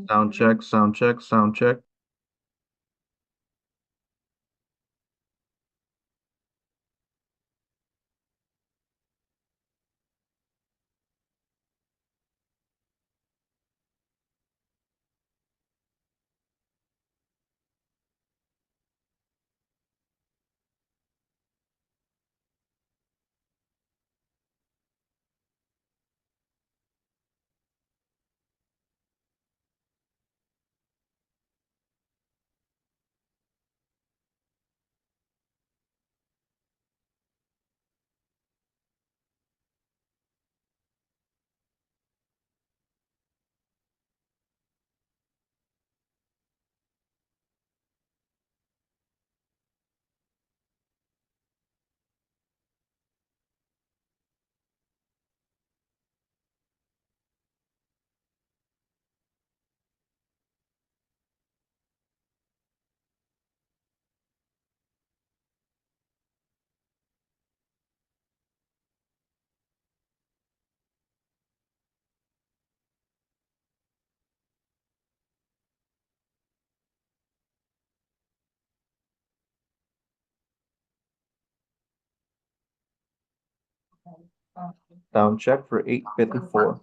Sound check, sound check, sound check. Sound check for 854.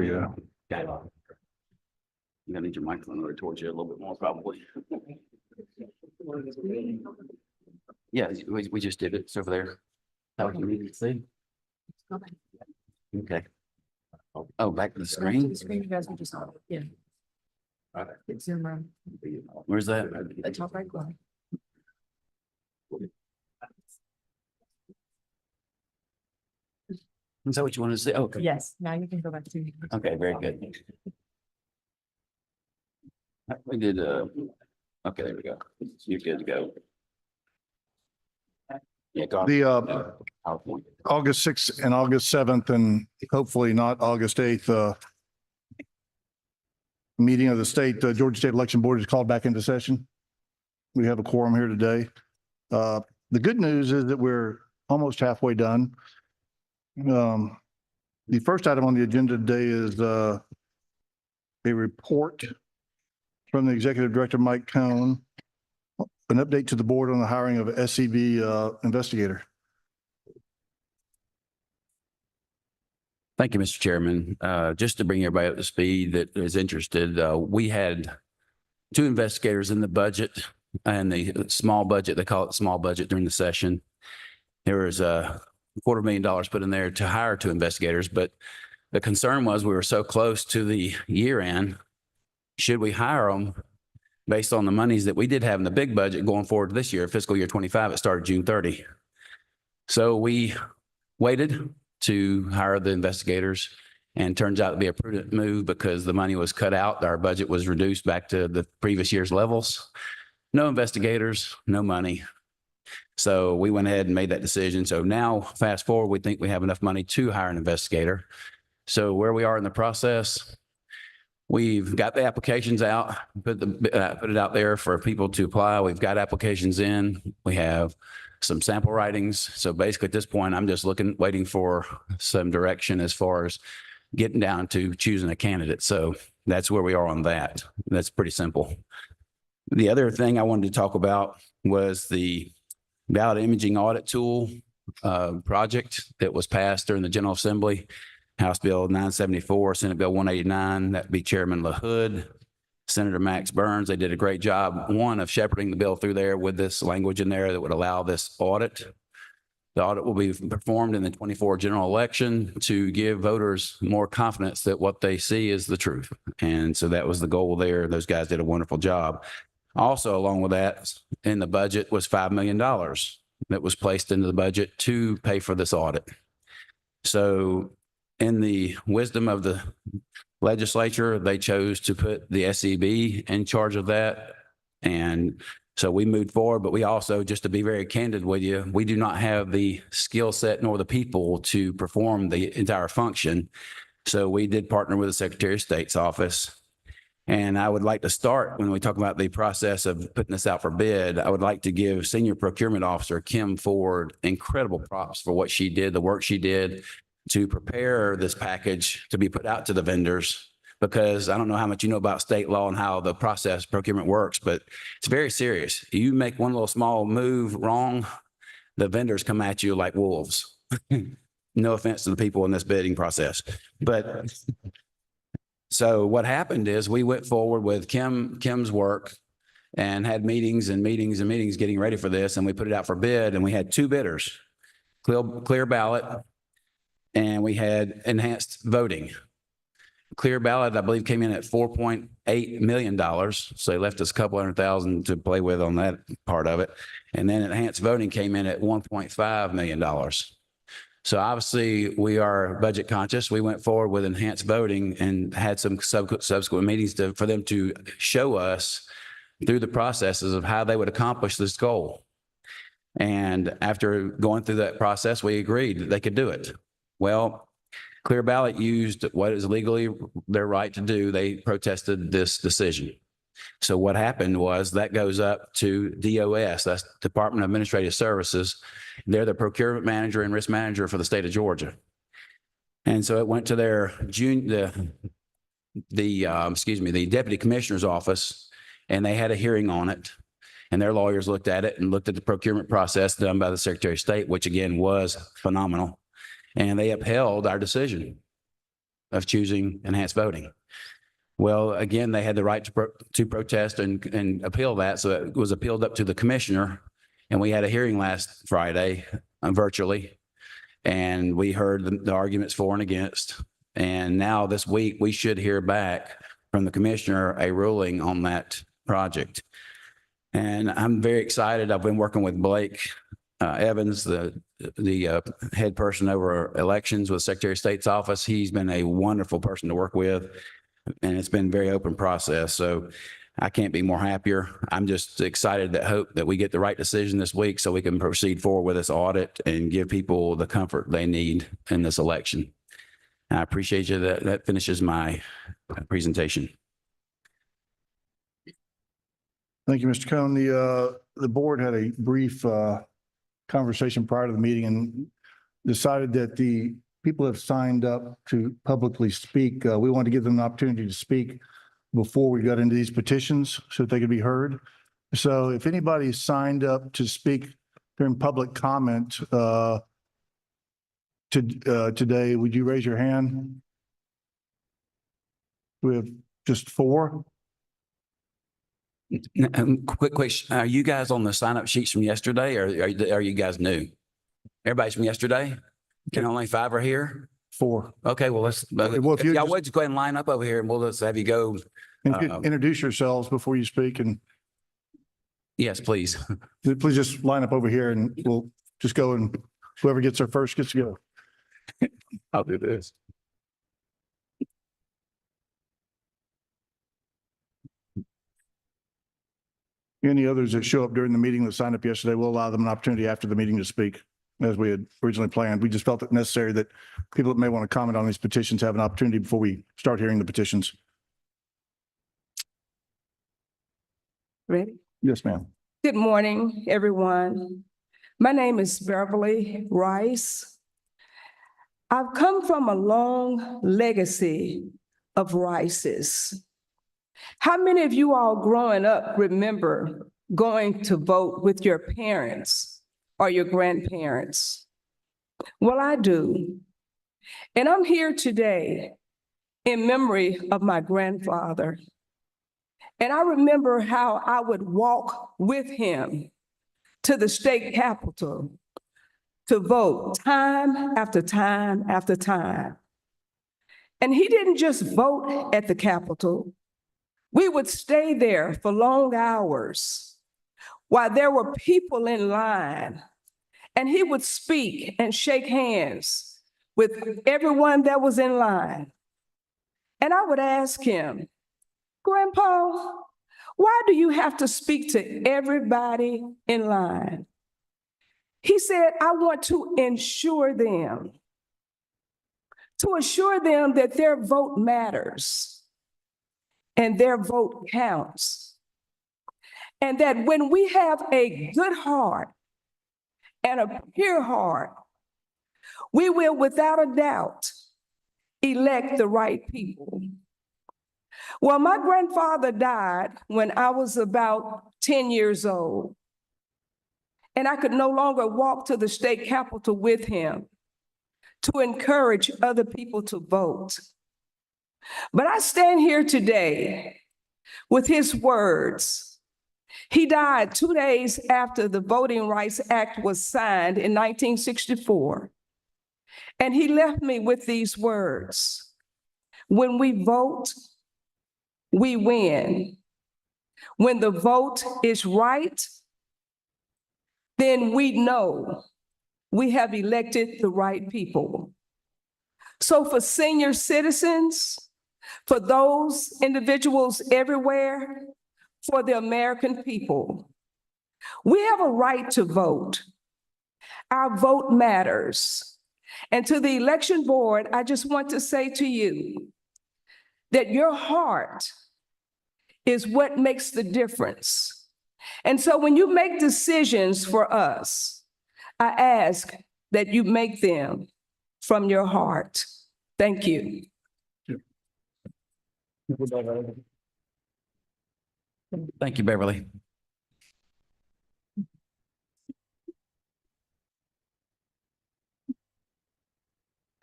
you. Okay. You gotta need your microphone over towards you a little bit more probably. Yeah, we just did it. It's over there. That was you needed to see. Okay. Oh, back to the The screen? screen you guys were just on, yeah. It's Zoom room, Where's that? the top right corner. Is that what you wanted to say? Okay. Yes, now you can go back to. Okay, very good. We did, okay, there we go. You're good to go. Yeah, go. The PowerPoint. August 6th and August 7th, and hopefully not August 8th, meeting of the Georgia State Election Board is called back into session. We have a quorum here today. The good news is that we're almost halfway done. The first item on the agenda today is a report from the Executive Director, Mike Cohn, an update to the board on the hiring of a SCB investigator. Thank you, Mr. Chairman. Just to bring everybody up to speed that is interested, we had 2 investigators in the budget and the small budget, they call it small budget during the session. There was $250,000 put in there to hire 2 investigators, but the concern was we were so close to the year end. Should we hire them based on the monies that we did have in the big budget going forward this year, fiscal year 25, it started June 30. So we waited to hire the investigators, and turns out to be a prudent move because the money was cut out. Our budget was reduced back to the previous year's levels. No investigators, no money. So we went ahead and made that decision. So now fast forward, we think we have enough money to hire an investigator. So where we are in the process, we've got the applications out, put it out there for people to apply. We've got applications in. We have some sample writings. So basically at this point, I'm just waiting for some direction as far as getting down to choosing a candidate. So that's where we are on that. That's pretty simple. The other thing I wanted to talk about was the ballot imaging audit tool project that was passed during the General Assembly. House Bill 974, Senate Bill 189, that'd be Chairman LaHood, Senator Max Burns. They did a great job, one, of shepherding the bill through there with this language in there that would allow this audit. The audit will be performed in the 24 general election to give voters more confidence that what they see is the truth. And so that was the goal there. Those guys did a wonderful job. Also, along with that, in the budget was $5 million that was placed into the budget to pay for this audit. So in the wisdom of the legislature, they chose to put the SCB in charge of that. And so we moved forward, but we also, just to be very candid with you, we do not have the skill set nor the people to perform the entire function. So we did partner with the Secretary of State's office. And I would like to start, when we talk about the process of putting this out for bid, I would like to give Senior Procurement Officer Kim Ford incredible props for what she did, the work she did to prepare this package to be put out to the vendors. Because I don't know how much you know about state law and how the process procurement works, but it's very serious. You make one little small move wrong, the vendors come at you like wolves. No offense to the people in this bidding process, but so what happened is we went forward with Kim's work and had meetings and meetings and meetings getting ready for this. And we put it out for bid, and we had 2 bidders, Clear Ballot, and we had Enhanced Voting. Clear Ballot, I believe, came in at $4.8 million. So they left us a couple $100,000 to play with on that part of it. And then Enhanced Voting came in at $1.5 million. So obviously we are budget conscious. We went forward with Enhanced Voting and had some subsequent meetings for them to show us through the processes of how they would accomplish this goal. And after going through that process, we agreed that they could do it. Well, Clear Ballot used what is legally their right to do. They protested this decision. So what happened was that goes up to DOS, that's Department of Administrative Services. They're the procurement manager and risk manager for the state of Georgia. And so it went to their the deputy commissioner's office, and they had a hearing on it. And their lawyers looked at it and looked at the procurement process done by the Secretary of State, which again was phenomenal. And they upheld our decision. of choosing enhanced voting. Well, again, they had the right to protest and appeal that. So it was appealed up to the commissioner. And we had a hearing last Friday virtually. And we heard the arguments for and against. And now this week, we should hear back from the commissioner a ruling on that project. And I'm very excited. I've been working with Blake Evans, the head person over elections with Secretary of State's office. He's been a wonderful person to work with, and it's been a very open process. So I can't be more happier. I'm just excited that hope that we get the right decision this week so we can proceed forward with this audit and give people the comfort they need in this election. I appreciate you. That finishes my presentation. Thank you, Mr. Cohn. The board had a brief conversation prior to the meeting and decided that the people have signed up to publicly speak. We wanted to give them an opportunity to speak before we got into these petitions so that they could be heard. So if anybody signed up to speak during public comment today, would you raise your hand? We have just 4. Quick question. Are you guys on the sign-up sheets from yesterday, or are you guys new? Everybody's from yesterday? And only 5 are here? 4. Okay, well, let's, Well, if you y'all just- would just go ahead and line up over here and we'll just have you go. And you could introduce yourselves before you speak, and Yes, please. please just line up over here and we'll just go, and whoever gets there first gets to go. I'll do this. Any others that show up during the meeting that signed up yesterday, we'll allow them an opportunity after the meeting to speak as we had originally planned. We just felt it necessary that people that may want to comment on these petitions have an opportunity before we start hearing the petitions. Ready? Yes, ma'am. Good morning, everyone. My name is Beverly Rice. I've come from a long legacy of Rices. How many of you all growing up remember going to vote with your parents or your grandparents? Well, I do. And I'm here today in memory of my grandfather. And I remember how I would walk with him to the state capitol to vote time after time after time. And he didn't just vote at the capitol. We would stay there for long hours while there were people in line. And he would speak and shake hands with everyone that was in line. And I would ask him, Grandpa, why do you have to speak to everybody in line? He said, I want to assure them that their vote matters and their vote counts. And that when we have a good heart and a pure heart, we will without a doubt elect the right people. Well, my grandfather died when I was about 10 years old, and I could no longer walk to the state capitol with him to encourage other people to vote. But I stand here today with his words. He died 2 days after the Voting Rights Act was signed in 1964. And he left me with these words. When we vote, we win. When the vote is right, then we know we have elected the right people. So for senior citizens, for those individuals everywhere, for the American people, we have a right to vote. Our vote matters. And to the election board, I just want to say to you that your heart is what makes the difference. And so when you make decisions for us, I ask that you make them from your heart. Thank you. Thank you, Beverly.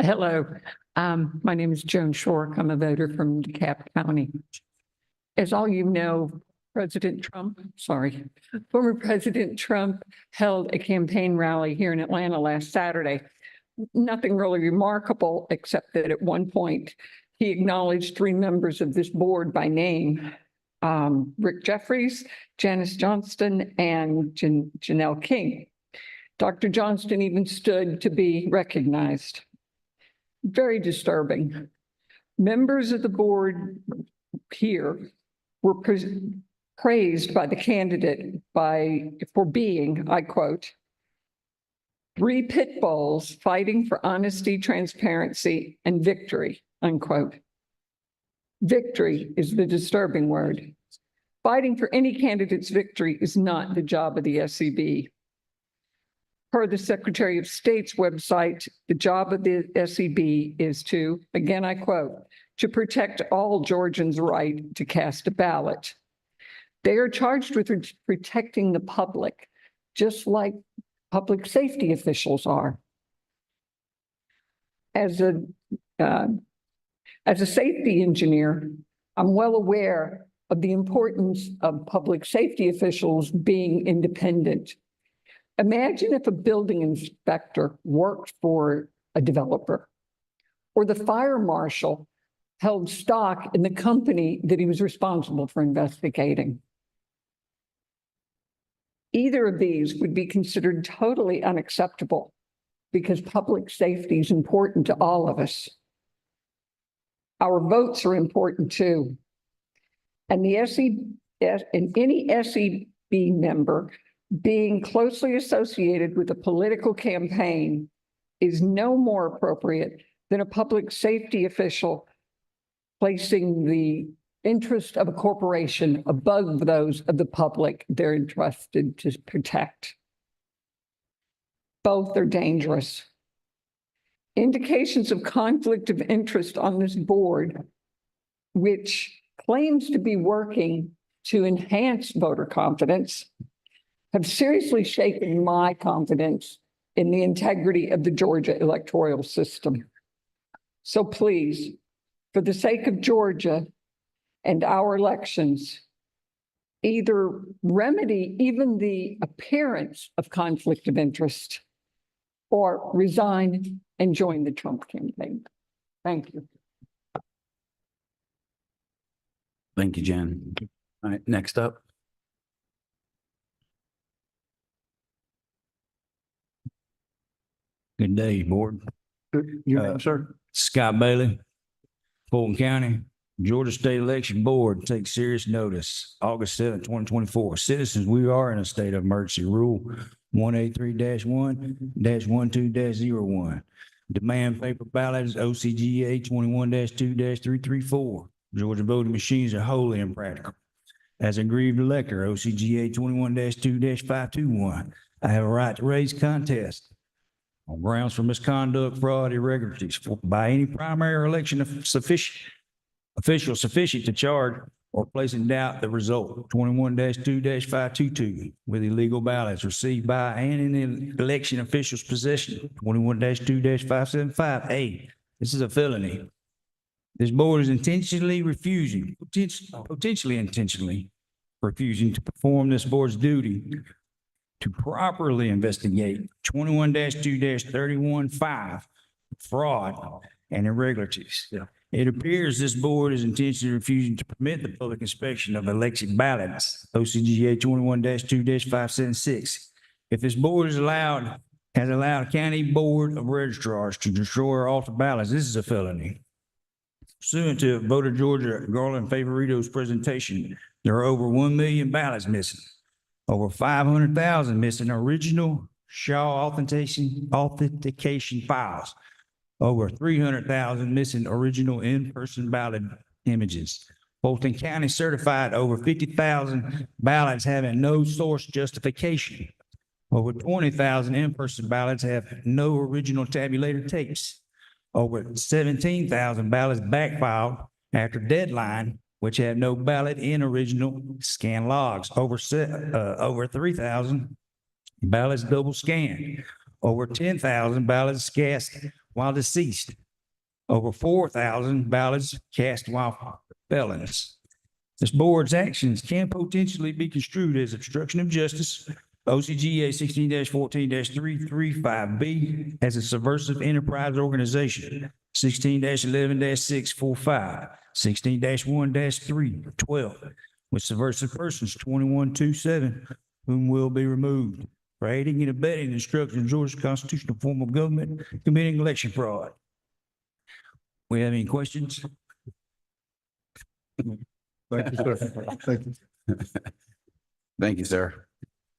Hello, My name is Joan Shork. I'm a voter from DeKalb County. As all you know, former President Trump held a campaign rally here in Atlanta last Saturday. Nothing really remarkable, except that at one point, he acknowledged 3 members of this board by name, Rick Jeffries, Janice Johnston, and Janelle King. Dr. Johnston even stood to be recognized. Very disturbing. Members of the board here were praised by the candidate for being, I quote, 3 pit bulls fighting for honesty, transparency, and victory, unquote. Victory is the disturbing word. Fighting for any candidate's victory is not the job of the SCB. Per the Secretary of State's website, the job of the SCB is to, again, I quote, to protect all Georgians' right to cast a ballot. They are charged with protecting the public, just like public safety officials are. As a safety engineer, I'm well aware of the importance of public safety officials being independent. Imagine if a building inspector worked for a developer, or the fire marshal held stock in the company that he was responsible for investigating. Either of these would be considered totally unacceptable because public safety is important to all of us. Our votes are important too. And any SCB member being closely associated with a political campaign is no more appropriate than a public safety official placing the interest of a corporation above those of the public they're entrusted to protect. Both are dangerous. Indications of conflict of interest on this board, which claims to be working to enhance voter confidence, have seriously shaken my confidence in the integrity of the Georgia electoral system. So please, for the sake of Georgia and our elections, either remedy even the appearance of conflict of interest or resign and join the Trump campaign. Thank you. Thank you, Jen. All right, next up. Good day, board. Your name, sir? Scott Bailey, Fulton County, Georgia State Election Board takes serious notice. August 7th, 2024. Citizens, we are in a state of emergency. Rule 183-1-12-01. Demand paper ballots, OCGA 21-2-334. Georgia voting machines are wholly impractical. As a aggrieved elector, OCGA 21-2-521. I have a right to raise contest on grounds for misconduct, fraud, irregularities by any primary election official sufficient to charge or place in doubt the result. 21-2-522 with illegal ballots received by and in the election official's possession. 21-2-575A. This is a felony. This board is potentially intentionally refusing to perform this board's duty to properly investigate 21-2-31-5 fraud and irregularities. It appears this board is intentionally refusing to permit the public inspection of election ballots, OCGA 21-2-576. If this board has allowed a county board of registrars to destroy or alter ballots, this is a felony. Pursuant to Voter Georgia Garland Favorito's presentation, there are over 1 million ballots missing, over 500,000 missing original Shaw authentication files, over 300,000 missing original in-person ballot images. Fulton County certified over 50,000 ballots having no source justification. Over 20,000 in-person ballots have no original tabulated tapes. Over 17,000 ballots backfiled after deadline, which have no ballot in original scan logs. Over 3,000 ballots double scanned. Over 10,000 ballots cast while deceased. over 4,000 ballots cast while felons. This board's actions can potentially be construed as obstruction of justice, OCGA 16-14-335B, as a subversive enterprise organization, 16-11-645, 16-1-312, with subversive persons 2127, whom will be removed for aiding and abetting the destruction of Georgia's constitutional form of government, committing election fraud. We have any questions? Thank you, sir. Thank you. Thank you, sir.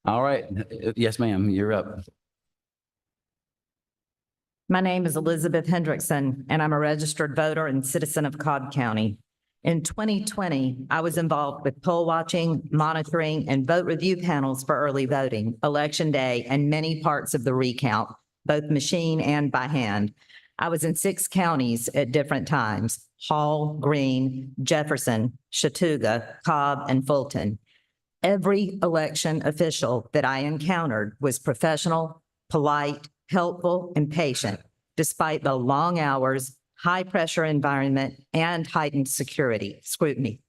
All right. Yes, ma'am, you're up. My name is Elizabeth Hendrickson, and I'm a registered voter and citizen of Cobb County. In 2020, I was involved with poll watching, monitoring, and vote review panels for early voting, Election Day, and many parts of the recount, both machine and by hand. I was in 6 counties at different times: Hall, Greene, Jefferson, Chattooga, Cobb, and Fulton. Every election official that I encountered was professional, polite, helpful, and patient, despite the long hours, high-pressure environment, and heightened security scrutiny.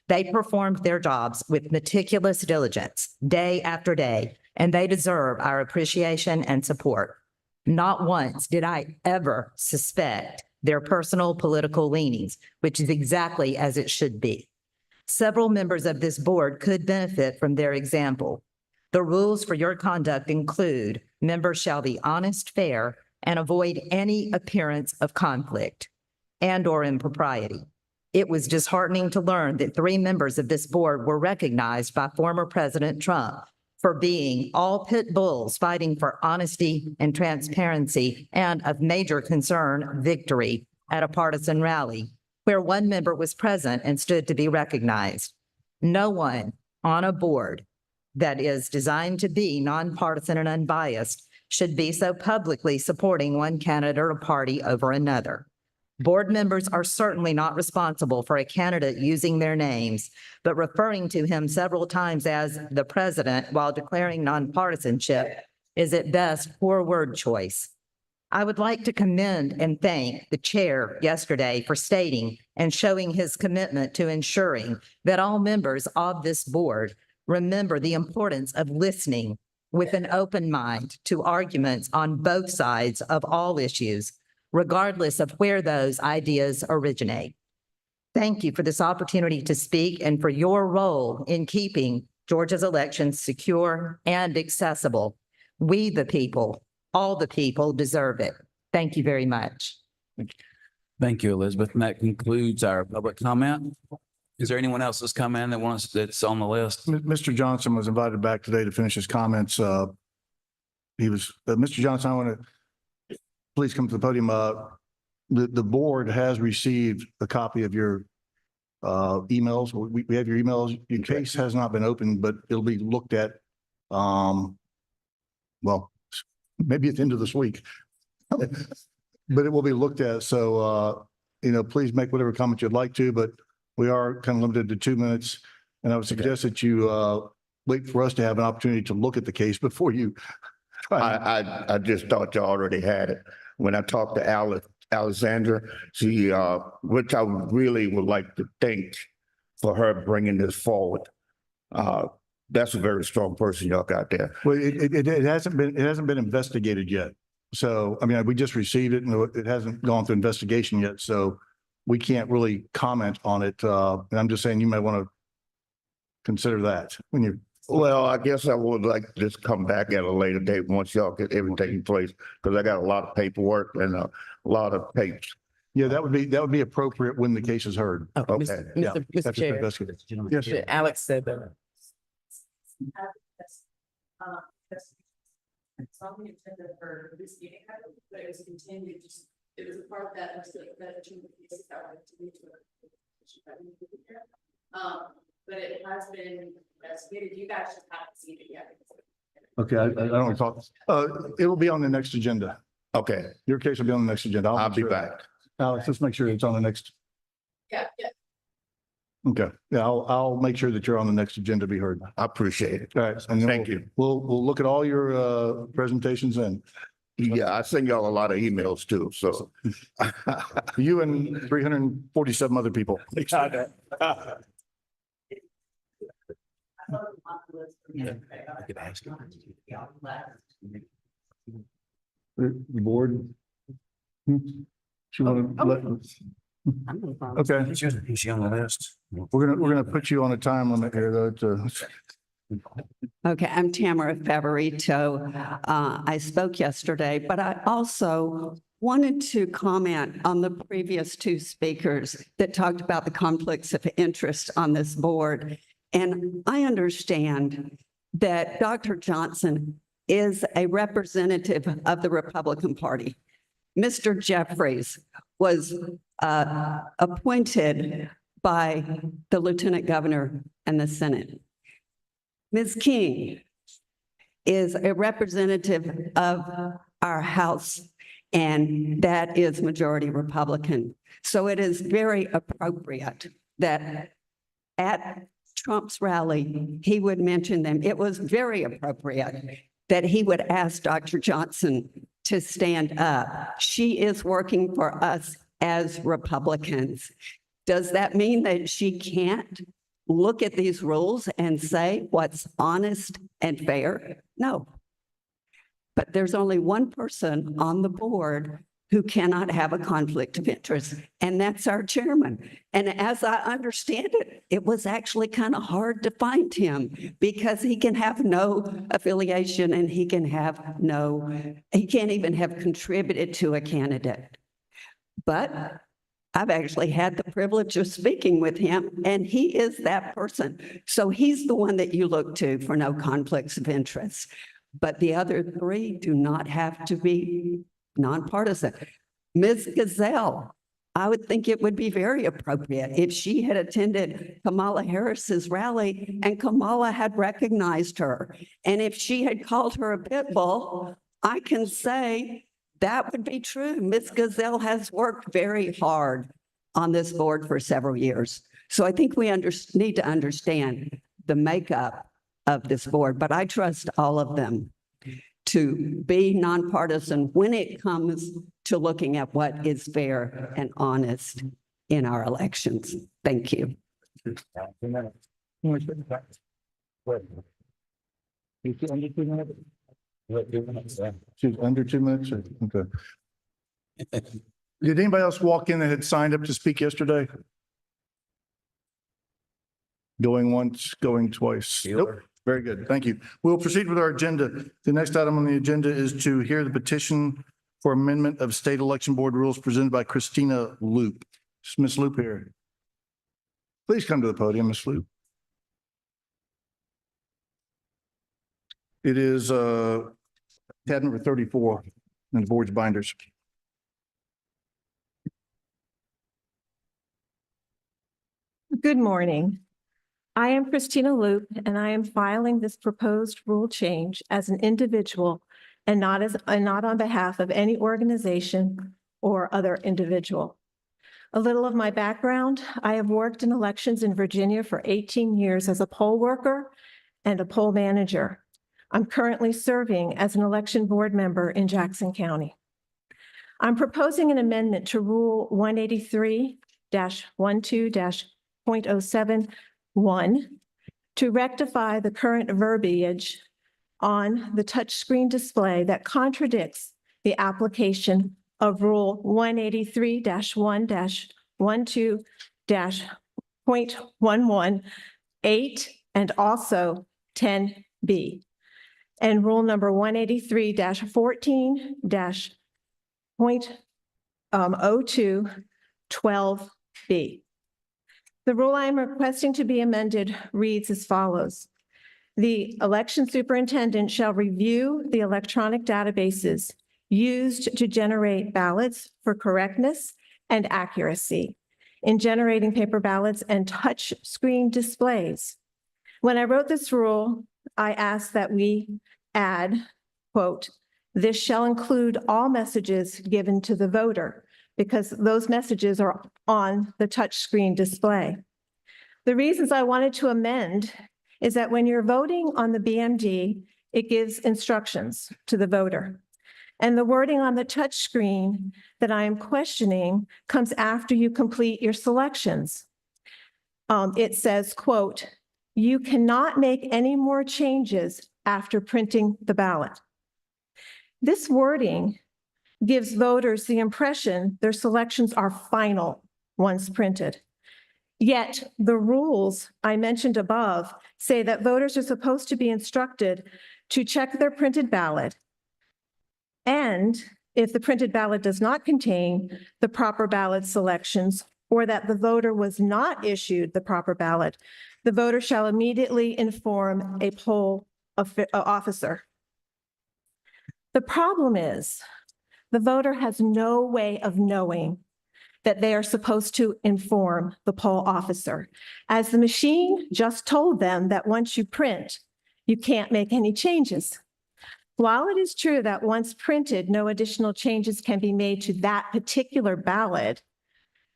They performed their jobs with meticulous diligence, day after day, and they deserve our appreciation and support. Not once did I ever suspect their personal political leanings, which is exactly as it should be. Several members of this board could benefit from their example. The rules for your conduct include members shall be honest, fair, and avoid any appearance of conflict and/or impropriety. It was disheartening to learn that 3 members of this board were recognized by former President Trump for being all pit bulls fighting for honesty and transparency, and of major concern, victory at a partisan rally where 1 member was present and stood to be recognized. No one on a board that is designed to be nonpartisan and unbiased should be so publicly supporting one candidate or party over another. Board members are certainly not responsible for a candidate using their names, but referring to him several times as the president while declaring nonpartisanship is at best poor word choice. I would like to commend and thank the chair yesterday for stating and showing his commitment to ensuring that all members of this board remember the importance of listening with an open mind to arguments on both sides of all issues, regardless of where those ideas originate. Thank you for this opportunity to speak and for your role in keeping Georgia's elections secure and accessible. We, the people, all the people deserve it. Thank you very much. Thank you, Elizabeth. And that concludes our public comment. Is there anyone else that's come in that's on the list? Mr. Johnson was invited back today to finish his comments. Mr. Johnson, I want to please come to the podium. The board has received a copy of your emails. We have your emails. Your case has not been opened, but it'll be looked at. Well, maybe at the end of this week, but it will be looked at. So, please make whatever comment you'd like to, but we are kind of limited to 2 minutes. And I would suggest that you wait for us to have an opportunity to look at the case before you. I just thought you already had it. When I talked to Alexandra, she, which I really would like to thank for her bringing this forward. That's a very strong person y'all got there. Well, it hasn't been investigated yet. So, I mean, we just received it and it hasn't gone through investigation yet. So we can't really comment on it. And I'm just saying you might want to consider that when you. Well, I guess I would like to just come back at a later date once y'all get everything in place, because I got a lot of paperwork and a lot of papers. Yeah, that would be appropriate when the case is heard. Okay. Yeah, Mr. that's Chair, investigated. Yes, sir. Alex said that. It's on the agenda for this meeting, but it was continued, it was a part of that, but it has been investigated. You guys just haven't seen it yet. Okay, I don't want to talk. It will be on the next agenda. Okay, Your case will be on the next agenda. I'll make be sure- back. Alex, let's make sure it's on the next. Yeah. Okay, yeah, I'll make sure that you're on the next agenda to be heard. I appreciate it. All right. And then Thank we'll- you. We'll look at all your presentations and Yeah, I send y'all a lot of emails too, so. You and 347 other people. The board? You want to let? Okay, Is she on the list? we're gonna put you on a time limit here though to. Okay, I'm Tamara Favorito. I spoke yesterday, but I also wanted to comment on the previous two speakers that talked about the conflicts of interest on this board. And I understand that Dr. Johnson is a representative of the Republican Party. Mr. Jeffries was appointed by the Lieutenant Governor and the Senate. Ms. King is a representative of our House, and that is majority Republican. So it is very appropriate that at Trump's rally, he would mention them. It was very appropriate that he would ask Dr. Johnson to stand up. She is working for us as Republicans. Does that mean that she can't look at these rules and say what's honest and fair? No. But there's only one person on the board who cannot have a conflict of interest, and that's our chairman. And as I understand it, it was actually kind of hard to find him because he can have no affiliation and he can't even have contributed to a candidate. But I've actually had the privilege of speaking with him, and he is that person. So he's the one that you look to for no conflicts of interest. But the other three do not have to be nonpartisan. Ms. Gazelle, I would think it would be very appropriate if she had attended Kamala Harris's rally and Kamala had recognized her. And if she had called her a pit bull, I can say that would be true. Ms. Gazelle has worked very hard on this board for several years. So I think we need to understand the makeup of this board, but I trust all of them to be nonpartisan when it comes to looking at what is fair and honest in our elections. Thank you. She's under 2 minutes? Okay. Did anybody else walk in that had signed up to speak yesterday? Going once, going twice? Nope. Very good. Thank you. We'll proceed with our agenda. The next item on the agenda is to hear the petition for amendment of state election board rules presented by Christina Loop. Is Ms. Loop here? Please come to the podium, Ms. Loop. It is tab number 34 in the board's binders. Good morning. I am Christina Loop, and I am filing this proposed rule change as an individual and not on behalf of any organization or other individual. A little of my background: I have worked in elections in Virginia for 18 years as a poll worker and a poll manager. I'm currently serving as an election board member in Jackson County. I'm proposing an amendment to Rule 183-12-071 to rectify the current verbiage on the touchscreen display that contradicts the application of Rule 183-1-12-0.118 and also 10B, and Rule number 183-14-.02-12B. The rule I am requesting to be amended reads as follows. The election superintendent shall review the electronic databases used to generate ballots for correctness and accuracy in generating paper ballots and touch screen displays. When I wrote this rule, I asked that we add, quote, "This shall include all messages given to the voter," because those messages are on the touchscreen display. The reasons I wanted to amend is that when you're voting on the BMD, it gives instructions to the voter. And the wording on the touch screen that I am questioning comes after you complete your selections. It says, quote, "You cannot make any more changes after printing the ballot." This wording gives voters the impression their selections are final once printed. Yet the rules I mentioned above say that voters are supposed to be instructed to check their printed ballot. And if the printed ballot does not contain the proper ballot selections, or that the voter was not issued the proper ballot, the voter shall immediately inform a poll officer. The problem is, the voter has no way of knowing that they are supposed to inform the poll officer, as the machine just told them that once you print, you can't make any changes. While it is true that once printed, no additional changes can be made to that particular ballot,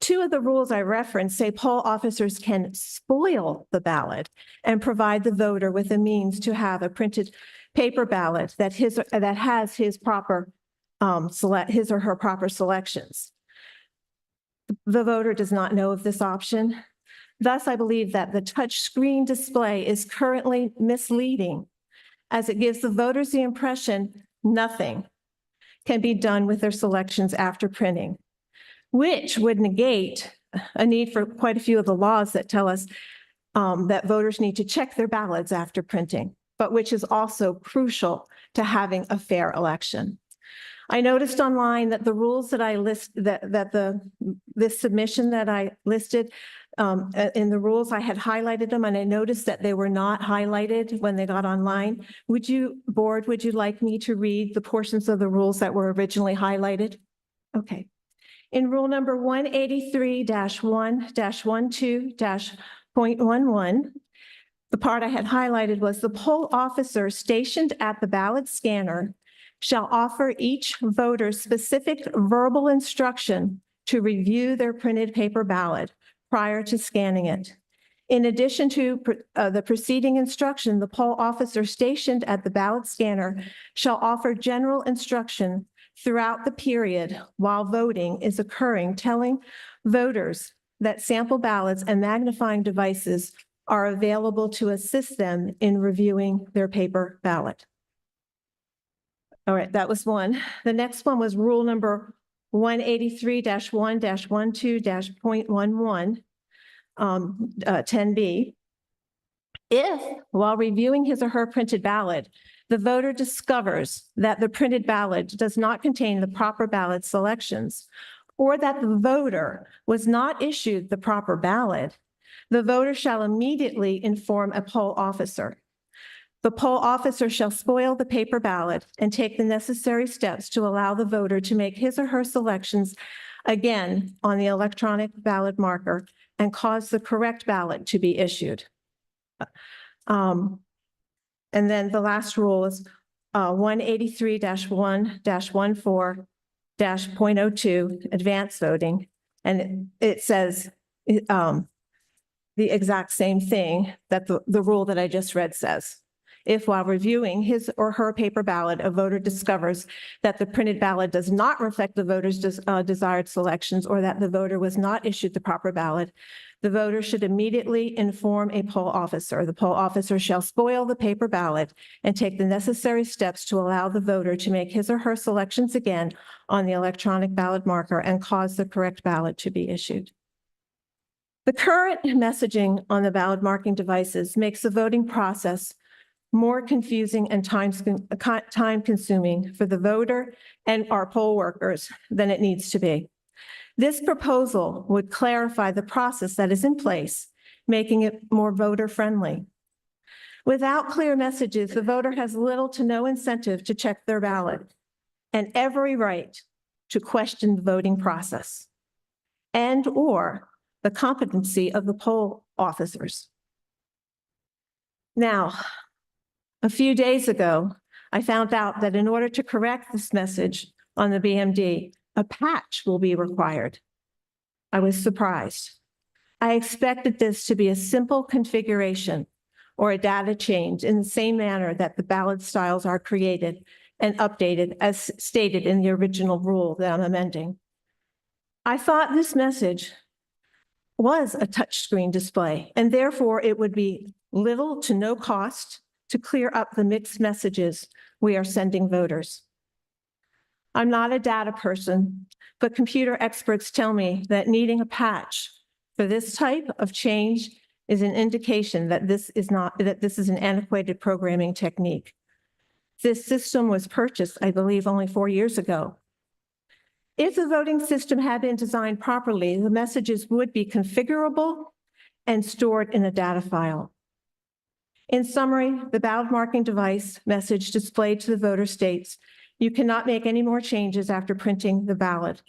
two of the rules I referenced say poll officers can spoil the ballot and provide the voter with a means to have a printed paper ballot that has his proper his or her proper selections. The voter does not know of this option. Thus, I believe that the touch screen display is currently misleading, as it gives the voters the impression nothing can be done with their selections after printing, which would negate a need for quite a few of the laws that tell us that voters need to check their ballots after printing, but which is also crucial to having a fair election. I noticed online that the rules that I list, this submission that I listed, in the rules, I had highlighted them, and I noticed that they were not highlighted when they got online. Would you like me to read the portions of the rules that were originally highlighted? Okay. In rule number 183-1-12-.11, the part I had highlighted was the poll officer stationed at the ballot scanner shall offer each voter specific verbal instruction to review their printed paper ballot prior to scanning it. In addition to the preceding instruction, the poll officer stationed at the ballot scanner shall offer general instruction throughout the period while voting is occurring, telling voters that sample ballots and magnifying devices are available to assist them in reviewing their paper ballot. All right, that was one. The next one was rule number 183-1-12-.11, 10B. If, while reviewing his or her printed ballot, the voter discovers that the printed ballot does not contain the proper ballot selections, or that the voter was not issued the proper ballot, the voter shall immediately inform a poll officer. The poll officer shall spoil the paper ballot and take the necessary steps to allow the voter to make his or her selections again on the electronic ballot marker and cause the correct ballot to be issued. And then the last rule is 183-1-14-.02, advanced voting. And it says the exact same thing that the rule that I just read says. If while reviewing his or her paper ballot, a voter discovers that the printed ballot does not reflect the voter's desired selections, or that the voter was not issued the proper ballot, the voter should immediately inform a poll officer. The poll officer shall spoil the paper ballot and take the necessary steps to allow the voter to make his or her selections again on the electronic ballot marker and cause the correct ballot to be issued. The current messaging on the ballot marking devices makes the voting process more confusing and time-consuming for the voter and our poll workers than it needs to be. This proposal would clarify the process that is in place, making it more voter-friendly. Without clear messages, the voter has little to no incentive to check their ballot and every right to question the voting process and/or the competency of the poll officers. Now, a few days ago, I found out that in order to correct this message on the BMD, a patch will be required. I was surprised. I expected this to be a simple configuration or a data change in the same manner that the ballot styles are created and updated as stated in the original rule that I'm amending. I thought this message was a touchscreen display, and therefore it would be little to no cost to clear up the mixed messages we are sending voters. I'm not a data person, but computer experts tell me that needing a patch for this type of change is an indication that this is an antiquated programming technique. This system was purchased, I believe, only 4 years ago. If the voting system had been designed properly, the messages would be configurable and stored in a data file. In summary, the ballot marking device message displayed to the voter states, "You cannot make any more changes after printing the ballot."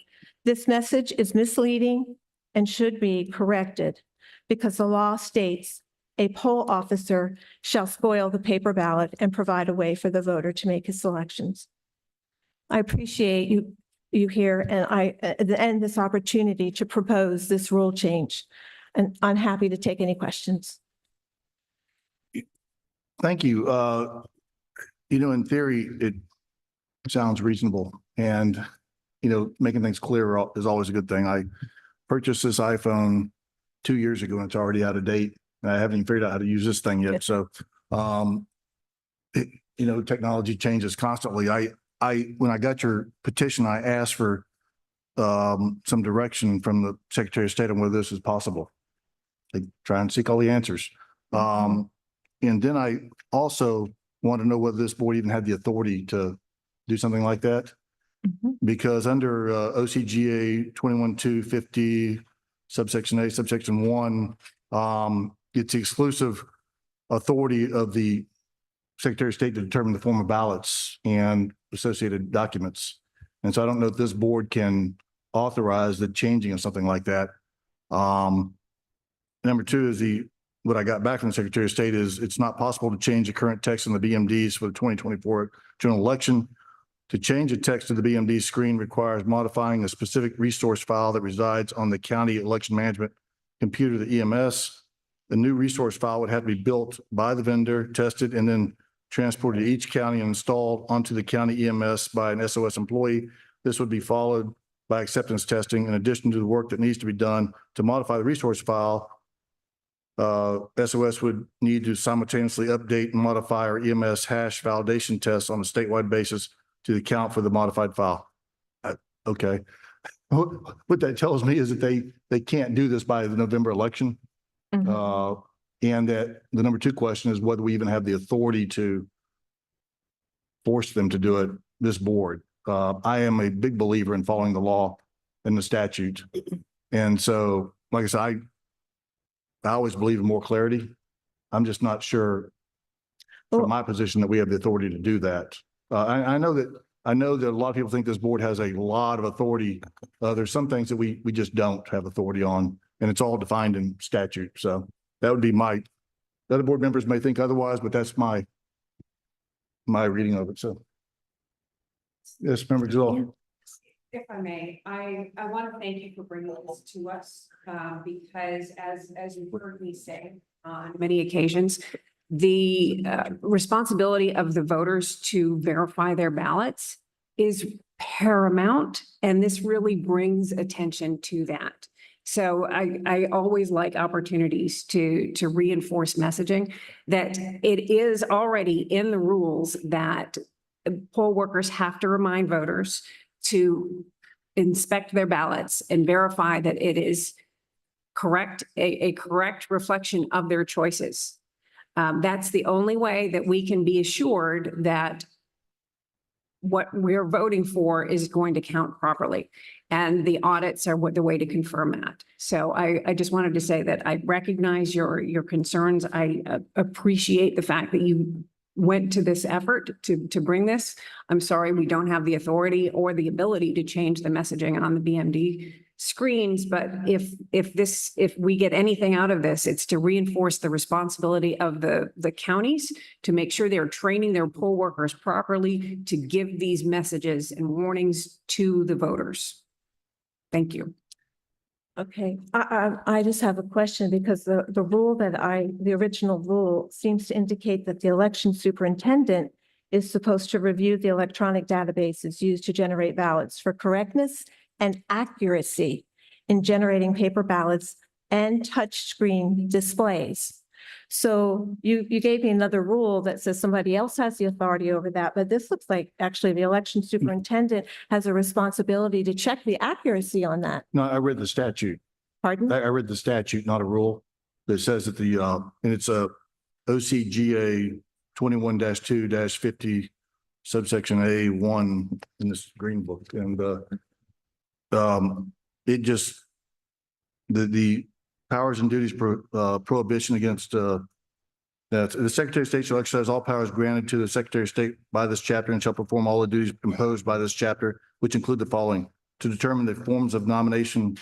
This message is misleading and should be corrected because the law states a poll officer shall spoil the paper ballot and provide a way for the voter to make his selections. I appreciate you here and this opportunity to propose this rule change. And I'm happy to take any questions. Thank you. In theory, it sounds reasonable and, making things clearer is always a good thing. I purchased this iPhone 2 years ago and it's already out of date. I haven't even figured out how to use this thing yet. So, technology changes constantly. When I got your petition, I asked for some direction from the Secretary of State on whether this is possible. They try and seek all the answers. And then I also want to know whether this board even had the authority to do something like that. Because under OCGA 21-250 subsection A, subsection 1, it's the exclusive authority of the Secretary of State to determine the form of ballots and associated documents. And so I don't know if this board can authorize the changing of something like that. Number two is what I got back from the Secretary of State is it's not possible to change the current text in the BMDs for the 2024 general election. To change the text to the BMD screen requires modifying a specific resource file that resides on the county election management computer, the EMS. The new resource file would have to be built by the vendor, tested, and then transported to each county and installed onto the county EMS by an SOS employee. This would be followed by acceptance testing in addition to the work that needs to be done to modify the resource file. SOS would need to simultaneously update and modify our EMS hash validation tests on a statewide basis to account for the modified file. Okay. What that tells me is that they can't do this by the November election. And that the number two question is whether we even have the authority to force them to do it, this board. I am a big believer in following the law and the statute. And so, like I said, I always believe in more clarity. I'm just not sure from my position that we have the authority to do that. I know that a lot of people think this board has a lot of authority. There's some things that we just don't have authority on, and it's all defined in statute. So that would be the other board members may think otherwise, but that's my reading of it. So. Yes, Member Giselle. If I may, I want to thank you for bringing this to us, because as you've heard me say on many occasions, the responsibility of the voters to verify their ballots is paramount, and this really brings attention to that. So I always like opportunities to reinforce messaging that it is already in the rules that poll workers have to remind voters to inspect their ballots and verify that it is correct, a correct reflection of their choices. That's the only way that we can be assured that what we're voting for is going to count properly. And the audits are the way to confirm that. So I just wanted to say that I recognize your concerns. I appreciate the fact that you went to this effort to bring this. I'm sorry, we don't have the authority or the ability to change the messaging on the BMD screens, but if we get anything out of this, it's to reinforce the responsibility of the counties to make sure they're training their poll workers properly to give these messages and warnings to the voters. Thank you. Okay, I just have a question because the rule the original rule seems to indicate that the election superintendent is supposed to review the electronic databases used to generate ballots for correctness and accuracy in generating paper ballots and touchscreen displays. So you gave me another rule that says somebody else has the authority over that, but this looks like actually the election superintendent has a responsibility to check the accuracy on that. No, I read the statute. Pardon? I read the statute, not a rule. That says that and it's a OCGA 21-2-50 subsection A1 in this green book. And it just, the powers and duties prohibition against that the Secretary of State shall exercise all powers granted to the Secretary of State by this chapter and shall perform all the duties imposed by this chapter, which include the following: to determine the forms of nomination,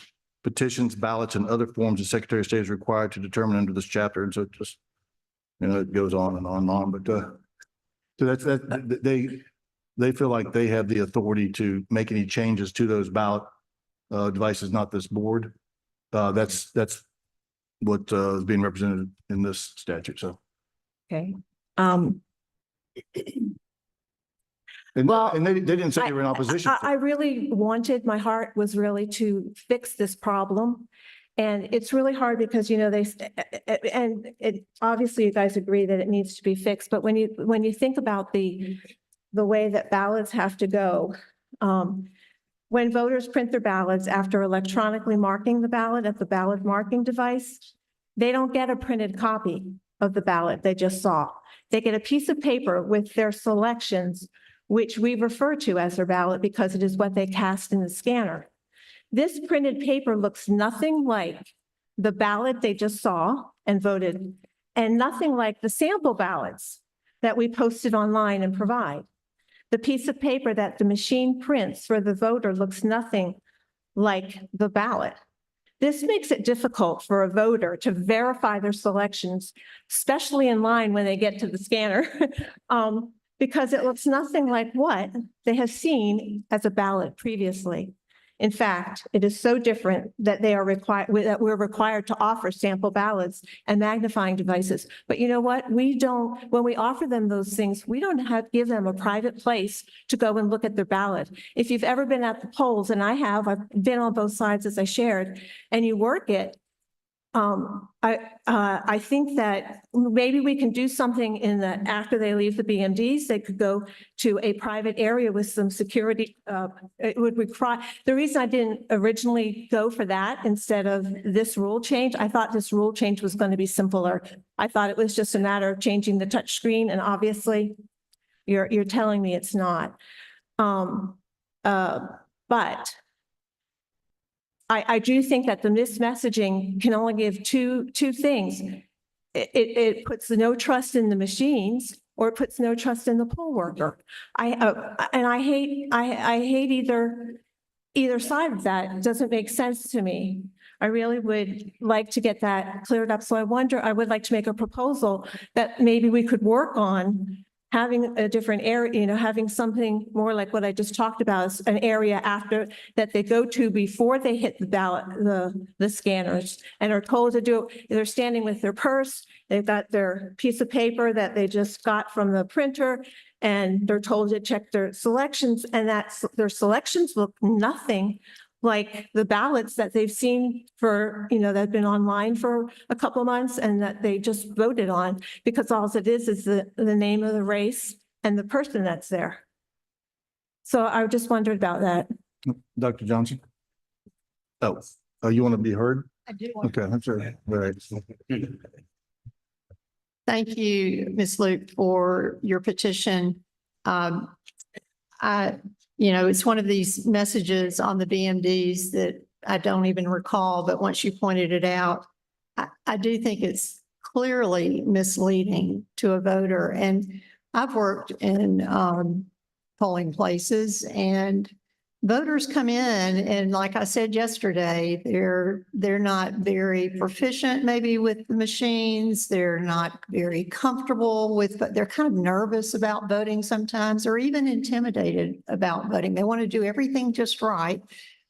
petitions, ballots, and other forms the Secretary of State is required to determine under this chapter. And so it just, it goes on and on and on. But so they feel like they have the authority to make any changes to those ballot devices, not this board. That's what is being represented in this statute. So. Okay. And, Well, and they didn't say they were in opposition. I really wanted, my heart was really to fix this problem. And it's really hard because, obviously you guys agree that it needs to be fixed, but when you think about the way that ballots have to go, when voters print their ballots after electronically marking the ballot at the ballot marking device, they don't get a printed copy of the ballot they just saw. They get a piece of paper with their selections, which we refer to as their ballot because it is what they cast in the scanner. This printed paper looks nothing like the ballot they just saw and voted, and nothing like the sample ballots that we posted online and provide. The piece of paper that the machine prints for the voter looks nothing like the ballot. This makes it difficult for a voter to verify their selections, especially in line when they get to the scanner, because it looks nothing like what they have seen as a ballot previously. In fact, it is so different that we're required to offer sample ballots and magnifying devices. But you know what? When we offer them those things, we don't give them a private place to go and look at their ballot. If you've ever been at the polls, and I've been on both sides as I shared, and you work it, I think that maybe we can do something after they leave the BMDs, they could go to a private area with some security. It would require, the reason I didn't originally go for that instead of this rule change, I thought this rule change was going to be simpler. I thought it was just a matter of changing the touch screen, and obviously you're telling me it's not. But I do think that the mismessaging can only give two things. It puts no trust in the machines, or it puts no trust in the poll worker. I hate either side of that. It doesn't make sense to me. I really would like to get that cleared up. So I would like to make a proposal that maybe we could work on having a different area, having something more like what I just talked about, an area after that they go to before they hit the ballot, the scanners, and are told to do it. They're standing with their purse, they've got their piece of paper that they just got from the printer, and they're told to check their selections, and their selections look nothing like the ballots that they've seen for, that have been online for a couple of months and that they just voted on, because all it is the name of the race and the person that's there. So I just wondered about that. Dr. Johnson? Oh, you want to be heard? I do. Okay, I'm sorry. All right. Thank you, Ms. Luke, for your petition. It's one of these messages on the BMDs that I don't even recall, but once you pointed it out, I do think it's clearly misleading to a voter. And I've worked in polling places, and voters come in, and like I said yesterday, they're not very proficient maybe with the machines. They're not very comfortable with, but they're kind of nervous about voting sometimes, or even intimidated about voting. They want to do everything just right,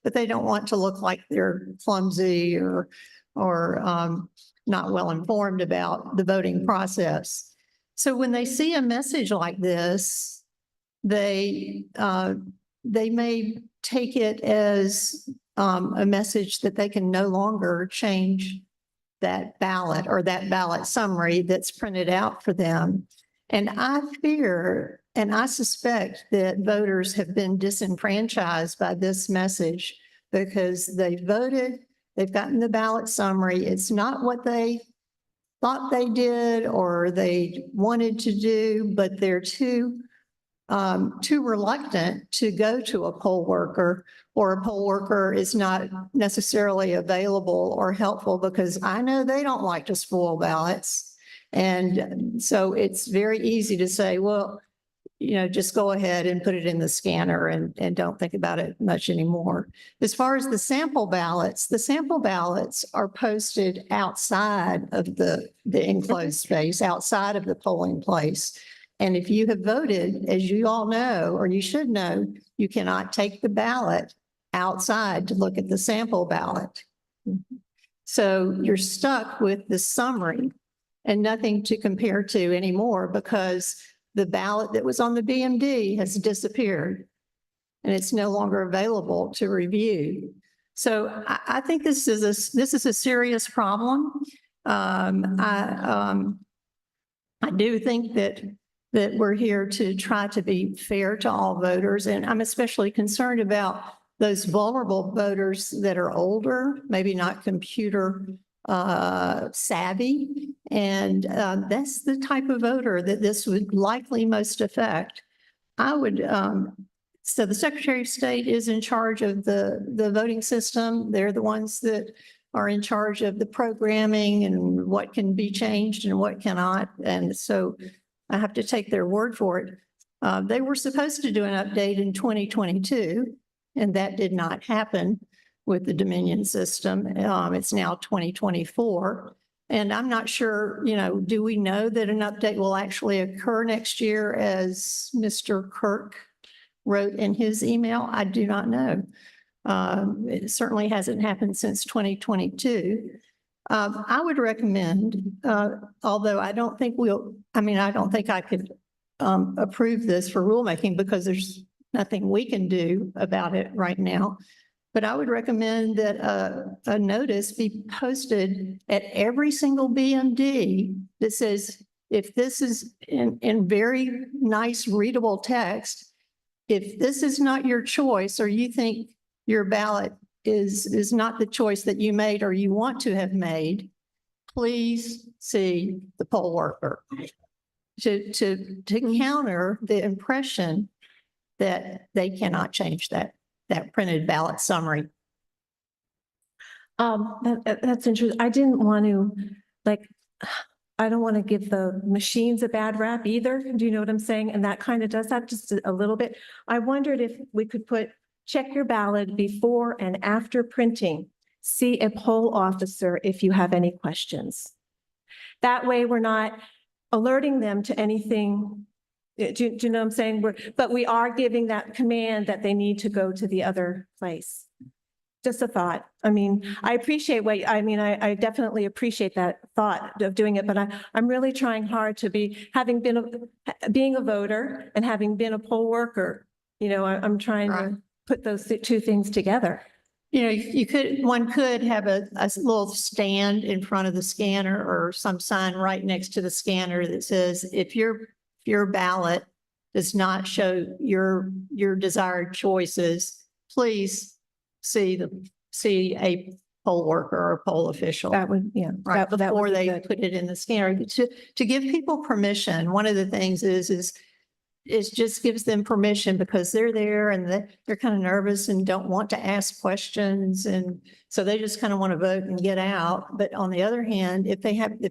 but they don't want to look like they're clumsy or not well informed about the voting process. So when they see a message like this, they may take it as a message that they can no longer change that ballot or that ballot summary that's printed out for them. And I fear and I suspect that voters have been disenfranchised by this message because they voted, they've gotten the ballot summary. It's not what they thought they did or they wanted to do, but they're too reluctant to go to a poll worker, or a poll worker is not necessarily available or helpful because I know they don't like to spoil ballots. And so it's very easy to say, well, just go ahead and put it in the scanner and don't think about it much anymore. As far as the sample ballots are posted outside of the enclosed space, outside of the polling place. And if you have voted, as you all know, or you should know, you cannot take the ballot outside to look at the sample ballot. So you're stuck with the summary and nothing to compare to anymore because the ballot that was on the BMD has disappeared and it's no longer available to review. So I think this is a serious problem. I do think that we're here to try to be fair to all voters. And I'm especially concerned about those vulnerable voters that are older, maybe not computer savvy. And that's the type of voter that this would likely most affect. So the Secretary of State is in charge of the voting system. They're the ones that are in charge of the programming and what can be changed and what cannot. And so I have to take their word for it. They were supposed to do an update in 2022, and that did not happen with the Dominion system. It's now 2024. And I'm not sure, do we know that an update will actually occur next year as Mr. Kirk wrote in his email? I do not know. It certainly hasn't happened since 2022. I would recommend, although I don't think I don't think I could approve this for rulemaking because there's nothing we can do about it right now. But I would recommend that a notice be posted at every single BMD that says, if this is in very nice readable text, if this is not your choice or you think your ballot is not the choice that you made or you want to have made, please see the poll worker to counter the impression that they cannot change that printed ballot summary. That's interesting. I didn't want to, I don't want to give the machines a bad rap either. Do you know what I'm saying? And that kind of does that just a little bit. I wondered if we could check your ballot before and after printing. See a poll officer if you have any questions. That way we're not alerting them to anything. Do you know what I'm saying? But we are giving that command that they need to go to the other place. Just a thought. I appreciate I definitely appreciate that thought of doing it, but I'm really trying hard to being a voter and having been a poll worker, I'm trying to put those two things together. One could have a little stand in front of the scanner or some sign right next to the scanner that says, if your ballot does not show your desired choices, please see a poll worker or poll official. That would, yeah. Right, that before would be they good. put it in the scanner. To give people permission, one of the things is it just gives them permission because they're there and they're kind of nervous and don't want to ask questions. And so they just kind of want to vote and get out. But on the other hand, if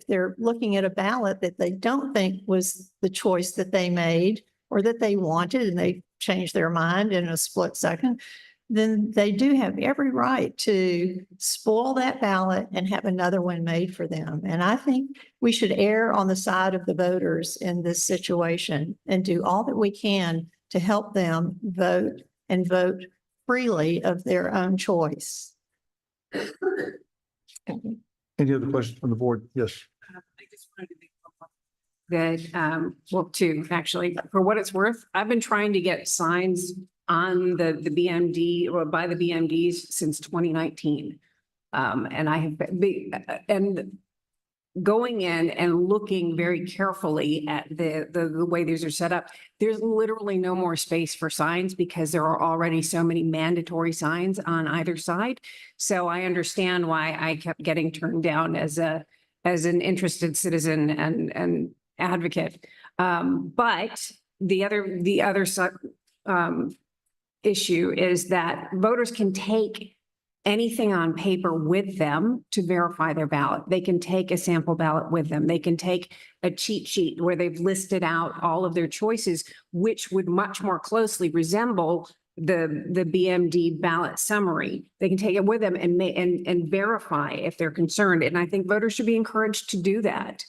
they're looking at a ballot that they don't think was the choice that they made or that they wanted and they changed their mind in a split second, then they do have every right to spoil that ballot and have another one made for them. And I think we should err on the side of the voters in this situation and do all that we can to help them vote and vote freely of their own choice. Any other questions from the board? Yes. I just wanted to make that, well, two, actually, for what it's worth. I've been trying to get signs on the BMD or by the BMDs since 2019. And I have and going in and looking very carefully at the way these are set up, there's literally no more space for signs because there are already so many mandatory signs on either side. So I understand why I kept getting turned down as an interested citizen and advocate. But the other issue is that voters can take anything on paper with them to verify their ballot. They can take a sample ballot with them. They can take a cheat sheet where they've listed out all of their choices, which would much more closely resemble the BMD ballot summary. They can take it with them and verify if they're concerned. And I think voters should be encouraged to do that,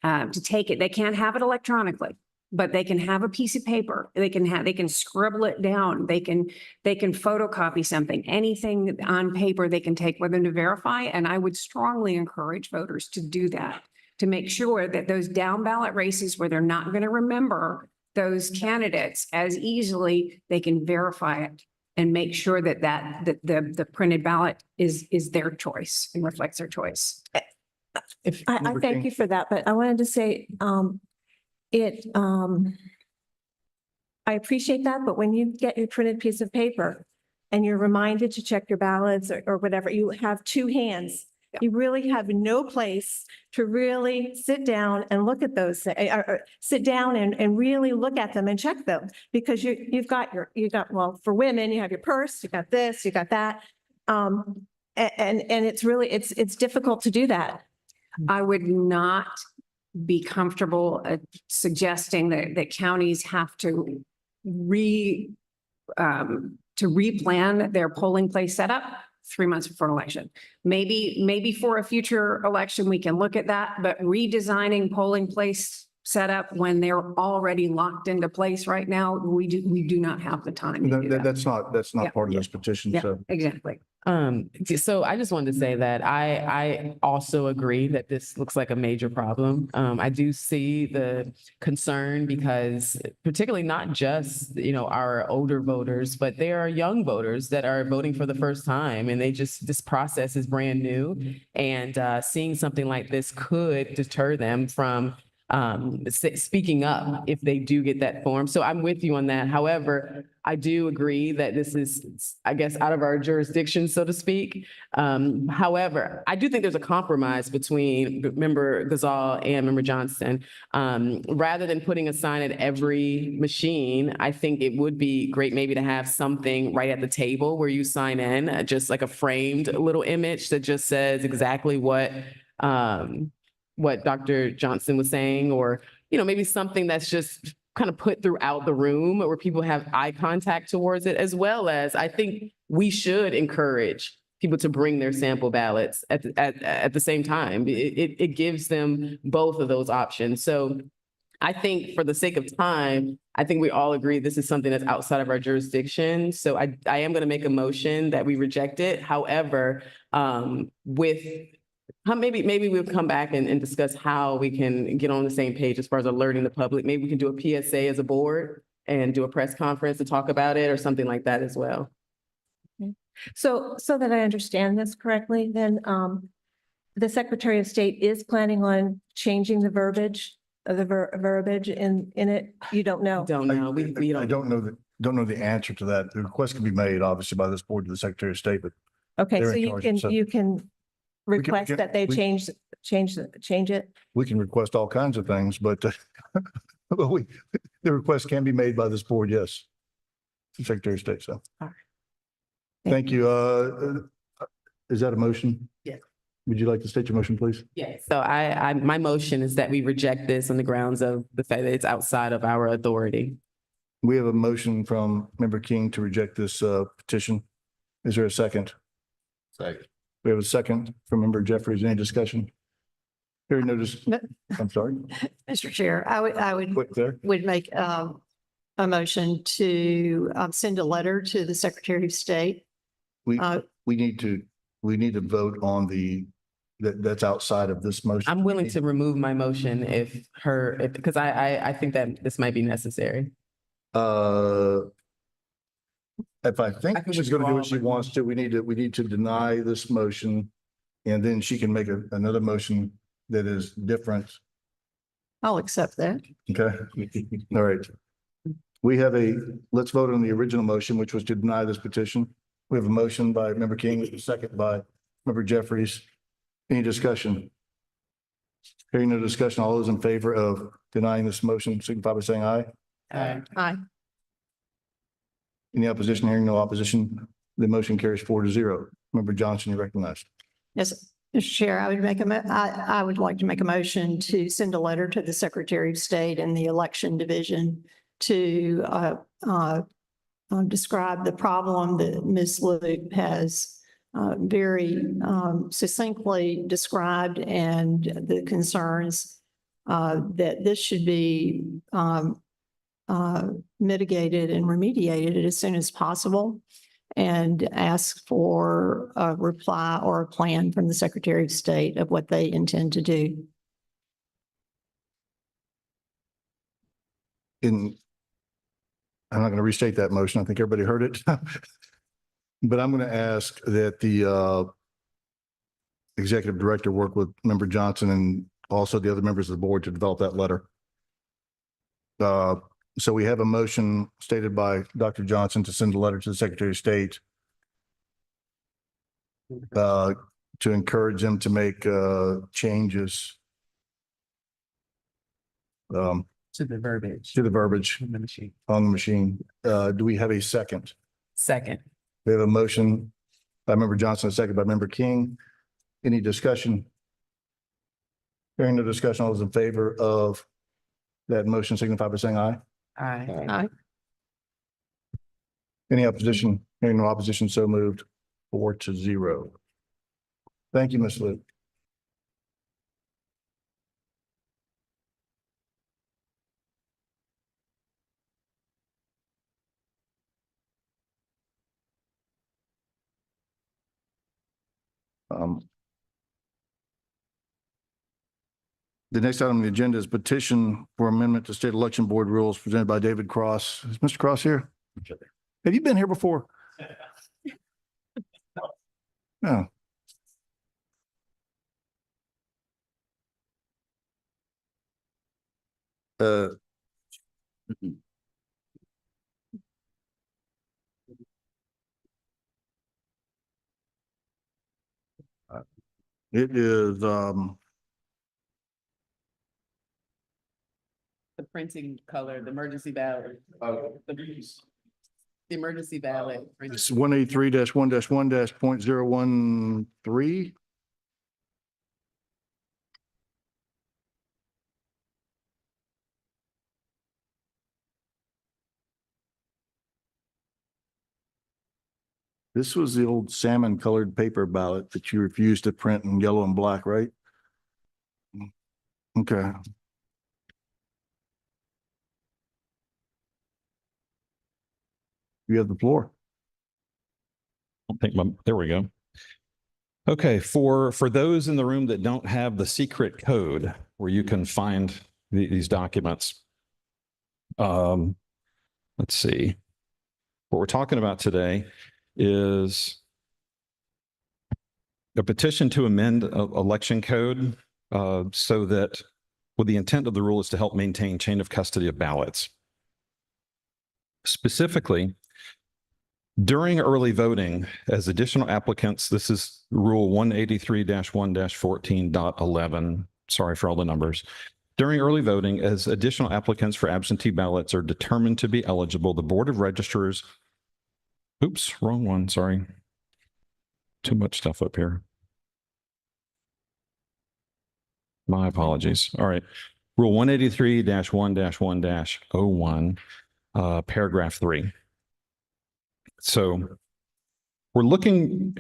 to take it. They can't have it electronically, but they can have a piece of paper. They can scribble it down. They can photocopy something, anything on paper they can take with them to verify. And I would strongly encourage voters to do that, to make sure that those down ballot races where they're not going to remember those candidates as easily, they can verify it and make sure that the printed ballot is their choice and reflects their choice. I thank you for that, but I wanted to say, I appreciate that, but when you get your printed piece of paper and you're reminded to check your ballots or whatever, you have two hands. You really have no place to really sit down and look at those, or sit down and really look at them and check them. Because you've got, well, for women, you have your purse, you got this, you got that. And it's really, it's difficult to do that. I would not be comfortable suggesting that counties have to replan their polling place setup 3 months before an election. Maybe for a future election, we can look at that, but redesigning polling place setup when they're already locked into place right now, we do not have the time to do that. That's not Yeah. part of this petition, Yeah, so. exactly. So I just wanted to say that I also agree that this looks like a major problem. I do see the concern because particularly not just, our older voters, but there are young voters that are voting for the first time and this process is brand new. And seeing something like this could deter them from speaking up if they do get that form. So I'm with you on that. However, I do agree that this is, I guess, out of our jurisdiction, so to speak. However, I do think there's a compromise between Member Gazal and Member Johnston. Rather than putting a sign at every machine, I think it would be great maybe to have something right at the table where you sign in, just like a framed little image that just says exactly what Dr. Johnson was saying, or, maybe something that's just kind of put throughout the room where people have eye contact towards it, as well as I think we should encourage people to bring their sample ballots at the same time. It gives them both of those options. So I think for the sake of time, I think we all agree this is something that's outside of our jurisdiction. So I am going to make a motion that we reject it. However, maybe we'll come back and discuss how we can get on the same page as far as alerting the public. Maybe we can do a PSA as a board and do a press conference to talk about it or something like that as well. So that I understand this correctly, then the Secretary of State is planning on changing the verbiage in it. You don't know. Don't know. We I don't know the answer to that. The request can be made, obviously, by this board to the Secretary of State, but Okay, they're so in you charge, can, so- you can request that they we- change it. we can request all kinds of things, but the request can be made by this board, yes. The Secretary of State, so. All right. Thank you. Is that a motion? Yes. Would you like to state your motion, please? Yes. So my motion is that we reject this on the grounds of the fact that it's outside of our authority. We have a motion from Member King to reject this petition. Is there a second? Second. We have a second from Member Jeffries. Any discussion? Hearing no, I'm sorry, Mr. Chair, I would quick there. make a motion to send a letter to the Secretary of State. We need to vote on the that's outside of this motion. I'm willing to remove my motion because I think that this might be necessary. If I think I think she's we gonna do what she should all- wants to, we need to deny this motion. And then she can make another motion that is different. I'll accept that. Okay, all right. Let's vote on the original motion, which was to deny this petition. We have a motion by Member King, a second by Member Jeffries. Any discussion? Hearing no discussion, all those in favor of denying this motion signify by saying aye. Aye. Any opposition? Hearing no opposition, the motion carries 4-0. Member Johnson, you're recognized. Yes, Mr. Chair, I would like to make a motion to send a letter to the Secretary of State and the Election Division to describe the problem that Ms. Luke has very succinctly described and the concerns that this should be mitigated and remediated as soon as possible, and ask for a reply or a plan from the Secretary of State of what they intend to do. I'm not going to restate that motion. I think everybody heard it. But I'm going to ask that the executive director work with Member Johnson and also the other members of the board to develop that letter. So we have a motion stated by Dr. Johnson to send a letter to the Secretary of State to encourage them to make changes To the verbiage. to the verbiage On the machine. on the machine. Do we have a second? Second. We have a motion by Member Johnson, a second by Member King. Any discussion? Hearing no discussion, all those in favor of that motion signify by saying aye. Aye. Any opposition? Hearing no opposition, so moved. 4-0. Thank you, Ms. Luke. The next item on the agenda is petition for amendment to state election board rules presented by David Cross. Is Mr. Cross here? Have you been here before? No. It is, The printing color, the emergency ballot. The emergency ballot. it's 183-1-1-.013. This was the old salmon colored paper ballot that you refused to print in yellow and black, right? Okay. You have the floor. There we go. Okay, for those in the room that don't have the secret code where you can find these documents, let's see. What we're talking about today is a petition to amend election code so that, well, the intent of the rule is to help maintain chain of custody of ballots. Specifically, during early voting, as additional applicants, this is Rule 183-1-14.11. Sorry for all the numbers. During early voting, as additional applicants for absentee ballots are determined to be eligible, the Board of Registrars, oops, wrong one, sorry. Too much stuff up here. My apologies. All right. Rule 183-1-1-01, paragraph 3. So we're looking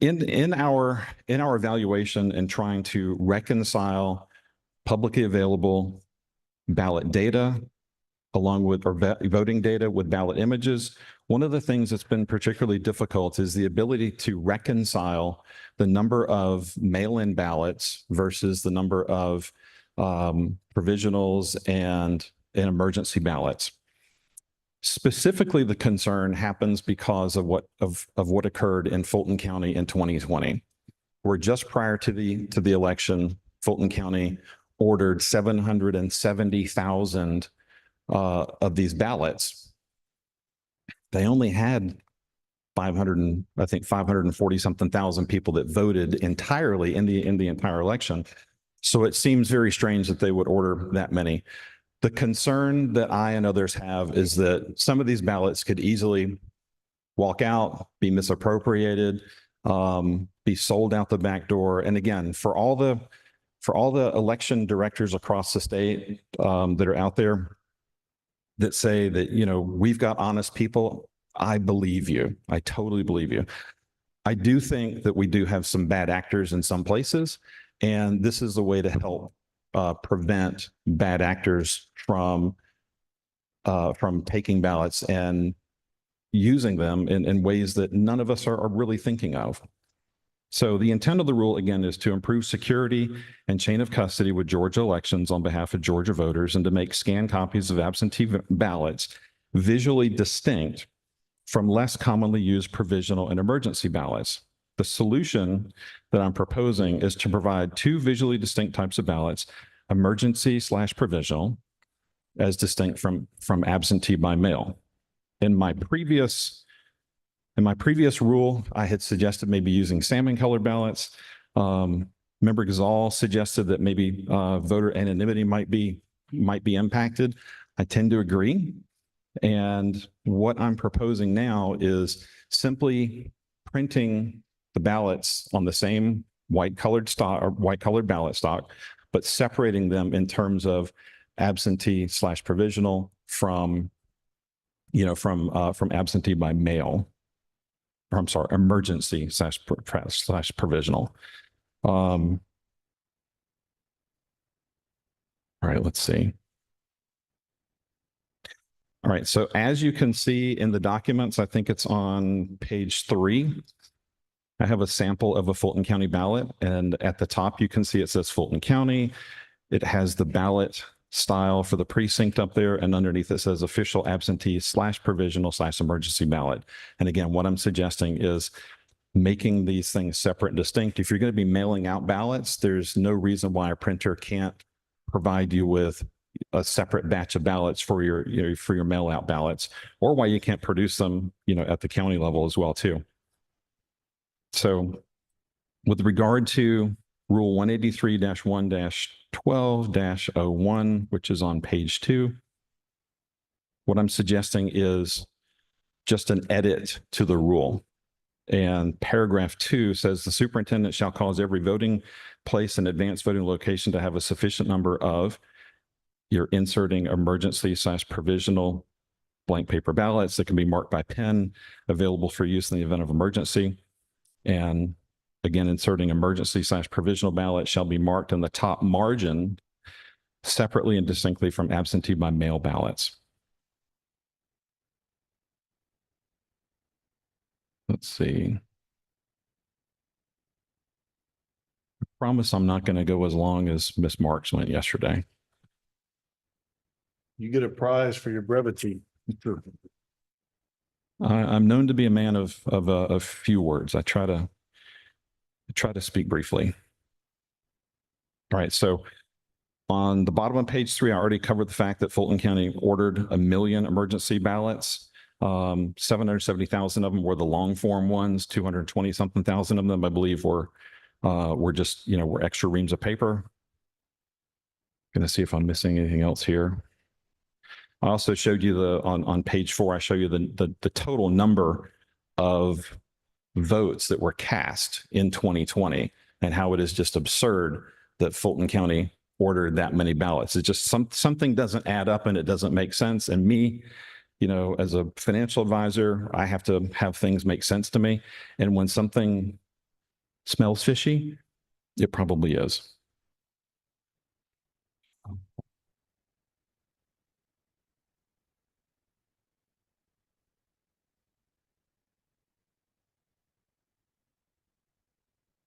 in our evaluation and trying to reconcile publicly available ballot data along with or voting data with ballot images. One of the things that's been particularly difficult is the ability to reconcile the number of mail-in ballots versus the number of provisionals and emergency ballots. Specifically, the concern happens because of what occurred in Fulton County in 2020, where just prior to the election, Fulton County ordered 770,000 of these ballots. They only had 540 something thousand people that voted entirely in the entire election. So it seems very strange that they would order that many. The concern that I and others have is that some of these ballots could easily walk out, be misappropriated, be sold out the back door. And again, for all the election directors across the state that are out there that say that, you know, we've got honest people, I believe you. I totally believe you. I do think that we do have some bad actors in some places, and this is a way to help prevent bad actors from taking ballots and using them in ways that none of us are really thinking of. So the intent of the rule, again, is to improve security and chain of custody with Georgia elections on behalf of Georgia voters and to make scanned copies of absentee ballots visually distinct from less commonly used provisional and emergency ballots. The solution that I'm proposing is to provide two visually distinct types of ballots, emergency/provisional, as distinct from absentee by mail. In my previous rule, I had suggested maybe using salmon colored ballots. Member Gazal suggested that maybe voter anonymity might be impacted. I tend to agree. And what I'm proposing now is simply printing the ballots on the same white colored ballot stock, but separating them in terms of absentee/provisional from absentee by mail. Or I'm sorry, emergency/provisional. All right, let's see. All right, so as you can see in the documents, I think it's on page 3. I have a sample of a Fulton County ballot, and at the top you can see it says Fulton County. It has the ballot style for the precinct up there, and underneath it says official absentee/provisional/emergency ballot. And again, what I'm suggesting is making these things separate and distinct. If you're going to be mailing out ballots, there's no reason why a printer can't provide you with a separate batch of ballots for your mail out ballots, or why you can't produce them, at the county level as well too. So with regard to Rule 183-1-12-01, which is on page 2, what I'm suggesting is just an edit to the rule. And paragraph 2 says the superintendent shall cause every voting place and advanced voting location to have a sufficient number of, you're inserting emergency/provisional blank paper ballots that can be marked by pen, available for use in the event of emergency. And again, inserting emergency/provisional ballot shall be marked in the top margin separately and distinctly from absentee by mail ballots. Let's see. I promise I'm not going to go as long as Ms. Marks went yesterday. You get a prize for your brevity. I'm known to be a man of few words. I try to speak briefly. All right, so on the bottom of page 3, I already covered the fact that Fulton County ordered 1 million emergency ballots. 770,000 of them were the long form ones. 220 something thousand of them, I believe, were just were extra reams of paper. Going to see if I'm missing anything else here. I also showed you on page 4, I show you the total number of votes that were cast in 2020 and how it is just absurd that Fulton County ordered that many ballots. It's just something doesn't add up and it doesn't make sense. And me, as a financial advisor, I have to have things make sense to me. And when something smells fishy, it probably is.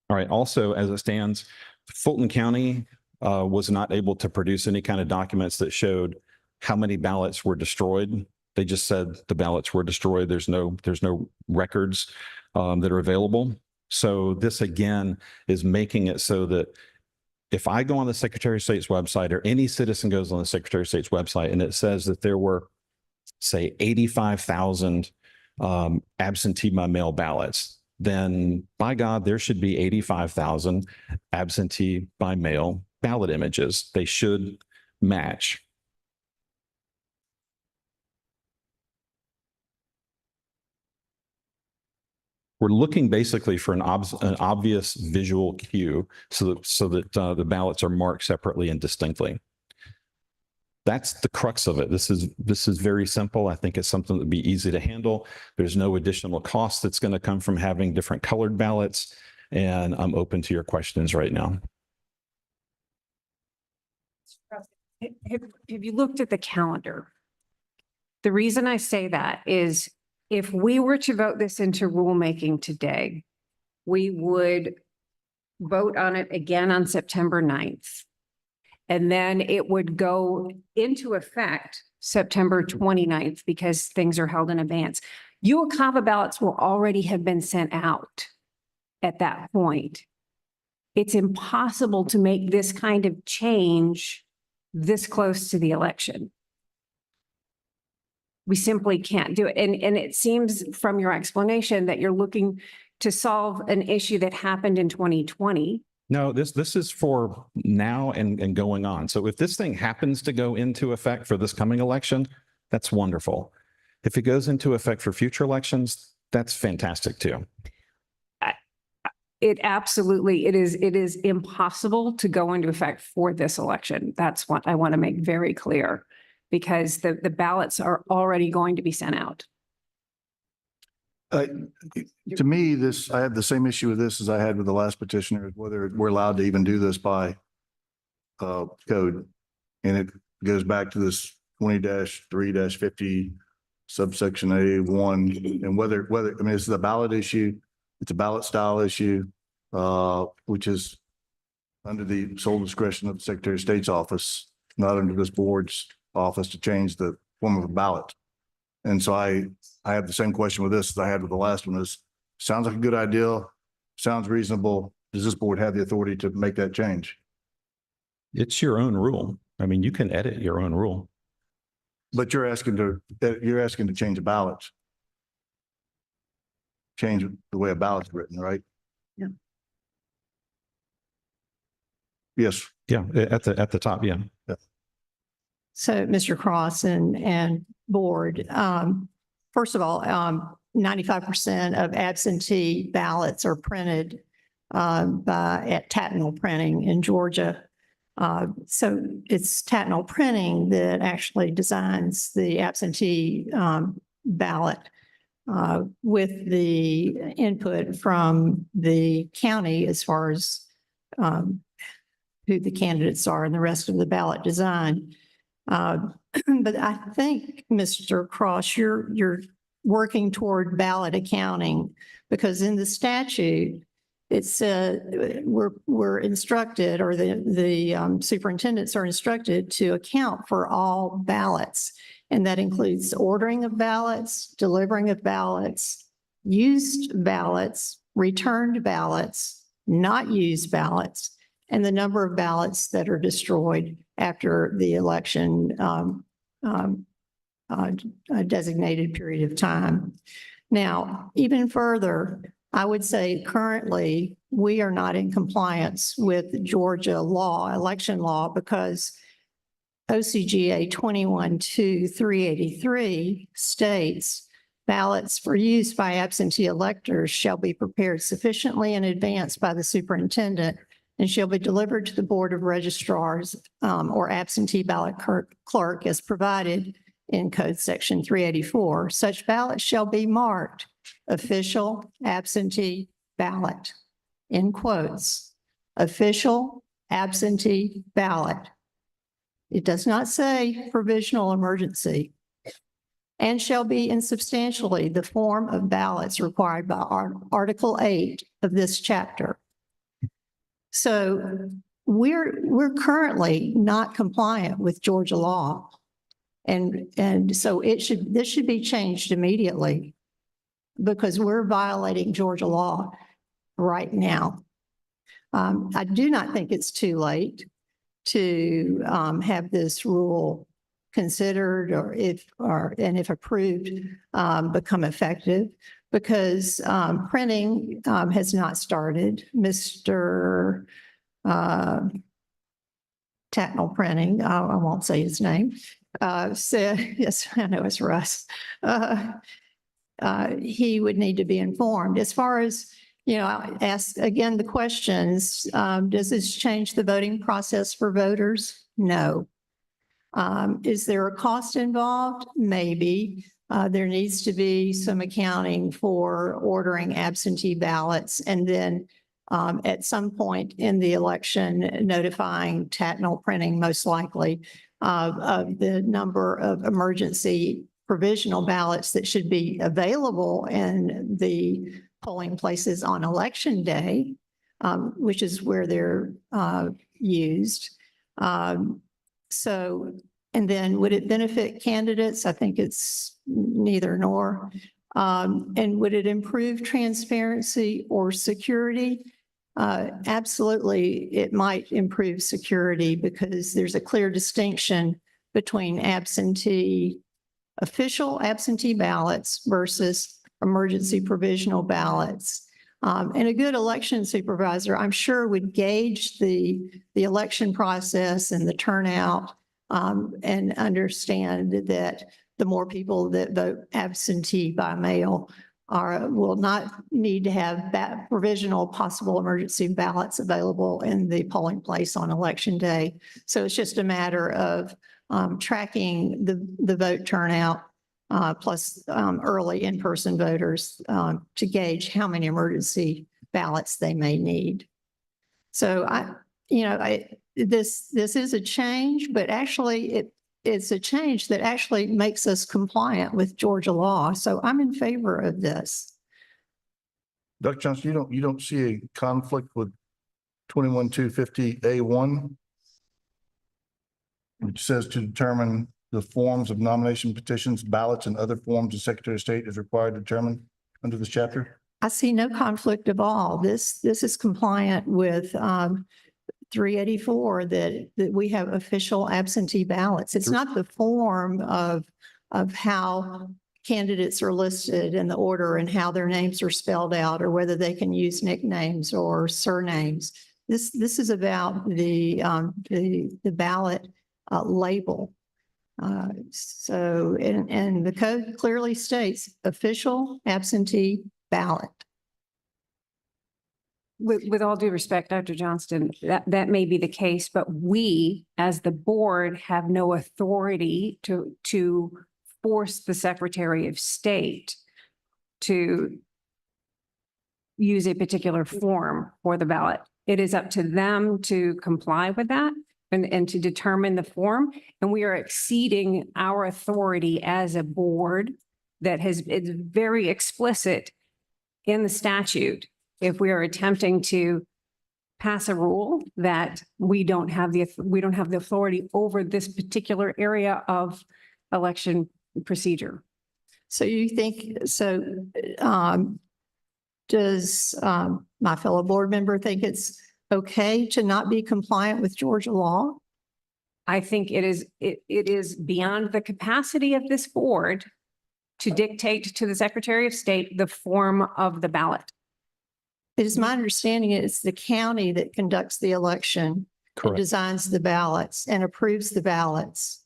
All right. Also, as it stands, Fulton County was not able to produce any kind of documents that showed how many ballots were destroyed. They just said the ballots were destroyed. There's no records that are available. So this again is making it so that if I go on the Secretary of State's website or any citizen goes on the Secretary of State's website and it says that there were, say, 85,000 absentee by mail ballots, then by God, there should be 85,000 absentee by mail ballot images. They should match. We're looking basically for an obvious visual cue so that the ballots are marked separately and distinctly. That's the crux of it. This is very simple. I think it's something that would be easy to handle. There's no additional cost that's going to come from having different colored ballots. And I'm open to your questions right now. Have you looked at the calendar? The reason I say that is if we were to vote this into rulemaking today, we would vote on it again on September 9th. And then it would go into effect September 29th because things are held in advance. UOCAVA ballots will already have been sent out at that point. It's impossible to make this kind of change this close to the election. We simply can't do it. And it seems from your explanation that you're looking to solve an issue that happened in 2020. No, this is for now and going on. So if this thing happens to go into effect for this coming election, that's wonderful. If it goes into effect for future elections, that's fantastic too. It absolutely, it is impossible to go into effect for this election. That's what I want to make very clear because the ballots are already going to be sent out. To me, I have the same issue with this as I had with the last petitioner, whether we're allowed to even do this by code. And it goes back to this 20-3-50 subsection A1 and whether, I mean, it's a ballot issue. It's a ballot style issue, which is under the sole discretion of the Secretary of State's office, not under this board's office to change the form of a ballot. And so I have the same question with this as I had with the last one is, sounds like a good idea, sounds reasonable. Does this board have the authority to make that change? It's your own rule. I mean, you can edit your own rule. But you're asking to change a ballot. Change the way a ballot's written, right? Yeah. Yes. Yeah, at the top, yeah. So, Mr. Cross and board, first of all, 95% of absentee ballots are printed at Tattnall Printing in Georgia. So it's Tattnall Printing that actually designs the absentee ballot with the input from the county as far as who the candidates are and the rest of the ballot design. But I think, Mr. Cross, you're working toward ballot accounting because in the statute, it's we're instructed, or the superintendents are instructed to account for all ballots. And that includes ordering of ballots, delivering of ballots, used ballots, returned ballots, not used ballots, and the number of ballots that are destroyed after the election a designated period of time. Now, even further, I would say currently we are not in compliance with Georgia law, election law, because OCGA 21-2-383 states ballots for use by absentee electors shall be prepared sufficiently in advance by the superintendent and shall be delivered to the Board of Registrars or absentee ballot clerk as provided in Code Section 384. Such ballots shall be marked official absentee ballot, in quotes, official absentee ballot. It does not say provisional emergency, and shall be in substantially the form of ballots required by Article 8 of this chapter. So we're currently not compliant with Georgia law. And so this should be changed immediately because we're violating Georgia law right now. I do not think it's too late to have this rule considered and if approved, become effective because printing has not started. Mr. Tatnall Printing, I won't say his name, said, yes, I know it's Russ. He would need to be informed. As far as, I ask again the questions, does this change the voting process for voters? No. Is there a cost involved? Maybe. There needs to be some accounting for ordering absentee ballots and then at some point in the election notifying Tatnall Printing most likely of the number of emergency provisional ballots that should be available in the polling places on election day, which is where they're used. So, and then would it benefit candidates? I think it's neither nor. And would it improve transparency or security? Absolutely, it might improve security because there's a clear distinction between official absentee ballots versus emergency provisional ballots. And a good election supervisor, I'm sure, would gauge the election process and the turnout and understand that the more people that vote absentee by mail will not need to have provisional possible emergency ballots available in the polling place on election day. So it's just a matter of tracking the vote turnout plus early in-person voters to gauge how many emergency ballots they may need. So this is a change, but actually it's a change that actually makes us compliant with Georgia law. So I'm in favor of this. Dr. Johnson, you don't see a conflict with 21-250A1? Which says to determine the forms of nomination petitions, ballots, and other forms the Secretary of State is required to determine under this chapter? I see no conflict of all. This is compliant with 384 that we have official absentee ballots. It's not the form of how candidates are listed in the order and how their names are spelled out or whether they can use nicknames or surnames. This is about the ballot label. So, and the code clearly states official absentee ballot. With all due respect, Dr. Johnston, that may be the case, but we, as the board, have no authority to force the Secretary of State to use a particular form for the ballot. It is up to them to comply with that and to determine the form. And we are exceeding our authority as a board that is very explicit in the statute. If we are attempting to pass a rule that we don't have the authority over this particular area of election procedure. So you think, does my fellow board member think it's okay to not be compliant with Georgia law? I think it is beyond the capacity of this board to dictate to the Secretary of State the form of the ballot. It is my understanding it's the county that conducts the election, and designs the ballots and approves the ballots.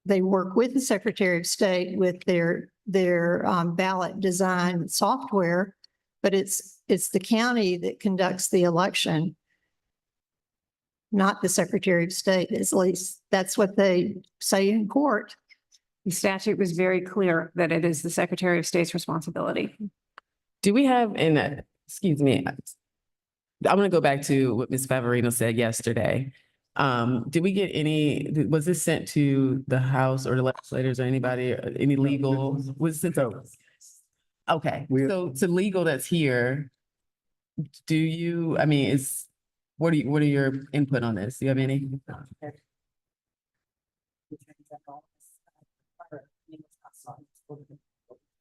They work with the Secretary of State with their ballot design software, but it's the county that conducts the election, not the Secretary of State. At least that's what they say in court. The statute was very clear that it is the Secretary of State's responsibility. Do we have excuse me, I'm going to go back to what Ms. Favorino said yesterday. Did we get was this sent to the House or the legislators or anybody, any legal, was it sent over? Okay, so to legal that's here, Do you, I mean, what are your input on this? Do you have any?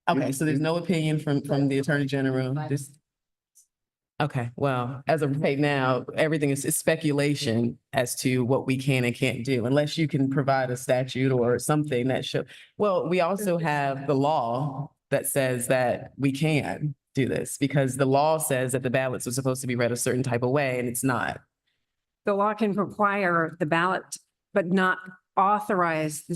Okay, so there's no opinion from the Attorney General. Okay, well, as of right now, everything is speculation as to what we can and can't do, unless you can provide a statute or something that should. Well, we also have the law that says that we can do this, because the law says that the ballots are supposed to be read a certain type of way, and it's not. The law can require the ballot, but not authorize the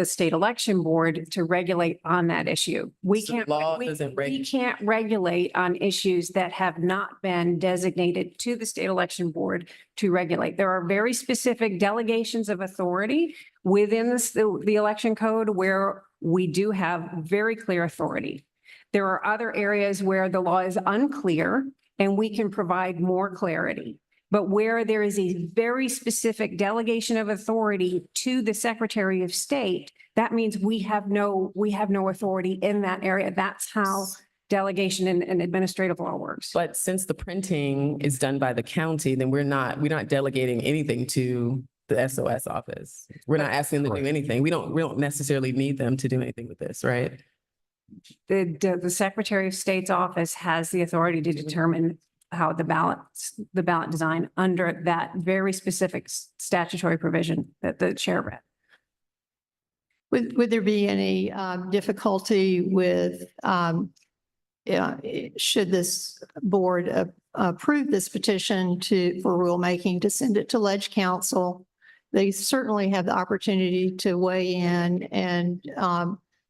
state election board to regulate on that issue. We So the can't, law we doesn't can't regulate on issues that have not been designated to the state election board to regulate. There are very specific delegations of authority within the election code where we do have very clear authority. There are other areas where the law is unclear and we can provide more clarity. But where there is a very specific delegation of authority to the Secretary of State, that means we have no authority in that area. That's how delegation and administrative law works. But since the printing is done by the county, then we're not delegating anything to the SOS office. We're not asking them to do anything. We don't necessarily need them to do anything with this, right? The Secretary of State's office has the authority to determine how the ballot design under that very specific statutory provision that the chair read. Would there be any difficulty with, should this board approve this petition for rulemaking to send it to Ledge Council? They certainly have the opportunity to weigh in and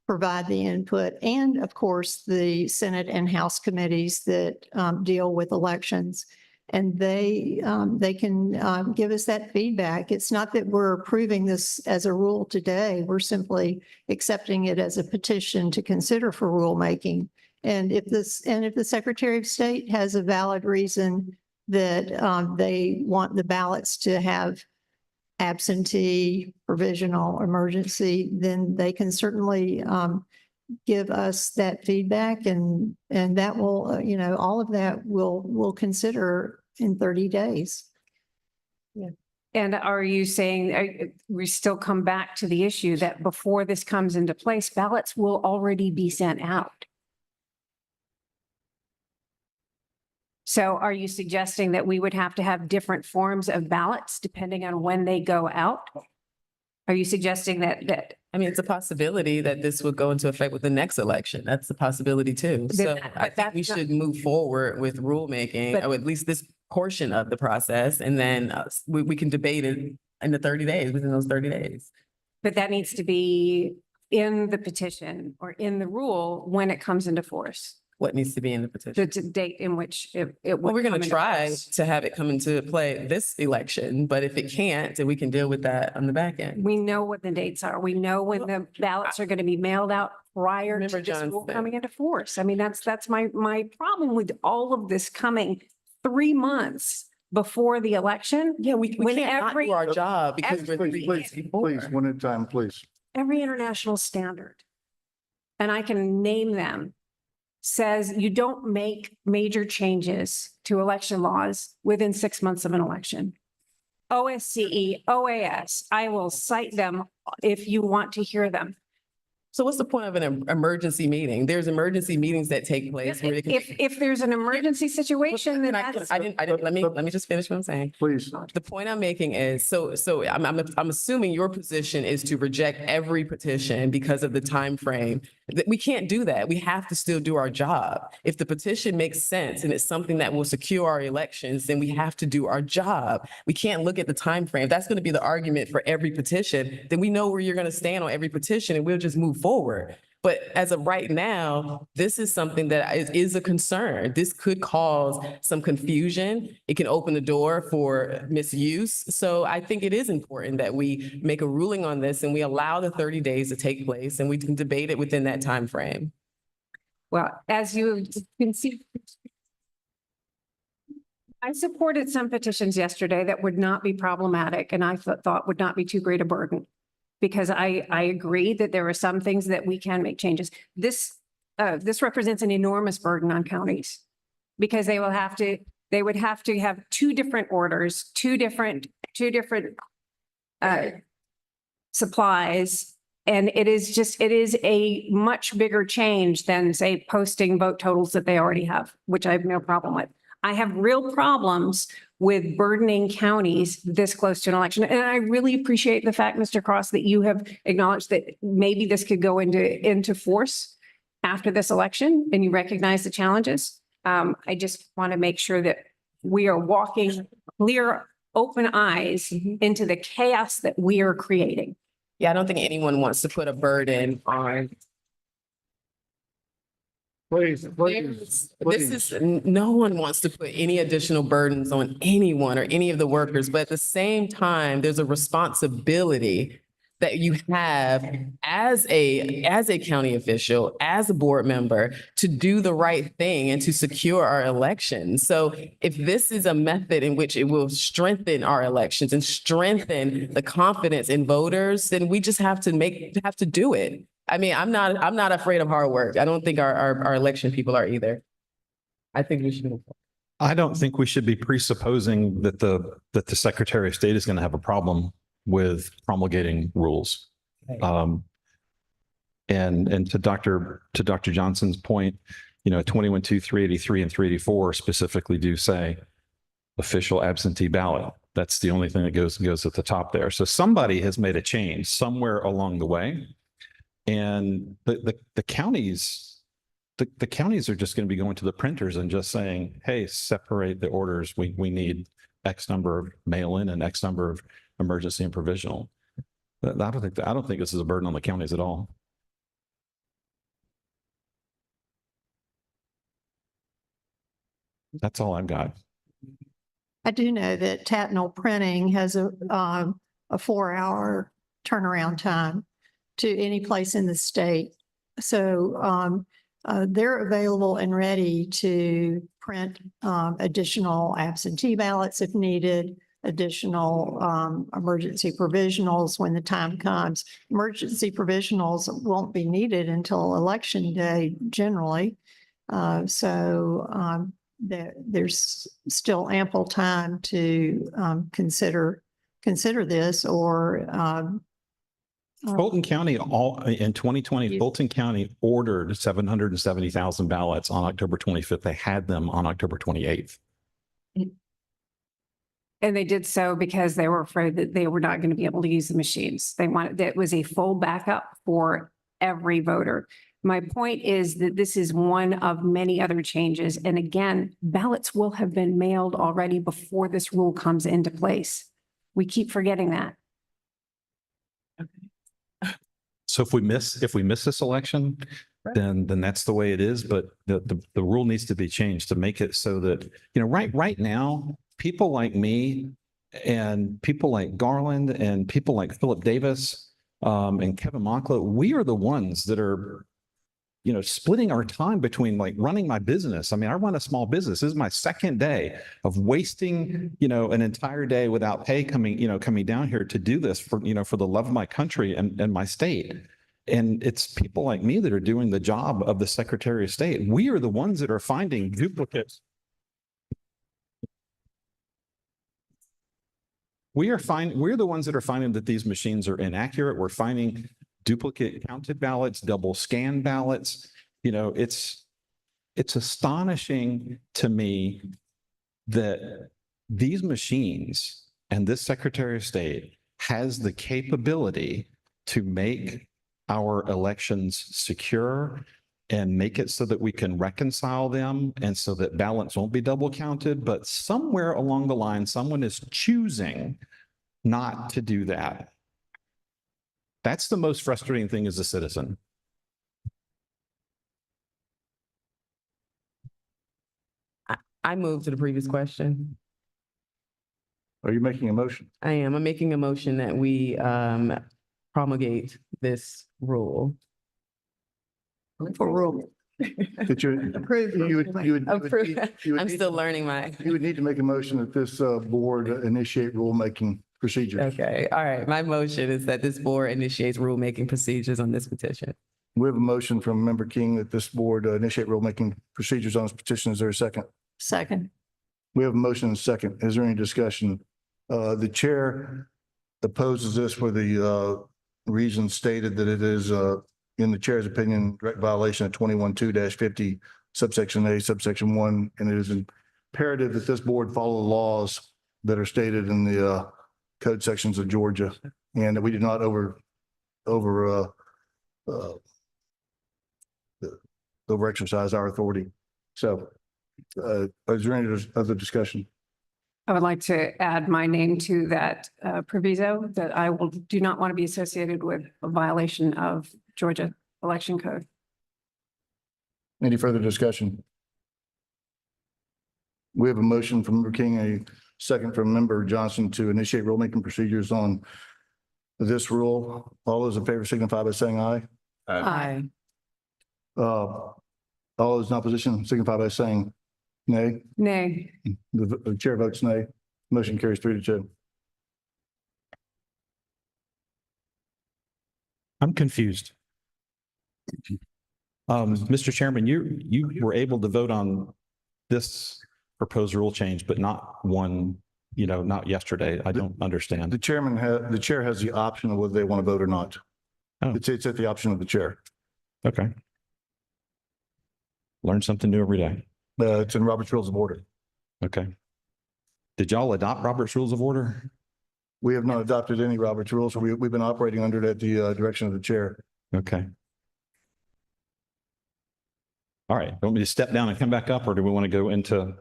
provide the input, and of course, the Senate and House committees that deal with elections. And they can give us that feedback. It's not that we're approving this as a rule today. We're simply accepting it as a petition to consider for rulemaking. And if the Secretary of State has a valid reason that they want the ballots to have absentee, provisional, emergency, then they can certainly give us that feedback, and that will, all of that we'll consider in 30 days. Yeah. And are you saying, we still come back to the issue that before this comes into place, ballots will already be sent out? So are you suggesting that we would have to have different forms of ballots depending on when they go out? Are you suggesting that? I mean, it's a possibility that this would go into effect with the next election. That's a possibility too. So I think we should move forward with rulemaking, or at least this portion of the process, and then we can debate it in the 30 days, within those 30 days. But that needs to be in the petition or in the rule when it comes into force. What needs to be in the petition? The date in which it would. Well, we're going come to into try force. to have it come into play this election, but if it can't, then we can deal with that on the back end. We know what the dates are. We know when the ballots are going to be mailed out prior to Remember this John rule Smith. coming into force. I mean, that's my problem with all of this coming 3 months before the election. Yeah, we When can't not every- do our job because we're Please, 3 please, days before. please, one at a time, please. Every international standard, and I can name them, says you don't make major changes to election laws within 6 months of an election. OSCE, OAS, I will cite them if you want to hear them. So what's the point of an emergency meeting? There's emergency meetings that take place where they can. If there's an emergency situation, then that's. I didn't, let me just finish what I'm saying. Please. The point I'm making is, so I'm assuming your position is to reject every petition because of the time frame. That we can't do that. We have to still do our job. If the petition makes sense and it's something that will secure our elections, then we have to do our job. We can't look at the time frame. If that's going to be the argument for every petition, then we know where you're going to stand on every petition and we'll just move forward. But as of right now, this is something that is a concern. This could cause some confusion. It can open the door for misuse. So I think it is important that we make a ruling on this and we allow the 30 days to take place and we can debate it within that time frame. Well, as you can see, I supported some petitions yesterday that would not be problematic and I thought would not be too great a burden. Because I agree that there are some things that we can make changes. This represents an enormous burden on counties because they will have to They would have to have two different orders, two different supplies. And it is a much bigger change than, say, posting vote totals that they already have, which I have no problem with. I have real problems with burdening counties this close to an election. And I really appreciate the fact, Mr. Cross, that you have acknowledged that maybe this could go into force after this election and you recognize the challenges. I just want to make sure that we are walking clear, open eyes into the chaos that we are creating. Yeah, I don't think anyone wants to put a burden on. No one wants to put any additional burdens on anyone or any of the workers, but at the same time, there's a responsibility that you have as a county official, as a board member, to do the right thing and to secure our elections. So if this is a method in which it will strengthen our elections and strengthen the confidence in voters, then we just have to do it. I mean, I'm not afraid of hard work. I don't think our election people are either. I think we should move forward. I don't think we should be presupposing that the Secretary of State is going to have a problem with promulgating rules. And to Dr. Johnson's point, 21-2, 383 and 384 specifically do say official absentee ballot. That's the only thing that goes at the top there. So somebody has made a change somewhere along the way. And the counties are just going to be going to the printers and just saying, hey, separate the orders. We need X number of mail-in and X number of emergency and provisional. I don't think this is a burden on the counties at all. That's all I've got. I do know that Tatnall Printing has a 4-hour turnaround time to any place in the state. So they're available and ready to print additional absentee ballots if needed, additional emergency provisionals when the time comes. Emergency provisionals won't be needed until election day generally. So there's still ample time to consider this or Fulton County in 2020, Fulton County ordered 770,000 ballots on October 25th. They had them on October 28th. And they did so because they were afraid that they were not going to be able to use the machines. That was a full backup for every voter. My point is that this is one of many other changes. And again, ballots will have been mailed already before this rule comes into place. We keep forgetting that. So if we miss this election, then that's the way it is. But the rule needs to be changed to make it so that, right now, people like me and people like Garland and people like Philip Davis and Kevin Mockler, we are the ones that are, splitting our time between like running my business. I mean, I run a small business. This is my second day of wasting, an entire day without pay coming down here to do this for the love of my country and my state. And it's people like me that are doing the job of the Secretary of State. We are the ones that are finding duplicates. We're the ones that are finding that these machines are inaccurate. We're finding duplicate counted ballots, double scanned ballots. It's astonishing to me that these machines and this Secretary of State has the capability to make our elections secure and make it so that we can reconcile them and so that ballots won't be double counted. But somewhere along the line, someone is choosing not to do that. That's the most frustrating thing as a citizen. I moved to the previous question. Are you making a motion? I am. I'm making a motion that we promulgate this rule. for rule. That you would I'm need- still learning my. You would need to make a motion that this board initiate rulemaking procedures. Okay, all right. My motion is that this board initiates rulemaking procedures on this petition. We have a motion from Member King that this board initiate rulemaking procedures on this petition. Is there a second? Second. We have a motion and a second. Is there any discussion? The chair opposes this for the reason stated that it is in the chair's opinion, direct violation of 21-2-50 subsection A, subsection 1, and it is imperative that this board follow the laws that are stated in the code sections of Georgia, and that we do not over exercise our authority. So is there any other discussion? I would like to add my name to that proviso that do not want to be associated with a violation of Georgia election code. Any further discussion? We have a motion from Member King, a second from Member Johnson to initiate rulemaking procedures on this rule. All those in favor signify by saying aye. Aye. All those in opposition signify by saying nay. Nay. The chair votes nay. Motion carries 3-2. I'm confused. Mr. Chairman, you were able to vote on this proposed rule change, but not one, not yesterday. I don't understand. The chair has the option of whether they want to vote or not. Oh. It's at the option of the chair. Okay. Learn something new every day. It's in Robert's Rules of Order. Okay. Did y'all adopt Robert's Rules of Order? We have not adopted any Robert's Rules. We've been operating under it at the direction of the chair. Okay. All right. Want me to step down and come back up, or do we want to go into?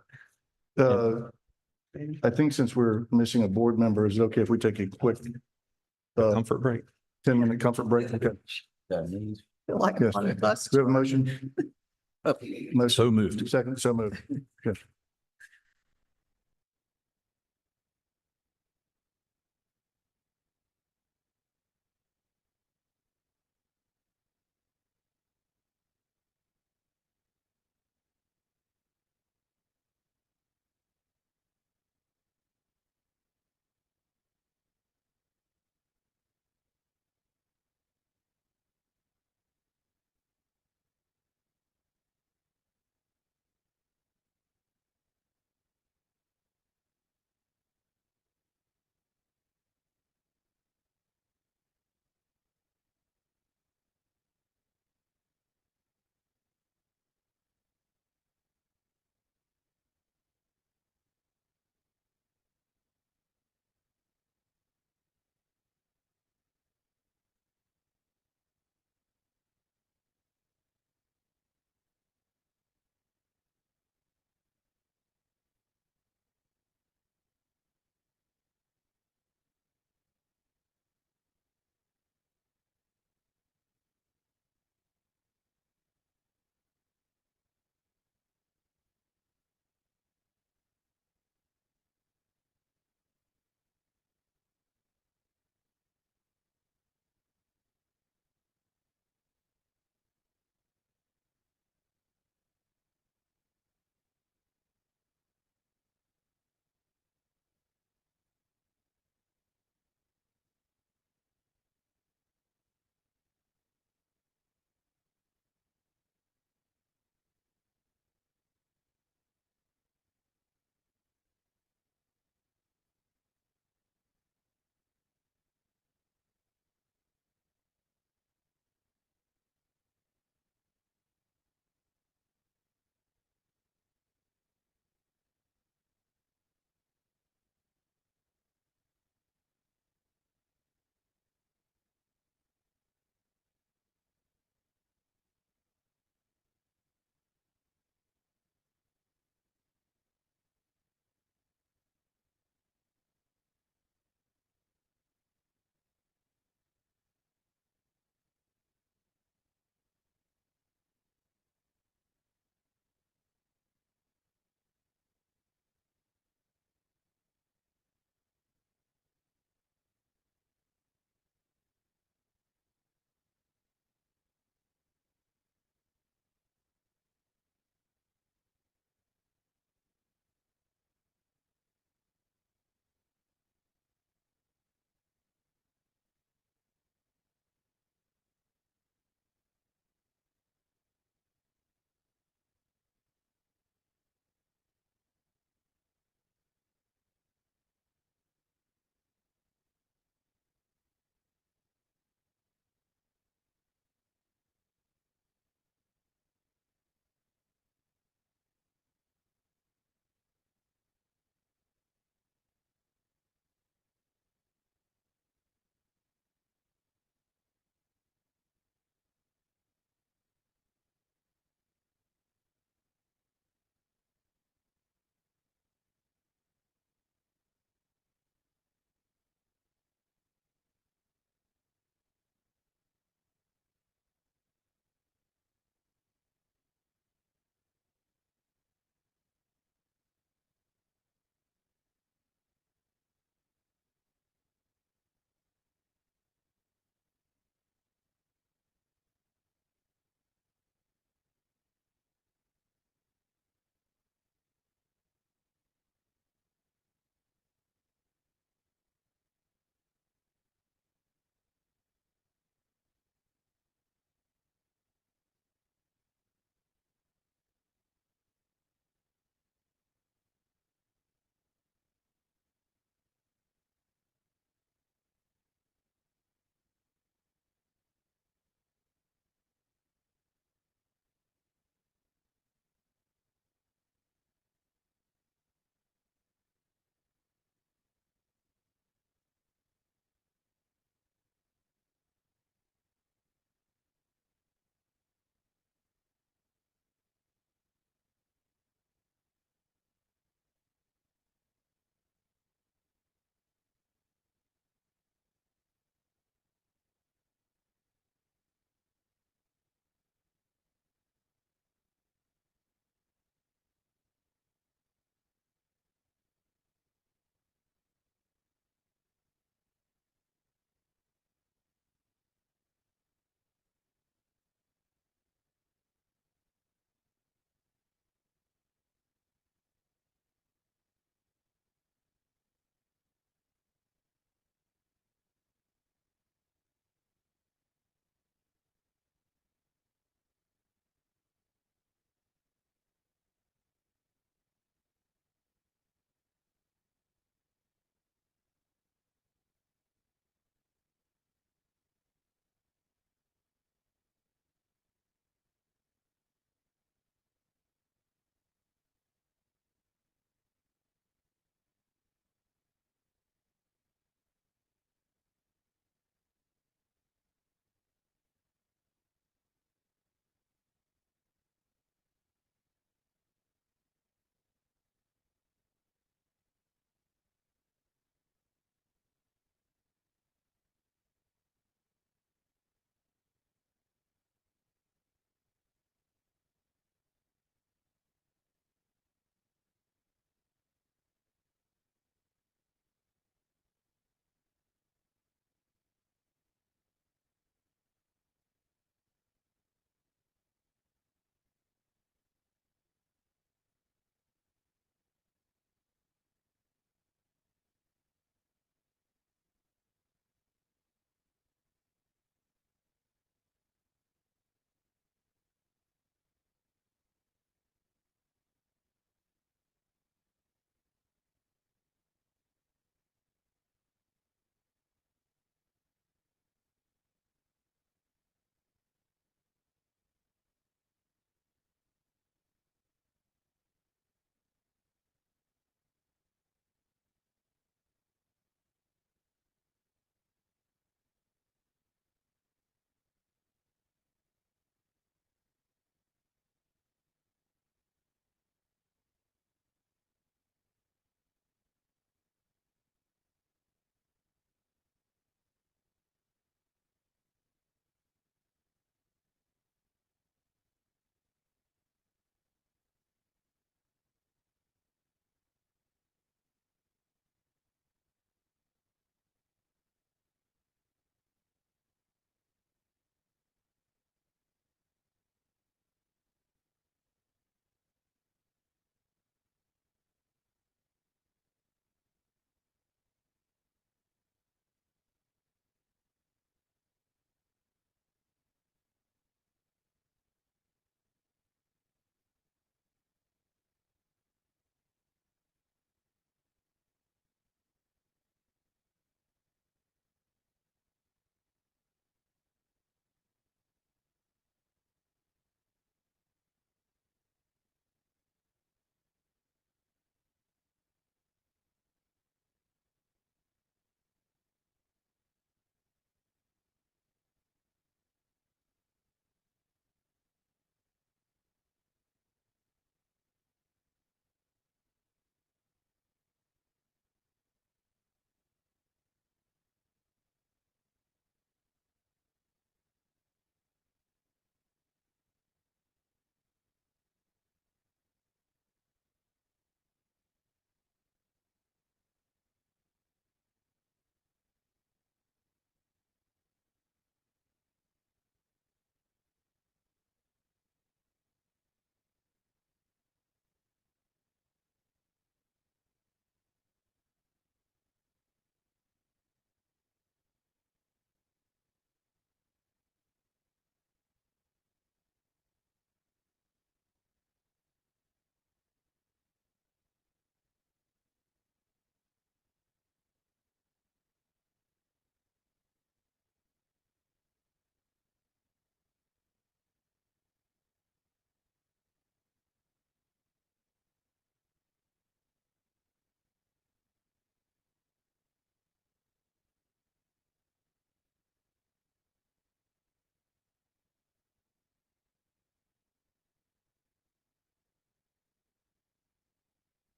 I think since we're missing a board member, is it okay if we take a quick Comfort break? 10-minute comfort break? Okay. Like Yes. one of us. Do we have a motion? Motion. So moved. Second, so moved. Okay.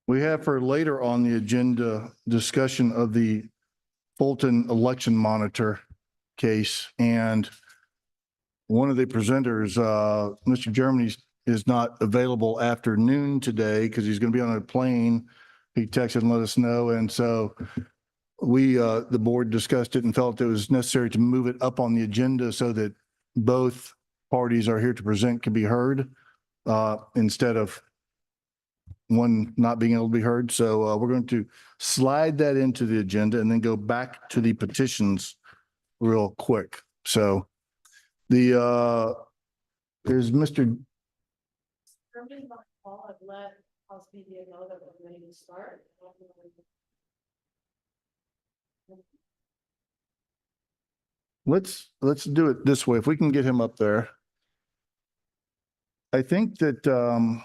We have for later on the agenda, discussion of the Fulton election monitor case. And one of the presenters, Mr. Germany, is not available after noon today because he's going to be on a plane. He texted and let us know. And so we, the board discussed it and felt it was necessary to move it up on the agenda so that both parties are here to present can be heard, instead of one not being able to be heard. So we're going to slide that into the agenda and then go back to the petitions real quick. So the, is Mr. Let's do it this way. If we can get him up there. I think that,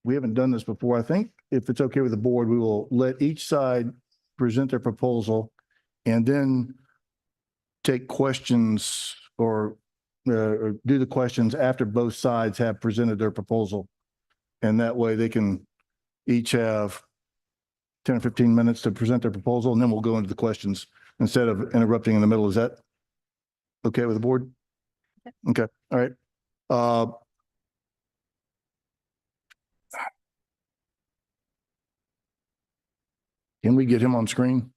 we haven't done this before. I think if it's okay with the board, we will let each side present their proposal and then take questions or do the questions after both sides have presented their proposal. And that way they can each have 10 or 15 minutes to present their proposal, and then we'll go into the questions instead of interrupting in the middle. Is that okay with the board? Okay, all right. Can we get him on screen?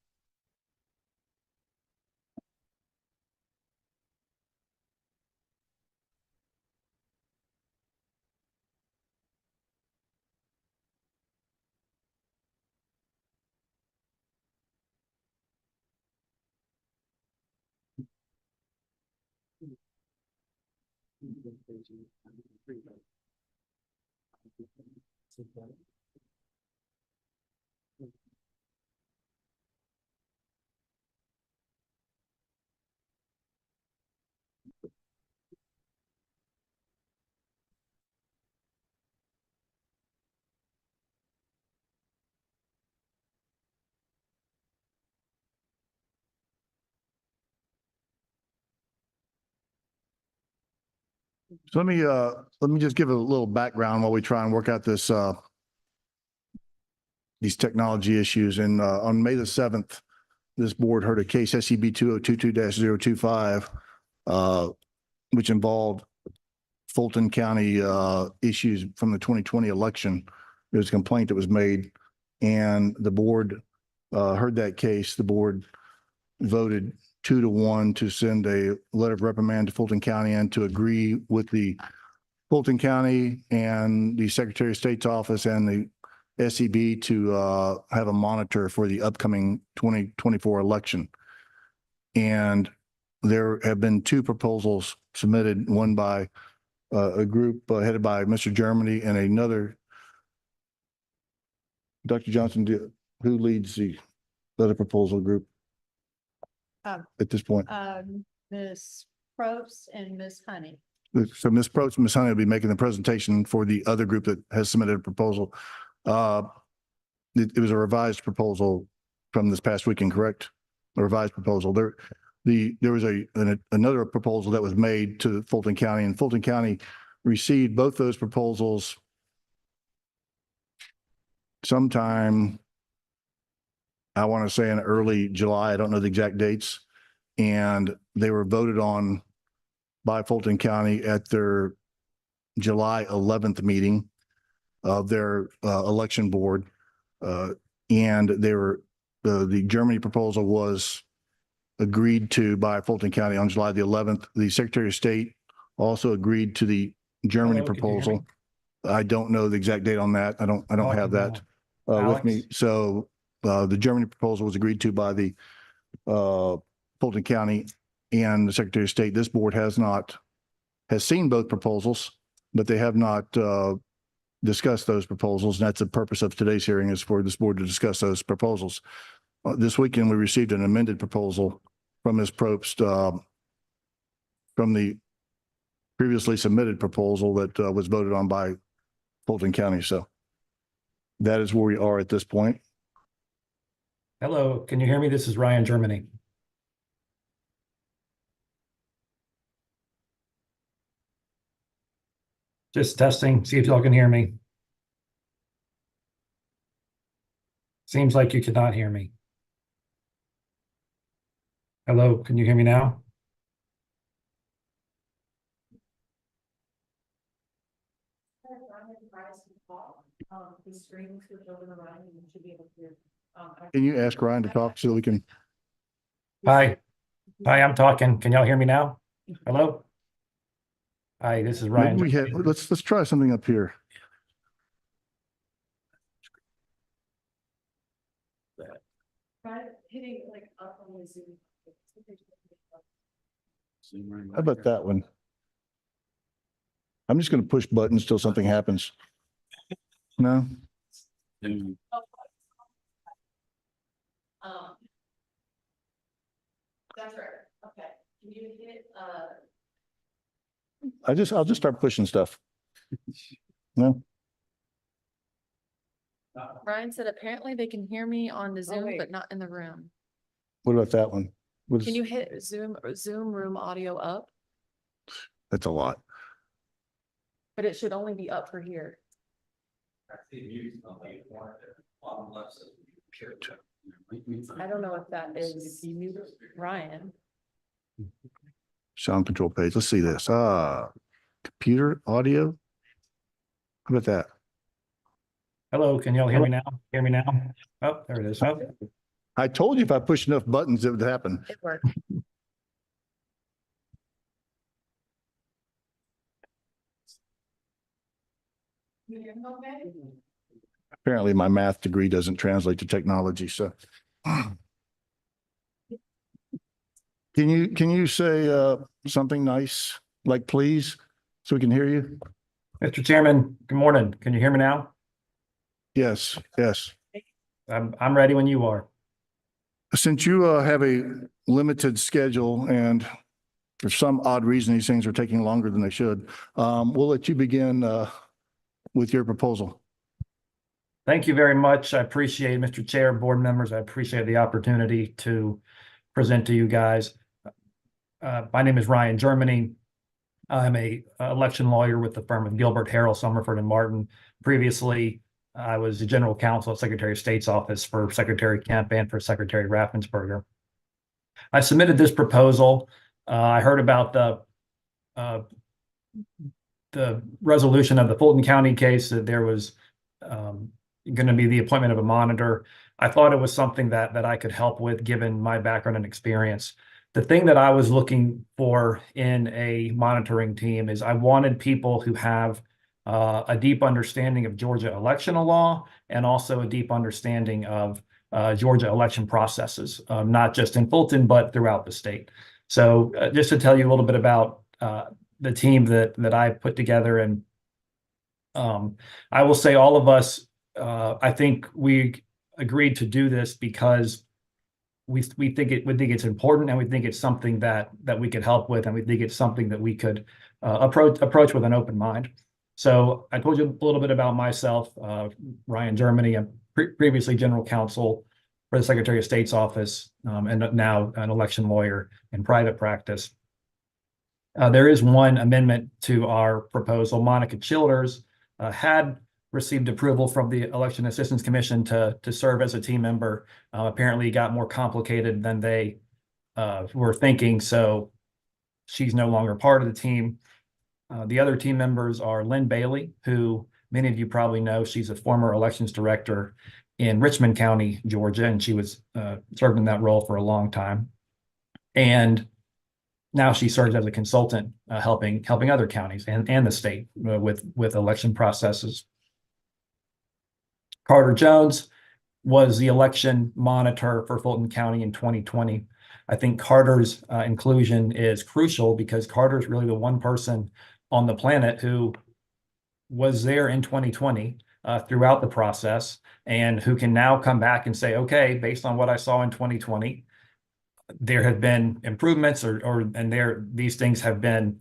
So let me just give a little background while we try and work out this, these technology issues. And, on May the 7th, this board heard a case SCB 2022-025, which involved Fulton County, issues from the 2020 election. There was a complaint that was made, and the board, heard that case. The board voted 2-1 to send a letter of reprimand to Fulton County and to agree with the Fulton County and the Secretary of State's office and the SCB to have a monitor for the upcoming 2024 election. And there have been two proposals submitted, one by a group headed by Mr. Germany and another. Dr. Johnson, who leads the other proposal group at this point? Ms. Probst and Ms. Honey. So Ms. Probst and Ms. Honey will be making the presentation for the other group that has submitted a proposal. It was a revised proposal from this past weekend, correct? A revised proposal. There was another proposal that was made to Fulton County, and Fulton County received both those proposals sometime, I want to say in early July. I don't know the exact dates. And they were voted on by Fulton County at their July 11th meeting of their election board. And they were, the Germany proposal was agreed to by Fulton County on July the 11th. The Secretary of State also agreed to the Germany proposal. I don't know the exact date on that. I don't have that with me. So the Germany proposal was agreed to by the Fulton County and the Secretary of State. This board has seen both proposals, but they have not discussed those proposals. And that's the purpose of today's hearing, is for this board to discuss those proposals. This weekend, we received an amended proposal from Ms. Probst from the previously submitted proposal that was voted on by Fulton County. So that is where we are at this point. Hello, can you hear me? This is Ryan Germany. Just testing, see if y'all can hear me. Seems like you cannot hear me. Hello, can you hear me now? Can you ask Ryan to talk so we can? Hi, I'm talking. Can y'all hear me now? Hello? Hi, this is Maybe Ryan. we have, let's try something up here. How about that one? I'm just gonna push buttons till something happens. No? That's right. Okay. Can you hit, I'll just start pushing stuff. No? Ryan said apparently they can hear me on the Zoom, but not in the room. What about that one? Can you hit Zoom room audio up? That's a lot. But it should only be up for here. I don't know if that is Ryan. Sound control page. Let's see this. Computer audio. How about that? Hello, can y'all hear me now? Hear me now? Oh, there it is. Oh, I told you if I push enough buttons, it would happen. It worked. Apparently my math degree doesn't translate to technology, so. Can you say something nice, like please, so we can hear you? Mr. Chairman, good morning. Can you hear me now? Yes, yes. I'm ready when you are. Since you have a limited schedule and for some odd reason, these things are taking longer than they should, we'll let you begin with your proposal. Thank you very much. I appreciate it, Mr. Chair, board members. I appreciate the opportunity to present to you guys. My name is Ryan Germany. I'm a election lawyer with the firm of Gilbert, Harrell, Summerford, and Martin. Previously, I was the general counsel at Secretary of State's office for Secretary Kemp and for Secretary Raffensperger. I submitted this proposal. I heard about the resolution of the Fulton County case, that there was going to be the appointment of a monitor. I thought it was something that I could help with, given my background and experience. The thing that I was looking for in a monitoring team is I wanted people who have a deep understanding of Georgia electional law and also a deep understanding of Georgia election processes, not just in Fulton, but throughout the state. So just to tell you a little bit about the team that I put together, and I will say all of us, I think we agreed to do this because we think it's important, and we think it's something that we could help with, and we think it's something that we could approach with an open mind. So I told you a little bit about myself, Ryan Germany. I'm previously general counsel for the Secretary of State's office, and now an election lawyer in private practice. There is one amendment to our proposal. Monica Childers had received approval from the Election Assistance Commission to serve as a team member. Apparently it got more complicated than they were thinking, so she's no longer part of the team. The other team members are Lynn Bailey, who many of you probably know. She's a former elections director in Richmond County, Georgia, and she was served in that role for a long time. And now she serves as a consultant, helping other counties and the state with election processes. Carter Jones was the election monitor for Fulton County in 2020. I think Carter's inclusion is crucial because Carter's really the one person on the planet who was there in 2020 throughout the process, and who can now come back and say, okay, based on what I saw in 2020, there have been improvements these things have been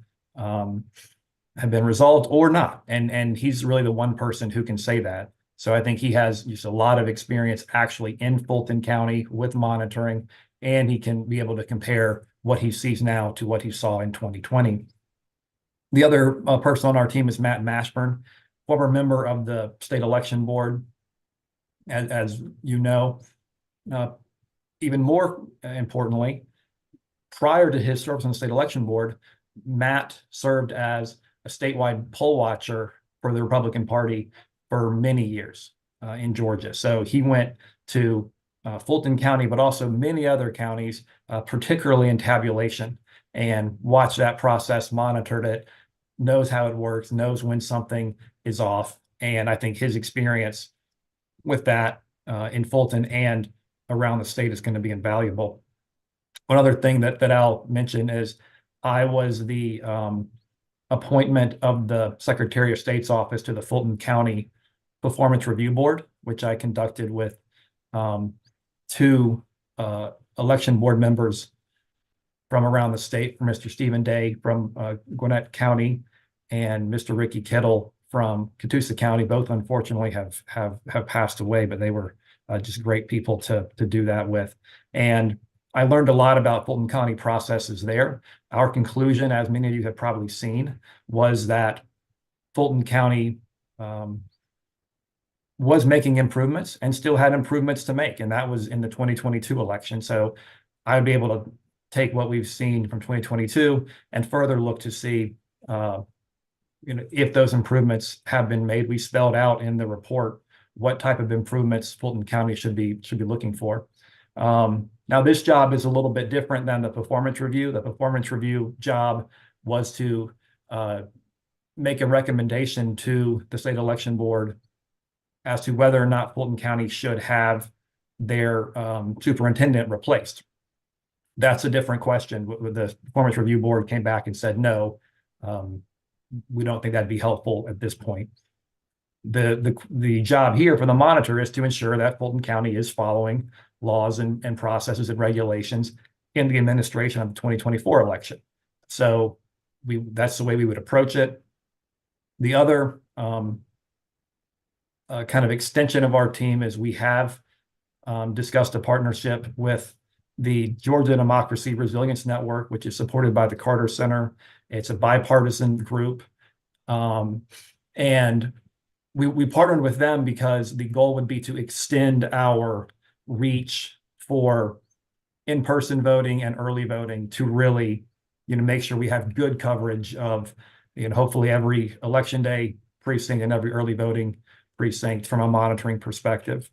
resolved or not. And he's really the one person who can say that. So I think he has just a lot of experience actually in Fulton County with monitoring, and he can be able to compare what he sees now to what he saw in 2020. The other person on our team is Matt Mashburn, former member of the state election board. As you know, even more importantly, prior to his service on the state election board, Matt served as a statewide poll watcher for the Republican Party for many years in Georgia. So he went to Fulton County, but also many other counties, particularly in tabulation, and watched that process, monitored it, knows how it works, knows when something is off. And I think his experience with that in Fulton and around the state is going to be invaluable. One other thing that I'll mention is I was the appointment of the Secretary of State's office to the Fulton County Performance Review Board, which I conducted with two election board members from around the state, from Mr. Stephen Day from Gwinnett County and Mr. Ricky Kittle from Catoosa County. Both unfortunately have passed away, but they were just great people to do that with. And I learned a lot about Fulton County processes there. Our conclusion, as many of you have probably seen, was that Fulton County was making improvements and still had improvements to make. And that was in the 2022 election. So I'd be able to take what we've seen from 2022 and further look to see if those improvements have been made. We spelled out in the report what type of improvements Fulton County should be looking for. Now, this job is a little bit different than the performance review. The performance review job was to make a recommendation to the state election board as to whether or not Fulton County should have their superintendent replaced. That's a different question. The performance review board came back and said, no, we don't think that'd be helpful at this point. The job here for the monitor is to ensure that Fulton County is following laws and processes and regulations in the administration of the 2024 election. So that's the way we would approach it. The other kind of extension of our team is we have discussed a partnership with the Georgia Democracy Resilience Network, which is supported by the Carter Center. It's a bipartisan group. And we partnered with them because the goal would be to extend our reach for in-person voting and early voting to really, make sure we have good coverage of, hopefully every election day precinct and every early voting precinct from a monitoring perspective.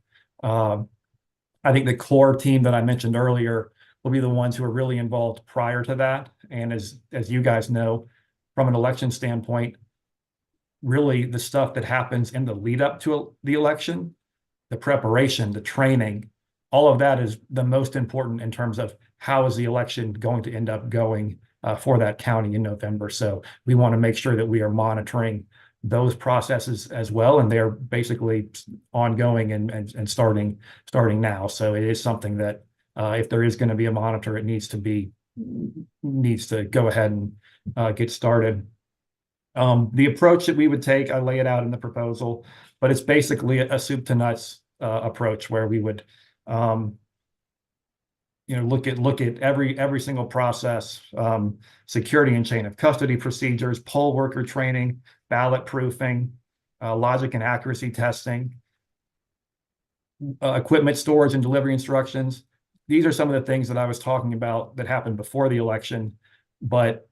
I think the core team that I mentioned earlier will be the ones who are really involved prior to that. And as you guys know, from an election standpoint, really the stuff that happens in the lead up to the election, the preparation, the training, all of that is the most important in terms of how is the election going to end up going for that county in November. So we want to make sure that we are monitoring those processes as well, and they're basically ongoing and starting now. So it is something that if there is going to be a monitor, it needs to go ahead and get started. The approach that we would take, I lay it out in the proposal, but it's basically a soup to nuts approach where we would look at every single process, security and chain of custody procedures, poll worker training, ballot proofing, logic and accuracy testing, equipment storage and delivery instructions. These are some of the things that I was talking about that happened before the election, but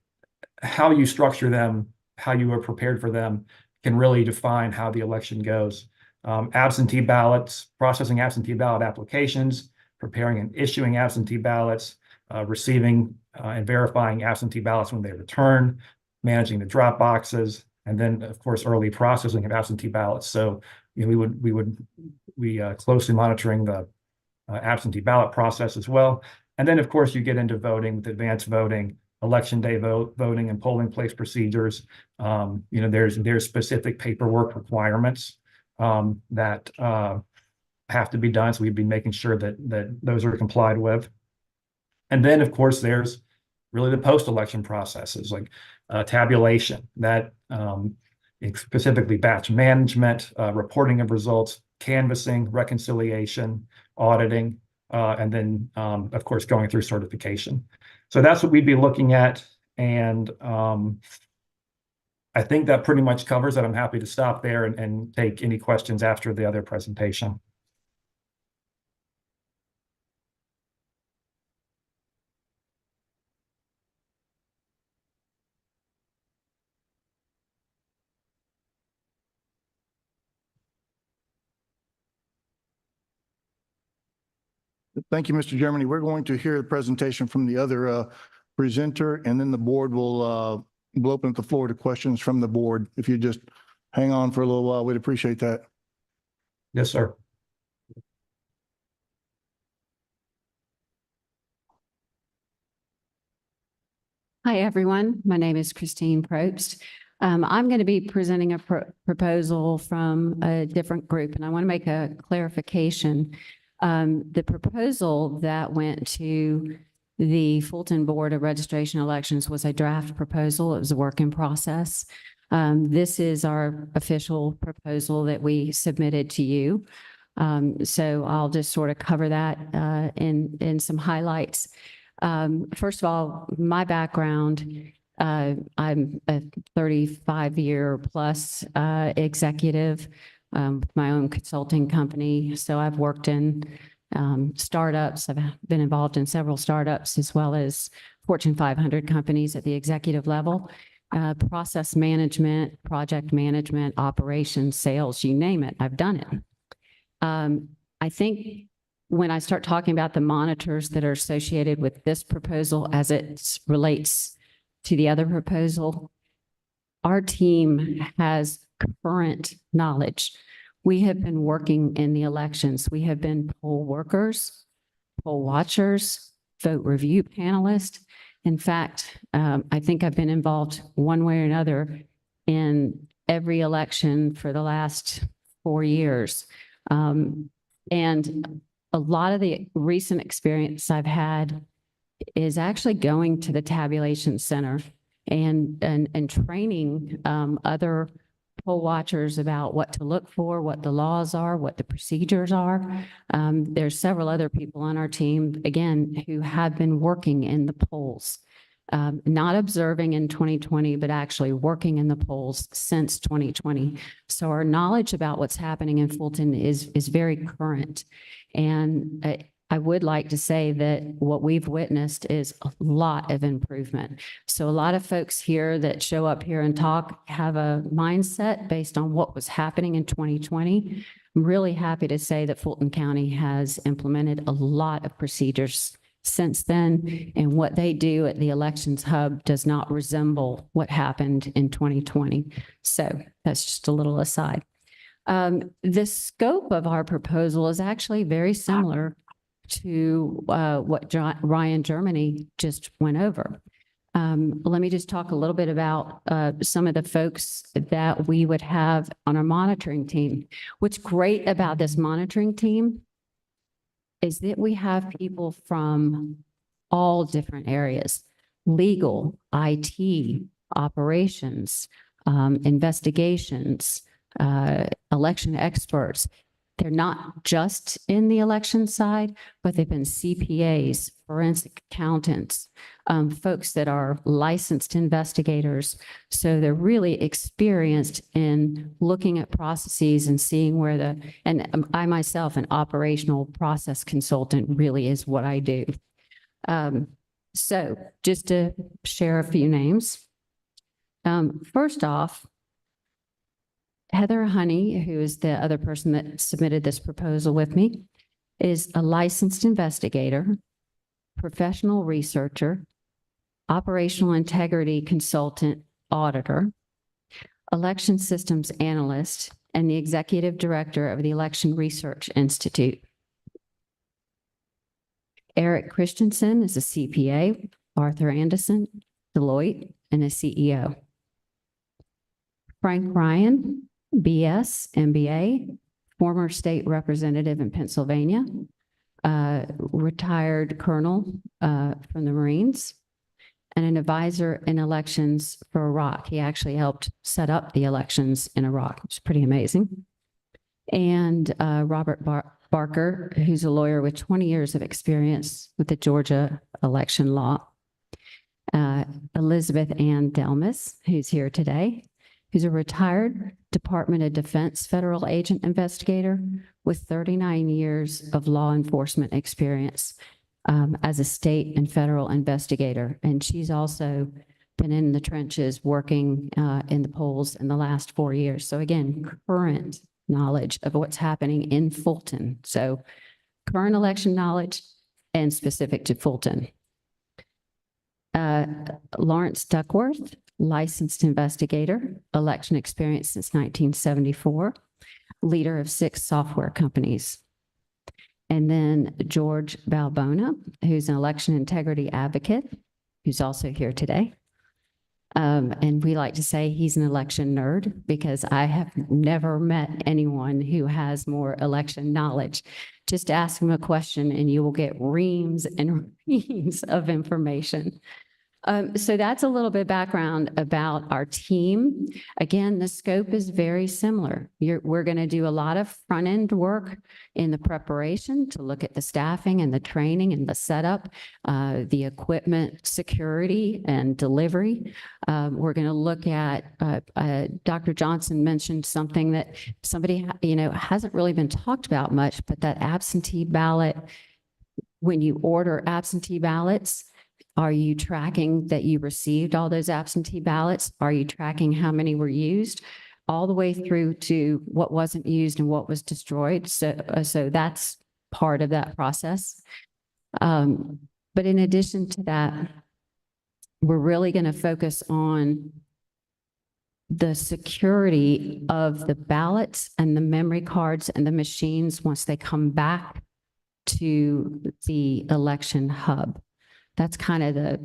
how you structure them, how you are prepared for them can really define how the election goes. Absentee ballots, processing absentee ballot applications, preparing and issuing absentee ballots, receiving and verifying absentee ballots when they return, managing the drop boxes, and then of course early processing of absentee ballots. So we would closely monitoring the absentee ballot process as well. And then of course you get into voting with advanced voting, election day voting and polling place procedures. There's specific paperwork requirements that have to be done. So we'd be making sure that those are complied with. And then of course there's really the post-election processes like tabulation, that specifically batch management, reporting of results, canvassing, reconciliation, auditing, and then of course going through certification. So that's what we'd be looking at. And I think that pretty much covers it. I'm happy to stop there and take any questions after the other presentation. Thank you, Mr. Germany. We're going to hear a presentation from the other presenter, and then the board will open up the floor to questions from the board. If you just hang on for a little while, we'd appreciate that. Yes, sir. Hi, everyone. My name is Christine Probst. I'm going to be presenting a proposal from a different group, and I want to make a clarification. The proposal that went to the Fulton Board of Registration Elections was a draft proposal. It was a work in process. This is our official proposal that we submitted to you. So I'll just sort of cover that in some highlights. First of all, my background, I'm a 35-year plus executive with my own consulting company. So I've worked in startups. I've been involved in several startups as well as Fortune 500 companies at the executive level. Process management, project management, operations, sales, you name it, I've done it. I think when I start talking about the monitors that are associated with this proposal as it relates to the other proposal, our team has current knowledge. We have been working in the elections. We have been poll workers, poll watchers, vote review panelists. In fact, I think I've been involved one way or another in every election for the last 4 years. And a lot of the recent experience I've had is actually going to the tabulation center and training other poll watchers about what to look for, what the laws are, what the procedures are. There's several other people on our team, again, who have been working in the polls, not observing in 2020, but actually working in the polls since 2020. So our knowledge about what's happening in Fulton is very current. And I would like to say that what we've witnessed is a lot of improvement. So a lot of folks here that show up here and talk have a mindset based on what was happening in 2020. I'm really happy to say that Fulton County has implemented a lot of procedures since then, and what they do at the Elections Hub does not resemble what happened in 2020. So that's just a little aside. The scope of our proposal is actually very similar to what Ryan Germany just went over. Let me just talk a little bit about some of the folks that we would have on our monitoring team. What's great about this monitoring team is that we have people from all different areas: legal, IT, operations, investigations, election experts. They're not just in the election side, but they've been CPAs, forensic accountants, folks that are licensed investigators. So they're really experienced in looking at processes and seeing where and I myself, an operational process consultant, really is what I do. So just to share a few names. First off, Heather Honey, who is the other person that submitted this proposal with me, is a licensed investigator, professional researcher, operational integrity consultant, auditor, election systems analyst, and the executive director of the Election Research Institute. Eric Christensen is a CPA, Arthur Anderson, Deloitte, and a CEO. Frank Ryan, BS, MBA, former state representative in Pennsylvania, retired colonel from the Marines, and an advisor in elections for Iraq. He actually helped set up the elections in Iraq, which is pretty amazing. And Robert Barker, who's a lawyer with 20 years of experience with the Georgia election law. Elizabeth Ann Delmas, who's here today. who's a retired Department of Defense federal agent investigator with 39 years of law enforcement experience as a state and federal investigator. And she's also been in the trenches working in the polls in the last 4 years. So again, current knowledge of what's happening in Fulton. So current election knowledge and specific to Fulton. Lawrence Duckworth, licensed investigator, election experience since 1974, leader of 6 software companies. And then George Balbona, who's an election integrity advocate, who's also here today. And we like to say he's an election nerd because I have never met anyone who has more election knowledge. Just ask him a question and you will get reams and reams of information. So that's a little bit of background about our team. Again, the scope is very similar. We're going to do a lot of front-end work in the preparation to look at the staffing and the training and the setup, the equipment security and delivery. We're going to look at, Dr. Johnson mentioned something that somebody, hasn't really been talked about much, but that absentee ballot, when you order absentee ballots, are you tracking that you received all those absentee ballots? Are you tracking how many were used? All the way through to what wasn't used and what was destroyed. So that's part of that process. But in addition to that, we're really going to focus on the security of the ballots and the memory cards and the machines once they come back to the election hub. That's kind of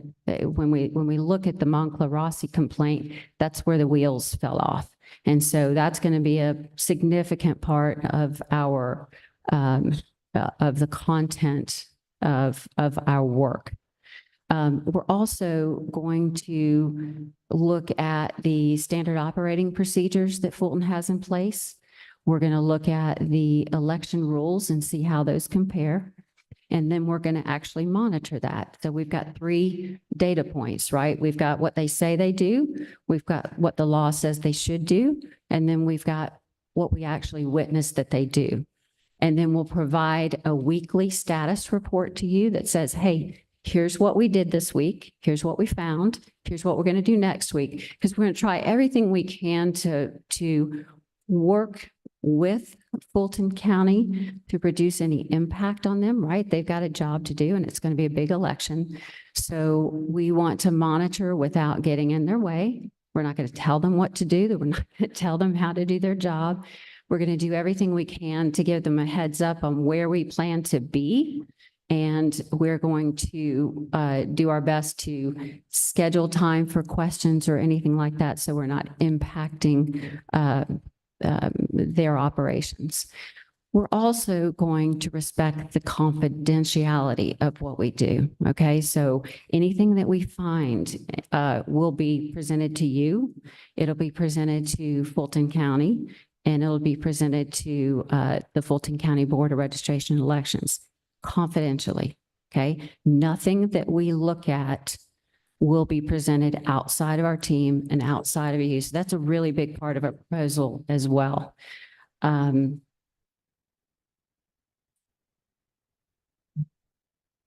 when we look at the Moncla Rossi complaint, that's where the wheels fell off. And so that's going to be a significant part of our, of the content of our work. We're also going to look at the standard operating procedures that Fulton has in place. We're going to look at the election rules and see how those compare. And then we're going to actually monitor that. So we've got 3 data points, right? We've got what they say they do. We've got what the law says they should do. And then we've got what we actually witness that they do. And then we'll provide a weekly status report to you that says, hey, here's what we did this week. Here's what we found. Here's what we're going to do next week. Because we're going to try everything we can to work with Fulton County to produce any impact on them, right? They've got a job to do and it's going to be a big election. So we want to monitor without getting in their way. We're not going to tell them what to do. We're not going to tell them how to do their job. We're going to do everything we can to give them a heads up on where we plan to be. And we're going to do our best to schedule time for questions or anything like that so we're not impacting their operations. We're also going to respect the confidentiality of what we do. Okay, so anything that we find will be presented to you. It'll be presented to Fulton County, and it'll be presented to the Fulton County Board of Registration and Elections confidentially. Okay, nothing that we look at will be presented outside of our team and outside of you. So that's a really big part of our proposal as well.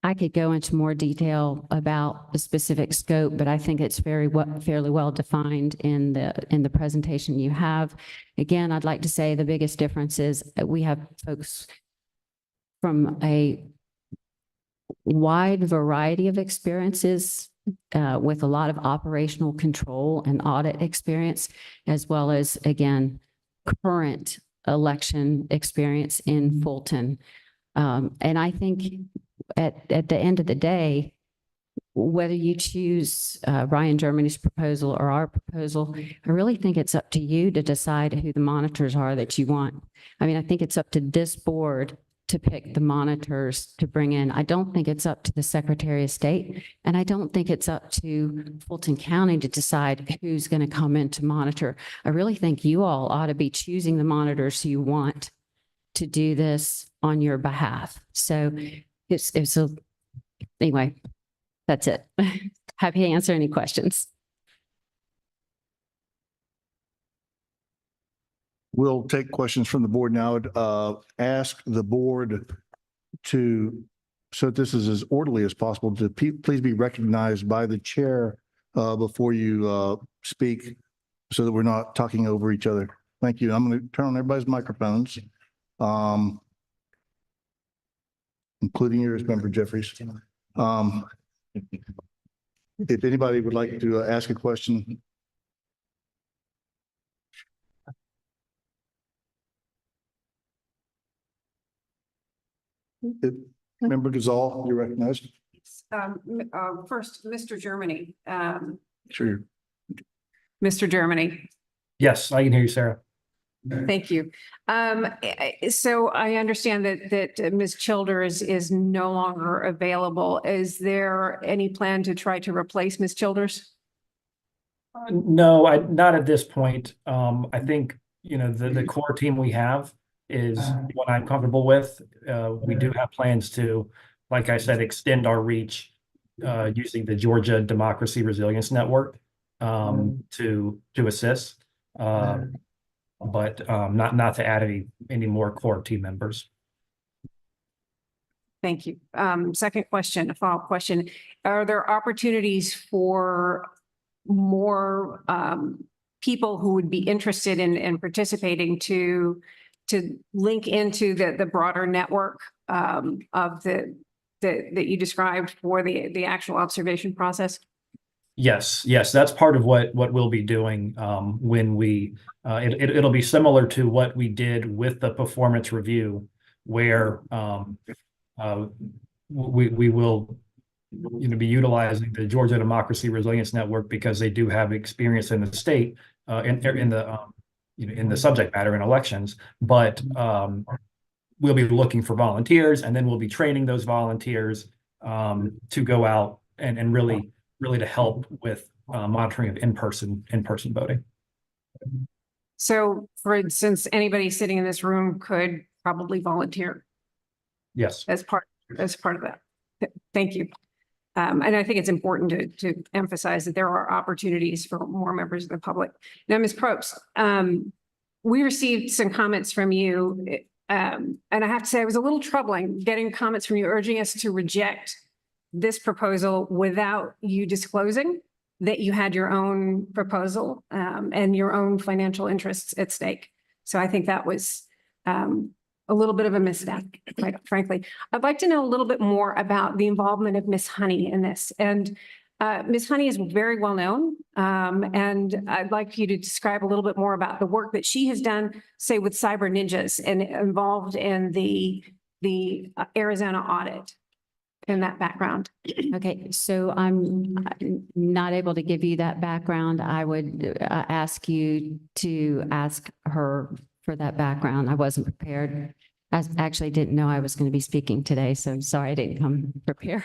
I could go into more detail about the specific scope, but I think it's fairly well defined in the presentation you have. Again, I'd like to say the biggest difference is that we have folks from a wide variety of experiences with a lot of operational control and audit experience, as well as, again, current election experience in Fulton. And I think at the end of the day, whether you choose Ryan Germany's proposal or our proposal, I really think it's up to you to decide who the monitors are that you want. I mean, I think it's up to this board to pick the monitors to bring in. I don't think it's up to the Secretary of State, and I don't think it's up to Fulton County to decide who's going to come in to monitor. I really think you all ought to be choosing the monitors you want to do this on your behalf. So anyway, that's it. Happy to answer any questions. We'll take questions from the board now. Ask the board to, so this is as orderly as possible, to please be recognized by the chair before you speak so that we're not talking over each other. Thank you. I'm going to turn on everybody's microphones, including yours, Member Jeffries. If anybody would like to ask a question. Member Gazal, you're recognized. First, Mr. Germany, Sure. Mr. Germany. Yes, I can hear you, Sarah. Thank you. So I understand that Ms. Childers is no longer available. Is there any plan to try to replace Ms. Childers? No, not at this point. I think, the core team we have is what I'm comfortable with. We do have plans to, like I said, extend our reach using the Georgia Democracy Resilience Network to assist. But not to add any more core team members. Thank you. Second question, a follow-up question. Are there opportunities for more people who would be interested in participating to link into the broader network of that you described for the actual observation process? Yes, that's part of what we'll be doing when we it'll be similar to what we did with the performance review, where we will be utilizing the Georgia Democracy Resilience Network because they do have experience in the state in the subject matter in elections, but we'll be looking for volunteers, and then we'll be training those volunteers to go out and really to help with monitoring of in-person voting. So for instance, anybody sitting in this room could probably volunteer Yes. as part of that. Thank you. And I think it's important to emphasize that there are opportunities for more members of the public. Now, Ms. Probst, we received some comments from you, and I have to say it was a little troubling getting comments from you urging us to reject this proposal without you disclosing that you had your own proposal and your own financial interests at stake. So I think that was a little bit of a misstep, quite frankly. I'd like to know a little bit more about the involvement of Ms. Honey in this. And Ms. Honey is very well known, and I'd like you to describe a little bit more about the work that she has done, say, with Cyber Ninjas and involved in the Arizona audit. In that background. Okay, so I'm not able to give you that background. I would ask you to ask her for that background. I wasn't prepared. I actually didn't know I was going to be speaking today, so I'm sorry I didn't come prepared.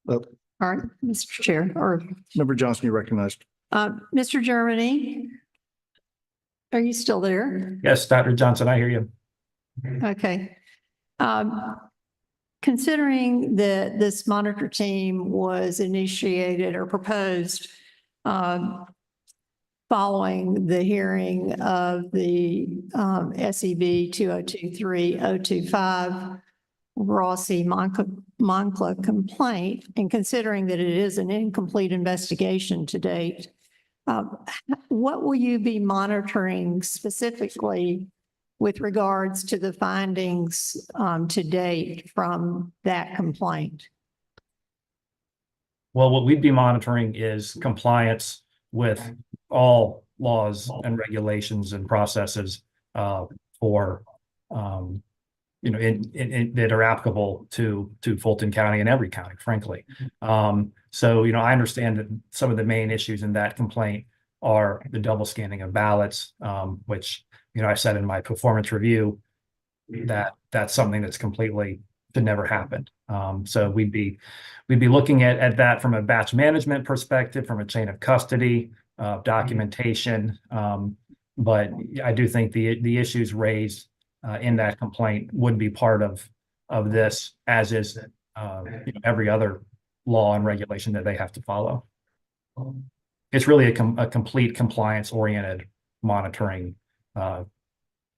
All right, Mr. Chair, or Member Johnson, you're recognized. Mr. Germany, are you still there? Yes, Dr. Johnson, I hear you. Okay. Considering that this monitor team was initiated or proposed following the hearing of the SEB 2023-025 Rossi Moncla complaint, and considering that it is an incomplete investigation to date, what will you be monitoring specifically with regards to the findings to date from that complaint? Well, what we'd be monitoring is compliance with all laws and regulations and processes for that are applicable to Fulton County and every county, frankly. So, I understand that some of the main issues in that complaint are the double scanning of ballots, which, I said in my performance review that that's something that's completely should never happen. So we'd be looking at that from a batch management perspective, from a chain of custody, documentation. But I do think the issues raised in that complaint would be part of this, as is every other law and regulation that they have to follow. It's really a complete compliance-oriented monitoring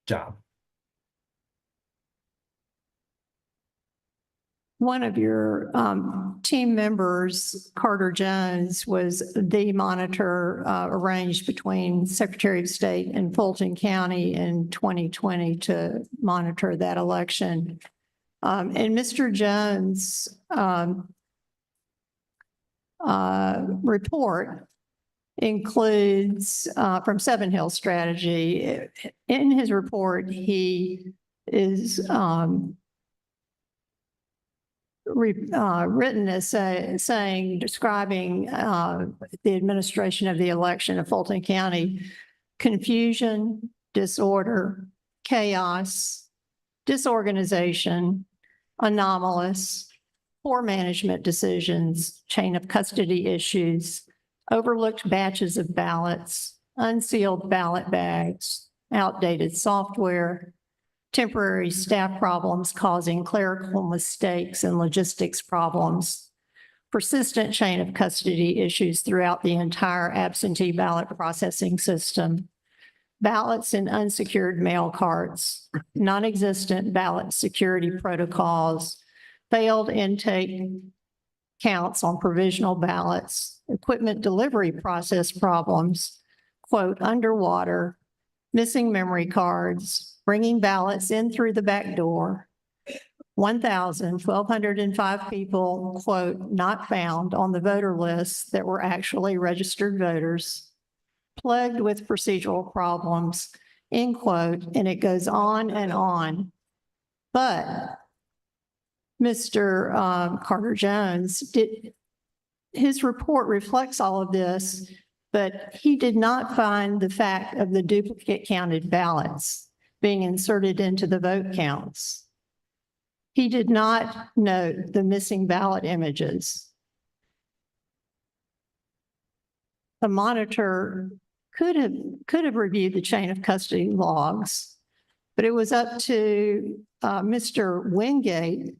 job. One of your team members, Carter Jones, was the monitor arranged between Secretary of State and Fulton County in 2020 to monitor that election. And Mr. Jones' report includes from Seven Hills Strategy. In his report, he is written as saying, describing the administration of the election of Fulton County: confusion, disorder, chaos, disorganization, anomalous, poor management decisions, chain of custody issues, overlooked batches of ballots, unsealed ballot bags, outdated software, temporary staff problems causing clerical mistakes and logistics problems, persistent chain of custody issues throughout the entire absentee ballot processing system, ballots in unsecured mail carts, non-existent ballot security protocols, failed intake counts on provisional ballots, equipment delivery process problems, quote, underwater, missing memory cards, bringing ballots in through the back door, 1,105 people, quote, not found on the voter lists that were actually registered voters, plagued with procedural problems, end quote, and it goes on and on. But Mr. Carter Jones, his report reflects all of this, but he did not find the fact of the duplicate counted ballots being inserted into the vote counts. He did not note the missing ballot images. The monitor could have reviewed the chain of custody logs, but it was up to Mr. Wingate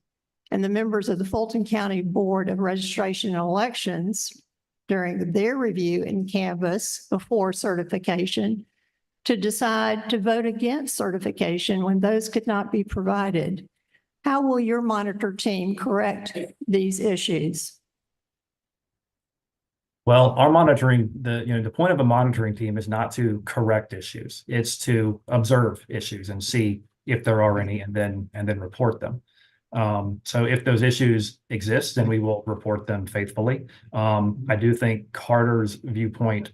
and the members of the Fulton County Board of Registration and Elections during their review in Canvas before certification to decide to vote against certification when those could not be provided. How will your monitor team correct these issues? Well, our monitoring, the point of a monitoring team is not to correct issues. It's to observe issues and see if there are any and then report them. So if those issues exist, then we will report them faithfully. I do think Carter's viewpoint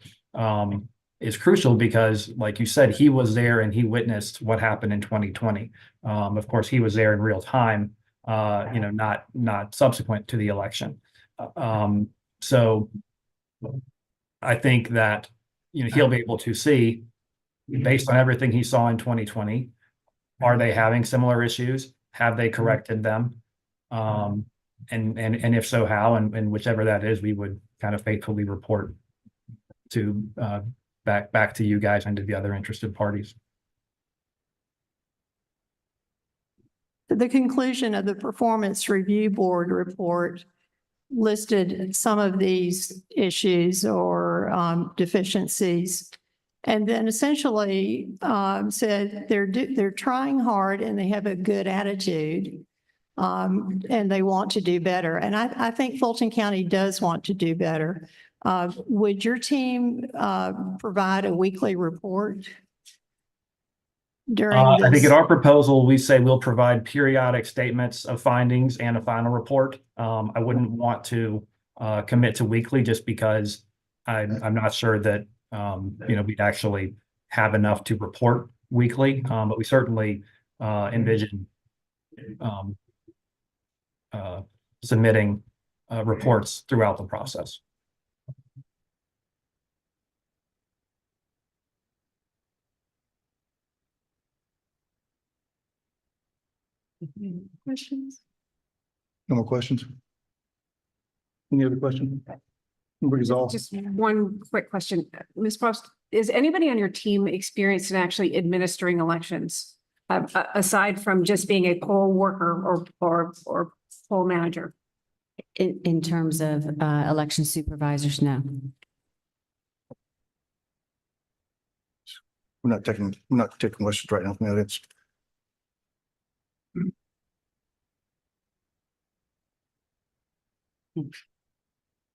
is crucial because, like you said, he was there and he witnessed what happened in 2020. Of course, he was there in real time, not subsequent to the election. So I think that, he'll be able to see, based on everything he saw in 2020, are they having similar issues? Have they corrected them? And if so, how? And whichever that is, we would kind of faithfully report to back to you guys and to the other interested parties. The conclusion of the Performance Review Board report listed some of these issues or deficiencies, and then essentially said they're trying hard and they have a good attitude, and they want to do better. And I think Fulton County does want to do better. Would your team provide a weekly report during this? I think in our proposal, we say we'll provide periodic statements of findings and a final report. I wouldn't want to commit to weekly just because I'm not sure that we'd actually have enough to report weekly, but we certainly envision submitting reports throughout the process. Questions? No more questions? Any other questions? Resolve. Just one quick question. Ms. Frost, is anybody on your team experienced in actually administering elections? Aside from just being a poll worker or poll manager? In terms of election supervisors, no. We're not taking questions right now from the audience.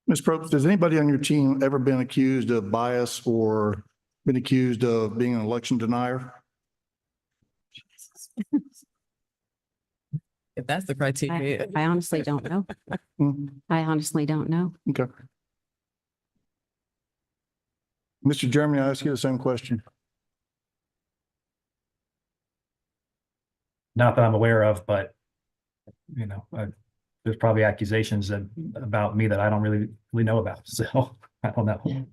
Ms. Probst, has anybody on your team ever been accused of bias or been accused of being an election denier? If that's the criteria. I honestly don't know. Hmm, I honestly don't know. okay. Mr. Germany, I ask you the same question. Not that I'm aware of, but there's probably accusations about me that I don't really know about. So I don't know. I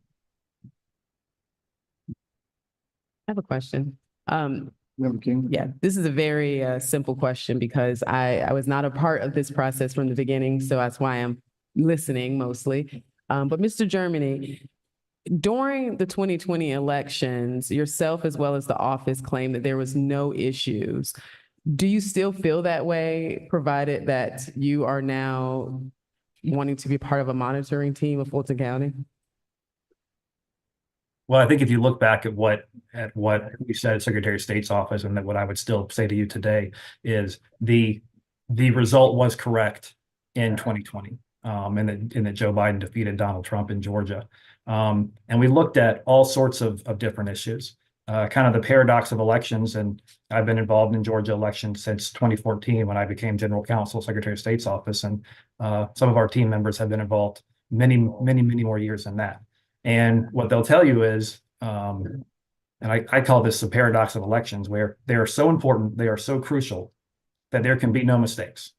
have a question. Member King? Yeah, this is a very simple question because I was not a part of this process from the beginning, so that's why I'm listening mostly. But Mr. Germany, during the 2020 elections, yourself as well as the office claimed that there was no issues. Do you still feel that way, provided that you are now wanting to be part of a monitoring team of Fulton County? Well, I think if you look back at what we said at Secretary of State's office, and that what I would still say to you today is the result was correct in 2020. And that Joe Biden defeated Donald Trump in Georgia. And we looked at all sorts of different issues, kind of the paradox of elections. And I've been involved in Georgia elections since 2014 when I became general counsel, Secretary of State's office. And some of our team members have been involved many more years than that. And what they'll tell you is, and I call this the paradox of elections, where they are so important, they are so crucial that there can be no mistakes.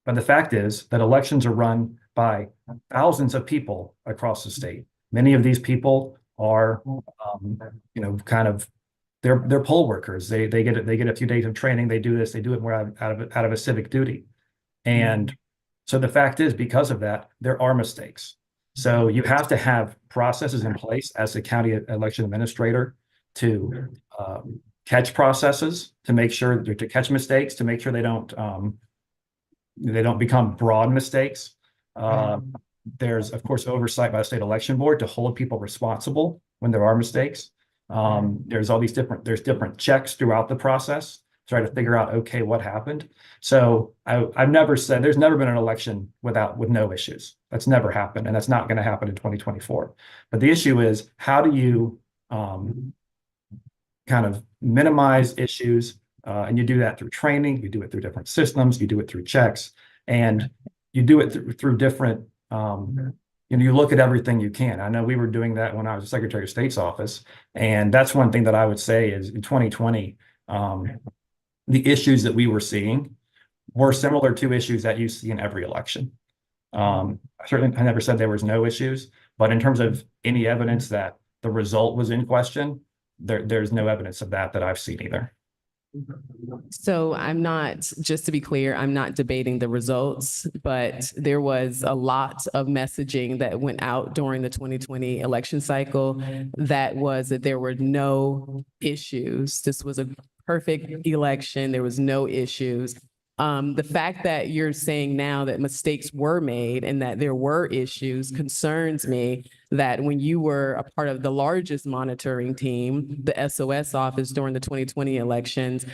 But the fact is that elections are run by thousands of across the state. Many of these people are, they're poll workers. They get a few days of training. They do this. They do it more out of a civic duty. And so the fact is, because of that, there are mistakes. So you have to have processes in place as a county election administrator to catch processes, to make sure to catch mistakes, to make sure they don't become broad mistakes. There's, of course, oversight by the state election board to hold people responsible when there are mistakes. There's different checks throughout the process, try to figure out, okay, what happened. So I've never said there's never been an election with no issues. That's never happened, and that's not going to happen in 2024. But the issue is, how do you kind of minimize issues? And you do that through training, you do it through different systems, you do it through checks, and you do it through different, you look at everything you can. I know we were doing that when I was Secretary of State's office. And that's one thing that I would say is in 2020, the issues that we were seeing were similar to issues that you see in every election. I never said there was no issues, but in terms of any evidence that the result was in question, there's no evidence of that I've seen either. So just to be clear, I'm not debating the results, but there was a lot of messaging that went out during the 2020 election cycle that there were no issues. This was a perfect election. There was no issues. The fact that you're saying now that mistakes were made and that there were issues concerns me, that when you were a part of the largest monitoring team, the SOS office during the 2020 elections,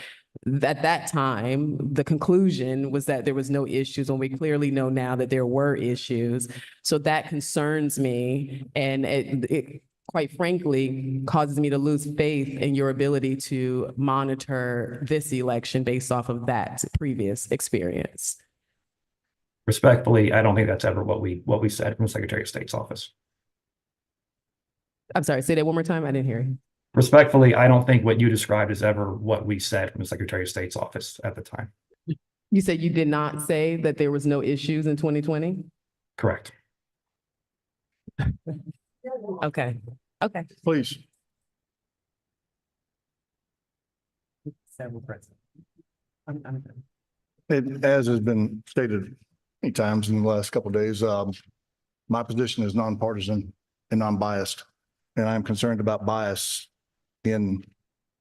at that time, the conclusion was that there was no issues, when we clearly know now that there were issues. So that concerns me, and it quite frankly causes me to lose faith in your ability to monitor this election based off of that previous experience. Respectfully, I don't think that's ever what we said from the Secretary of State's office. I'm sorry, say that one more time. I didn't hear you. Respectfully, I don't think what you described is ever what we said from the Secretary of State's office at the time. You said you did not say that there was no issues in 2020? Correct. Okay. Please. As has been stated many times in the last couple of days, my position is nonpartisan and non-biased, and I'm concerned about bias in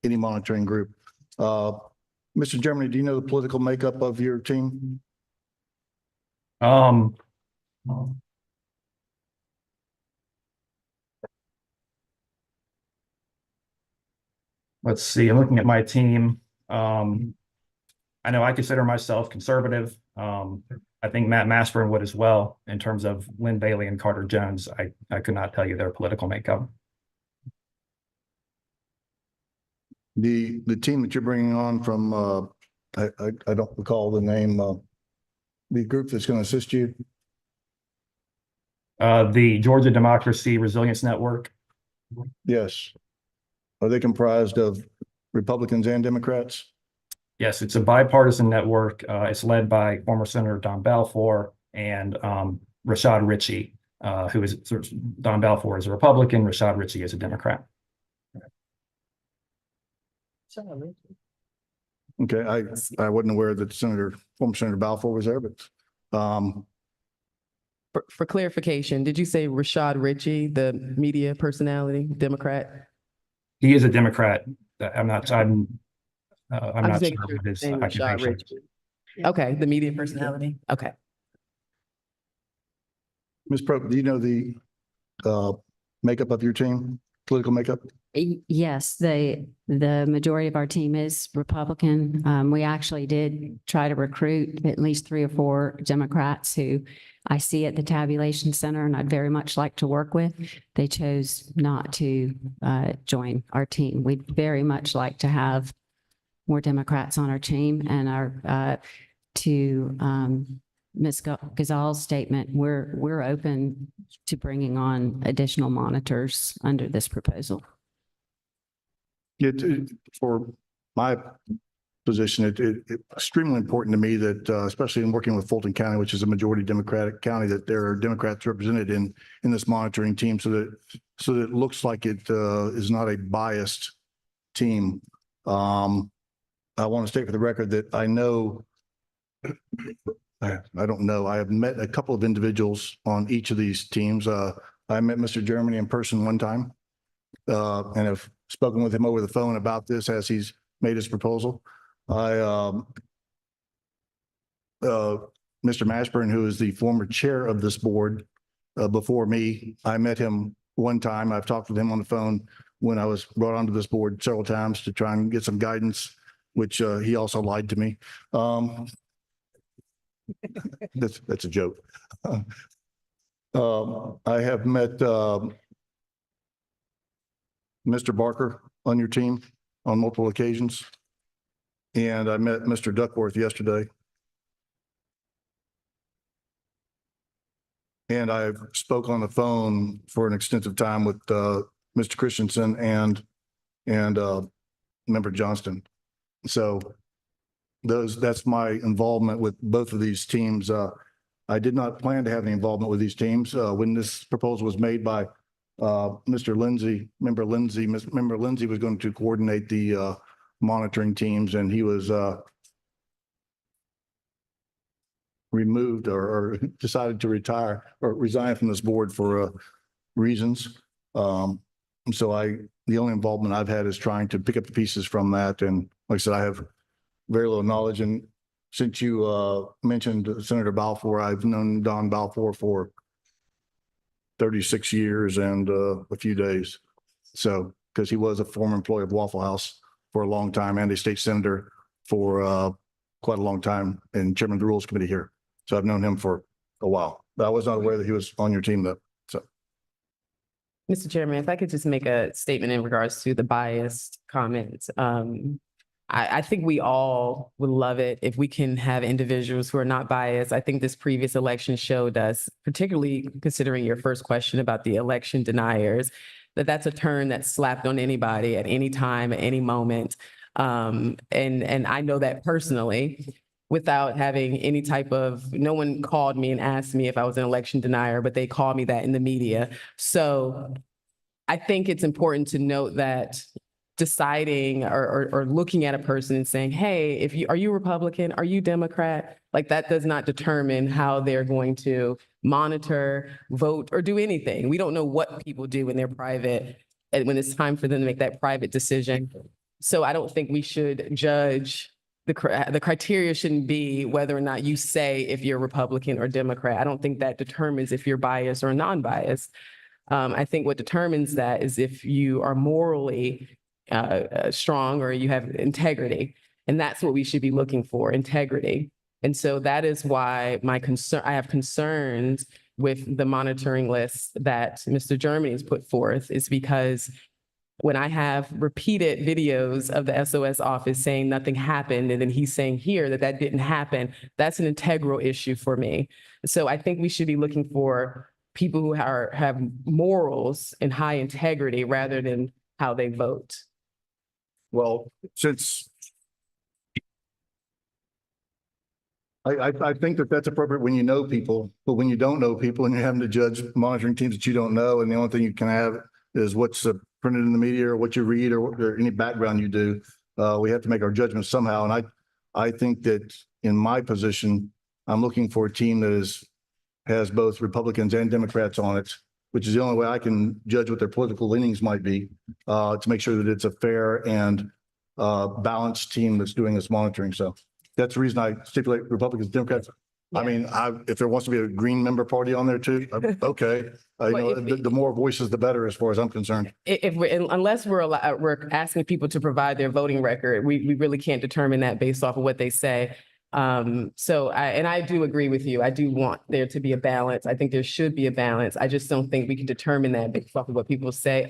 any monitoring group. Mr. Germany, do you know the political makeup of your team? Let's see, I'm looking at my team. I know I consider myself conservative. I think Matt Mashburn would as well, in terms of Lynn Bailey and Carter Jones. I could not tell you their political makeup. The team that you're bringing on from, I don't recall the name, the group that's going to assist you. The Georgia Democracy Resilience Network. Yes. Are they comprised of Republicans and Democrats? Yes, it's a bipartisan network. It's led by former Senator Don Balfour and Rashad Ritchie, who is Don Balfour is a Republican, Rashad Ritchie is a Democrat. Okay, I wasn't aware that former Senator Balfour was there, but For clarification, did you say Rashad Ritchie, the media personality, Democrat? He is a Democrat. I'm not just sure making sure what his you're saying Rashad occupation is. Ritchie. Okay, the media personality. Okay. Ms. Probe, do you know the makeup of your team, political makeup? Yes, the majority of our team is Republican. We actually did try to recruit at least 3 or 4 Democrats who I see at the tabulation center and I'd very much like to work with. They chose not to join our team. We'd very much like to have more Democrats on our team, and to Ms. Gazal's statement, we're open to bringing on additional monitors under this proposal. For my position, it's extremely important to me that, especially in working with Fulton County, which is a majority Democratic county, that there are Democrats represented in this monitoring team, so that it looks like it is not a biased team. I want to state for the record that I know, I don't know, I have met a couple of individuals on each of these teams. I met Mr. Germany in person one time and have spoken with him over the phone about this as he's made his proposal. Mr. Mashburn, who is the former chair of this board before me, I met him one time. I've talked with him on the phone when I was brought onto this board several times to try and get some guidance, which he also lied to me. That's a joke. I have met Mr. Barker on your team on multiple occasions. And I met Mr. Duckworth yesterday. And I've spoke on the phone for an extensive time with Mr. Christensen and Member Johnston. So that's my involvement with both of these teams. I did not plan to have any involvement with these teams. When this proposal was made by Mr. Lindsay, Member Lindsay was going to coordinate the monitoring teams, and he was removed or decided to retire or resign from this board for reasons. So the only involvement I've had is trying to pick up the pieces from that. And like I said, I have very little knowledge. And since you mentioned Senator Balfour, I've known Don Balfour for 36 years and a few days. So, because he was a former employee of Waffle House for a long time and a state senator for quite a long time and chairman of the Rules Committee here. So I've known him for a while. But I was not aware that he was on your team though. So. Mr. Chairman, if I could just make a statement in regards to the biased comments. I think we all would love it if we can have individuals who are not biased. I think this previous election showed us, particularly considering your first question about the election deniers, that that's a term that's slapped on anybody at any time, at any moment. And I know that personally, without having any type of, no one called me and asked me if I was an election denier, but they called me that in the media. So I think it's important to note that deciding or looking at a person and saying, hey, are you Republican? Are you Democrat? Like that does not determine how they're going to monitor, vote, or do anything. We don't know what people do when they're private and when it's time for them to make that private decision. So I don't think we should judge the criteria shouldn't be whether or not you say if you're Republican or Democrat. I don't think that determines if you're biased or non-biased. I think what determines that is if you are morally strong or you have integrity. And that's what we should be looking for, integrity. And so that is why I have concerns with the monitoring list that Mr. Germany has put forth, is because when I have repeated videos of the SOS office saying nothing happened, and then he's saying here that that didn't happen, that's an integral issue for me. So I think we should be looking for people who have morals and high integrity rather than how they vote. Well, since I think that that's appropriate when you know people, but when you don't know people and you're having to judge monitoring teams that you don't know, and the only thing you can have is what's printed in the media or what you read or any background you do, we have to make our judgments somehow. And I think that in my position, I'm looking for a team that has both Republicans and Democrats on it, which is the only way I can judge what their political leanings might be, to make sure that it's a fair and balanced team that's doing this monitoring. So that's the reason I stipulate Republicans, Democrats. Yeah. I mean, if there wants to be a Green member party on there too, okay. The more voices, the better, as far as I'm concerned. Unless we're asking people to provide their voting record, we really can't determine that based off of what they say. So I do agree with you. I do want there to be a balance. I think there should be a balance. I just don't think we can determine that based off of what people say.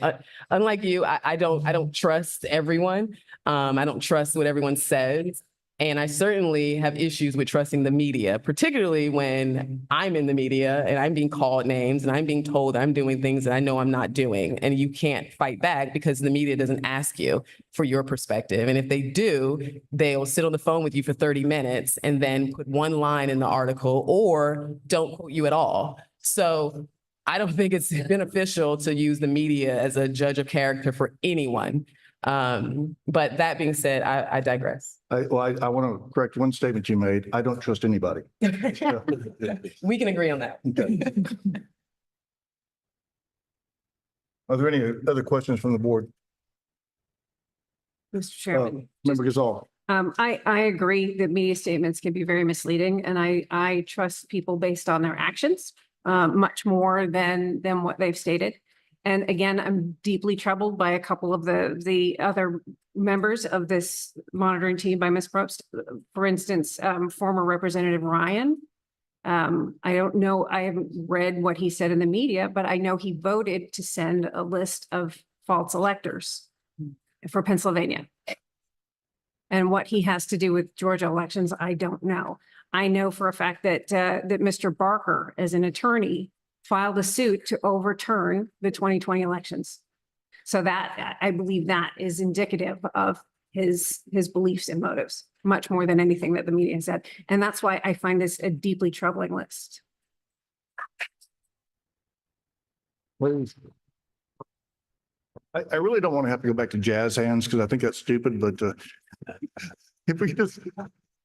Unlike you, I don't trust everyone. I don't trust what everyone says. And I certainly have issues with trusting the media, particularly when I'm in the media and I'm being called names and I'm being told I'm doing things that I know I'm not doing. And you can't fight back because the media doesn't ask you for your perspective. And if they do, they'll sit on the phone with you for 30 minutes and then put one line in the article or don't quote you at all. So I don't think it's beneficial to use the media as a judge of character for anyone. But that being said, I digress. I want to correct one statement you made. I don't trust anybody. We can agree on that. Okay. Are there any other questions from the board? Mr. Chairman. Member Gazal. I agree that media statements can be very misleading, and I trust people based on their actions much more than what they've stated. And again, I'm deeply troubled by a couple of the other members of this monitoring team by Ms. Probst. For instance, former Representative Ryan. I don't know, I haven't read what he said in the media, but I know he voted to send a list of false electors for Pennsylvania. And what he has to do with Georgia elections, I don't know. I know for a fact that that Mr. Barker, as an attorney, filed a suit to overturn the 2020 elections. So that, I believe that is indicative of his beliefs and motives, much more than anything that the media said. And that's why I find this a deeply troubling list. I really don't want to have to go back to jazz hands because I think that's stupid, but if we could just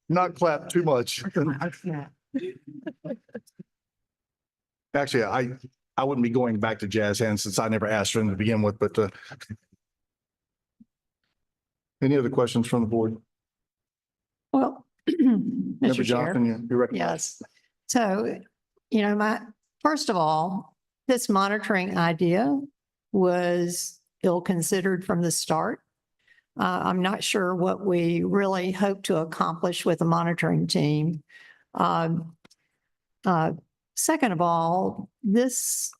not clap too much. Actually, I wouldn't be going back to jazz hands since I never asked for them to begin with, but any other questions from the board? Well, Member Mr. Chair. Johnson, you're recognized. Yes. So, first of all, this monitoring idea was ill-considered from the start. I'm not sure what we really hope to accomplish with a monitoring team. Second of all, this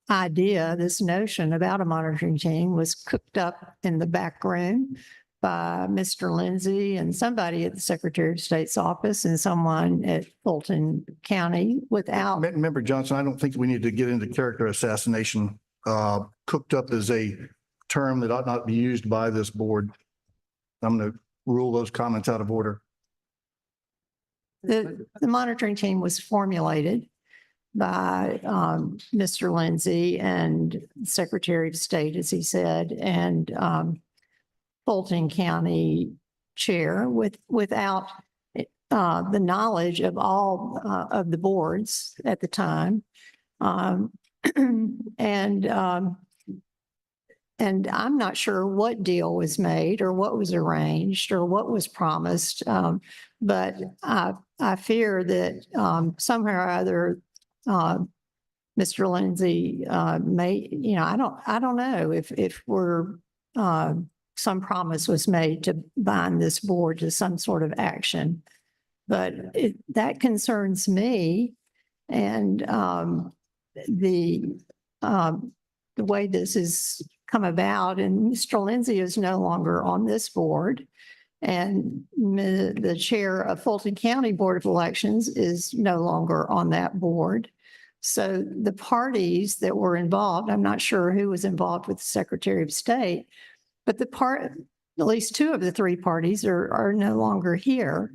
idea, this notion about a monitoring team was cooked up in the back room by Mr. Lindsay and somebody at the Secretary of State's office and someone at Fulton County without. Member Johnson, I don't think we need to get into character assassination. Cooked up is a term that ought not be used by this board. I'm going to rule those comments out of order. The monitoring team was formulated by Mr. Lindsay and Secretary of State, as he said, and Fulton County Chair without the knowledge of all of the boards at the time. And and I'm not sure what deal was made or what was arranged or what was promised. But I fear that somehow or other, Mr. Lindsay may, I don't know if we're, some promise was made to bind this board to some sort of action. But that concerns me. And the way this has come about, and Mr. Lindsay is no longer on this board. And the chair of Fulton County Board of Elections is no longer on that board. So the parties that were involved, I'm not sure who was involved with the Secretary of State, but at least two of the three parties are no longer here.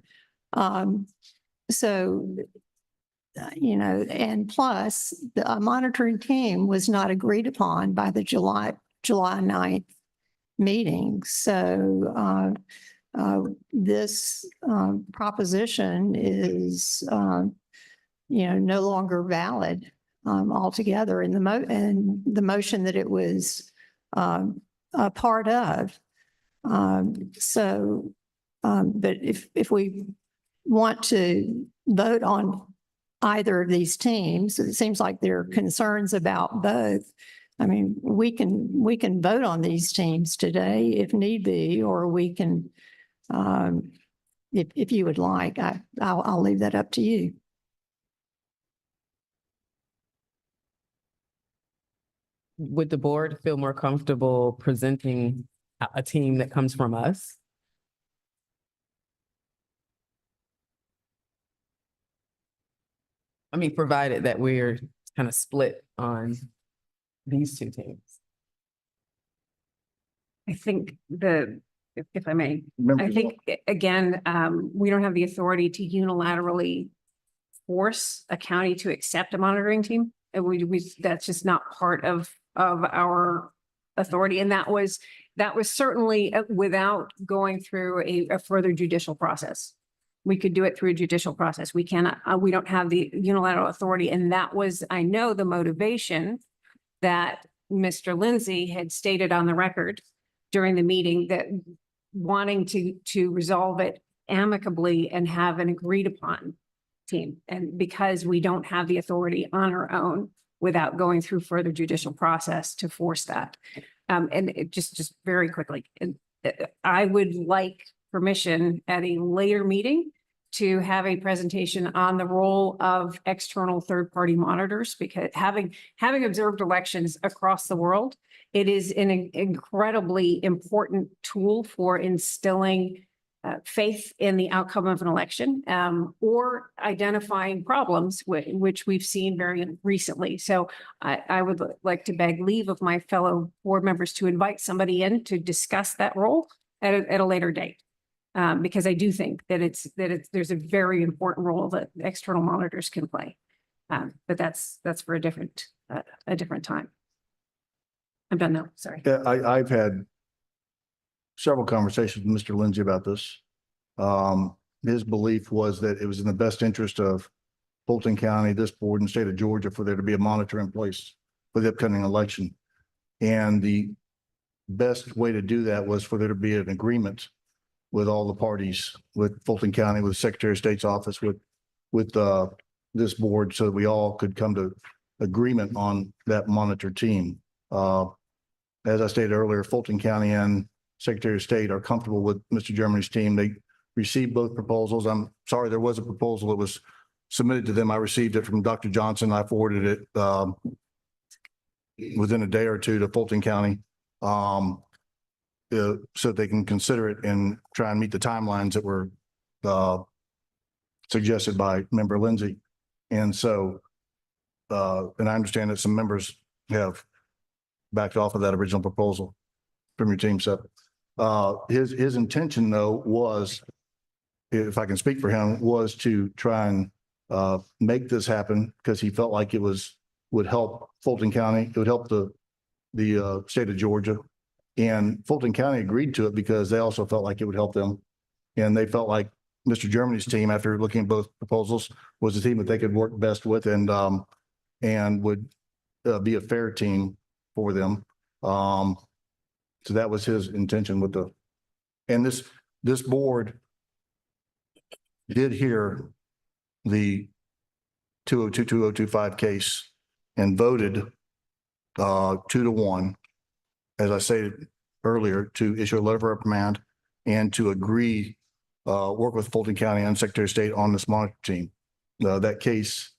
So, and plus the monitoring team was not agreed upon by the July 9th meeting. So, this proposition is, no longer valid altogether in the motion that it was a part of. But if we want to vote on either of these teams, it seems like there are concerns about both. I mean, we can vote on these teams today if need be, or we can, if you would like, I'll leave that up to you. Would the board feel more comfortable presenting a team that comes from us? I mean, provided that we're kind of split on these two teams. I think if I may, Member I think, again, we don't have the authority to unilaterally force a county to accept a monitoring team. And that's just not part of our authority. And that was certainly without going through a further judicial process. We could do it through a judicial process. We cannot, we don't have the unilateral authority. And that was, I know, the motivation that Mr. Lindsay had stated on the record during the meeting, that wanting to resolve it amicably and have an agreed upon team. And because we don't have the authority on our own without going through further judicial process to force that. And it just very quickly, I would like permission at a later meeting to have a presentation on the role of external third-party monitors, because having observed elections across the world, it is an incredibly important tool for instilling faith in the outcome of an election, or identifying problems, which we've seen very recently. So I would like to beg leave of my fellow board members to invite somebody in to discuss that role at a later date. Because I do think that there's a very important role that external monitors can play. But that's for a different time. I'm done now, sorry. Yeah, I've had several conversations with Mr. Lindsay about this. His belief was that it was in the best interest of Fulton County, this board, and state of Georgia for there to be a monitor in place for the upcoming election. And the best way to do that was for there to be an agreement with all the parties, with Fulton County, with Secretary of State's office, with this board, so that we all could come to agreement on that monitor team. As I stated earlier, Fulton County and Secretary of State are comfortable with Mr. Germany's team. They received both proposals. I'm sorry, there was a proposal that was submitted to them. I received it from Dr. Johnson. I forwarded it within a day or two to Fulton County. So they can consider it and try and meet the timelines that were suggested by Member Lindsay. And so, and I understand that some members have backed off of that original proposal from your team. So his intention, though, was, if I can speak for him, was to try and make this happen, because he felt like it would help Fulton County. It would help the state of Georgia. And Fulton County agreed to it because they also felt like it would help them. And they felt like Mr. Germany's team, after looking at both proposals, was the team that they could work best with and would be a fair team for them. So that was his intention with and this board did hear the 202-2025 case and voted 2-1, as I stated earlier, to issue a letter of reprimand and to agree, work with Fulton County and Secretary of State on this monitor team. That case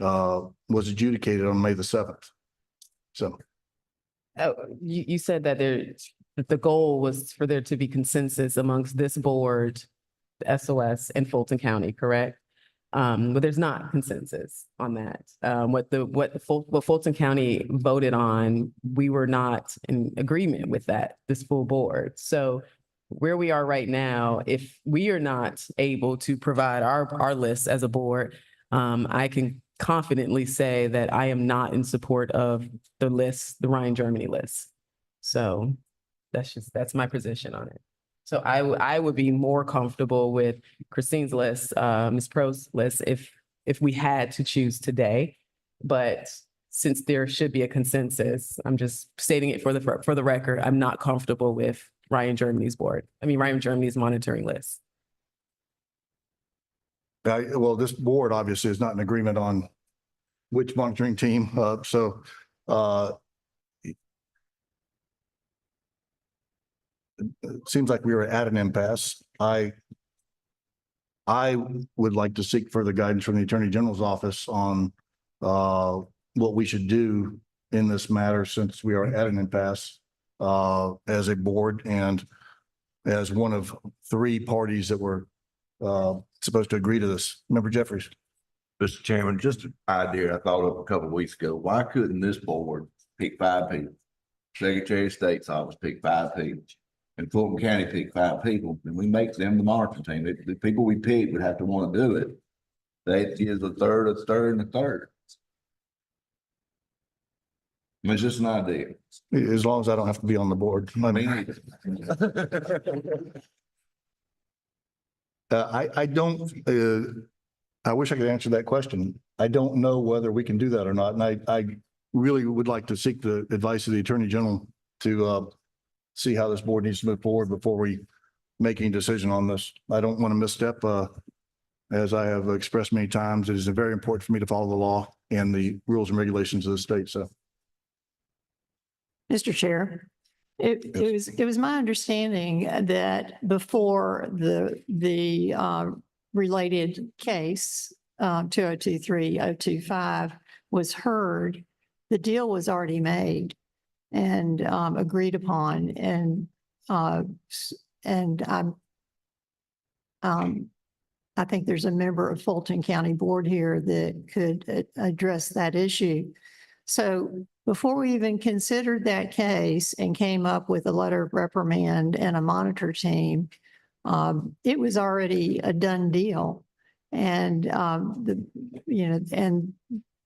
was adjudicated on May the 7th. So Oh, you said that that the goal was for there to be consensus amongst this board, the SOS and Fulton County, correct? But there's not consensus on that. What Fulton County voted on, we were not in agreement with that, this full board. So where we are right now, if we are not able to provide our list as a board, I can confidently say that I am not in support of the list, the Ryan Germany list. So that's my position on it. So I would be more comfortable with Christine's list, Ms. Pro's list, if we had to choose today. But since there should be a consensus, I'm just stating it for the record, I'm not comfortable with Ryan Germany's monitoring list. well, this board obviously is not in agreement on which monitoring team. It seems like we were at an impasse. I would like to seek further guidance from the Attorney General's office on what we should do in this matter, since we are at an impasse as a board and as one of 3 parties that were supposed to agree to this. Member Jeffries. Mr. Chairman, just an idea I thought of a couple of weeks ago. Why couldn't this board pick 5 people? Secretary of State's office pick 5 people. And Fulton County pick 5 people, and we make them the monitoring team. The people we pick would have to want to do it. That is a third, and a third. It's just an idea. As long as I don't have to be on the board. Me neither. I don't, I wish I could answer that question. I don't know whether we can do that or not. And I really would like to seek the advice of the Attorney General to see how this board needs to move forward before we make any decision on this. I don't want to misstep. As I have expressed many times, it is very important for me to follow the law and the rules and regulations of the state. So. Mr. Chair, it was my understanding that before the related case, 2023-025 was heard, the deal was already made and agreed upon, and I think there's a member of Fulton County Board here that could address that issue. So before we even considered that case and came up with a letter of reprimand and a monitor team, it was already a done deal. And and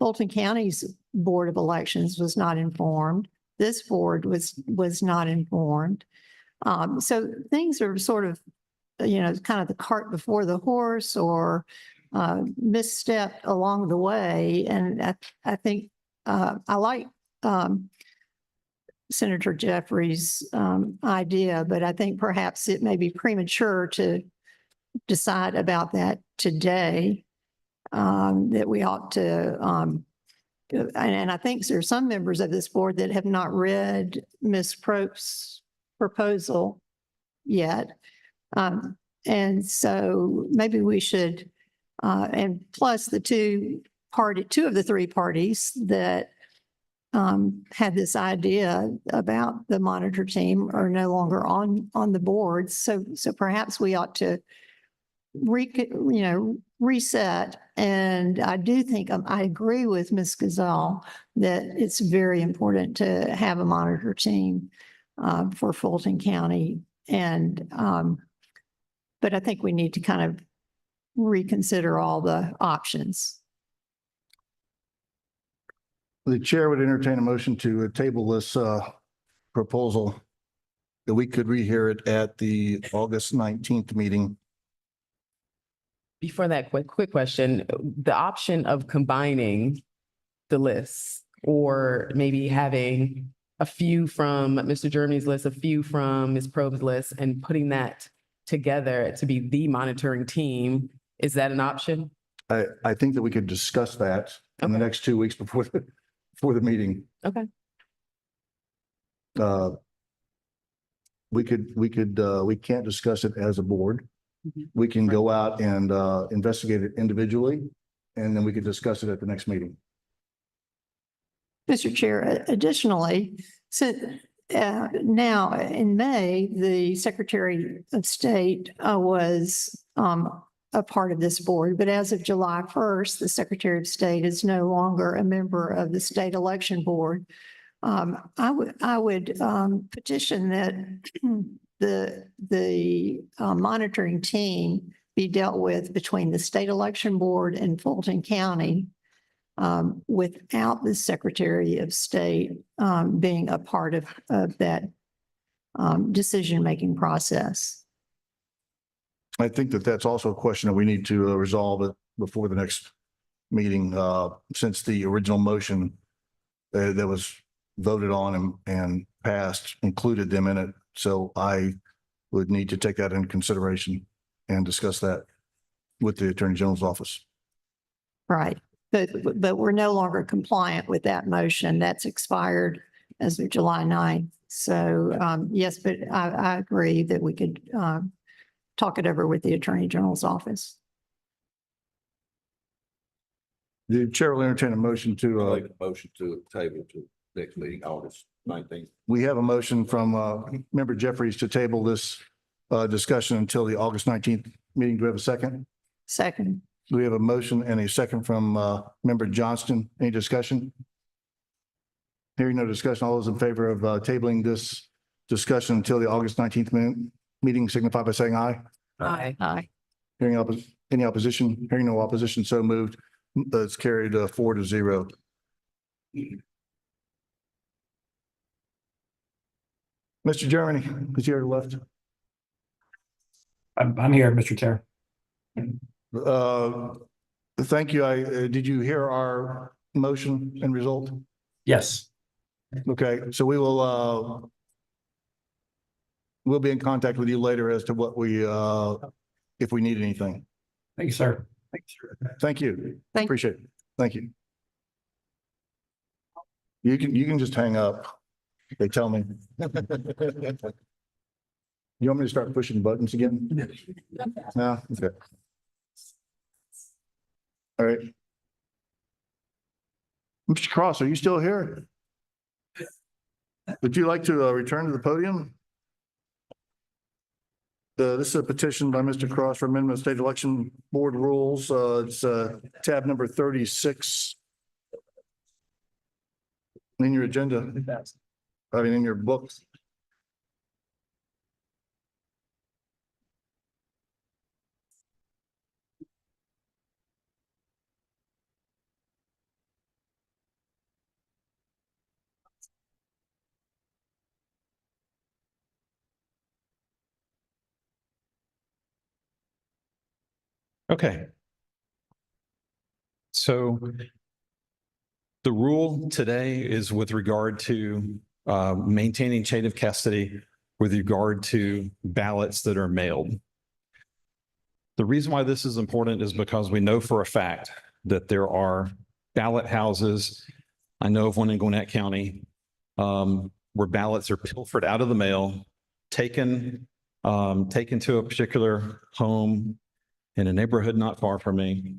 Fulton County's Board of Elections was not informed. This board was not informed. So things are sort of, kind of the cart before the horse, or misstepped along the way. And I think I like Senator Jeffries' idea, but I think perhaps it may be premature to decide about that today, that we ought to, and I think there are some members of this board that have not read Ms. Pro's proposal yet. And so maybe we should, and plus the two of the 3 parties that had this idea about the monitor team are no longer on the board. So perhaps we ought to reset. And I do think I agree with Ms. Gazal that it's very important to have a monitor team for Fulton County. And but I think we need to kind of reconsider all the options. The chair would entertain a motion to table this proposal, that we could rehear it at the August 19th meeting. Before that, quick question, the option of combining the lists, or maybe having a few from Mr. Germany's list, a few from Ms. Probe's list, and putting that together to be the monitoring team. Is that an option? I think that we could discuss that in the next 2 weeks before the meeting. Okay. We can't discuss it as a board. We can go out and investigate it individually, and then we could discuss it at the next meeting. Mr. Chair, additionally, since now in May, the Secretary of State was a part of this board, but as of July 1st, the Secretary of State is no longer a member of the State Election Board. I would petition that the monitoring team be dealt with between the State Election Board and Fulton County without the Secretary of State being a part of that decision-making process. I think that that's also a question that we need to resolve it before the next meeting, since the original motion that was voted on and passed included them in it. So I would need to take that into consideration and discuss that with the Attorney General's office. Right. But we're no longer compliant with that motion. That's expired as of July 9th. So yes, but I agree that we could talk it over with the Attorney General's office. The chair will entertain a motion to, Make a motion to table to next meeting, August 19th. we have a motion from Member Jeffries to table this discussion until the August 19th meeting. Do we have a second? Second. We have a motion and a second from Member Johnston. Any discussion? Hearing no discussion, all those in favor of tabling this discussion until the August 19th meeting signify by saying aye. Aye. Aye. Hearing any opposition? Hearing no opposition, so moved. It's carried 4-0. Mr. Germany, is he here left? I'm here, Mr. Chair. Thank you. Did you hear our motion and result? Yes. Okay, so we'll be in contact with you later as to what if we need anything. Thank you, sir. Thank you. Thank- Appreciate it. Thank you. You can just hang up. They tell me. You want me to start pushing buttons again? No, okay. All right. Mr. Cross, are you still here? Would you like to return to the podium? This is a petition by Mr. Cross for amendment of state election board rules. It's tab number 36 in your agenda. I mean, in your book. Okay. So the rule today is with regard to maintaining chain of custody with regard to ballots that are mailed. The reason why this is important is because we know for a fact that there are ballot houses. I know of one in Gwinnett County where ballots are pilfered out of the mail, taken to a particular home in a neighborhood not far from me.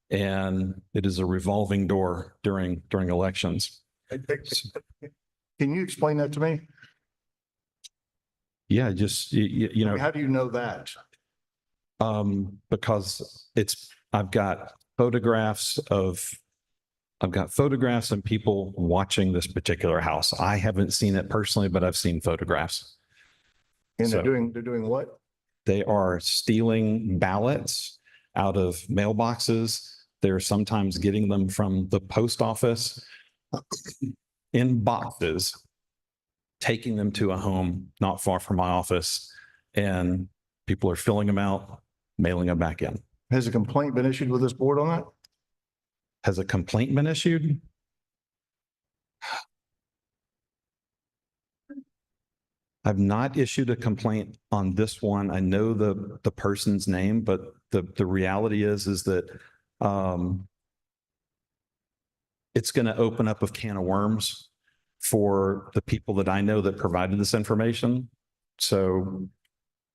And it is a revolving door during elections. Can you explain that to me? Yeah, just, you know, How do you know that? because I've got photographs and people watching this particular house. I haven't seen it personally, but I've seen photographs. And So- they're doing what? They are stealing ballots out of mailboxes. They're sometimes getting them from the post office in boxes, taking them to a home not far from my office, and people are filling them out, mailing them back in. Has a complaint been issued with this board on that? Has a complaint been issued? I've not issued a complaint on this one. I know the person's name, but the reality is that it's going to open up a can of worms for the people that I know that provided this information. So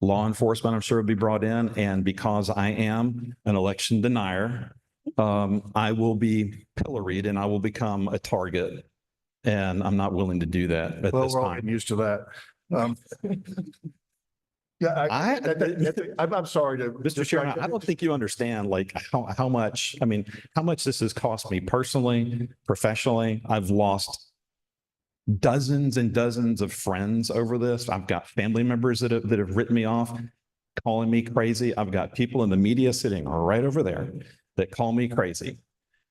law enforcement, I'm sure, will be brought in. And because I am an election denier, I will be pilloried and I will become a target. And I'm not willing to do that at Well, this we're all time. getting used to that. Yeah, I'm sorry to. Mr. Chairman, I don't think you understand like how much, I mean, how much this has cost me personally, professionally. I've lost dozens and dozens of friends over this. I've got family members that have written me off, calling me crazy. I've got people in the media sitting right over there that call me crazy.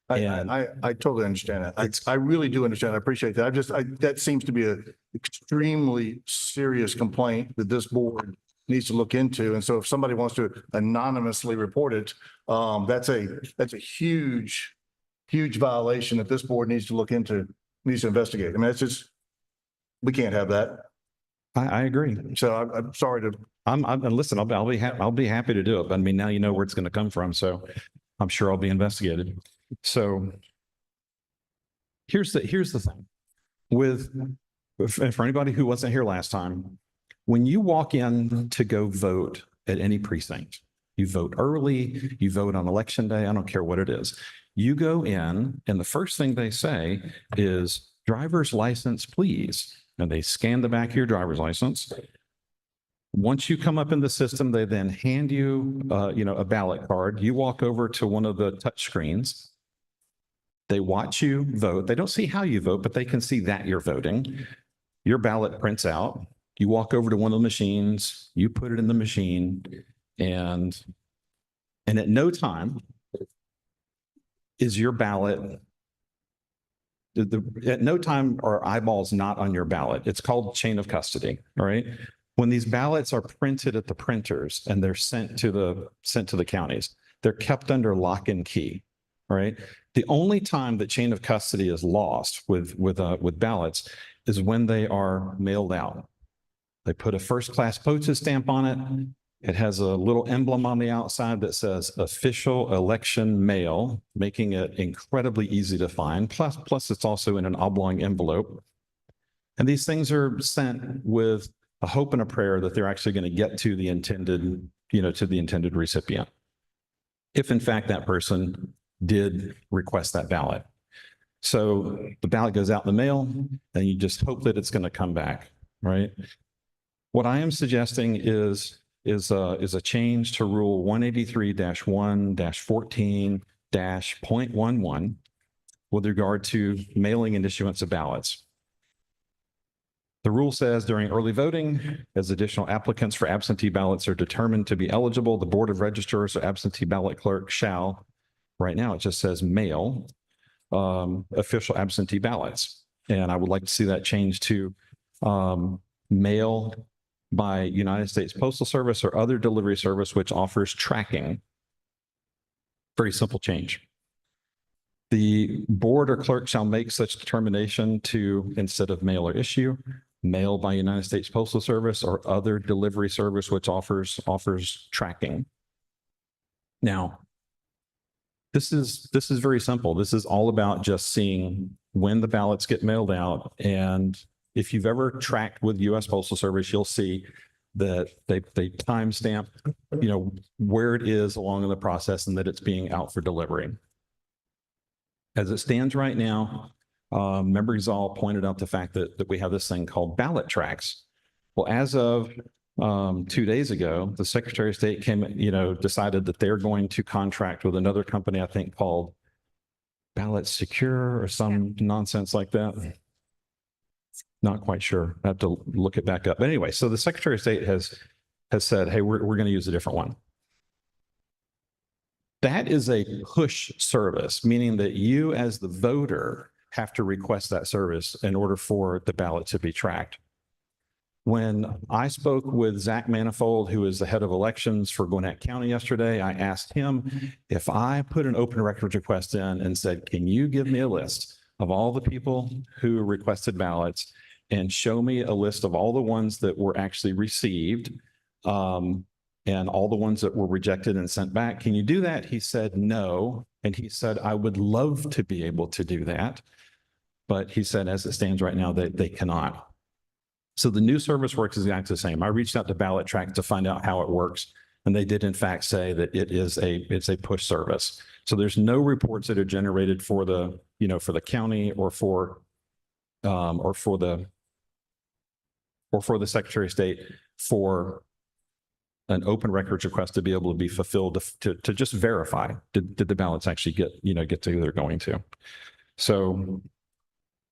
I totally understand that. I really do understand. I appreciate that. That seems to be a extremely serious complaint that this board needs to look into. And so if somebody wants to anonymously report it, that's a huge violation that this board needs to look into, needs to investigate. I mean, it's just, we can't have that. I agree. So I'm sorry to. And listen, I'll be happy to do it. But I mean, now you know where it's going to come from. So I'm sure I'll be investigated. So here's the thing for anybody who wasn't here last time, when you walk in to go vote at any precinct, you vote early, you vote on election day, I don't care what it is. You go in and the first thing they say is driver's license, please. And they scan the back of your driver's license. Once you come up in the system, they then hand you, a ballot card. You walk over to one of the touch screens. They watch you vote. They don't see how you vote, but they can see that you're voting. Your ballot prints out. You walk over to one of the machines, you put it in the machine, and at no time is your ballot, at no time are eyeballs not on your ballot. It's called chain of custody, all right? When these ballots are printed at the printers and they're sent to the counties, they're kept under lock and key, all right? The only time that chain of custody is lost with ballots is when they are mailed out. They put a first-class postage stamp on it. It has a little emblem on the outside that says official election mail, making it incredibly easy to find. Plus it's also in an oblong envelope. And these things are sent with a hope and a prayer that they're actually going to get to the intended recipient. If in fact that person did request that ballot. So the ballot goes out in the mail and you just hope that it's going to come back, right? What I am suggesting is a change to rule 183-1-14-.11 with regard to mailing and issuance of ballots. The rule says during early voting, as additional applicants for absentee ballots are determined to be eligible, the Board of Registrars or absentee ballot clerk shall, right now it just says mail, official absentee ballots. And I would like to see that change to mail by United States Postal Service or other delivery service which offers tracking. Very simple change. The board or clerk shall make such determination to, instead of mail or issue, mail by United States Postal Service or other delivery service which offers tracking. Now, this is very simple. This is all about just seeing when the ballots get mailed out. And if you've ever tracked with U.S. Postal Service, you'll see that they timestamp, where it is along in the process and that it's being out for delivery. As it stands right now, Member Gazal pointed out the fact that we have this thing called ballot tracks. Well, as of 2 days ago, the Secretary of State decided that they're going to contract with another company, I think called Ballot Secure or some nonsense like that. Not quite sure. I have to look it back up. But anyway, so the Secretary of State has said, hey, we're going to use a different one. That is a push service, meaning that you as the voter have to request that service in order for the ballot to be tracked. When I spoke with Zach Manifold, who is the head of elections for Gwinnett County yesterday, I asked him if I put an open records request in and said, can you give me a list of all the people who requested ballots and show me a list of all the ones that were actually received, and all the ones that were rejected and sent back. Can you do that? He said, no. And he said, I would love to be able to do that. But he said, as it stands right now, they cannot. So the new service works exactly the same. I reached out to Ballot Track to find out how it works. And they did in fact say that it's a push service. So there's no reports that are generated for the, for the county or for the Secretary of State for an open records request to be able to be fulfilled to just verify, did the ballots actually get to who they're going to. So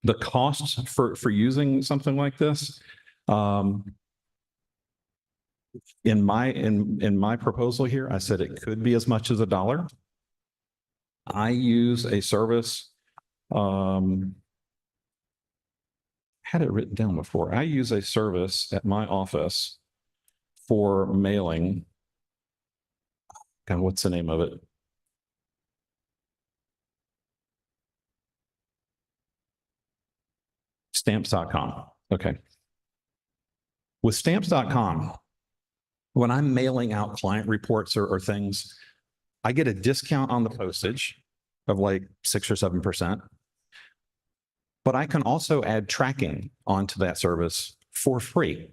the costs for using something like this, in my proposal here, I said it could be as much as $1. I use a service, had it written down before. I use a service at my office for mailing. God, what's the name of it? Stamps.com. Okay. With Stamps.com, when I'm mailing out client reports or things, I get a discount on the postage of like 6 or 7%. But I can also add tracking onto that service for free.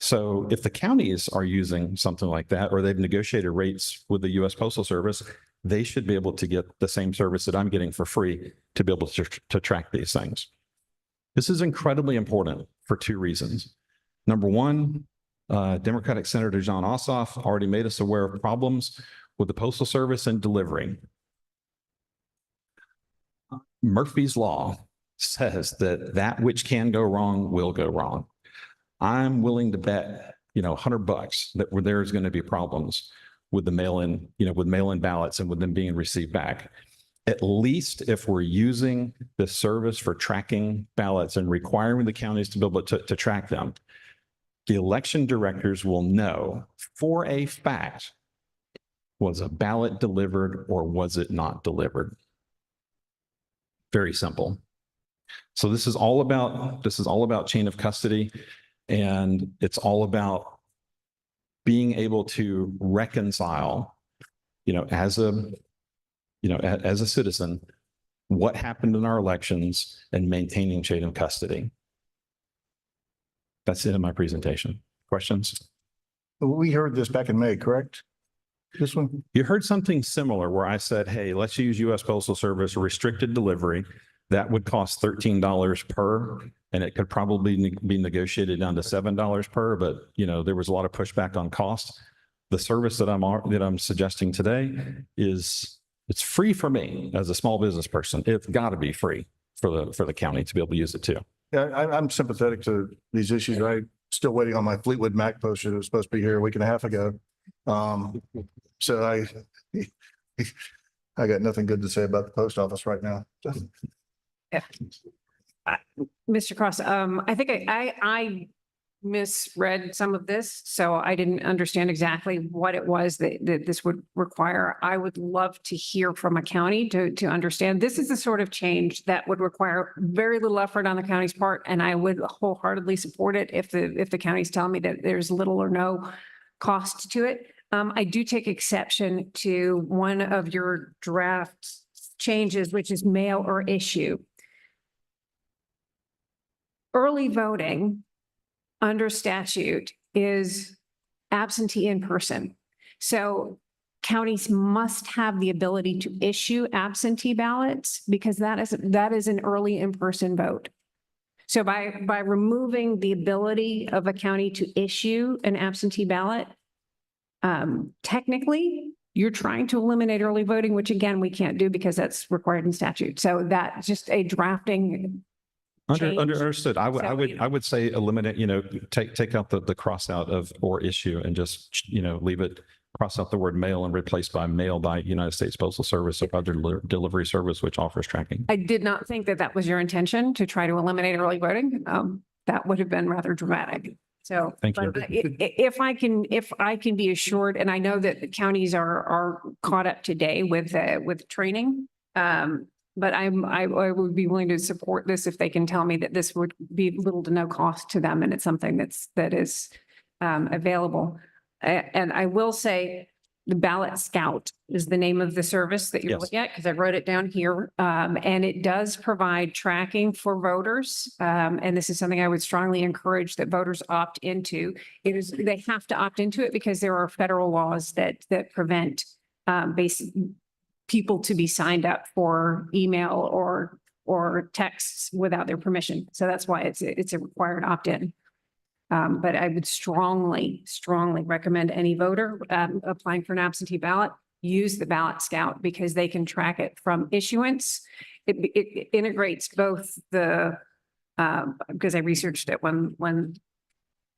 So if the counties are using something like that, or they've negotiated rates with the U.S. Postal Service, they should be able to get the same service that I'm getting for free to be able to track these things. This is incredibly important for 2 reasons. Number one, Democratic Senator John Ossoff already made us aware of problems with the Postal Service and delivery. Murphy's Law says that which can go wrong will go wrong. I'm willing to bet, $100 that there's going to be problems with the mail-in, with mail-in ballots and with them being received back. At least if we're using the service for tracking ballots and requiring the counties to be able to track them, the election directors will know for a fact, was a ballot delivered or was it not delivered? Very simple. So this is all about chain of custody. And it's all about being able to reconcile, as a citizen, what happened in our elections and maintaining chain of custody. That's it in my presentation. Questions? We heard this back in May, correct? This one? You heard something similar where I said, hey, let's use U.S. Postal Service restricted delivery. That would cost $13 per, and it could probably be negotiated down to $7 per, but there was a lot of pushback on cost. The service that I'm suggesting today it's free for me as a small business person. It's got to be free for the county to be able to use it too. Yeah, I'm sympathetic to these issues. I'm still waiting on my Fleetwood Mac postage. It was supposed to be here a week and a half ago. So I got nothing good to say about the post office right now. Mr. Cross, I think I misread some of this, so I didn't understand exactly what it was that this would require. I would love to hear from a county to understand. This is the sort of change that would require very little effort on the county's part, and I would wholeheartedly support it if the county's telling me that there's little or no cost to it. I do take exception to one of your draft changes, which is mail or issue. Early voting under statute is absentee in person. So counties must have the ability to issue absentee ballots because that is an early in-person vote. So by removing the ability of a county to issue an absentee ballot, technically you're trying to eliminate early voting, which again, we can't do because that's required in statute. So that's just a drafting Understood. I would say eliminate, take out the cross out of or issue and just, leave it, cross out the word mail and replace by mail by United States Postal Service or other delivery service which offers tracking. I did not think that was your intention to try to eliminate early voting. That would have been rather dramatic. So Thank you. If I can be assured, and I know that the counties are caught up today with training, But I would be willing to support this if they can tell me that this would be little to no cost to them and it's something that is available. And I will say the Ballot Scout is the name of the service that you're Yes. looking at, because I wrote it down here. And it does provide tracking for voters. And this is something I would strongly encourage that voters opt into. They have to opt into it because there are federal laws that prevent basic people to be signed up for email or texts without their permission. So that's why it's a required opt-in. But I would strongly recommend any voter applying for an absentee ballot, use the Ballot Scout because they can track it from issuance. It integrates both because I researched it when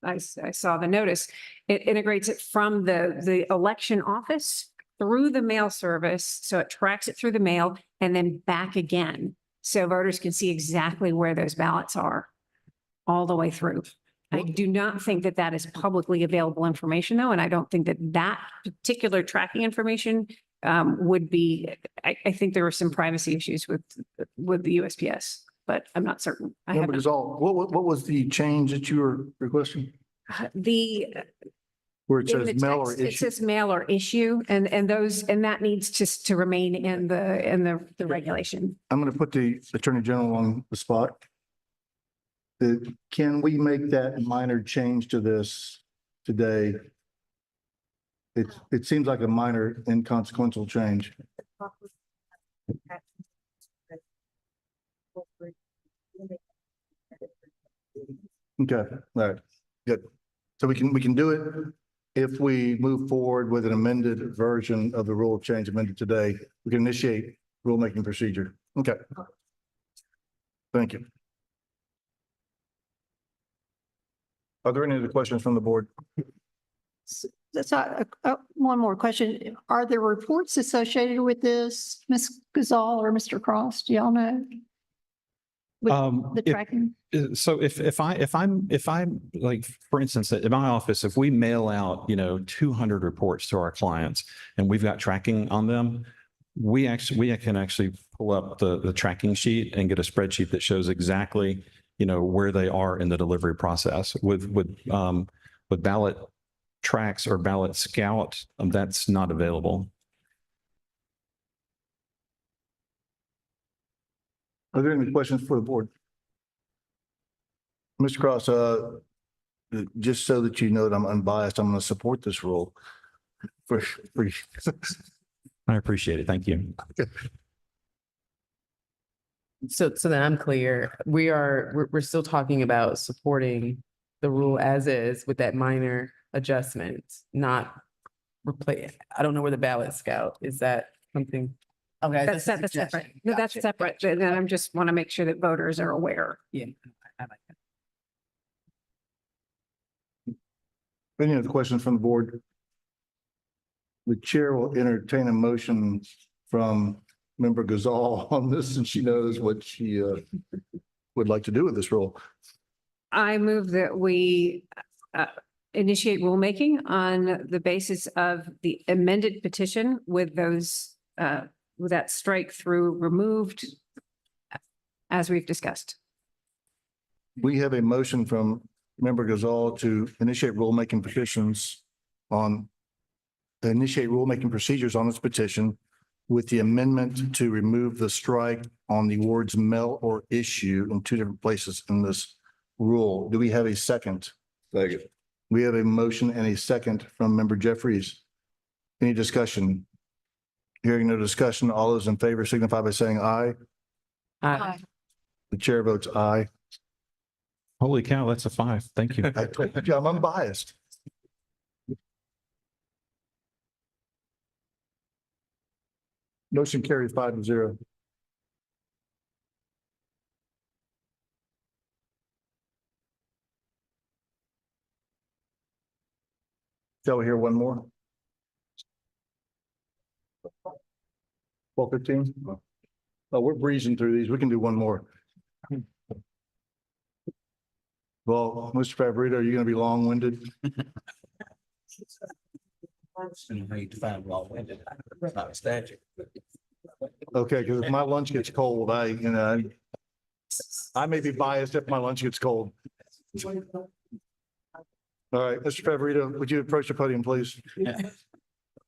I saw the notice. It integrates it from the election office through the mail service. So it tracks it through the mail and then back again. So voters can see exactly where those ballots are all the way through. I do not think that is publicly available information though. And I don't think that particular tracking information would be, I think there are some privacy issues with the USPS, but I'm not certain. I Member haven't. Gazal, what was the change that you were requesting? Where it In the says mail or text, it issue? says mail or issue, and that needs to remain in the regulation. I'm going to put the Attorney General on the spot. Can we make that minor change to this today? It seems like a minor inconsequential change. Okay, all right, good. So we can do it if we move forward with an amended version of the rule of change amended today. We can initiate rulemaking procedure. Okay. Thank you. Are there any other questions from the board? So, one more question. Are there reports associated with this, Ms. Gazal or Mr. Cross? Do y'all know? With the tracking? So if I'm like, for instance, in my office, if we mail out, 200 reports to our clients and we've got tracking on them, we can actually pull up the tracking sheet and get a spreadsheet that shows exactly, where they are in the delivery process. With ballot tracks or Ballot Scout, that's not available. Are there any questions for the board? Mr. Cross, just so that you know that I'm unbiased, I'm going to support this rule. I appreciate it. Thank you. So then I'm clear. We're still talking about supporting the rule as is with that minor adjustment, not replace. I don't know where the Ballot Scout, is that something? Okay. That's separate. No, that's separate. And then I just want to make sure that voters are aware. Yeah. I like that. Any other questions from the board? The chair will entertain a motion from Member Gazal on this, and she knows what she would like to do with this rule. I move that we initiate rulemaking on the basis of the amended petition with those, with that strike through removed, as we've discussed. We have a motion from Member Gazal to initiate rulemaking procedures on this petition with the amendment to remove the strike on the words mail or issue in two different places in this rule. Do we have a second? Second. We have a motion and a second from Member Jeffries. Any discussion? Hearing no discussion, all those in favor signify by saying aye. Aye. The chair votes aye. Holy cow, that's a 5. Thank you. I told you I'm unbiased. Motion carries 5-0. Shall we hear one more? 12:15? Oh, we're breezing through these. We can do one more. Well, Mr. Favorito, are you going to be long-winded? Not a statute. Okay, because if my lunch gets cold, I may be biased if my lunch gets cold. All right, Mr. Favorito, would you approach the podium, please?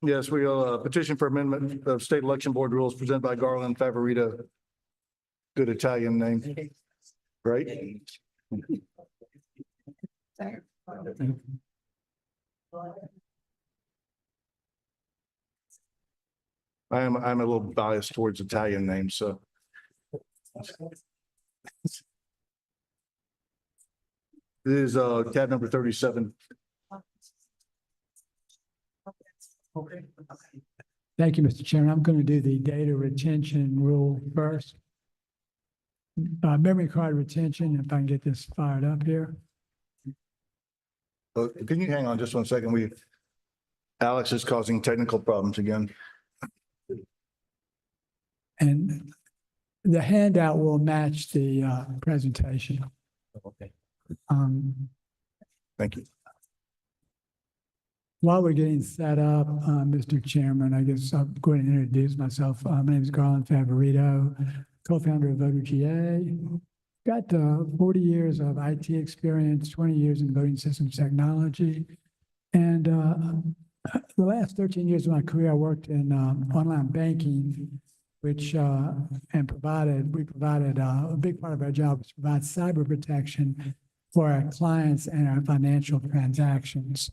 Yes, we have a petition for amendment of state election board rules presented by Garland Favorito. Good Italian name. Right? I'm a little biased towards Italian names, so. This is tab number 37. Thank you, Mr. Chairman. I'm going to do the data retention rule first. Memory card retention, if I can get this fired up here. Can you hang on just 1 second? Alex is causing technical problems again. And the handout will match the presentation. Okay. Thank you. While we're getting set up, Mr. Chairman, I guess I'll go ahead and introduce myself. My name is Garland Favorito, co-founder of Voter GA. Got 40 years of IT experience, 20 years in voting systems technology. And the last 13 years of my career, I worked in online banking, which we provided a big part of our job was to provide cyber protection for our clients and our financial transactions.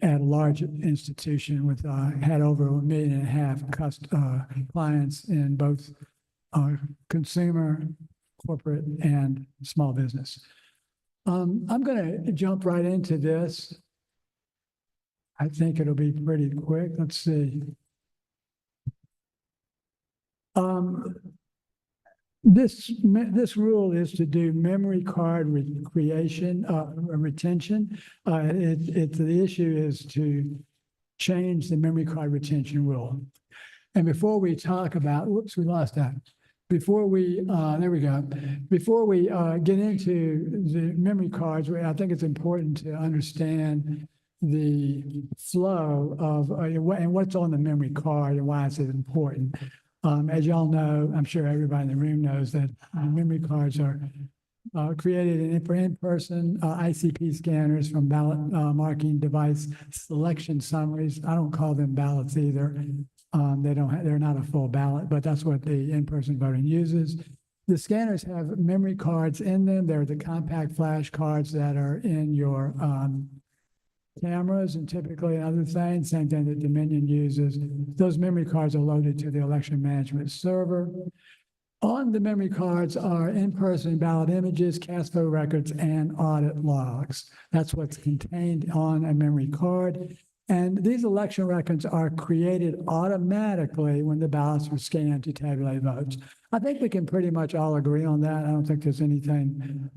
At a large institution with had over 1.5 million clients in both consumer, corporate, and small business. I'm going to jump right into this. I think it'll be pretty quick. Let's see. This rule is to do memory card retention. The issue is to change the memory card retention rule. And before we talk about, whoops, we lost that. Before we, there we go. Before we get into the memory cards, I think it's important to understand the flow of and what's on the memory card and why it's important. As y'all know, I'm sure everybody in the room knows that memory cards are created for in-person ICP scanners from ballot marking device selection summaries. I don't call them ballots either. They're not a full ballot, but that's what the in-person voting uses. The scanners have memory cards in them. They're the compact flash cards that are in your cameras and typically other things, same thing that Dominion uses. Those memory cards are loaded to the election management server. On the memory cards are in-person ballot images, cast vote records, and audit logs. That's what's contained on a memory card. And these election records are created automatically when the ballots are scanned to tabulate votes. I think we can pretty much all agree on that. I don't think there's anything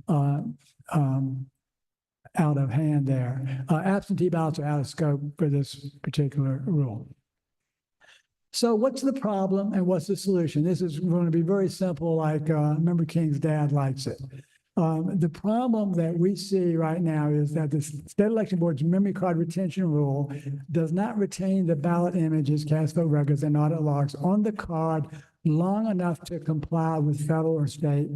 out of hand there. Absentee ballots are out of scope for this particular rule. So what's the problem and what's the solution? This is going to be very simple, like Member King's dad likes it. The problem that we see right now is that the State Election Board's memory card retention rule does not retain the ballot images, cast vote records, and audit logs on the card long enough to comply with federal or state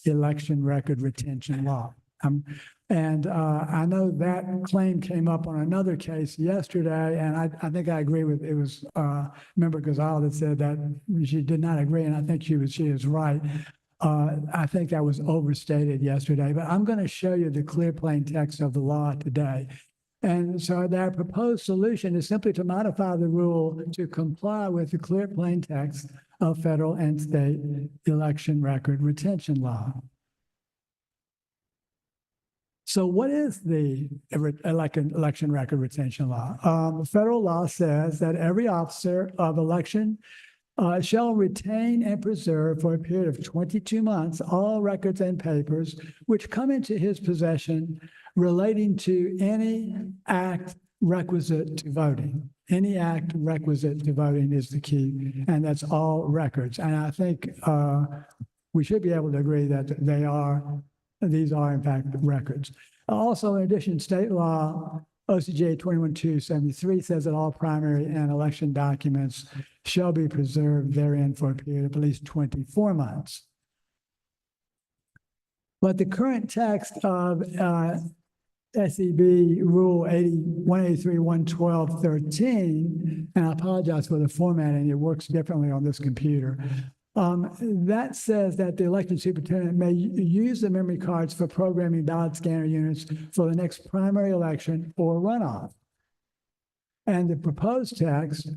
election record retention law. I know that claim came up on another case yesterday, and I think I agree with, it was Member Gazal that said that she did not agree, and I think she is right. I think that was overstated yesterday, but I'm going to show you the clear plain text of the law today. And so their proposed solution is simply to modify the rule to comply with the clear plain text of federal and state election record retention law. So what is the election record retention law? Federal law says that every officer of election shall retain and preserve for a period of 22 months all records and papers which come into his possession relating to any act requisite to voting. Any act requisite to voting is the key, and that's all records. And I think we should be able to agree that these are in fact records. Also, in addition, state law OCJ 21-273 says that all primary and election documents shall be preserved therein for a period of at least 24 months. But the current text of SEB Rule 183-112-13, and I apologize for the formatting, it works differently on this computer. That says that the election superintendent may use the memory cards for programming ballot scanner units for the next primary election or runoff. And the proposed text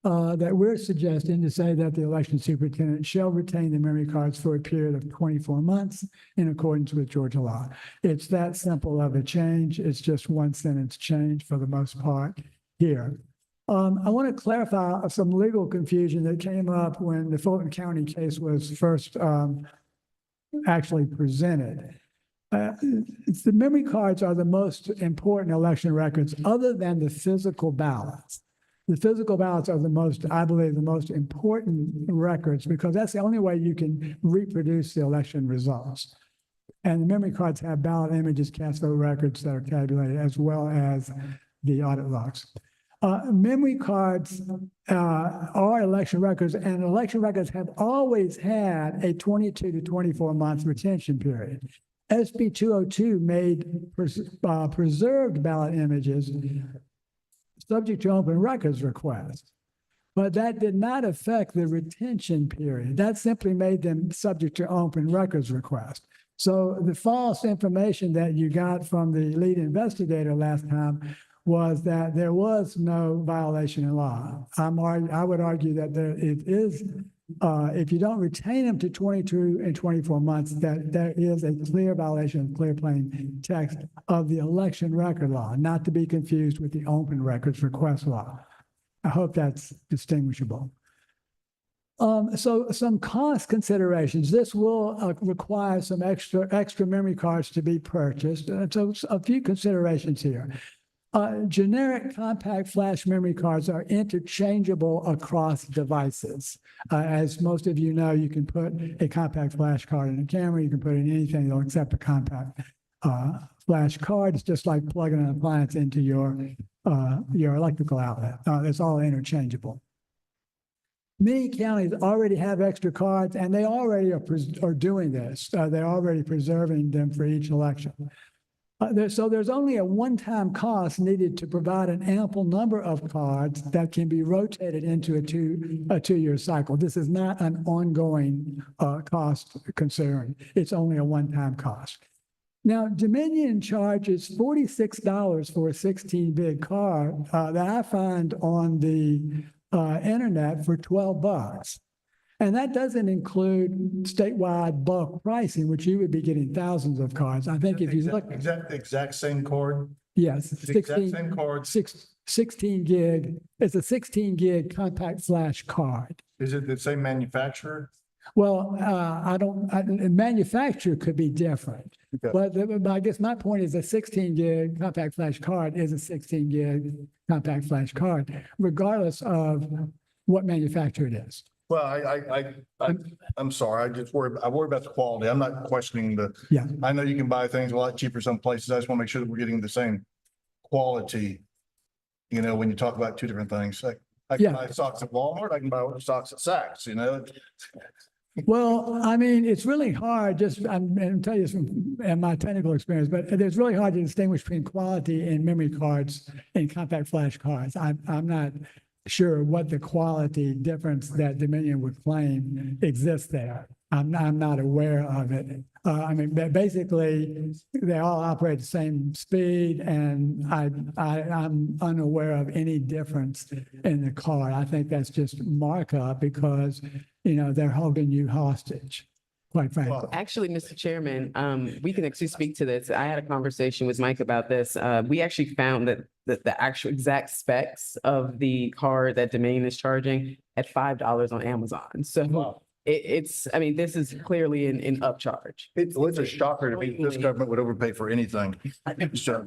that we're suggesting to say that the election superintendent shall retain the memory cards for a period of 24 months in accordance with Georgia law. It's that simple of a change. It's just one sentence change for the most part here. I want to clarify some legal confusion that came up when the Fulton County case was first actually presented. The memory cards are the most important election records other than the physical ballots. The physical ballots are the most, I believe, the most important records because that's the only way you can reproduce the election results. And the memory cards have ballot images, cast vote records that are tabulated, as well as the audit logs. Memory cards are election records, and election records have always had a 22 to 24 month retention period. SB 202 made preserved ballot images subject to open records request, but that did not affect the retention period. That simply made them subject to open records request. So the false information that you got from the lead investigator last time was that there was no violation in law. I would argue that it is, if you don't retain them to 22 and 24 months, that there is a clear violation, clear plain text of the election record law, not to be confused with the open records request law. I hope that's distinguishable. So some cost considerations. This will require some extra memory cards to be purchased. So a few considerations here. Generic compact flash memory cards are interchangeable across devices. As most of you know, you can put a compact flash card in a camera, you can put it in anything except a compact flash card. It's just like plugging an appliance into your electrical outlet. It's all interchangeable. Many counties already have extra cards, and they already are doing this. They're already preserving them for each election. So there's only a one-time cost needed to provide an ample number of cards that can be rotated into a two-year cycle. This is not an ongoing cost concern. It's only a one-time cost. Now, Dominion charges $46 for a 16-bit card that I find on the internet for $12. And that doesn't include statewide bulk pricing, which you would be getting thousands of cards. I think if you look. Exact same card? Yes. The exact same card? 16 gig. It's a 16 gig compact flash card. Is it the same manufacturer? Well, manufacturer could be different. Okay. But I guess my point is a 16 gig compact flash card is a 16 gig compact flash card, regardless of what manufacturer it is. Well, I'm sorry. I worry about the quality. I'm not questioning Yeah. I know you can buy things a lot cheaper some places. I just want to make sure that we're getting the same quality. You know, when you talk about two different things, I can buy socks at Walmart, I can buy socks at Saks, you know? Well, I mean, it's really hard, I'm telling you this from my technical experience, but it's really hard to distinguish between quality in memory cards and compact flash cards. I'm not sure what the quality difference that Dominion would claim exists there. I'm not aware of it. I mean, basically, they all operate the same speed, and I'm unaware of any difference in the card. I think that's just markup because, you know, they're holding you hostage, quite frankly. Actually, Mr. Chairman, we can actually speak to this. I had a conversation with Mike about this. We actually found that the actual exact specs of the card that Dominion is charging at $5 on Amazon. So I mean, this is clearly an upcharge. It's a shocker to me this government would overpay for anything. So,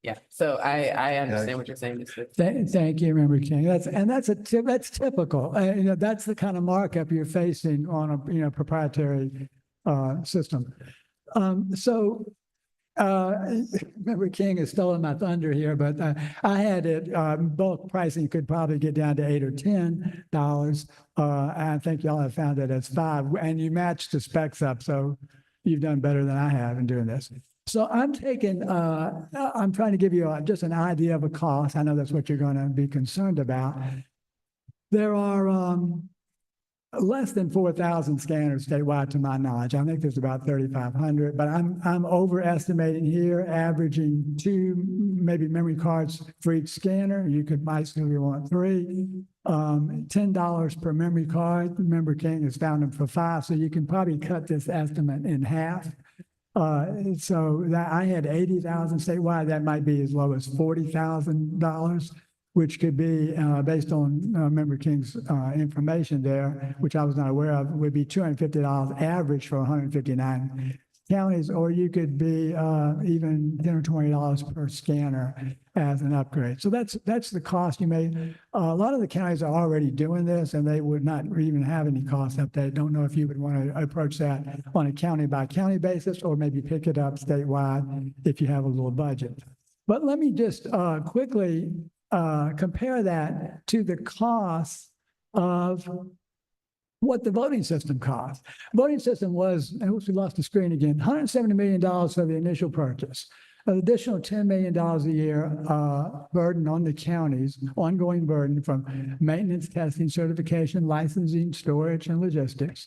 Yeah, so I understand what you're saying. Mr. Thank you, Member King. That's typical. You know, that's the kind of markup you're facing on a proprietary system. So Member King has stolen my thunder here, but I had it, bulk pricing could probably get down to $8 or $10. I think y'all have found it as $5, and you match the specs up, so you've done better than I have in doing this. So I'm taking, I'm trying to give you just an idea of a cost. I know that's what you're going to be concerned about. There are less than 4,000 scanners statewide to my knowledge. I think there's about 3,500, but I'm overestimating here, averaging 2 maybe memory cards for each scanner. You might still want 3. $10 per memory card. Member King has found them for 5, so you can probably cut this estimate in half. So that I had 80,000 statewide, that might be as low as $40,000, which could be, based on Member King's information there, which I was not aware of, would be $250 average for 159 counties, or you could be even $10 or $20 per scanner as an upgrade. So that's the cost you may. A lot of the counties are already doing this, and they would not even have any cost update. Don't know if you would want to approach that on a county by county basis, or maybe pick it up statewide if you have a little budget. But let me just quickly compare that to the cost of what the voting system costs. Voting system was, and we lost the screen again, $170 million for the initial purchase. An additional $10 million a year burden on the counties, ongoing burden from maintenance, testing, certification, licensing, storage, and logistics.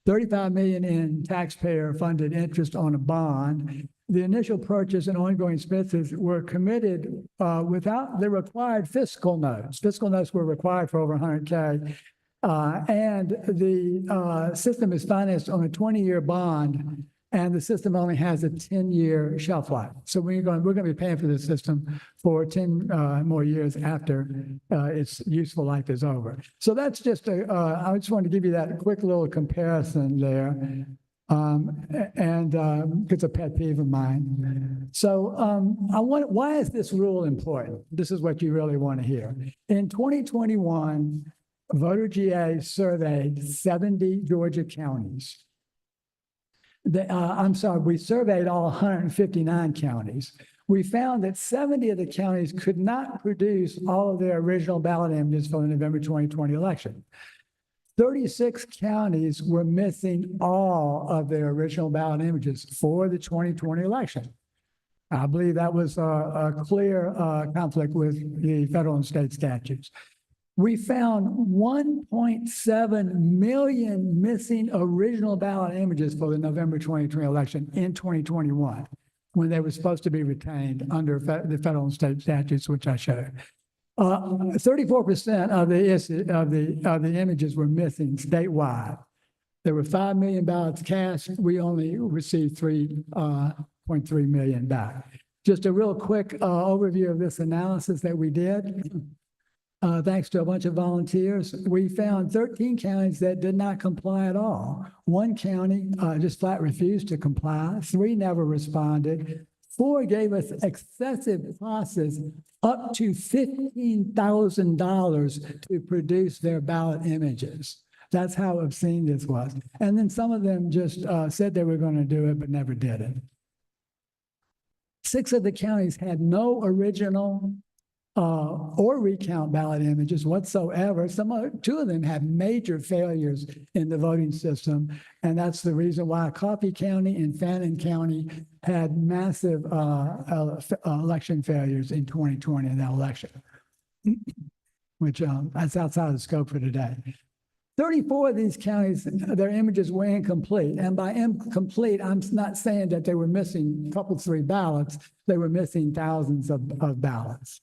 $35 million in taxpayer-funded interest on a bond. The initial purchase and ongoing expenses were committed without the required fiscal notes. Fiscal notes were required for over 100K. And the system is financed on a 20-year bond, and the system only has a 10-year shelf life. So we're going to be paying for this system for 10 more years after its useful life is over. So that's just I just wanted to give you that quick little comparison there. It's a pet peeve of mine. So why is this rule important? This is what you really want to hear. In 2021, Voter GA surveyed 70 Georgia counties. We surveyed all 159 counties. We found that 70 of the counties could not produce all of their original ballot images for the November 2020 election. 36 counties were missing all of their original ballot images for the 2020 election. I believe that was a clear conflict with the federal and state statutes. We found 1.7 million missing original ballot images for the November 2020 election in 2021, when they were supposed to be retained under the federal and state statutes, which I showed. 34% of the images were missing statewide. There were 5 million ballots cast. We only received 3.3 million back. Just a real quick overview of this analysis that we did. Thanks to a bunch of volunteers, we found 13 counties that did not comply at all. 1 county just flat refused to comply. 3 never responded. 4 gave us excessive process up to $15,000 to produce their ballot images. That's how obscene this was. And then some of them just said they were going to do it, but never did it. 6 of the counties had no original or recount ballot images whatsoever. 2 of them had major failures in the voting system, and that's the reason why Coffee County and Fannin County had massive election failures in 2020 in that election, which that's outside of the scope for today. 34 of these counties, their images were incomplete. And by incomplete, I'm not saying that they were missing a couple, 3 ballots. They were missing thousands of ballots.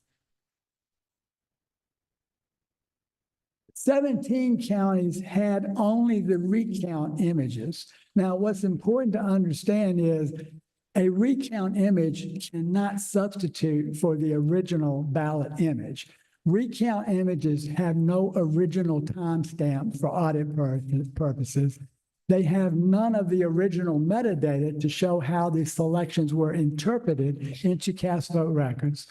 17 counties had only the recount images. Now, what's important to understand is a recount image cannot substitute for the original ballot image. Recount images have no original timestamp for audit purposes. They have none of the original metadata to show how the selections were interpreted into cast vote records.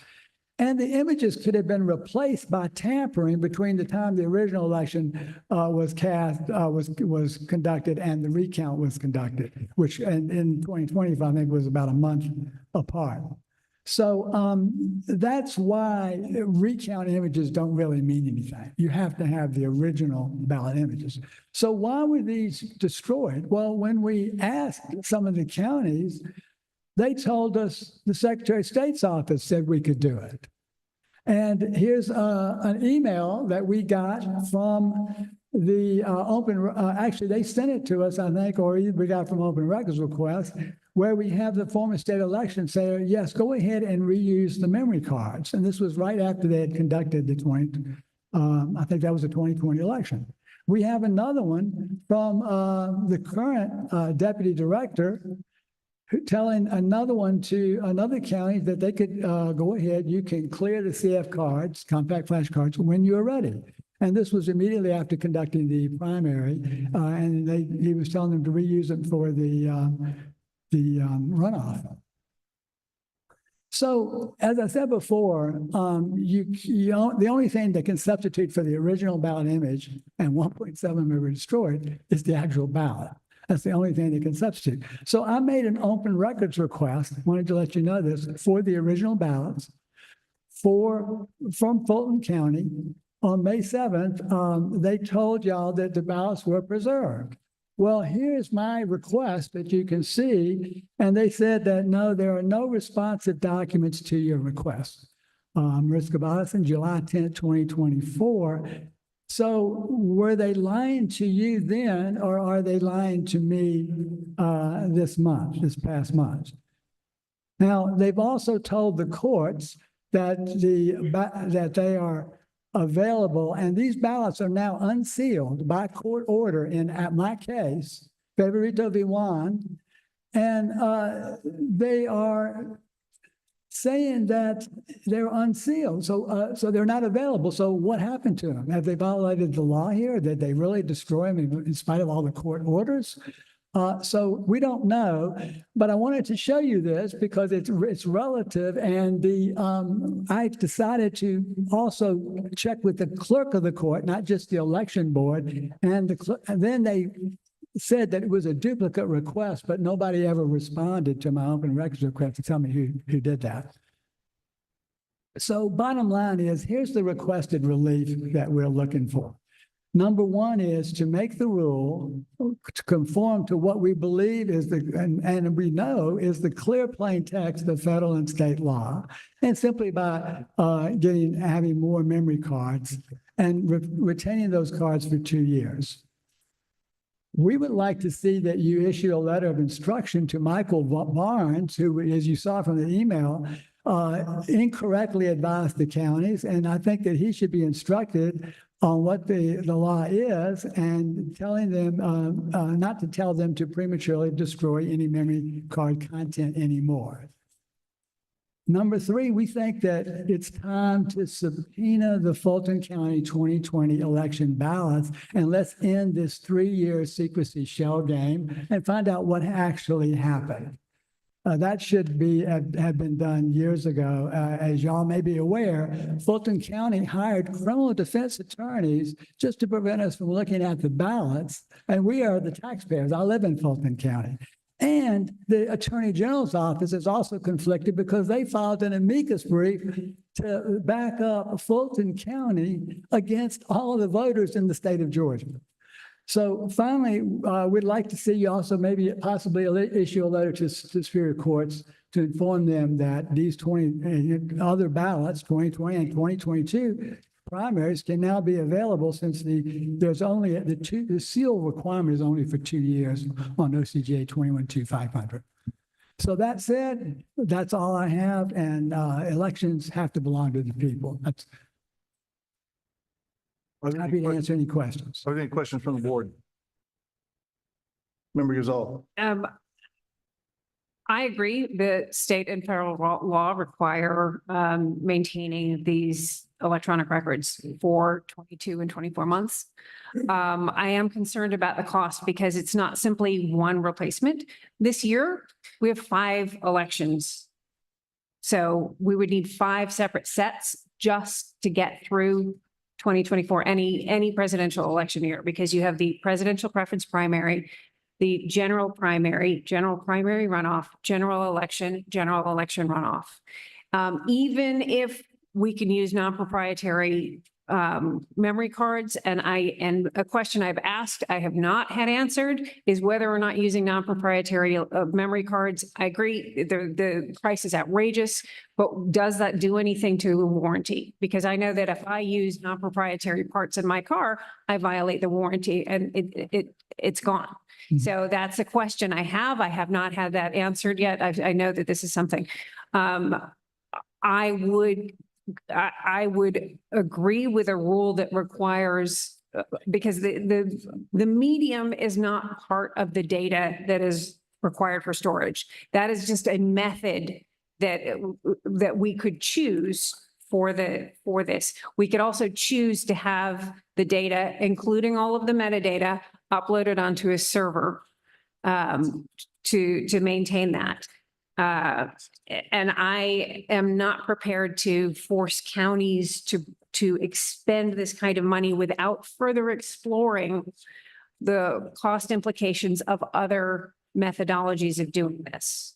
And the images could have been replaced by tampering between the time the original election was conducted and the recount was conducted, which in 2020, I think, was about a month apart. So that's why recount images don't really mean anything. You have to have the original ballot images. So why were these destroyed? Well, when we asked some of the counties, they told us the Secretary of State's office said we could do it. And here's an email that we got from the actually, they sent it to us, I think, or we got from Open Records Request, where we have the former state election say, yes, go ahead and reuse the memory cards. And this was right after they had conducted the I think that was the 2020 election. We have another one from the current deputy director telling another county that they could go ahead, you can clear the CF cards, compact flash cards, when you're ready. And this was immediately after conducting the primary, and he was telling them to reuse them for the runoff. So, as I said before, the only thing that can substitute for the original ballot image, and 1.7 were destroyed, is the actual ballot. That's the only thing that can substitute. So I made an open records request, wanted to let you know this, for the original ballots from Fulton County. On May 7th, they told y'all that the ballots were preserved. Well, here's my request that you can see. And they said that, no, there are no responsive documents to your request. Mariska Ballison, July 10th, 2024. So were they lying to you then, or are they lying to me this past month? Now, they've also told the courts that that they are available, and these ballots are now unsealed by court order at my case, Favorito v. Juan, and they are saying that they're unsealed, so they're not available. So what happened to them? Have they violated the law here? Did they really destroy them in spite of all the court orders? So we don't know, but I wanted to show you this because it's relative, and I decided to also check with the clerk of the court, not just the election board, and then they said that it was a duplicate request, but nobody ever responded to my open records request to tell me who did that. So bottom line is, here's the requested relief that we're looking for. Number one is to make the rule to conform to what we believe is and we know is the clear plain text of federal and state law, and simply by having more memory cards and retaining those cards for 2 years. We would like to see that you issue a letter of instruction to Michael Barnes, who, as you saw from the email, incorrectly advised the counties, and I think that he should be instructed on what the law is, and telling them not to tell them to prematurely destroy any memory card content anymore. Number three, we think that it's time to subpoena the Fulton County 2020 election ballots, and let's end this 3-year secrecy shell game and find out what actually happened. That should have been done years ago. As y'all may be aware, Fulton County hired criminal defense attorneys just to prevent us from looking at the ballots. And we are the taxpayers. I live in Fulton County. And the Attorney General's office is also conflicted because they filed an amicus brief to back up Fulton County against all of the voters in the state of Georgia. So finally, we'd like to see you also possibly issue a letter to Superior Courts to inform them that these 20 other ballots, 2020 and 2022 primaries, can now be available, since there's only the seal requirement is only for 2 years on OCGA 21-2500. So that said, that's all I have, and elections have to belong to the people. I'm happy to answer any questions. Are there any questions from the board? Member Gazal. I agree that state and federal law require maintaining these electronic records for 22 and 24 months. I am concerned about the cost because it's not simply one replacement. This year, we have 5 elections So we would need 5 separate sets just to get through 2024, any presidential election year, because you have the presidential preference primary, the general primary runoff, general election runoff. Even if we can use non-proprietary memory cards, and a question I've asked, I have not had answered, is whether or not using non-proprietary memory cards. I agree, the price is outrageous, but does that do anything to the warranty? Because I know that if I use non-proprietary parts in my car, I violate the warranty and it's gone. So that's a question I have. I have not had that answered yet. I know that this is something. I would agree with a rule that requires, because the medium is not part of the data that is required for storage. That is just a method that we could choose for this. We could also choose to have the data, including all of the metadata, uploaded onto a server to maintain that. And I am not prepared to force counties to expend this kind of money without further exploring the cost implications of other methodologies of doing this.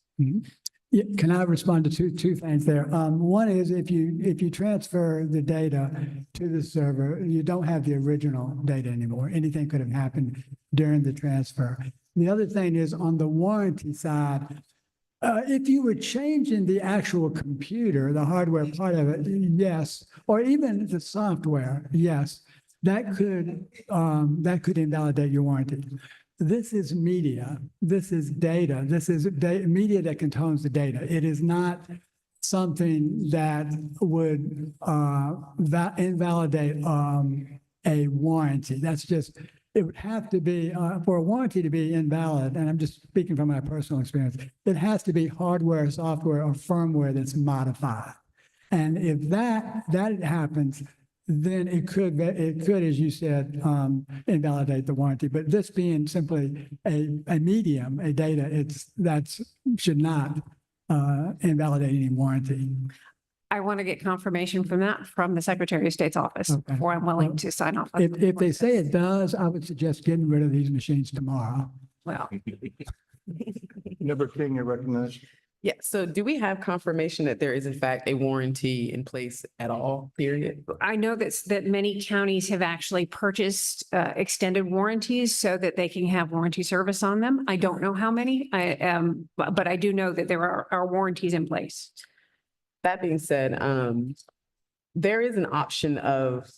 Yeah, can I respond to two things there? One is if you transfer the data to the server, you don't have the original data anymore. Anything could have happened during the transfer. The other thing is on the warranty side, if you were changing the actual computer, the hardware part of it, yes, or even the software, yes, that could invalidate your warranty. This is media. This is data. This is media that contains the data. It is not something that would invalidate a warranty. That's just, it would have to be, for a warranty to be invalid, and I'm just speaking from my personal experience, it has to be hardware, software, or firmware that's modified. And if that happens, then it could, as you said, invalidate the warranty. But this being simply a medium, a data, should not invalidate any warranty. I want to get confirmation from the Secretary of State's office Okay. before I'm willing to sign off. on If they say it does, I would suggest getting rid of these machines tomorrow. Well, Member King, your recognition. Yeah, so do we have confirmation that there is in fact a warranty in place at all, period? I know that many counties have actually purchased extended warranties so that they can have warranty service on them. I don't know how many, but I do know that there are warranties in place. That being said, there is an option of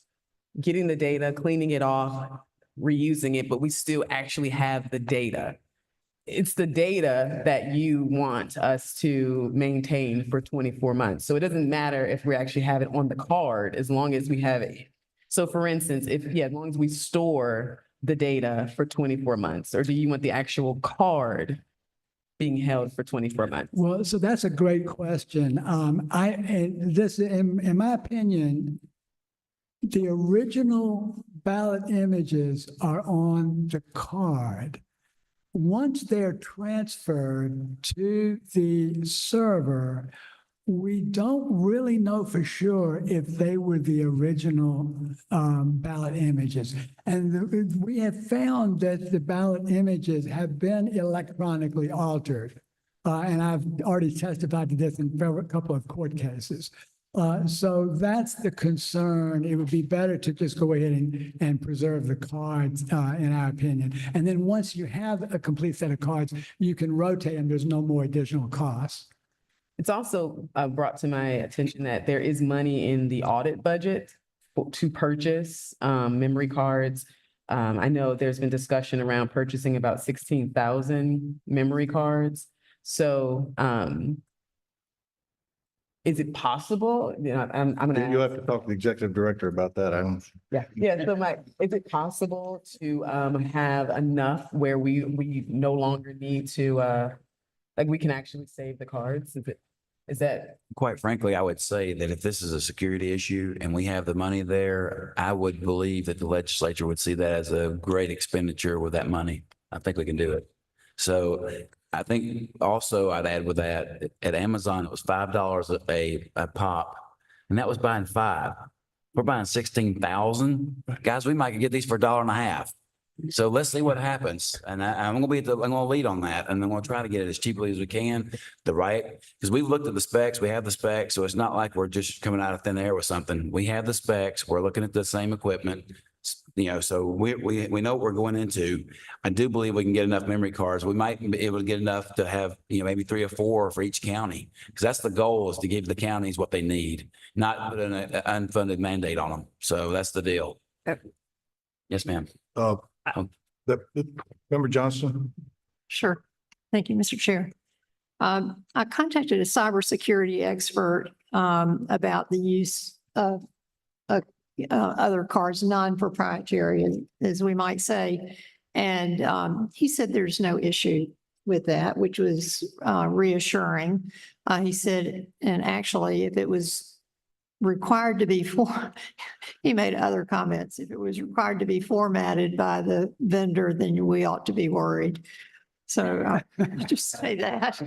getting the data, cleaning it off, reusing it, but we still actually have the data. It's the data that you want us to maintain for 24 months. So it doesn't matter if we actually have it on the card, as long as we have it. So for instance, as long as we store the data for 24 months, or do you want the actual card being held for 24 months? Well, so that's a great question. In my opinion, the original ballot images are on the card. Once they're transferred to the server, we don't really know for sure if they were the original ballot images. And we have found that the ballot images have been electronically altered. And I've already testified to this in a couple of court cases. So that's the concern. It would be better to just go ahead and preserve the cards, in our opinion. And then once you have a complete set of cards, you can rotate them. There's no more additional costs. It's also brought to my attention that there is money in the audit budget to purchase memory cards. I know there's been discussion around purchasing about 16,000 memory cards. So is it possible? You know, I'm gonna. You'll have to talk to the executive director about that. I don't. Yeah. So is it possible to have enough where we no longer need to we can actually save the cards? Is that? Quite frankly, I would say that if this is a security issue and we have the money there, I would believe that the legislature would see that as a great expenditure with that money. I think we can do it. So I think also I'd add with that, at Amazon, it was $5 a pop, and that was buying 5. We're buying 16,000. Guys, we might get these for $1.50. So let's see what happens. And I'm gonna lead on that, and then we'll try to get it as cheaply as we can, because we've looked at the specs, we have the specs, so it's not like we're just coming out of thin air with something. We have the specs, we're looking at the same equipment. So we know what we're going into. I do believe we can get enough memory cards. We might be able to get enough to have, maybe 3 or 4 for each county. Because that's the goal, is to give the counties what they need, not put an unfunded mandate on them. So that's the deal. Yes, ma'am. Member Johnson? Sure. Thank you, Mr. Chair. I contacted a cybersecurity expert about the use of other cards, non-proprietary, as we might say. And he said there's no issue with that, which was reassuring. He said, and actually, if it was required to be he made other comments. If it was required to be formatted by the vendor, then we ought to be worried. So I just say that.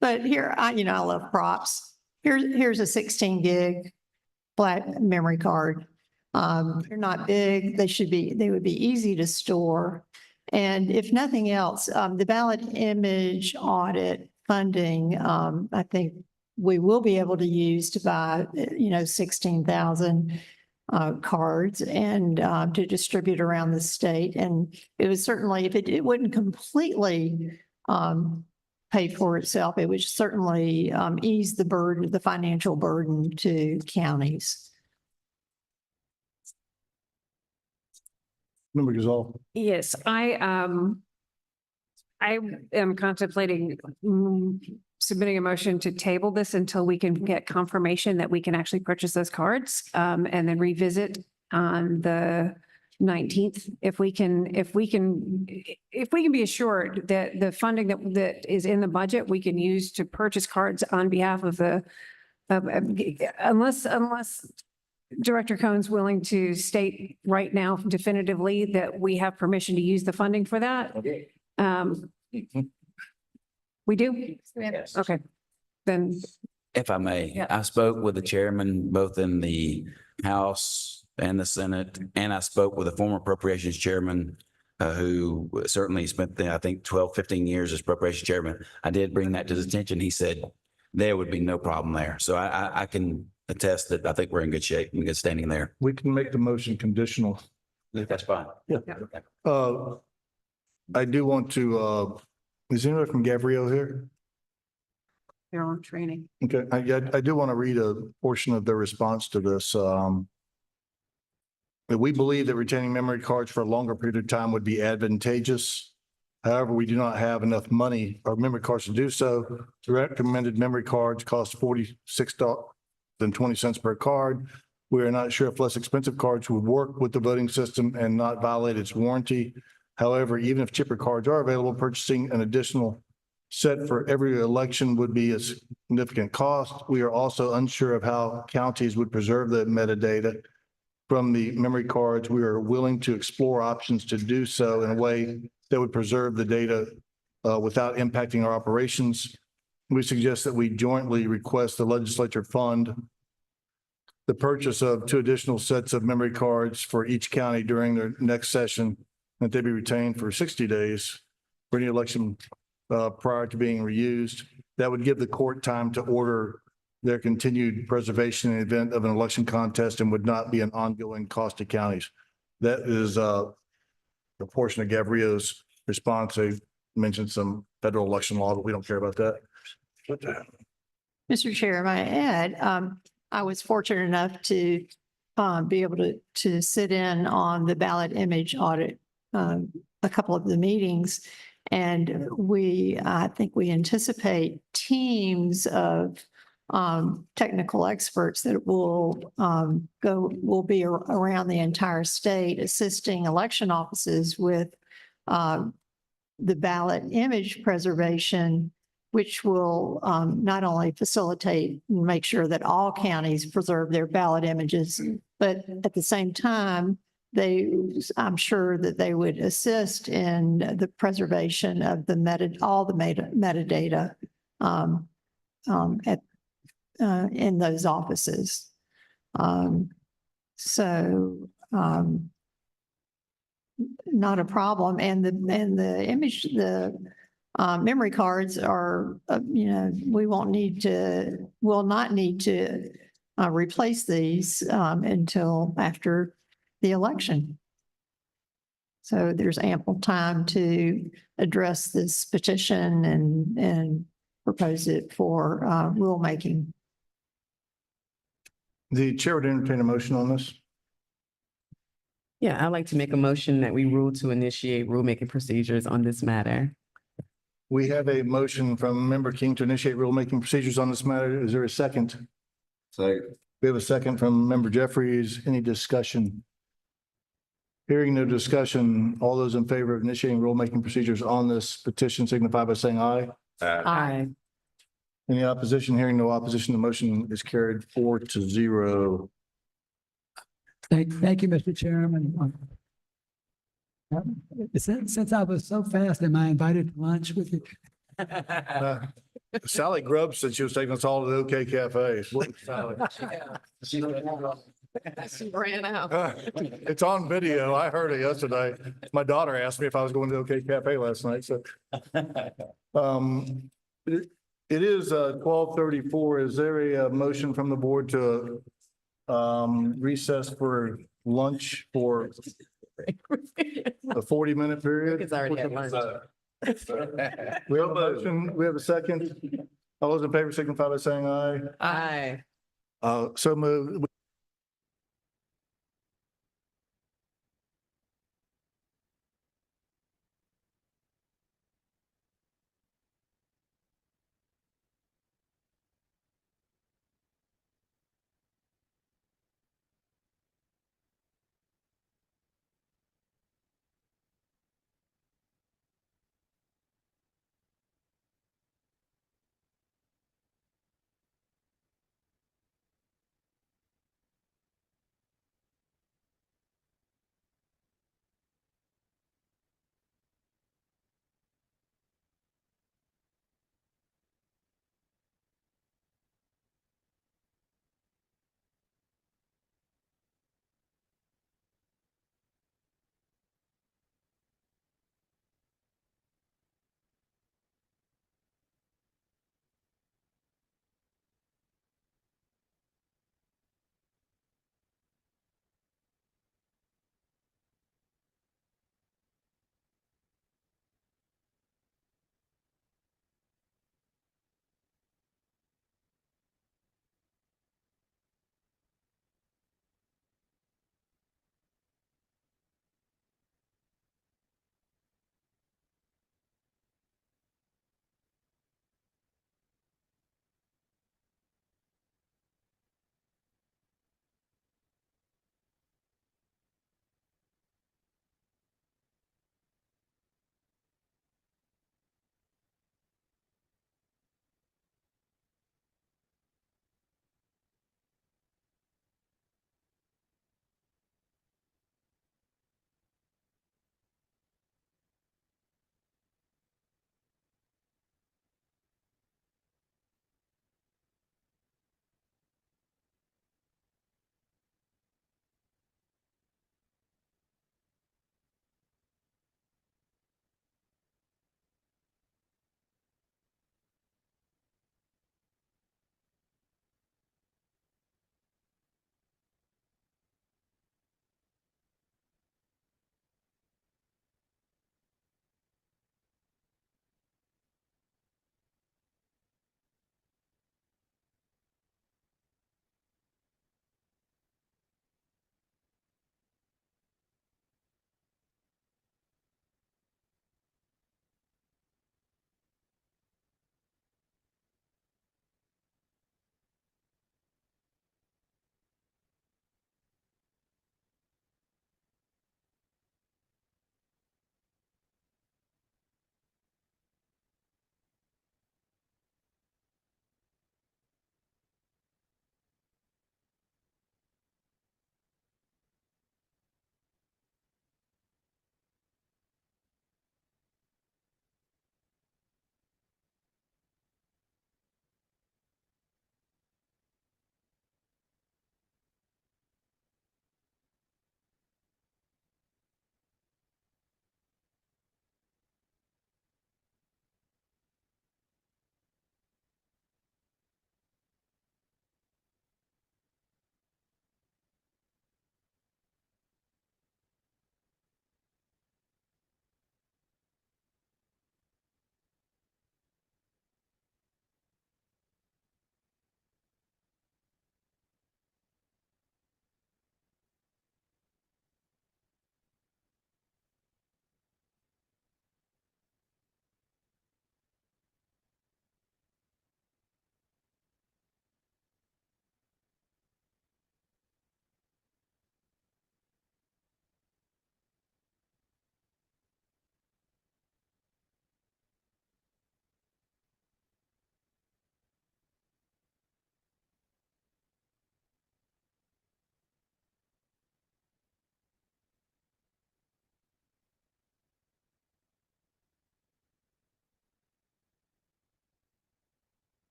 But here, I love props. Here's a 16 gig flat memory card. They're not big. They would be easy to store. And if nothing else, the ballot image audit funding, I think we will be able to use to buy, 16,000 cards and to distribute around the state. And it was certainly, if it wouldn't completely pay for itself, it would certainly ease the burden, the financial burden to counties. Member Gazal? Yes, I am contemplating submitting a motion to table this until we can get confirmation that we can actually purchase those cards, and then revisit on the 19th. If we can be assured that the funding that is in the budget, we can use to purchase cards on behalf of unless Director Cohn's willing to state right now definitively that we have permission to use the funding for that. We do? Yes. Okay, then. If I may, Yeah. I spoke with the chairman, both in the House and the Senate, and I spoke with the former appropriations chairman, who certainly spent, I think, 12, 15 years as appropriations chairman. I did bring that to his attention. He said there would be no problem there. So I can attest that I think we're in good shape, in good standing there. We can make the motion conditional. That's fine. Yeah. I do want to, is anyone from Gabrielle here? They're on training. Okay, I do want to read a portion of their response to this. That we believe that retaining memory cards for a longer period of time would be advantageous. However, we do not have enough money or memory cards to do so. The recommended memory cards cost $46.20 per card. We are not sure if less expensive cards would work with the voting system and not violate its warranty. However, even if chipper cards are available, purchasing an additional set for every election would be a significant cost. We are also unsure of how counties would preserve the metadata from the memory cards. We are willing to explore options to do so in a way that would preserve the data without impacting our operations. We suggest that we jointly request the legislature fund the purchase of 2 additional sets of memory cards for each county during their next session, that they be retained for 60 days for any election prior to being reused. That would give the court time to order their continued preservation in the event of an election contest and would not be an ongoing cost to counties. That is the portion of Gabrielle's response. They mentioned some federal election law, but we don't care about that. Mr. Chair, may I add, I was fortunate enough to be able to sit in on the ballot image audit, a couple of the meetings. And I think we anticipate teams of technical experts that will be around the entire state assisting election offices with the ballot image preservation, which will not only facilitate and make sure that all counties preserve their ballot images, but at the same time, I'm sure that they would assist in the preservation of all the metadata in those offices. So not a problem. And the memory cards are, we'll not need to replace these until after the election. So there's ample time to address this petition and propose it for rulemaking. The chair would entertain a motion on this. Yeah, I'd like to make a motion that we rule to initiate rulemaking procedures on this matter. We have a motion from Member King to initiate rulemaking procedures on this matter. Is there a second? Second. We have a second from Member Jeffries. Any discussion? Hearing no discussion, all those in favor of initiating rulemaking procedures on this petition signify by saying aye. Aye. Any opposition? Hearing no opposition, the motion is carried 4-0. Thank you, Mr. Chairman. Since I was so fast, am I invited to lunch with you? Sally Grubb said she was taking us all to the OK Cafe. She ran out. It's on video. I heard it yesterday. My daughter asked me if I was going to OK Cafe last night, so. It is 12:34. Is there a motion from the board to recess for lunch for a 40-minute period? It's already at lunch. We have a motion. We have a second. All those in favor signify by saying aye. Aye. So moved.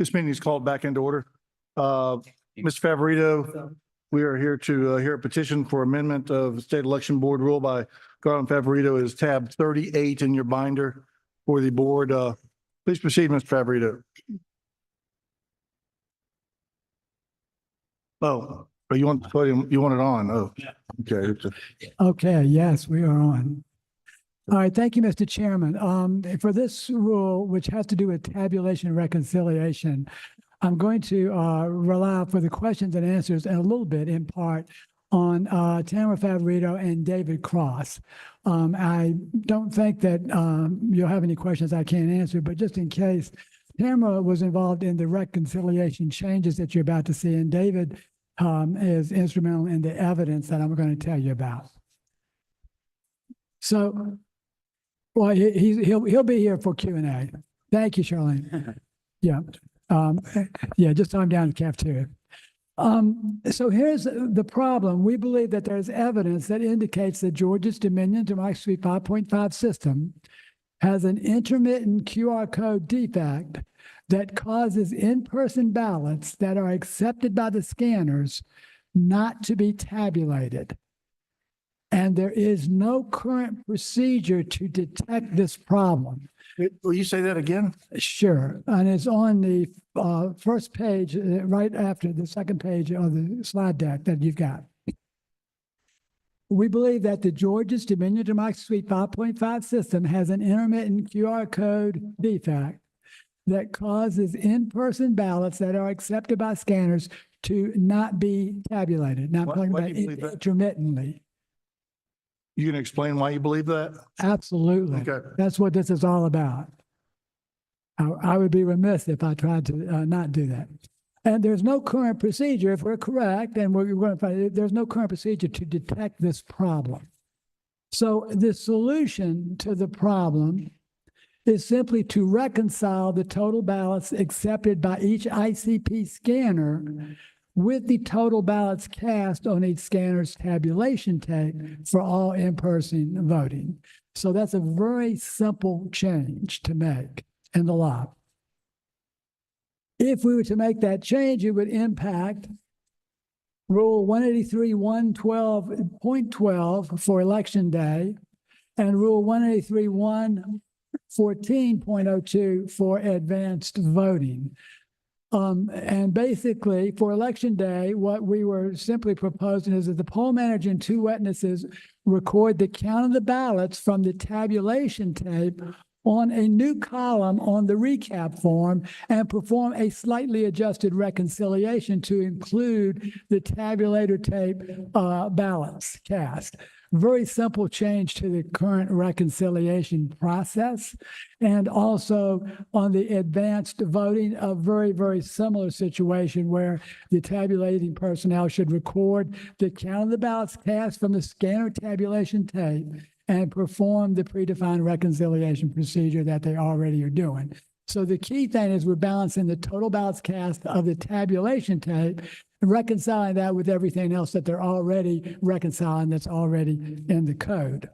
This meeting is called back into order. Mr. Favorito, we are here to hear a petition for amendment of State Election Board rule by Garland Favorito is tab 38 in your binder for the board. Please proceed, Mr. Favorito. Oh, you want it on? Oh, okay. Okay, yes, we are on. All right, thank you, Mr. Chairman. For this rule, which has to do with tabulation and reconciliation, I'm going to rely for the questions and answers and a little bit in part on Tamara Favorito and David Cross. I don't think that you'll have any questions I can't answer, but just in case, Tamara was involved in the reconciliation changes that you're about to see, and David is instrumental in the evidence that I'm going to tell you about. So, well, he'll be here for Q&A. Thank you, Charlene. Yeah. Yeah, just I'm down in the cafeteria. So here's the problem. We believe that there's evidence that indicates that Georgia's Dominion Democracy 5.5 system has an intermittent QR code defect that causes in-person ballots that are accepted by the scanners not to be tabulated. And there is no current procedure to detect this problem. Will you say that again? Sure. And it's on the first page, right after the second page of the slide deck that you've got. We believe that the Georgia's Dominion Democracy Suite 5.5 system has an intermittent QR code defect that causes in-person ballots that are accepted by scanners to not be tabulated. Now, I'm talking Why about do you believe that? intermittently. You can explain why you believe that? Absolutely. Okay. That's what this is all about. I would be remiss if I tried to not do that. And there's no current procedure, if we're correct, and we're going to find there's no current procedure to detect this problem. So the solution to the problem is simply to reconcile the total ballots accepted by each ICP scanner with the total ballots cast on each scanner's tabulation tape for all in-person voting. So that's a very simple change to make in the law. If we were to make that change, it would impact Rule 183.112.12 for Election Day and Rule 183.114.02 for advanced voting. And basically, for Election Day, what we were simply proposing is that the poll manager and two witnesses record the count of the ballots from the tabulation tape on a new column on the recap form and perform a slightly adjusted reconciliation to include the tabulator tape ballots cast. Very simple change to the current reconciliation process. And also on the advanced voting, a very, very similar situation where the tabulating personnel should record the count of the ballots cast from the scanner tabulation tape and perform the predefined reconciliation procedure that they already are doing. So the key thing is we're balancing the total ballots cast of the tabulation tape and reconciling that with everything else that they're already reconciling that's already in the code.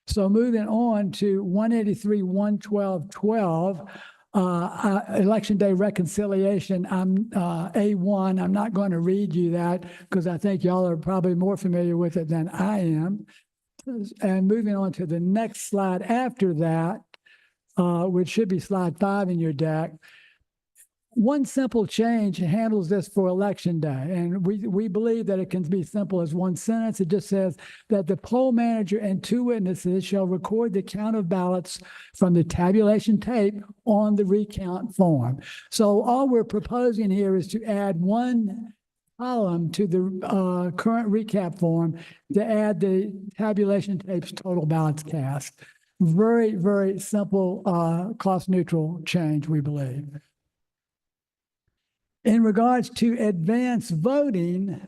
So moving on to 183.112.12, Election Day reconciliation, I'm A1. I'm not going to read you that because I think y'all are probably more familiar with it than I am. And moving on to the next slide after that, which should be slide 5 in your deck. One simple change handles this for Election Day, and we believe that it can be simple as one sentence. It just says that the poll manager and two witnesses shall record the count of ballots from the tabulation tape on the recount form. So all we're proposing here is to add one column to the current recap form to add the tabulation tape's total ballots cast. Very, very simple, cost neutral change, we believe. In regards to advanced voting,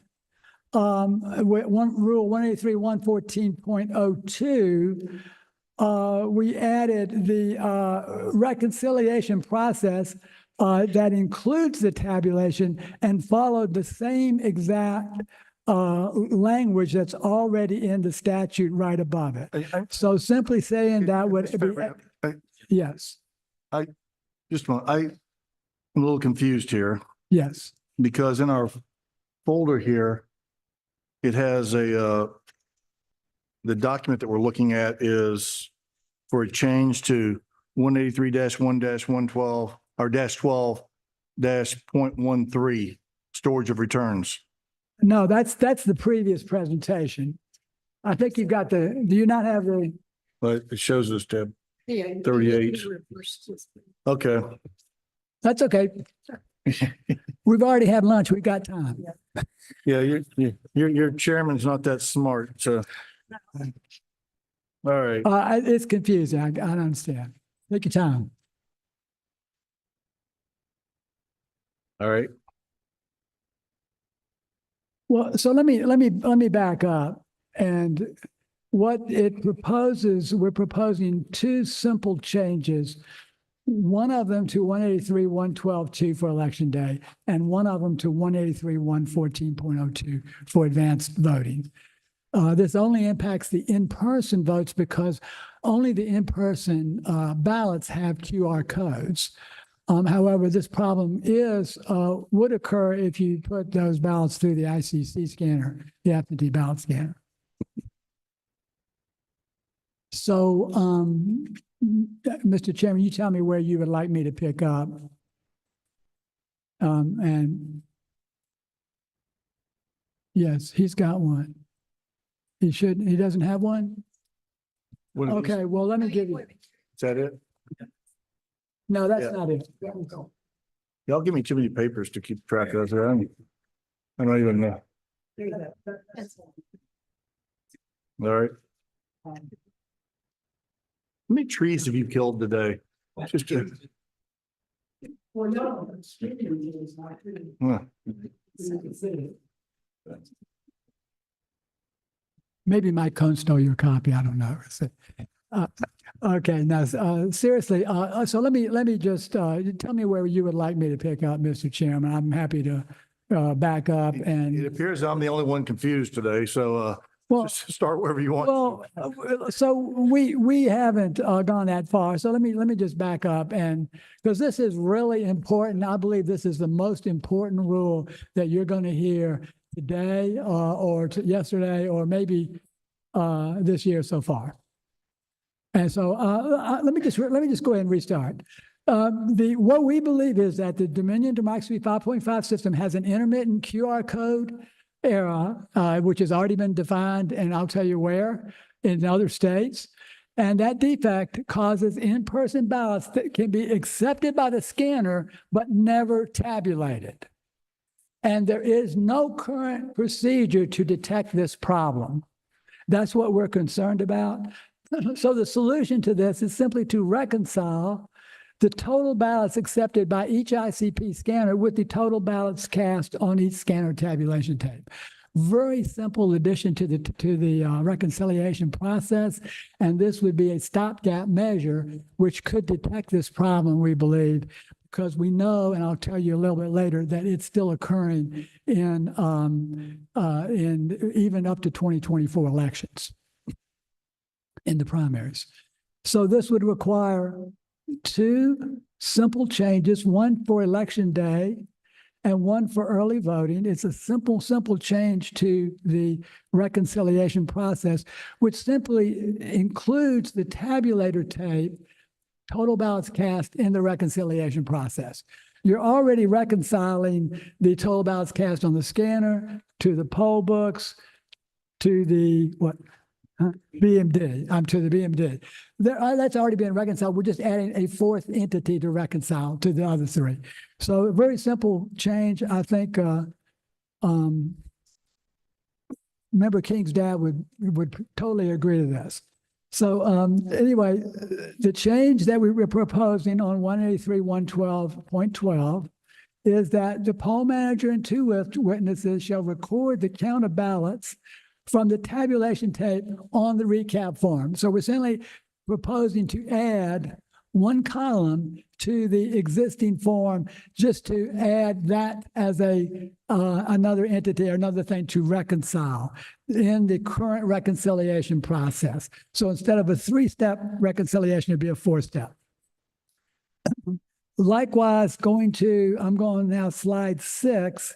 Rule 183.114.02, we added the reconciliation process that includes the tabulation and followed the same exact language that's already in the statute right above it. So simply saying that would be, yes. Just a moment. I'm a little confused here Yes. because in our folder here, it has the document that we're looking at is for a change to 183-1-112 or -12-0.13 storage of returns. No, that's the previous presentation. I think you've got do you not have the? But it shows us tab 38. Okay. That's okay. We've already had lunch. We've got time. Yeah, your chairman's not that smart, so. All right. It's confusing. I don't understand. Take your time. All right. Well, so let me back up. And what it proposes, we're proposing two simple changes. One of them to 183-112-2 for election day, and one of them to 183-114.02 for advanced voting. This only impacts the in-person votes because only the in-person ballots have QR codes. However, this problem would occur if you put those ballots through the ICC scanner, the absentee ballot scanner. So, Mr. Chairman, you tell me where you would like me to pick up. And yes, he's got one. He doesn't have one? Okay, well, let me give you. Is that it? No, that's Yeah. not it. Y'all give me too many papers to keep track of. I don't even know. All right. How many trees have you killed today? Just a. Well, no. Huh. Maybe Mike Cohn stole your copy. I don't know. Okay, now, seriously, so let me just, tell me where you would like me to pick up, Mr. Chairman. I'm happy to, back up It and, appears I'm the only one confused today, so well, just start wherever you want. well, so we haven't, gone that far. So let me just back up and, because this is really important. I believe this is the most important rule that you're going to hear today, or yesterday, or maybe, this year so far. And so let me just go ahead and restart. What we believe is that the Dominion Democracy 5.5 system has an intermittent QR code error, which has already been defined, and I'll tell you where, in other states. And that defect causes in-person ballots that can be accepted by the scanner, but never tabulated. And there is no current procedure to detect this problem. That's what we're concerned about. So the solution to this is simply to reconcile the total ballots accepted by each ICP scanner with the total ballots cast on each scanner tabulation tape. Very simple addition to the reconciliation process, and this would be a stopgap measure which could detect this problem, we believe, because we know, and I'll tell you a little bit later, that it's still occurring in even up to 2024 elections in the primaries. So this would require two simple changes, one for election day and one for early voting. It's a simple change to the reconciliation process, which simply includes the tabulator tape, total ballots cast in the reconciliation process. You're already reconciling the total ballots cast on the scanner to the poll books, to the BMD, to the BMD. That's already been reconciled. We're just adding a fourth entity to reconcile to the other three. So a very simple change. I think Member King's dad would totally agree to this. So anyway, the change that we were proposing on 183-112.12 is that the poll manager and two witnesses shall record the count of ballots from the tabulation tape on the recap form. So we're simply proposing to add one column to the existing form, just to add that as another entity or another thing to reconcile in the current reconciliation process. So instead of a 3-step reconciliation, it'd be a 4-step. Likewise, I'm going now slide 6.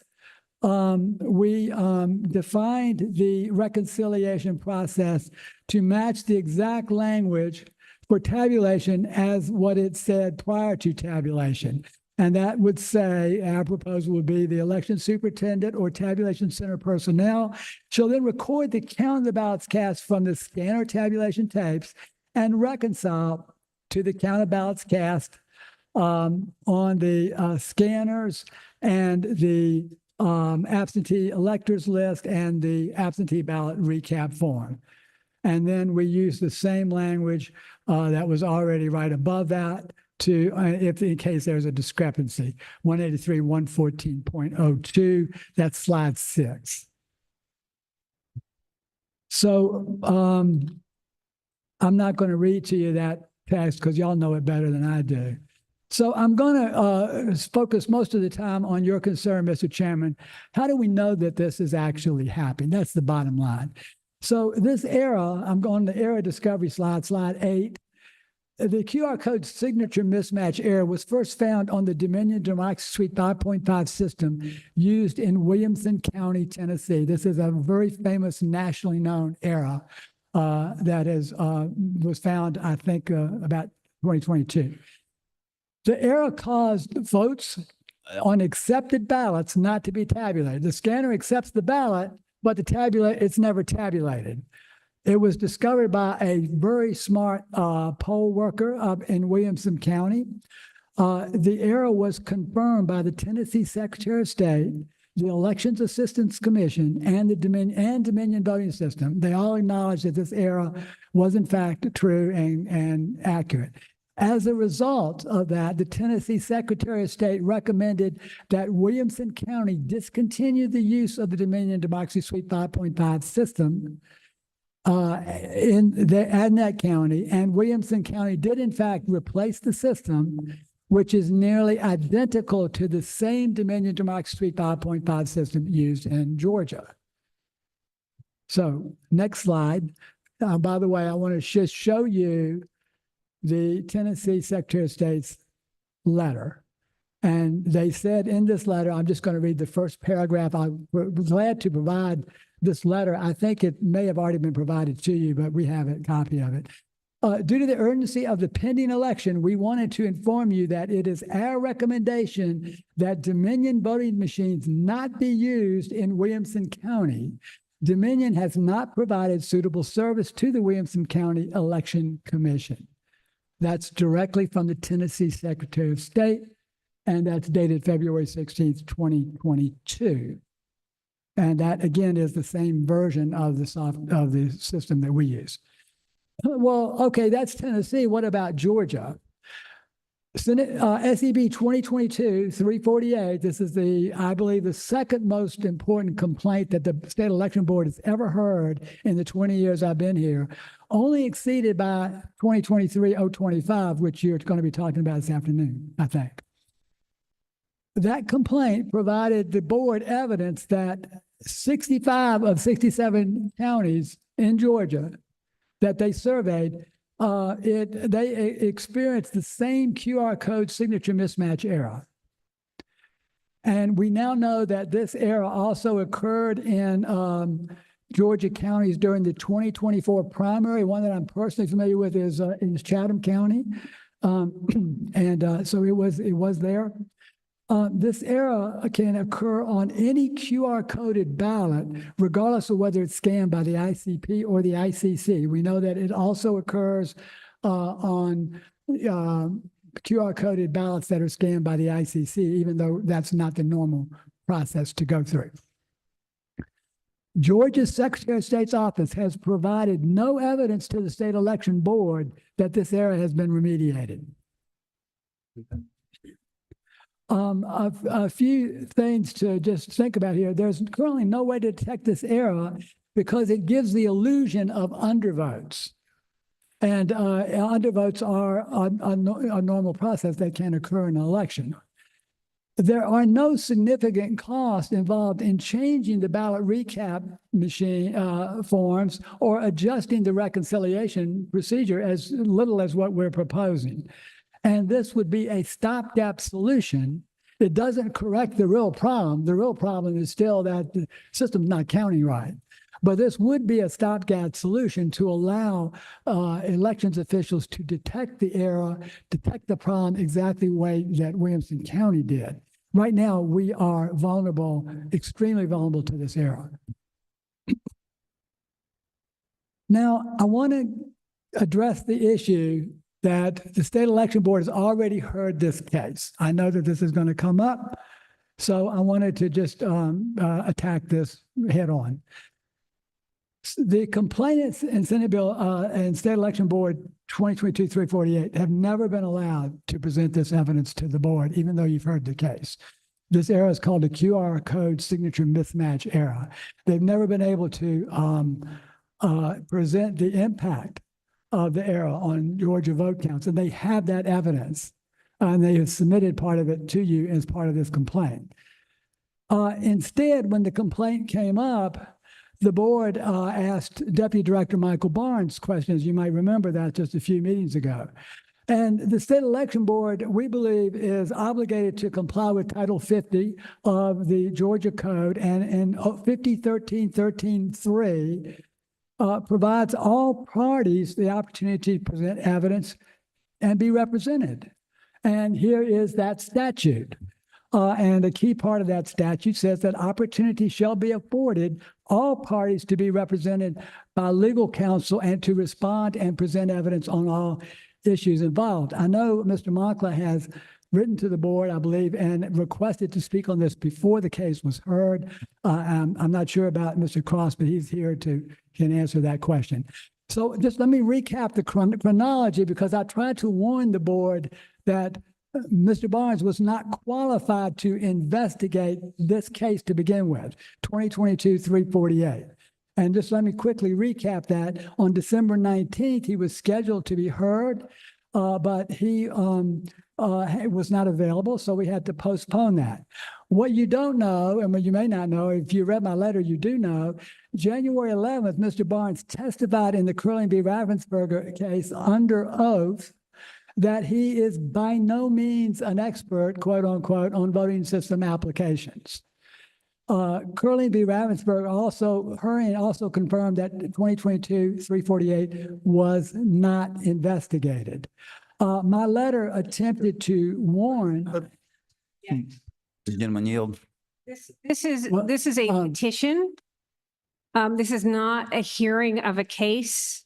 We defined the reconciliation process to match the exact language for tabulation as what it said prior to tabulation. And that would say, our proposal would be the election superintendent or tabulation center personnel shall then record the count of the ballots cast from the scanner tabulation tapes and reconcile to the count of ballots cast on the scanners and the absentee electors list and the absentee ballot recap form. And then we use the same language that was already right above that to, if in case there's a discrepancy, 183, 114.02, that's slide 6. So I'm not going to read to you that text because y'all know it better than I do. So I'm going to focus most of the time on your concern, Mr. Chairman. How do we know that this is actually happening? That's the bottom line. So this error, I'm going to error discovery slide 8. The QR code signature mismatch error was first found on the Dominion Democracy Suite 5.5 system used in Williamson County, Tennessee. This is a very famous nationally known error that was found, I think, about 2022. The error caused votes on accepted ballots not to be tabulated. The scanner accepts the ballot, but it's never tabulated. It was discovered by a very smart poll worker up in Williamson County. The error was confirmed by the Tennessee Secretary of State, the Elections Assistance Commission, and the Dominion Voting System. They all acknowledged that this error was in fact true and accurate. As a result of that, the Tennessee Secretary of State recommended that Williamson County discontinue the use of the Dominion Democracy Suite 5.5 system in that county, and Williamson County did in fact replace the system, which is nearly identical to the same Dominion Democracy Suite 5.5 system used in Georgia. So next slide. By the way, I want to just show you the Tennessee Secretary of State's letter. And they said in this letter, I'm just going to read the first paragraph. I was glad to provide this letter. I think it may have already been provided to you, but we have a copy of it. Due to the urgency of the pending election, we wanted to inform you that it is our recommendation that Dominion voting machines not be used in Williamson County. Dominion has not provided suitable service to the Williamson County Election Commission. That's directly from the Tennessee Secretary of State, and that's dated February 16th, 2022. And that, again, is the same version of the system that we use. Well, okay, that's Tennessee. What about Georgia? Senate, SEB 2022-348, this is I believe, the second most important complaint that the State Election Board has ever heard in the 20 years I've been here, only exceeded by 2023-025, which you're going to be talking about this afternoon, I think. That complaint provided the board evidence that 65 of 67 counties in Georgia that they surveyed, they experienced the same QR code signature mismatch error. And we now know that this error also occurred in Georgia counties during the 2024 primary. One that I'm personally familiar with is Chatham County. So it was there. This error can occur on any QR coded ballot, regardless of whether it's scanned by the ICP or the ICC. We know that it also occurs on QR coded ballots that are scanned by the ICC, even though that's not the normal process to go through. Georgia's Secretary of State's office has provided no evidence to the State Election Board that this error has been remediated. A few things to just think about here. There's currently no way to detect this error because it gives the illusion of undervotes. And undervotes are a normal process that can occur in an election. There are no significant costs involved in changing the ballot recap machine forms or adjusting the reconciliation procedure as little as what we're proposing. And this would be a stopgap solution. It doesn't correct the real problem. The real problem is still that the system's not counting right. But this would be a stopgap solution to allow elections officials to detect the error, detect the problem exactly the way that Williamson County did. Right now, we are vulnerable, extremely vulnerable to this error. Now, I want to address the issue that the state election board has already heard this case. I know that this is going to come up, so I wanted to just attack this head on. The complainants in Senate Bill and State Election Board 2022-348 have never been allowed to present this evidence to the board, even though you've heard the case. This error is called a QR code signature mismatch error. They've never been able to present the impact of the error on Georgia vote counts, and they have that evidence, and they have submitted part of it to you as part of this complaint. Instead, when the complaint came up, the board asked Deputy Director Michael Barnes questions. You might remember that just a few meetings ago. And the State Election Board, we believe, is obligated to comply with Title 50 of the Georgia Code, and in 5013-13-3 provides all parties the opportunity to present evidence and be represented. And here is that statute. And a key part of that statute says that opportunity shall be afforded all parties to be represented by legal counsel and to respond and present evidence on all issues involved. I know Mr. Moncla has written to the board, I believe, and requested to speak on this before the case was heard. I'm not sure about Mr. Cross, but he's here can answer that question. So just let me recap the chronology, because I tried to warn the board that Mr. Barnes was not qualified to investigate this case to begin with, 2022-348. And just let me quickly recap that. On December 19th, he was scheduled to be heard, but he was not available, so we had to postpone that. What you don't know, and what you may not know, if you read my letter, you do know, January 11th, Mr. Barnes testified in the Curling v. Ravensburger case under oath that he is by no means an expert, quote unquote, on voting system applications. Curling v. Ravensburg also confirmed that 2022-348 was not investigated. My letter attempted to warn. Gentleman yield. This is a petition. This is not a hearing of a case.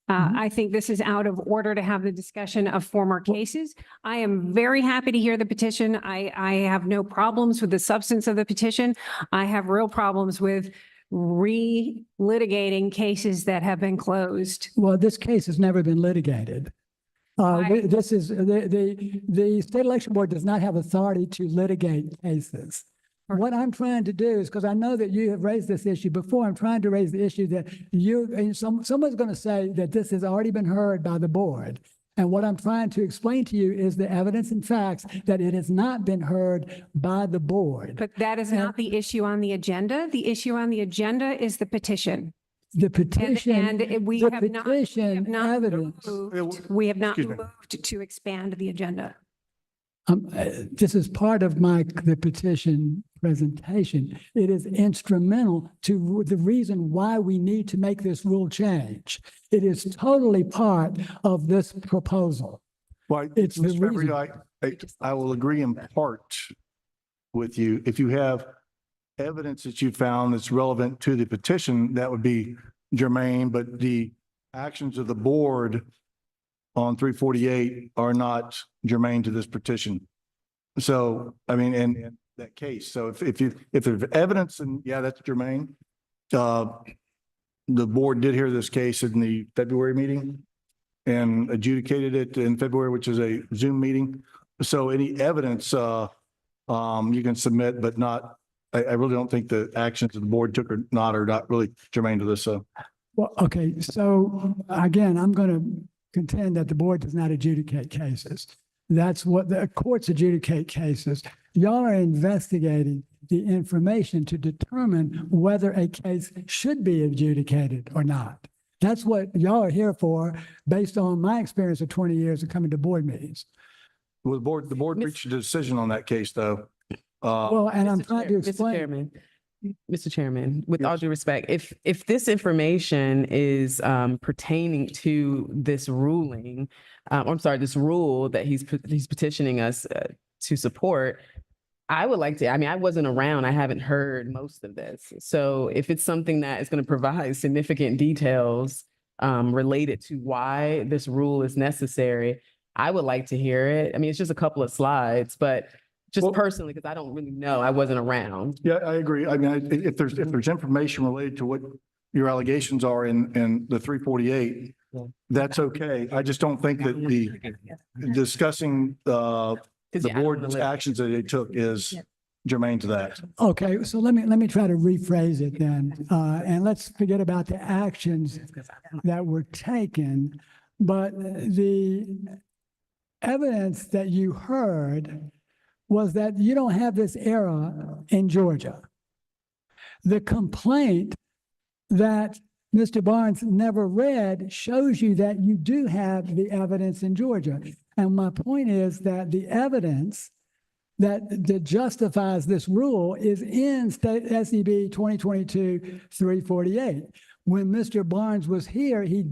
I think this is out of order to have the discussion of former cases. I am very happy to hear the petition. I have no problems with the substance of the petition. I have real problems with re-litigating cases that have been closed. Well, this case has never been litigated. This is the State Election Board does not have authority to litigate cases. What I'm trying to do is, because I know that you have raised this issue before, I'm trying to raise the issue that someone's going to say that this has already been heard by the board. And what I'm trying to explain to you is the evidence and facts that it has not been heard by the board. But that is not the issue on the agenda. The issue on the agenda is the petition. The petition, And we have not evidence. moved to expand the agenda. This is part of the petition presentation. It is instrumental to the reason why we need to make this rule change. It is totally part of this proposal. Well, It's the Mr. reason. Everett, I will agree in part with you. If you have evidence that you found that's relevant to the petition, that would be germane, but the actions of the board on 348 are not germane to this petition. So, I mean, in that case, so if there's evidence, and yeah, that's germane. The board did hear this case in the February meeting and adjudicated it in February, which is a Zoom meeting. So any evidence you can submit, but not, I really don't think the actions of the board took or not are not really germane to this. So. Well, okay, so again, I'm going to contend that the board does not adjudicate cases. That's what the courts adjudicate cases. Y'all are investigating the information to determine whether a case should be adjudicated or not. That's what y'all are here for, based on my experience of 20 years of coming to board meetings. Well, the board reached a decision on that case, though. Well, and I'm trying to Mr. explain. Chairman, Mr. Chairman, with all Yes. due respect, if this information is pertaining to this ruling, I'm sorry, this rule that he's petitioning us to support, I would like to, I mean, I wasn't around. I haven't heard most of this. So if it's something that is going to provide significant details related to why this rule is necessary, I would like to hear it. I mean, it's just a couple of slides, but just Well- personally, because I don't really know, I wasn't around. Yeah, I agree. I mean, if there's information related to what your allegations are in the 348, that's okay. I just don't think that the discussing the board's actions that they took is germane to that. Okay, so let me try to rephrase it then. And let's forget about the actions that were taken. But the evidence that you heard was that you don't have this error in Georgia. The complaint that Mr. Barnes never read shows you that you do have the evidence in Georgia. And my point is that the evidence that justifies this rule is in State SCB 2022-348. When Mr. Barnes was here, he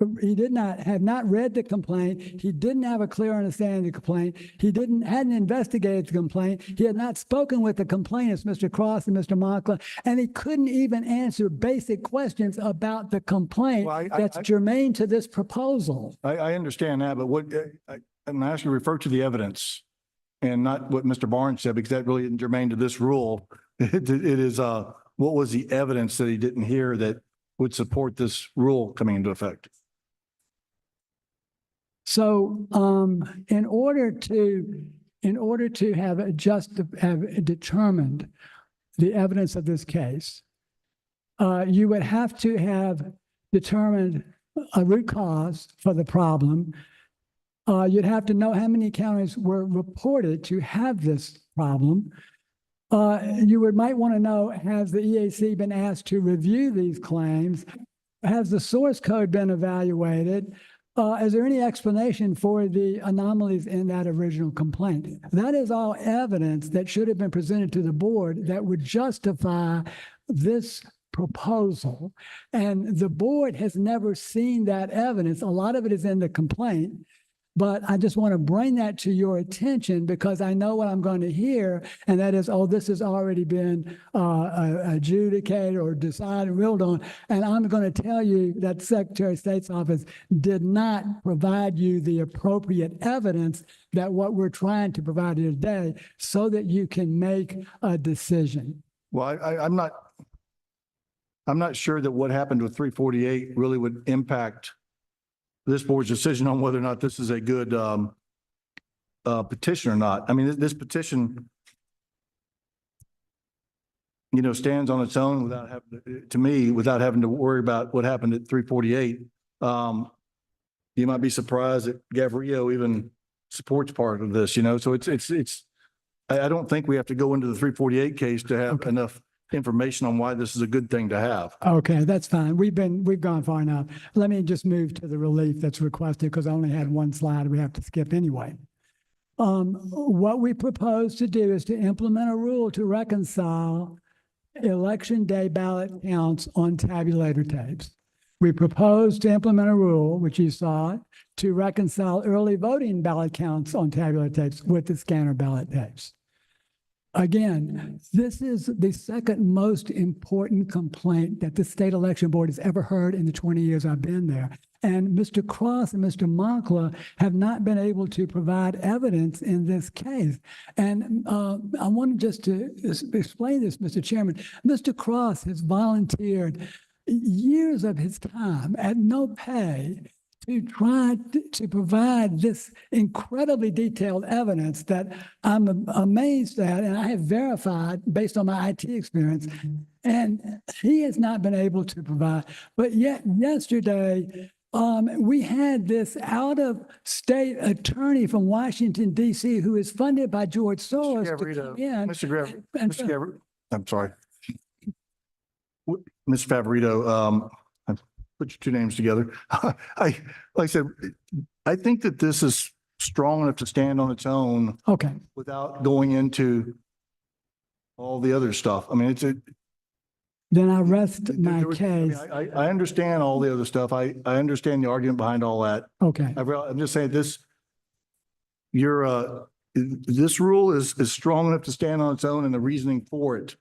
had not read the complaint. He didn't have a clear understanding of the complaint. He hadn't investigated the complaint. He had not spoken with the complainants, Mr. Cross and Mr. Moncla, and he couldn't even answer basic questions about the complaint Well, that's germane to this proposal. I understand that, but I'm asking you to refer to the evidence and not what Mr. Barnes said, because that really isn't germane to this rule. It is, what was the evidence that he didn't hear that would support this rule coming into effect? So, in order to have determined the evidence of this case, you would have to have determined a root cause for the problem. You'd have to know how many counties were reported to have this problem. You might want to know, has the EAC been asked to review these claims? Has the source code been evaluated? Is there any explanation for the anomalies in that original complaint? That is all evidence that should have been presented to the board that would justify this proposal. And the board has never seen that evidence. A lot of it is in the complaint. But I just want to bring that to your attention because I know what I'm going to hear, and that is, oh, this has already been adjudicated or decided, ruled on. And I'm going to tell you that the Secretary of State's office did not provide you the appropriate evidence that what we're trying to provide you today so that you can make a decision. Well, I'm not sure that what happened with 348 really would impact this board's decision on whether or not this is a good petition or not. I mean, this petition, stands on its own without having to worry about what happened at 348. You might be surprised that Gavrillo even supports part of this, so I don't think we have to go into the 348 case to have enough information on why this is a good thing to have. Okay, that's fine. We've gone far enough. Let me just move to the relief that's requested because I only had one slide we have to skip anyway. What we propose to do is to implement a rule to reconcile election day ballot counts on tabulator tapes. We propose to implement a rule, which you saw, to reconcile early voting ballot counts on tabular tapes with the scanner ballot tapes. Again, this is the second most important complaint that the state election board has ever heard in the 20 years I've been there. And Mr. Cross and Mr. Moncla have not been able to provide evidence in this case. And I wanted just to explain this, Mr. Chairman. Mr. Cross has volunteered years of his time at no pay to try to provide this incredibly detailed evidence that I'm amazed at, and I have verified based on my IT experience, and he has not been able to provide. But yet yesterday, we had this out-of-state attorney from Washington, D.C., who is funded by George Soros to come in. I'm sorry. Mr. Favorito, I put your two names together. Like I said, I think that this is strong enough to stand on its own Okay, without going into all the other stuff. I mean, then I rest my I mean, case. I understand all the other stuff. I understand the argument behind all that. Okay, I'm just saying this, this rule is strong enough to stand on its own and the reasoning for it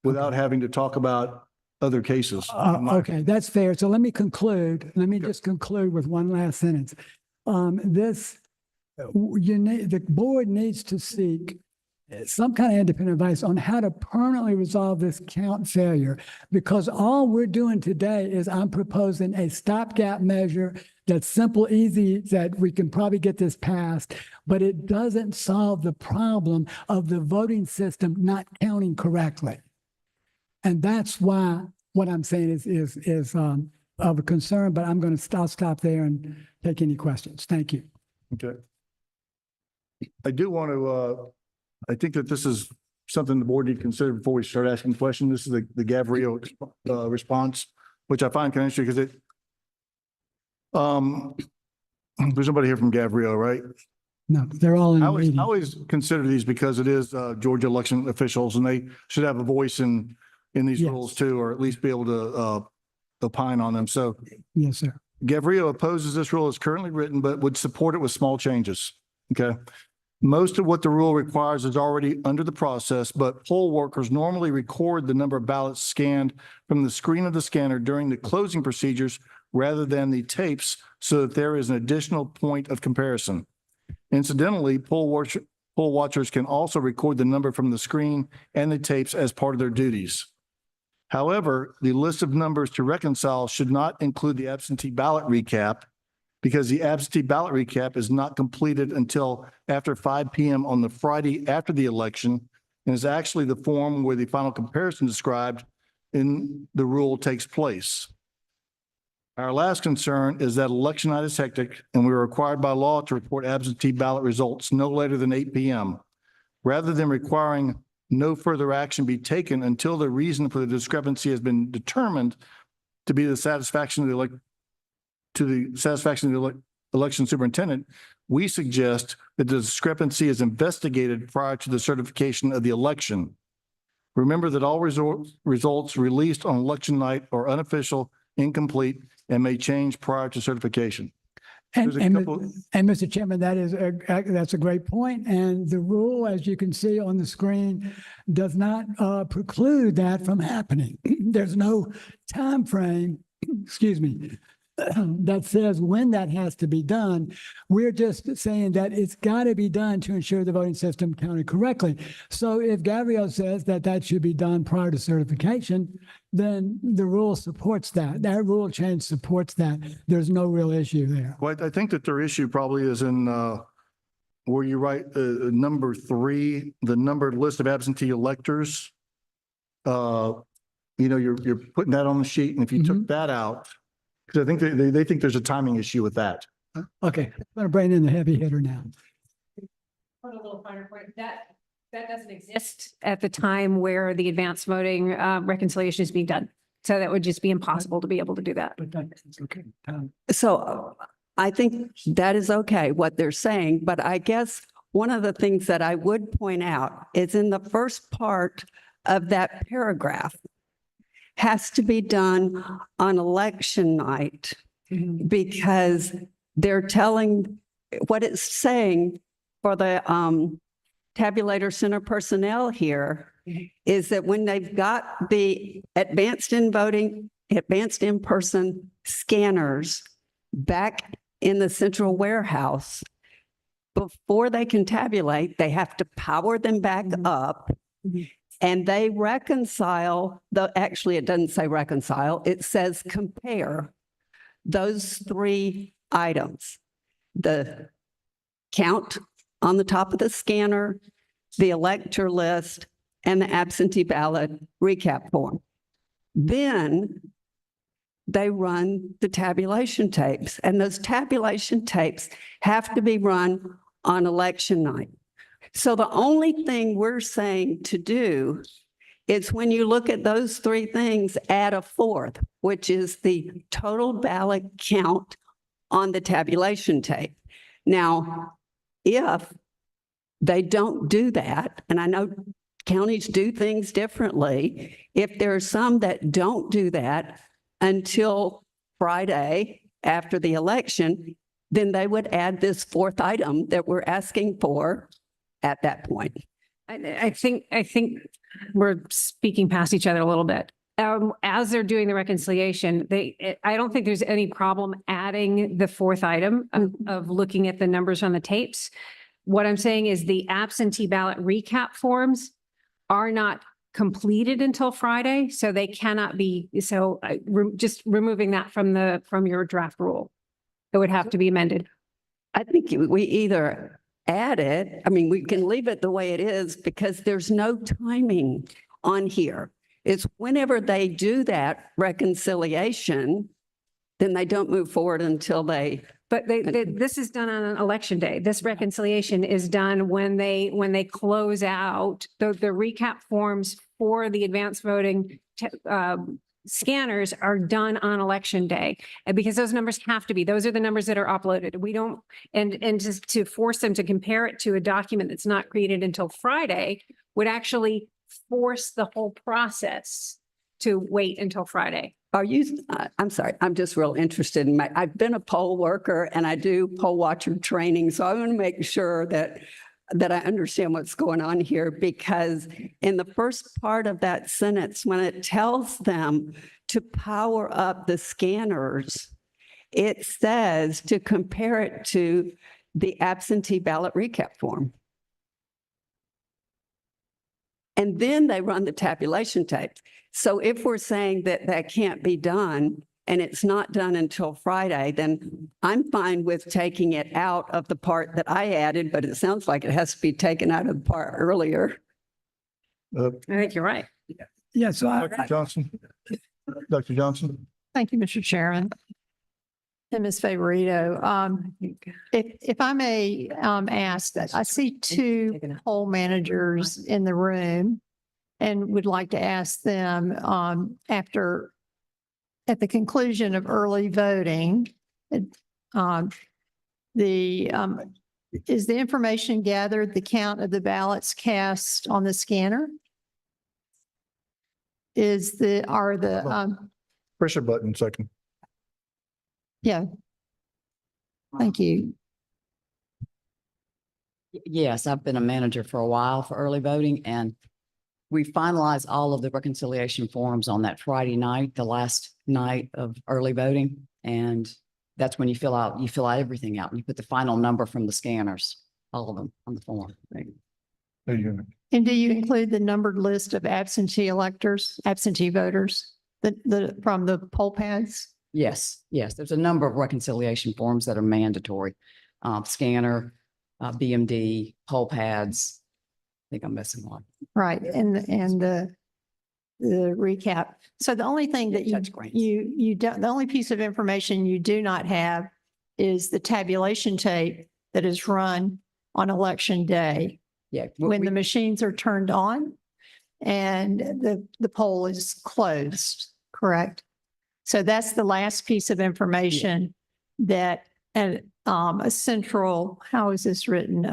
without having to talk about other cases. okay, that's fair. So let me conclude. Let me just conclude with one last sentence. The board needs to seek some kind of independent advice on how to permanently resolve this count failure. Because all we're doing today is I'm proposing a stopgap measure that's simple, easy, that we can probably get this passed, but it doesn't solve the problem of the voting system not counting correctly. And that's why what I'm saying is of a concern, but I'll stop there and take any questions. Thank you. Okay. I do want to, I think that this is something the board need to consider before we start asking questions. This is the Gavrio response, which I find kind of interesting because there's nobody here from Gavrio, right? No, they're all in I the always, meeting. I always consider these because it is Georgia election officials and they should have a voice in these Yes. rules too, or at least be able to opine on them. So Yes, sir. Gavrio opposes this rule as currently written, but would support it with small changes. Okay. Most of what the rule requires is already under the process, but poll workers normally record the number of ballots scanned from the screen of the scanner during the closing procedures rather than the tapes so that there is an additional point of comparison. Incidentally, poll watchers can also record the number from the screen and the tapes as part of their duties. However, the list of numbers to reconcile should not include the absentee ballot recap because the absentee ballot recap is not completed until after 5 p.m. on the Friday after the election and is actually the form where the final comparison described in the rule takes place. Our last concern is that election night is hectic and we are required by law to report absentee ballot results no later than 8 p.m. Rather than requiring no further action be taken until the reason for the discrepancy has been determined to be the satisfaction of the election superintendent, we suggest that the discrepancy is investigated prior to the certification of the election. Remember that all results released on election night are unofficial, incomplete, and may change prior to certification. And, There's a couple- Mr. Chairman, that's a great point. And the rule, as you can see on the screen, does not preclude that from happening. There's no time frame, excuse me, that says when that has to be done. We're just saying that it's got to be done to ensure the voting system counted correctly. So if Gavrio says that that should be done prior to certification, then the rule supports that. That rule change supports that. There's no real issue there. Well, I think that their issue probably is in where you write number 3, the numbered list of absentee electors. You're putting that on the sheet, and if you took that out, because I think they think there's a timing issue with that. Okay, I'm going to bring in the heavy hitter now. Put a little finer point, that doesn't exist at the time where the advanced voting reconciliation is being done. So that would just be impossible to be able to do that. But that's okay. So I think that is okay, what they're saying, but I guess one of the things that I would point out is in the first part of that paragraph has to be done on election night because they're telling, what it's saying for the tabulator center personnel here is that when they've got the advanced in-person scanners back in the central warehouse, before they can tabulate, they have to power them back up. And they reconcile, actually it doesn't say reconcile, it says compare those 3 items. The count on the top of the scanner, the elector list, and the absentee ballot recap form. Then they run the tabulation tapes, and those tabulation tapes have to be run on election night. So the only thing we're saying to do is when you look at those 3 things, add a 4th, which is the total ballot count on the tabulation tape. Now, if they don't do that, and I know counties do things differently, if there are some that don't do that until Friday after the election, then they would add this fourth item that we're asking for at that point. I think we're speaking past each other a little bit. As they're doing the reconciliation, I don't think there's any problem adding the fourth item of looking at the numbers on the tapes. What I'm saying is the absentee ballot recap forms are not completed until Friday, so they cannot be, just removing that from your draft rule. It would have to be amended. I think we either add it, I mean, we can leave it the way it is because there's no timing on here. It's whenever they do that reconciliation, then they don't move forward until they. But this is done on an election day. This reconciliation is done when they close out the recap forms for the advanced voting scanners are done on election day. And because those numbers have to be, those are the numbers that are uploaded. We don't, and just to force them to compare it to a document that's not created until Friday would actually force the whole process to wait until Friday. Are you, I'm sorry, I'm just real interested in I've been a poll worker and I do poll watcher training. So I want to make sure that I understand what's going on here, because in the first part of that sentence, when it tells them to power up the scanners, it says to compare it to the absentee ballot recap form. And then they run the tabulation tapes. So if we're saying that that can't be done and it's not done until Friday, then I'm fine with taking it out of the part that I added, but it sounds like it has to be taken out of the part earlier. I think you're right. Yeah, so Dr. Johnson? Dr. Johnson? Thank you, Mr. Chairman. And Ms. Favorito, if I may ask that, I see two poll managers in the room and would like to ask them at the conclusion of early voting, is the information gathered, the count of the ballots cast on the scanner? Push a button second. Yeah. Thank you. Yes, I've been a manager for a while for early voting, and we finalized all of the reconciliation forms on that Friday night, the last night of early voting. And that's when you fill out everything out. You put the final number from the scanners, all of them on the form. There you go. And do you include the numbered list of absentee voters, from the poll pads? Yes, yes. There's a number of reconciliation forms that are mandatory. Scanner, BMD, poll pads. I think I'm missing one. Right, and the recap. So the only thing that you don't, the only piece of information you do not have is the tabulation tape that is run on election day. Yeah. When the machines are turned on and the poll is closed, correct? So that's the last piece of information that a central, how is this written?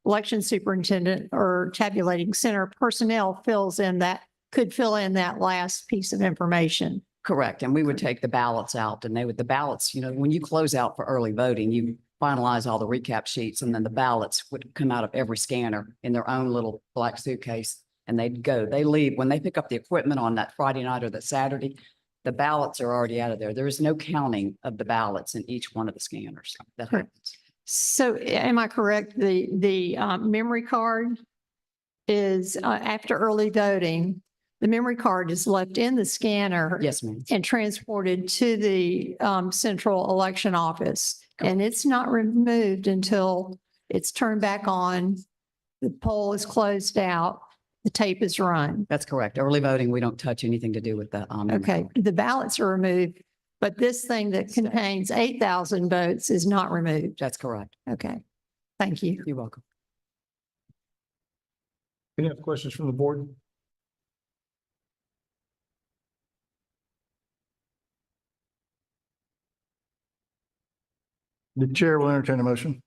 Election superintendent or tabulating center personnel could fill in that last piece of information. Correct. And we would take the ballots out, and the ballots, when you close out for early voting, you finalize all the recap sheets, and then the ballots would come out of every scanner in their own little black suitcase, and they leave. When they pick up the equipment on that Friday night or that Saturday, the ballots are already out of there. There is no counting of the ballots in each one of the scanners. That happens. So am I correct? The memory card is after early voting, the memory card is left in the scanner. Yes, ma'am. And transported to the central election office. And it's not removed until it's turned back on, the poll is closed out, the tape is run. That's correct. Early voting, we don't touch anything to do with the. Okay, the ballots are removed, but this thing that contains 8,000 votes is not removed. That's correct. Okay, thank you. You're welcome. Any other questions from the board? The chair will entertain a motion.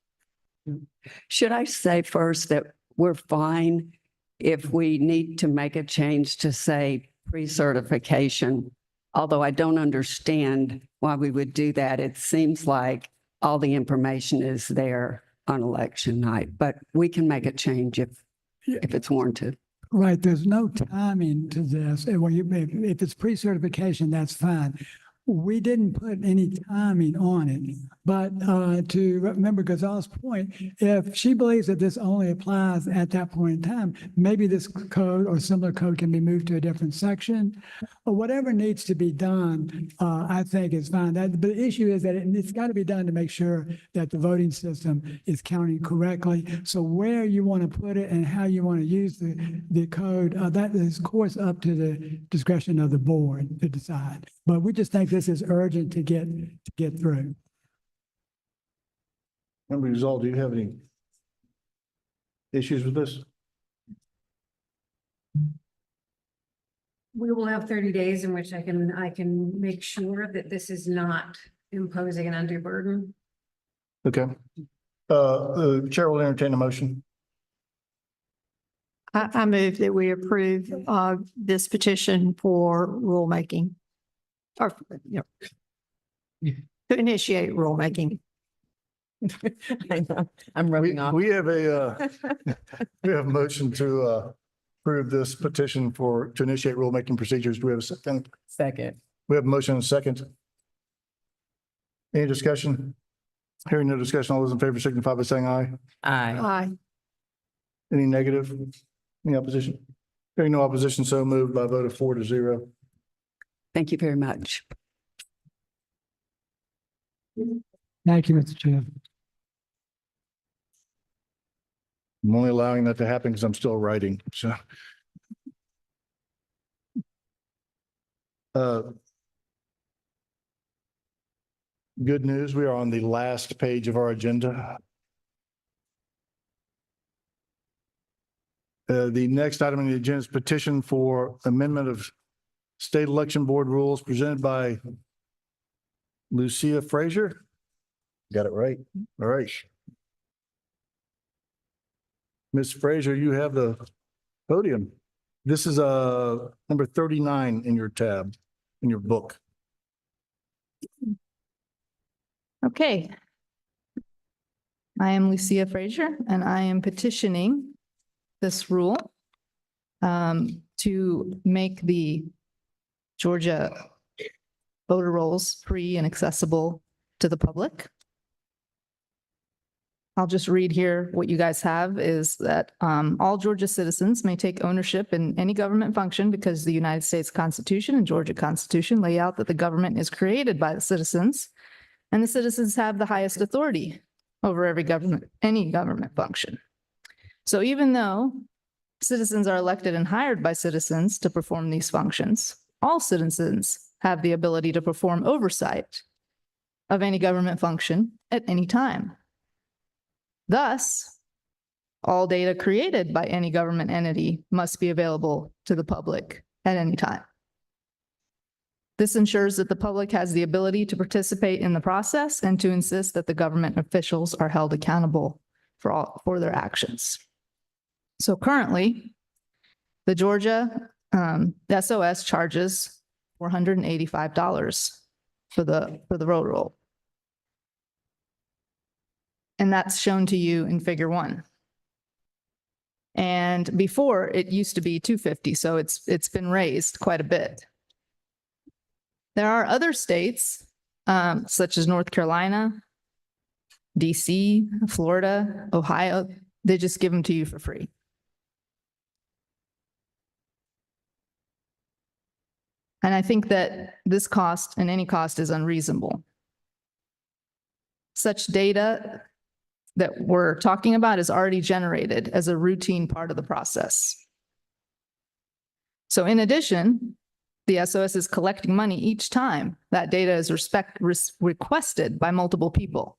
Should I say first that we're fine if we need to make a change to say pre-certification? Although I don't understand why we would do that. It seems like all the information is there on election night, but we can make a change if it's warranted. Right, there's no timing to this. If it's pre-certification, that's fine. We didn't put any timing on it, but to remember Gonzalez's point, if she believes that this only applies at that point in time, maybe this code or similar code can be moved to a different section, or whatever needs to be done, I think is fine. But the issue is that it's got to be done to make sure that the voting system is counting correctly. So where you want to put it and how you want to use the code, that is of course up to the discretion of the board to decide. But we just think this is urgent to get through. Member Gonzalez, do you have any issues with this? We will have 30 days in which I can make sure that this is not imposing an undue burden. Okay. The chair will entertain a motion. I move that we approve this petition for rulemaking. Or, you know, to initiate rulemaking. I know, I'm rubbing off. We have a motion to approve this petition to initiate rulemaking procedures. Do we have a second? Second. We have a motion and a second. Any discussion? Hearing no discussion, all those in favor signify by saying aye. Aye. Aye. Any negative? Any opposition? Hearing no opposition, so moved by a vote of 4-0. Thank you very much. Thank you, Mr. Chair. I'm only allowing that to happen because I'm still writing, so. Good news, we are on the last page of our agenda. The next item on the agenda is petition for amendment of state election board rules presented by Lucia Frazier. Got it right. All right. Ms. Frazier, you have the podium. This is number 39 in your tab, in your book. Okay. I am Lucia Frazier, and I am petitioning this rule to make the Georgia voter rolls free and accessible to the public. I'll just read here what you guys have is that all Georgia citizens may take ownership in any government function because the United States Constitution and Georgia Constitution lay out that the government is created by the citizens, and the citizens have the highest authority over any government function. So even though citizens are elected and hired by citizens to perform these functions, all citizens have the ability to perform oversight of any government function at any time. Thus, all data created by any government entity must be available to the public at any time. This ensures that the public has the ability to participate in the process and to insist that the government officials are held accountable for their actions. So currently, the Georgia SOS charges $485 for the road roll. And that's shown to you in figure 1. And before it used to be $250, so it's been raised quite a bit. There are other states, such as North Carolina, DC, Florida, Ohio, they just give them to you for free. And I think that this cost and any cost is unreasonable. Such data that we're talking about is already generated as a routine part of the process. So in addition, the SOS is collecting money each time that data is requested by multiple people.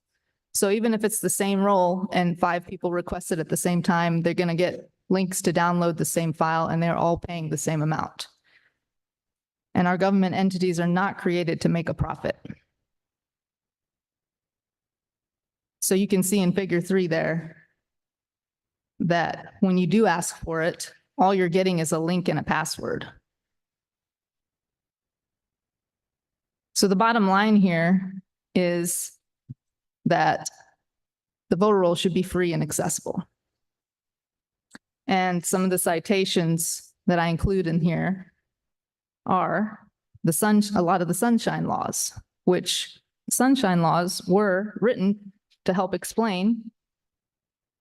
So even if it's the same role and 5 people request it at the same time, they're going to get links to download the same file and they're all paying the same amount. And our government entities are not created to make a profit. So you can see in figure 3 there that when you do ask for it, all you're getting is a link and a password. So the bottom line here is that the voter roll should be free and accessible. And some of the citations that I include in here are a lot of the sunshine laws, which sunshine laws were written to help explain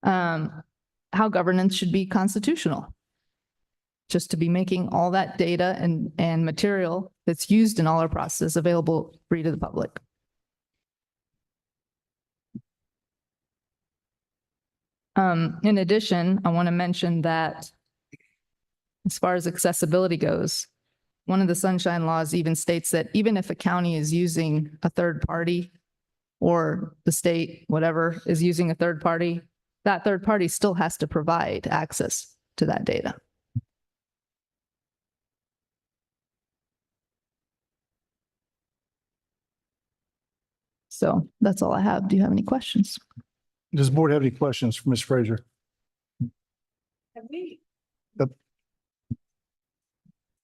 how governance should be constitutional. Just to be making all that data and material that's used in all our processes available free to the public. In addition, I want to mention that as far as accessibility goes, one of the sunshine laws even states that even if a county is using a third party or the state, whatever, is using a third party, that third party still has to provide access to that data. So that's all I have. Do you have any questions? Does the board have any questions for Ms. Fraser?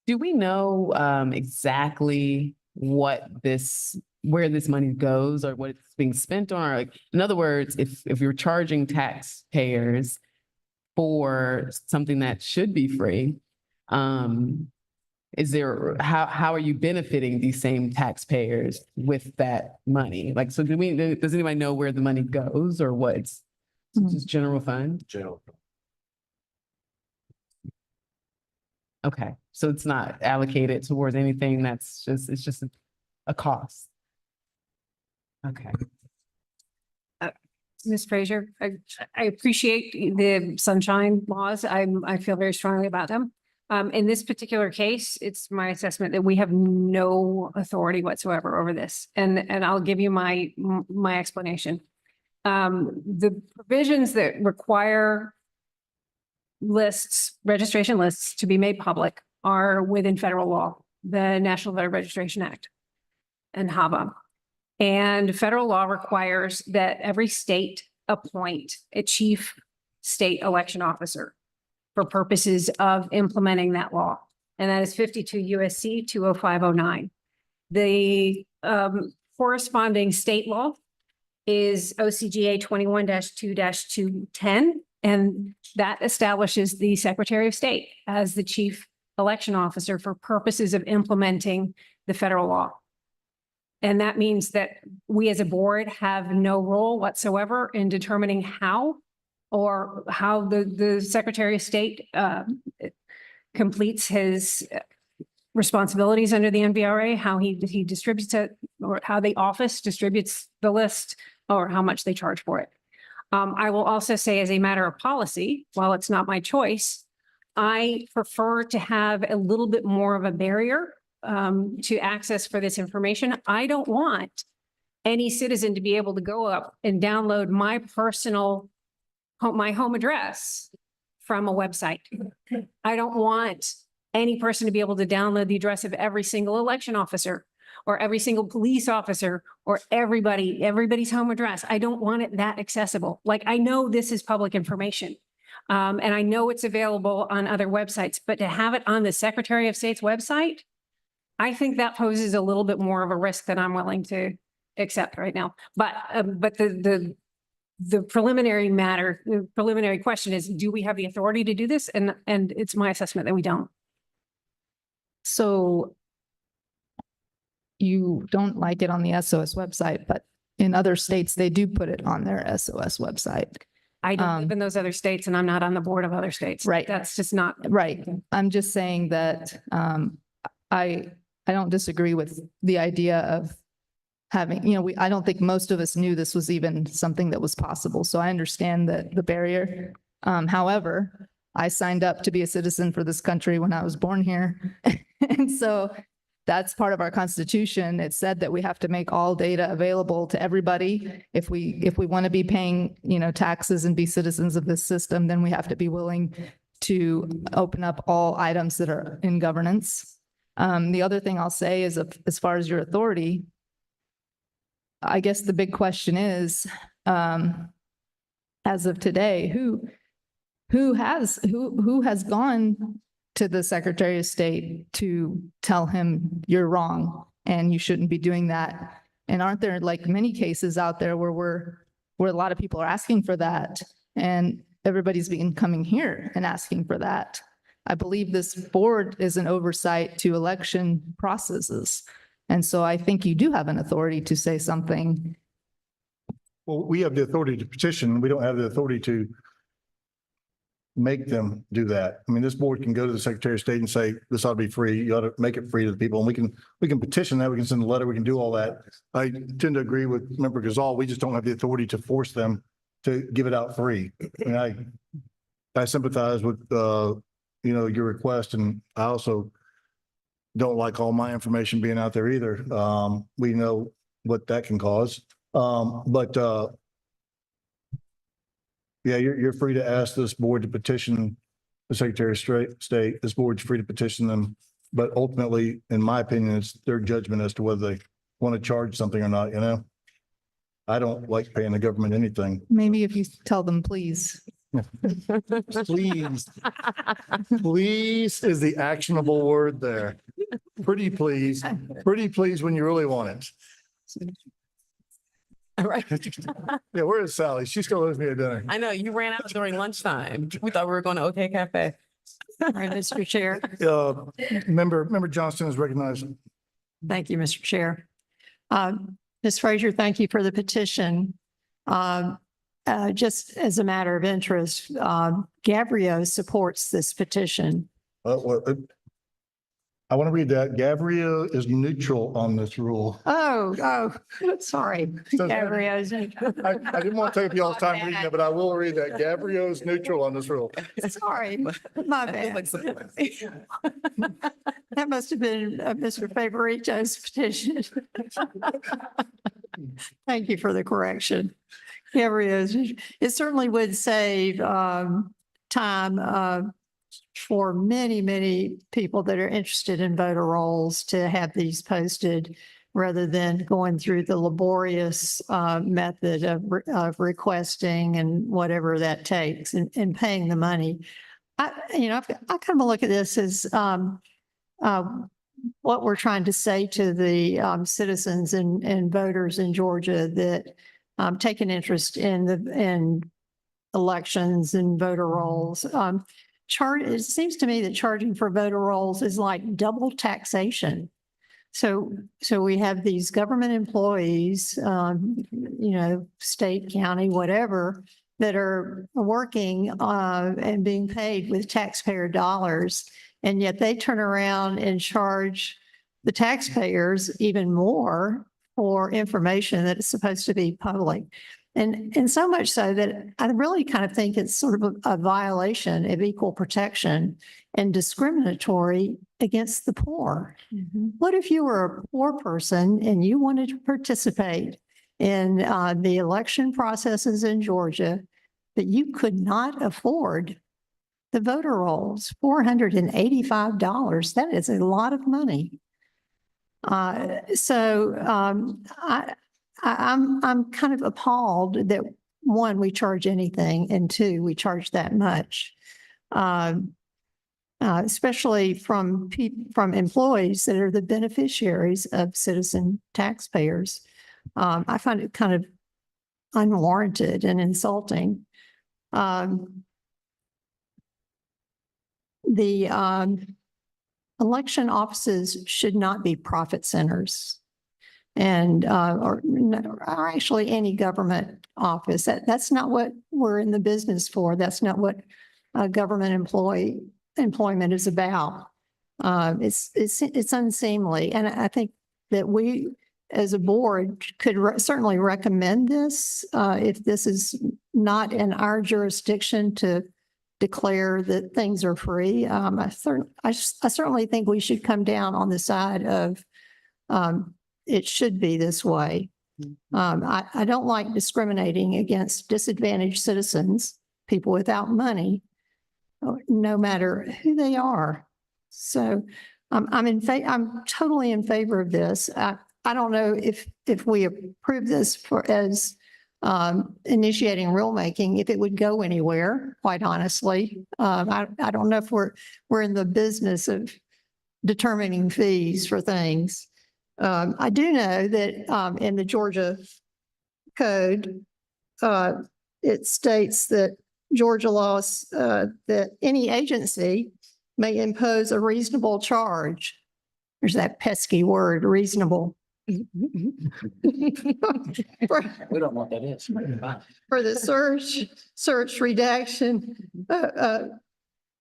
Do we know exactly where this money goes or what it's being spent on? Or like, in other words, if you're charging taxpayers for something that should be free, how are you benefiting these same taxpayers with that money? Like, so does anybody know where the money goes or what? It's just general fund? General. Okay, so it's not allocated towards anything it's just a cost. Okay. Ms. Fraser, I appreciate the sunshine laws. I feel very strongly about them. In this particular case, it's my assessment that we have no authority whatsoever over this. And I'll give you my explanation. The provisions that require registration lists to be made public are within federal law, the National Voter Registration Act and HAVA. And federal law requires that every state appoint a chief state election officer for purposes of implementing that law. And that is 52 USC 20509. The corresponding state law is OCGA 21-2-210. And that establishes the Secretary of State as the chief election officer for purposes of implementing the federal law. And that means that we as a board have no role whatsoever in determining how the Secretary of State completes his responsibilities under the NVRA, how he distributes it, or how the office distributes the list, or how much they charge for it. I will also say, as a matter of policy, while it's not my choice, I prefer to have a little bit more of a barrier to access for this information. I don't want any citizen to be able to go up and download my home address from a website. I don't want any person to be able to download the address of every single election officer or every single police officer or everybody's home address. I don't want it that accessible. Like, I know this is public information. And I know it's available on other websites, but to have it on the Secretary of State's website, I think that poses a little bit more of a risk than I'm willing to accept right now. But the preliminary question is, do we have the authority to do this? And it's my assessment that we don't. So you don't like it on the SOS website, but in other states, they do put it on their SOS website. I don't live in those other states and I'm not on the board of other states. Right. That's just not. Right. I'm just saying that I don't disagree with the idea of having, I don't think most of us knew this was even something that was possible. So I understand the barrier. However, I signed up to be a citizen for this country when I was born here. And so that's part of our Constitution. It said that we have to make all data available to everybody. If we want to be paying, taxes and be citizens of this system, then we have to be willing to open up all items that are in governance. The other thing I'll say is, as far as your authority, I guess the big question is, as of today, who has gone to the Secretary of State to tell him you're wrong and you shouldn't be doing that? And aren't there like many cases out there where a lot of people are asking for that, and everybody's been coming here and asking for that? I believe this board is an oversight to election processes. And so I think you do have an authority to say something. Well, we have the authority to petition. We don't have the authority to make them do that. I mean, this board can go to the Secretary of State and say, this ought to be free. You ought to make it free to the people. And we can petition that. We can send a letter. We can do all that. I tend to agree with Member Gazal. We just don't have the authority to force them to give it out free. And I sympathize with, your request. And I also don't like all my information being out there either. We know what that can cause. Yeah, you're free to ask this board to petition the Secretary of State. This board's free to petition them. But ultimately, in my opinion, it's their judgment as to whether they want to charge something or not, I don't like paying the government anything. Maybe if you tell them, please. Please. Please is the actionable word there. Pretty please when you really want it. All right. Yeah, where is Sally? She still owes me a dinner. I know you ran out during lunchtime. We thought we were going to OK Cafe. All right, Mr. Chair. Member Johnston is recognized. Thank you, Mr. Chair. Ms. Frazier, thank you for the petition. Just as a matter of interest, Gabrielle supports this petition. I want to read that. Gavria is neutral on this rule. Oh, sorry. Gabrielle is neutral. I didn't want to take y'all's time reading it, but I will read that. Gavria is neutral on this rule. Sorry, my bad. That must have been Mr. Favorito's petition. Thank you for the correction. It certainly would save time for many, many people that are interested in voter rolls to have these posted rather than going through the laborious method of requesting and whatever that takes and paying the money. I kind of look at this as what we're trying to say to the citizens and voters in Georgia that take an interest in elections and voter rolls. It seems to me that charging for voter rolls is like double taxation. So we have these government employees, state, county, whatever, that are working and being paid with taxpayer dollars. And yet they turn around and charge the taxpayers even more for information that is supposed to be public. And so much so that I really kind of think it's sort of a violation of equal protection and discriminatory against the poor. Mm-hmm. What if you were a poor person and you wanted to participate in the election processes in Georgia, but you could not afford the voter rolls, $485? That is a lot of money. I'm kind of appalled that, one, we charge anything, and two, we charge that much. Especially from employees that are the beneficiaries of citizen taxpayers. I find it kind of unwarranted and insulting. The election offices should not be profit centers. And or actually any government office. That's not what we're in the business for. That's not what government employment is about. It's unseemly, and I think that we, as a board, could certainly recommend this if this is not in our jurisdiction to declare that things are free. I certainly think we should come down on the side of it should be this way. I don't like discriminating against disadvantaged citizens, people without money, no matter who they are. So I'm totally in favor of this. I don't know if we approve this as initiating rulemaking, if it would go anywhere, quite honestly. I don't know if we're in the business of determining fees for things. I do know that in the Georgia code, it states that Georgia laws, that any agency may impose a reasonable charge. There's that pesky word, reasonable. We don't know what that is. For the search, redaction,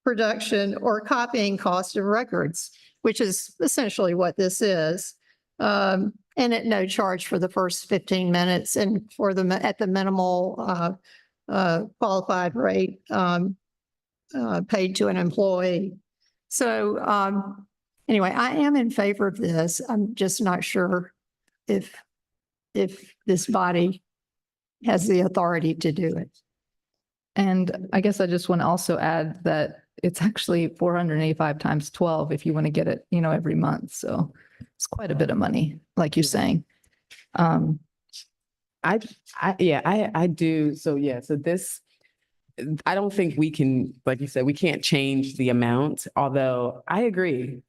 production, or copying cost of records, which is essentially what this is. And at no charge for the first 15 minutes and for at the minimal qualified rate paid to an employee. So anyway, I am in favor of this. I'm just not sure if this body has the authority to do it. And I guess I just want to also add that it's actually 485 times 12 if you want to get it, every month. So it's quite a bit of money, like you're saying. I do. So this, I don't think we can, like you said, we can't change the amount, although I agree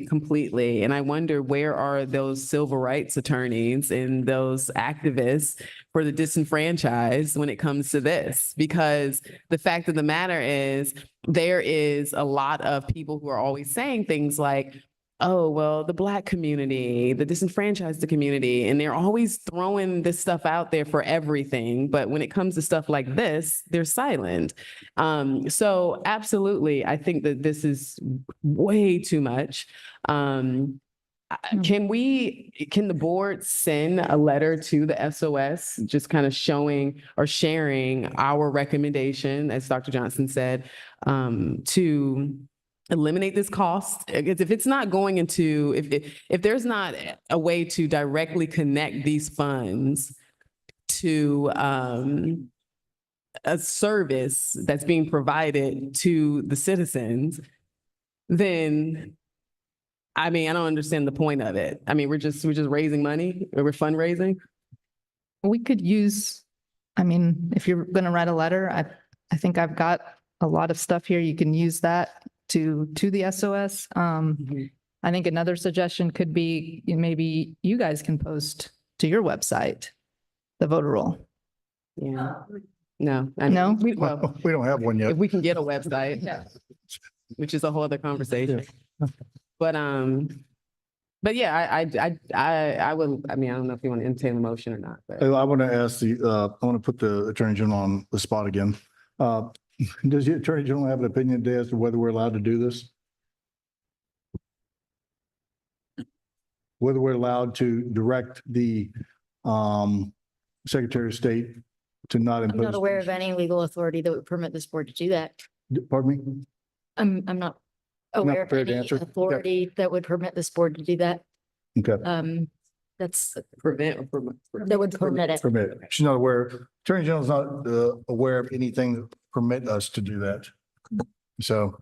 completely. And I wonder, where are those civil rights attorneys and those activists for the disenfranchised when it comes to this? Because the fact of the matter is, there is a lot of people who are always saying things like, oh, well, the Black community, the disenfranchised community, and they're always throwing this stuff out there for everything. But when it comes to stuff like this, they're silent. So absolutely, I think that this is way too much. Can the board send a letter to the SOS, just kind of showing or sharing our recommendation, as Dr. Johnson said, to eliminate this cost? Because if it's not going into, if there's not a way to directly connect these funds to a service that's being provided to the citizens, then I don't understand the point of it. We're just raising money, or we're fundraising. We could use, if you're going to write a letter, I think I've got a lot of stuff here. You can use that to the SOS. I think another suggestion could be, maybe you guys can post to your website the voter roll. Yeah. No. No? We don't have one yet. If we can get a website, which is a whole other conversation. But yeah, I will, I don't know if you want to entertain the motion or not, but. I want to ask I want to put the Attorney General on the spot again. Does the Attorney General have an opinion today as to whether we're allowed to do this? Whether we're allowed to direct the Secretary of State to not impose? I'm not aware of any legal authority that would permit this board to do that. Pardon me? I'm not aware of prepared to any answer? authority that would permit this board to do that. Okay. That's, Prevent or promote? that would permit it. Permit. She's not aware. Attorney General's not aware of anything that permit us to do that. So.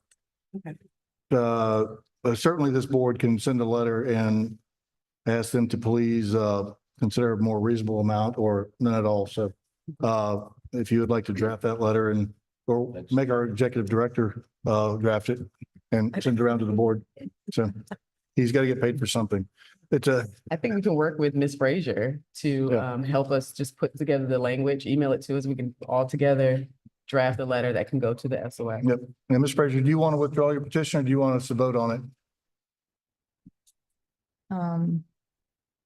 Certainly this board can send a letter and ask them to please consider a more reasonable amount or none at all. So if you would like to draft that letter or make our executive director draft it and send it around to the board. So he's got to get paid for something. I think we can work with Ms. Frazier to help us just put together the language, email it to us. We can all together draft a letter that can go to the SOS. Yep. And Ms. Frazier, do you want to withdraw your petition or do you want us to vote on it?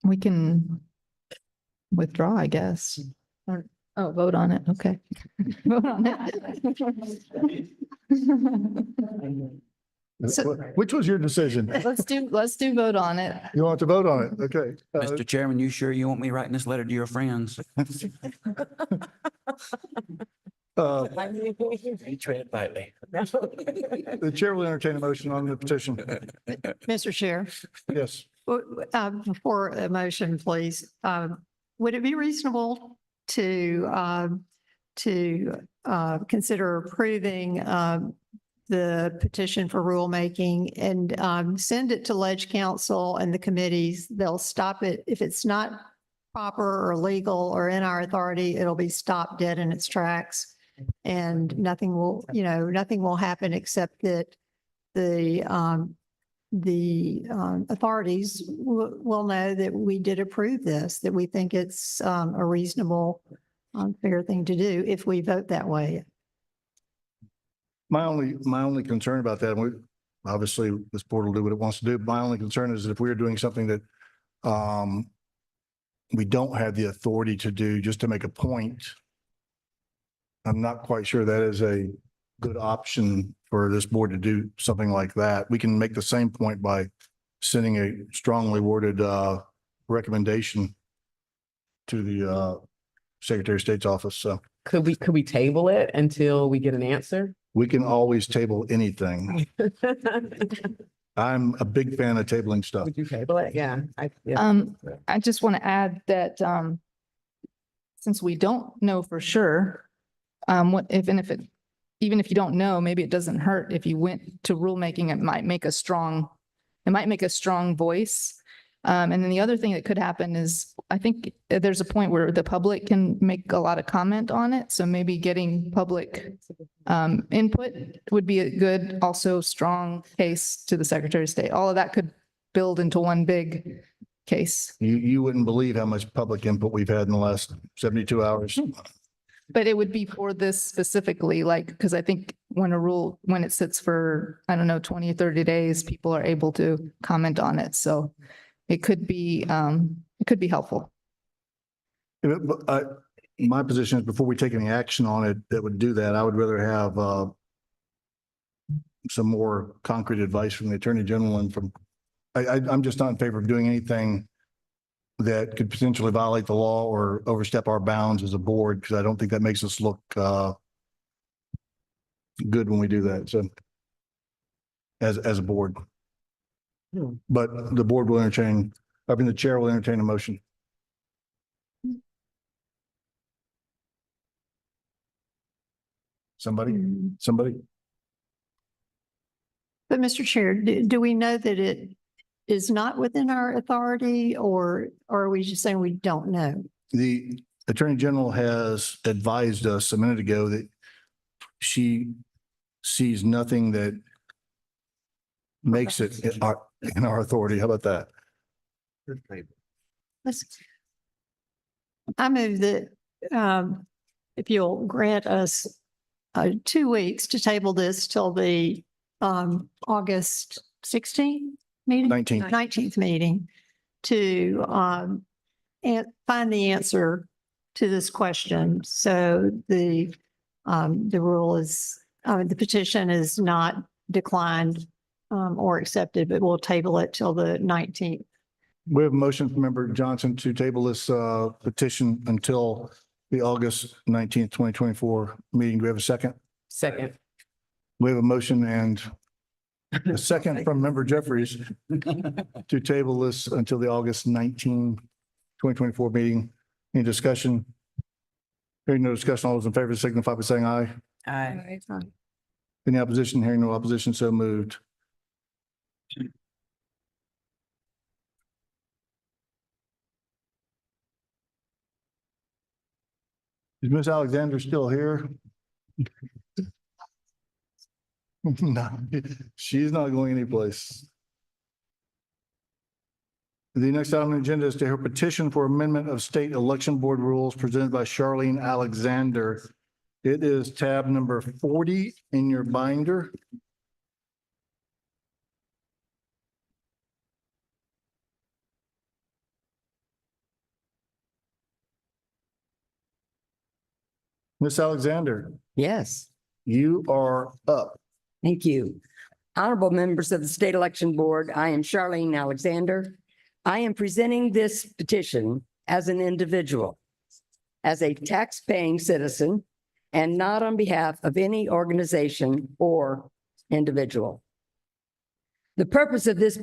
We can withdraw, I guess. Oh, vote on it. Okay. Vote on it. Which was your decision? Let's do vote on it. You want to vote on it? Okay. Mr. Chairman, you sure you want me writing this letter to your friends? You tread lightly. The chair will entertain a motion on the petition. Mr. Chair, Yes. before a motion, please, would it be reasonable to consider approving the petition for rulemaking and send it to Ledge Council and the committees? They'll stop it if it's not proper or legal or in our authority, it'll be stopped dead in its tracks. And nothing will, nothing will happen except that the authorities will know that we did approve this, that we think it's a reasonable, fair thing to do if we vote that way. My only concern about that, and obviously this board will do what it wants to do. My only concern is that if we are doing something that we don't have the authority to do just to make a point, I'm not quite sure that is a good option for this board to do something like that. We can make the same point by sending a strongly worded recommendation to the Secretary of State's office. So Could we table it until we get an answer? we can always table anything. I'm a big fan of tabling stuff. Would you table it? Yeah. I just want to add that, since we don't know for sure, even if you don't know, maybe it doesn't hurt if you went to rulemaking, it might make a strong voice. And then the other thing that could happen is, I think there's a point where the public can make a lot of comment on it. So maybe getting public input would be a good, also strong case to the Secretary of State. All of that could build into one big case. You wouldn't believe how much public input we've had in the last 72 hours. But it would be for this specifically, like, because I think when it sits for, I don't know, 20 or 30 days, people are able to comment on it. So it could be helpful. My position is before we take any action on it that would do that, I would rather have some more concrete advice from the Attorney General and from, I'm just not in favor of doing anything that could potentially violate the law or overstep our bounds as a board, because I don't think that makes us look good when we do that. So as a board. But the board will the chair will entertain a motion. Somebody? But Mr. Chair, do we know that it is not within our authority, or are we just saying we don't know? The Attorney General has advised us a minute ago that she sees nothing that makes it in our authority. How about that? I move that if you'll grant us 2 weeks to table this till the August 16th meeting? 19th meeting to find the answer to this question. So the rule is, the petition is not declined or accepted, but we'll table it till the 19th. We have a motion from Member Johnson to table this petition until the August 19th, 2024 meeting. Do we have a second? Second. We have a motion and a second from Member Jeffries to table this until the August 19, 2024 meeting. Any discussion? Hearing no discussion, all those in favor signify by saying aye. Aye. Any opposition? Hearing no opposition, so moved. Is Ms. Alexander still here? No, she's not going anyplace. The next item on the agenda is to hear petition for amendment of state election board rules presented by Charlene Alexander. It is tab number 40 in your binder. Ms. Alexander, Yes, you are up. thank you. Honorable members of the State Election Board, I am Charlene Alexander. I am presenting this petition as an individual, as a tax-paying citizen, and not on behalf of any organization or individual. The purpose of this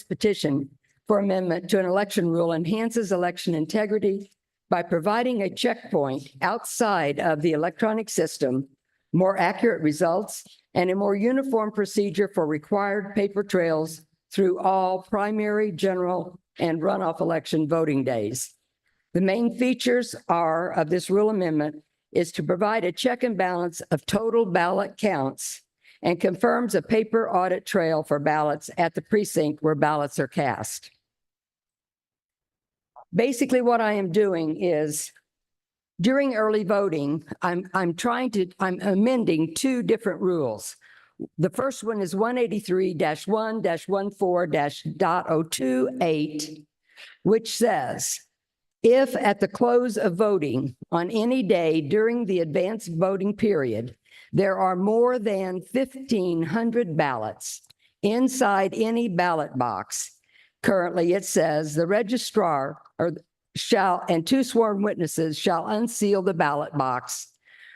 petition for amendment to an election rule enhances election integrity by providing a checkpoint outside of the electronic system, more accurate results, and a more uniform procedure for required paper trails through all primary, general, and runoff election voting days. The main features of this rule amendment is to provide a check and balance of total ballot counts and confirms a paper audit trail for ballots at the precinct where ballots are cast. Basically, what I am doing is during early voting, I'm amending two different rules. The first one is 183-1-14-.028, which says, if at the close of voting on any day during the advanced voting period, there are more than 1,500 ballots inside any ballot box, currently it says the registrar and two sworn witnesses shall unseal the ballot box,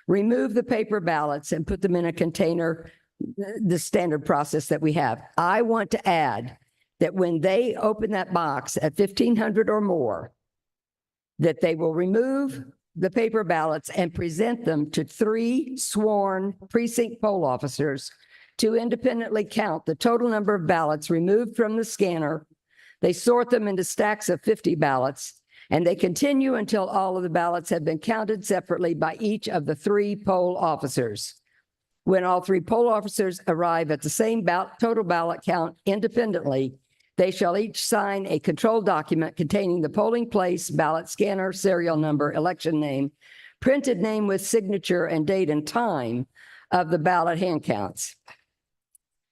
remove the paper ballots and put them in a container, the standard process that we have. I want to add that when they open that box at 1,500 or more, that they will remove the paper ballots and present them to 3 sworn precinct poll officers to independently count the total number of ballots removed from the scanner. They sort them into stacks of 50 ballots, and they continue until all of the ballots have been counted separately by each of the 3 poll officers. When all 3 poll officers arrive at the same total ballot count independently, they shall each sign a control document containing the polling place, ballot scanner, serial number, election name, printed name with signature and date and time of the ballot hand counts.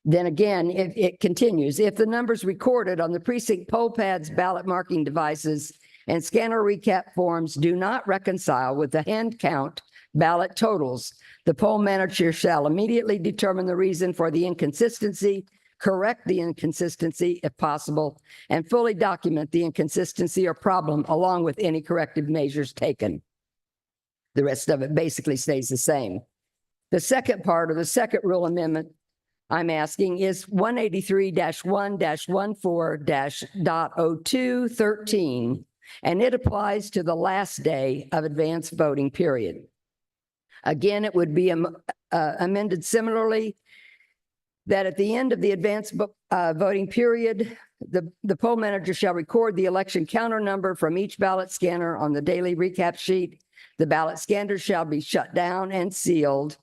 Then again, it continues. If the numbers recorded on the precinct poll pads, ballot marking devices, and scanner recap forms do not reconcile with the hand count ballot totals, the poll manager shall immediately determine the reason for the inconsistency, correct the inconsistency if possible, and fully document the inconsistency or problem along with any corrective measures taken. The rest of it basically stays the same. The second part of the second rule amendment I'm asking is 183-1-14-.0213, and it applies to the last day of advanced voting period. Again, it would be amended similarly that at the end of the advanced voting period, the poll manager shall record the election counter number from each ballot scanner on the daily recap sheet. The ballot scanners shall be shut down and sealed.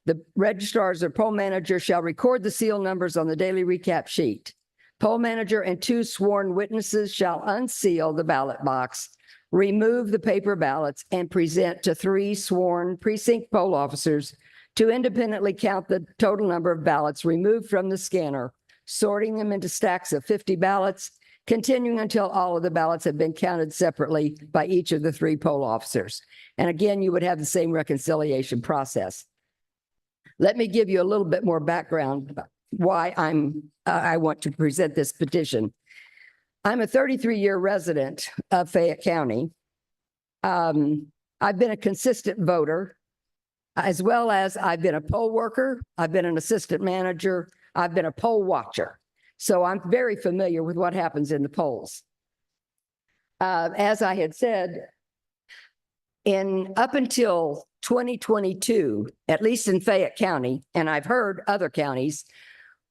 The registrars or poll manager shall record the seal numbers on the daily recap sheet. Poll manager and 2 sworn witnesses shall unseal the ballot box, remove the paper ballots, and present to 3 sworn precinct poll officers to independently count the total number of ballots removed from the scanner, sorting them into stacks of 50 ballots, continuing until all of the ballots have been counted separately by each of the 3 poll officers. And again, you would have the same reconciliation process. Let me give you a little bit more background about why I want to present this petition. I'm a 33-year resident of Fayette County. I've been a consistent voter, as well as I've been a poll worker, I've been an assistant manager, I've been a poll watcher. So I'm very familiar with what happens in the polls. As I had said, up until 2022, at least in Fayette County, and I've heard other counties,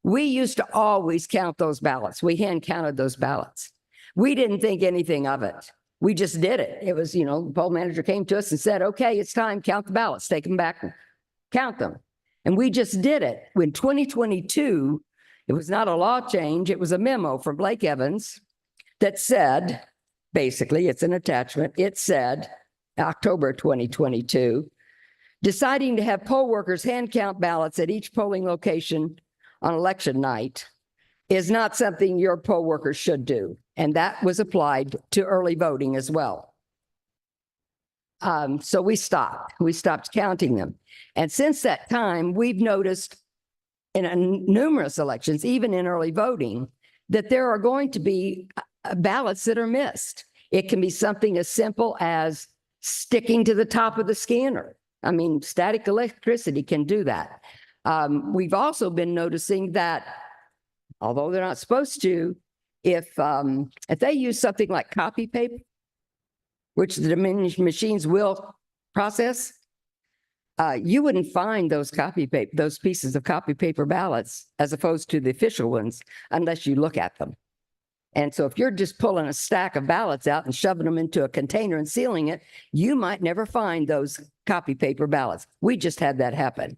we used to always count those ballots. We hand counted those ballots. We didn't think anything of it. We just did it. It was, the poll manager came to us and said, okay, it's time, count the ballots, take them back, count them. And we just did it. When 2022, it was not a law change, it was a memo from Blake Evans that said, basically, it's an attachment, it said, October 2022, deciding to have poll workers hand count ballots at each polling location on election night is not something your poll workers should do. And that was applied to early voting as well. So we stopped counting them. And since that time, we've noticed in numerous elections, even in early voting, that there are going to be ballots that are missed. It can be something as simple as sticking to the top of the scanner. I mean, static electricity can do that. We've also been noticing that, although they're not supposed to, if they use something like copy paper, which the machines will process, you wouldn't find those pieces of copy paper ballots as opposed to the official ones unless you look at them. And so if you're just pulling a stack of ballots out and shoving them into a container and sealing it, you might never find those copy paper ballots. We just had that happen.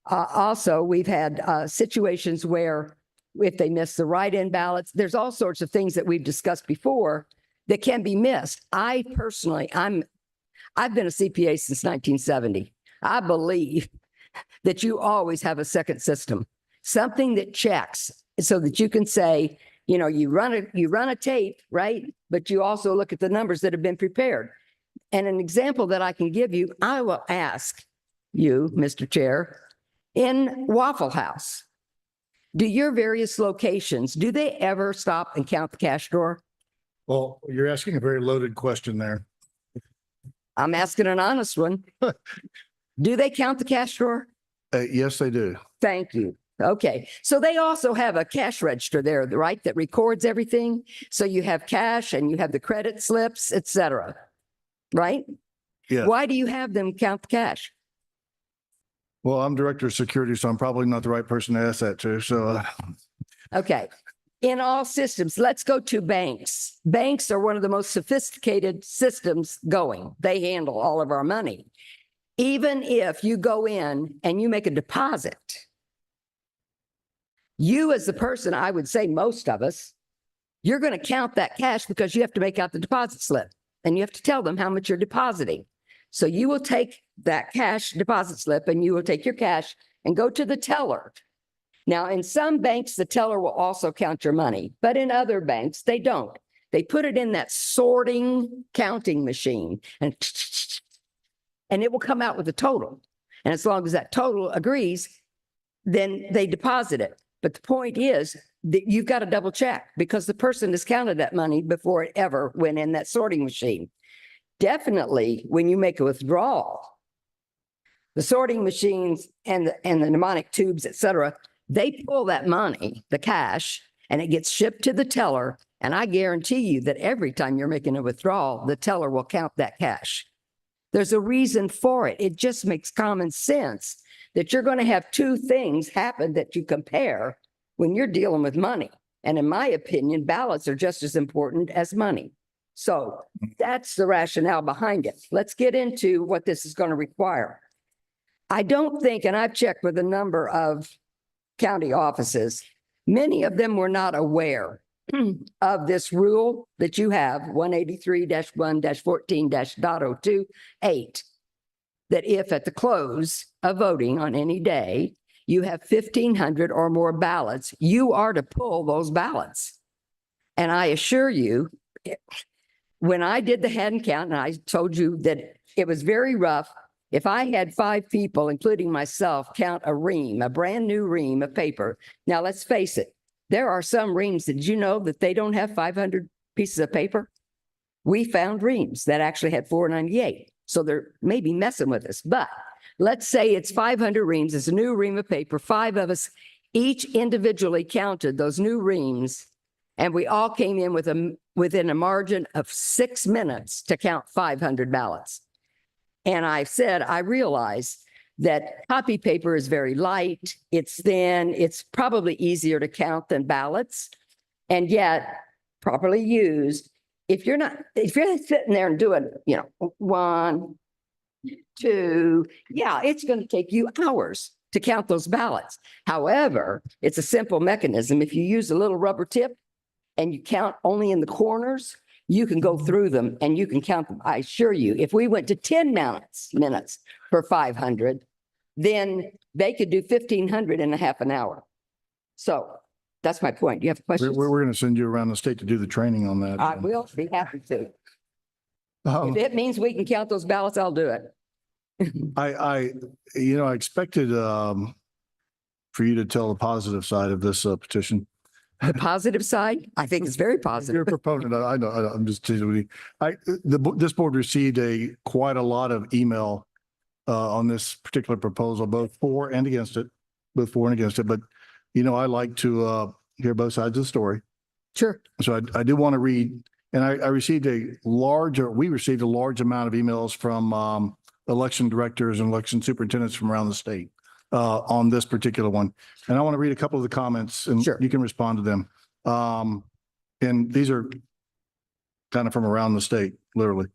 Also, we've had situations where if they miss the write-in ballots, there's all sorts of things that we've discussed before that can be missed. I personally, I've been a CPA since 1970. I believe that you always have a second system, something that checks so that you can say, you know, you run a tape, right? But you also look at the numbers that have been prepared. And an example that I can give you, I will ask you, Mr. Chair, in Waffle House, do your various locations, do they ever stop and count the cash drawer? Well, you're asking a very loaded question there. I'm asking an honest one. Do they count the cash drawer? Yes, they do. Thank you. Okay, so they also have a cash register there, right, that records everything? So you have cash and you have the credit slips, et cetera, right? Yeah. Why do you have them count the cash? Well, I'm director of security, so I'm probably not the right person to ask that to. So Okay, in all systems, let's go to banks. Banks are one of the most sophisticated systems going. They handle all of our money. Even if you go in and you make a deposit, you as the person, I would say most of us, you're going to count that cash because you have to make out the deposit slip and you have to tell them how much you're depositing. So you will take that cash deposit slip and you will take your cash and go to the teller. Now, in some banks, the teller will also count your money, but in other banks, they don't. They put it in that sorting counting machine and it will come out with a total. And as long as that total agrees, then they deposit it. But the point is that you've got to double check because the person has counted that money before it ever went in that sorting machine. Definitely, when you make a withdrawal, the sorting machines and the mnemonic tubes, et cetera, they pull that money, the cash, and it gets shipped to the teller. And I guarantee you that every time you're making a withdrawal, the teller will count that cash. There's a reason for it. It just makes common sense that you're going to have two things happen that you compare when you're dealing with money. And in my opinion, ballots are just as important as money. So that's the rationale behind it. Let's get into what this is going to require. I don't think, and I've checked with a number of county offices, many of them were not aware of this rule that you have, 183-1-14-.028, that if at the close of voting on any day, you have 1,500 or more ballots, you are to pull those ballots. And I assure you, when I did the hand count, and I told you that it was very rough, if I had 5 people, including myself, count a ream, a brand new ream of paper. Now, let's face it, there are some reams. Did you know that they don't have 500 pieces of paper? We found reams that actually had 498. So they're maybe messing with us. But let's say it's 500 reams. It's a new ream of paper. 5 of us each individually counted those new reams. And we all came in within a margin of 6 minutes to count 500 ballots. And I said, I realize that copy paper is very light, it's thin, it's probably easier to count than ballots. And yet, properly used, if you're sitting there and doing, 1, 2, yeah, it's going to take you hours to count those ballots. However, it's a simple mechanism. If you use a little rubber tip and you count only in the corners, you can go through them and you can count them. I assure you, if we went to 10 minutes for 500, then they could do 1,500 in a half an hour. So that's my point. Do you have questions? we're going to send you around the state to do the training on that. I will be happy to. Um, If it means we can count those ballots, I'll do it. I expected for you to tell the positive side of this petition. The positive side, I think it's very You're a positive. proponent. I know. I'm just teasing with you. This board received quite a lot of email on this particular proposal, both for and against it. But I like to hear both sides of the story. Sure. So I do want to read, and we received a large amount of emails from election directors and election superintendents from around the state on this particular one. And I want to read a couple of the comments and Sure. you can respond to them. and these are kind of from around the state, literally.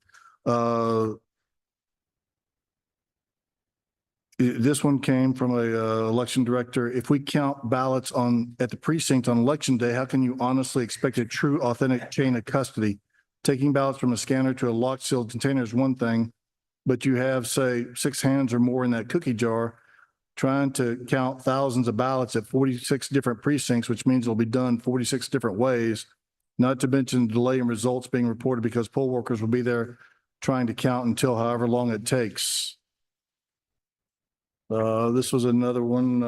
This one came from a election director. If we count ballots at the precinct on election day, how can you honestly expect a true authentic chain of custody? Taking ballots from a scanner to a locked sealed container is one thing, but you have, say, 6 hands or more in that cookie jar. Trying to count thousands of ballots at 46 different precincts, which means it'll be done 46 different ways, not to mention the delay in results being reported because poll workers will be there trying to count until however long it takes. This was another one.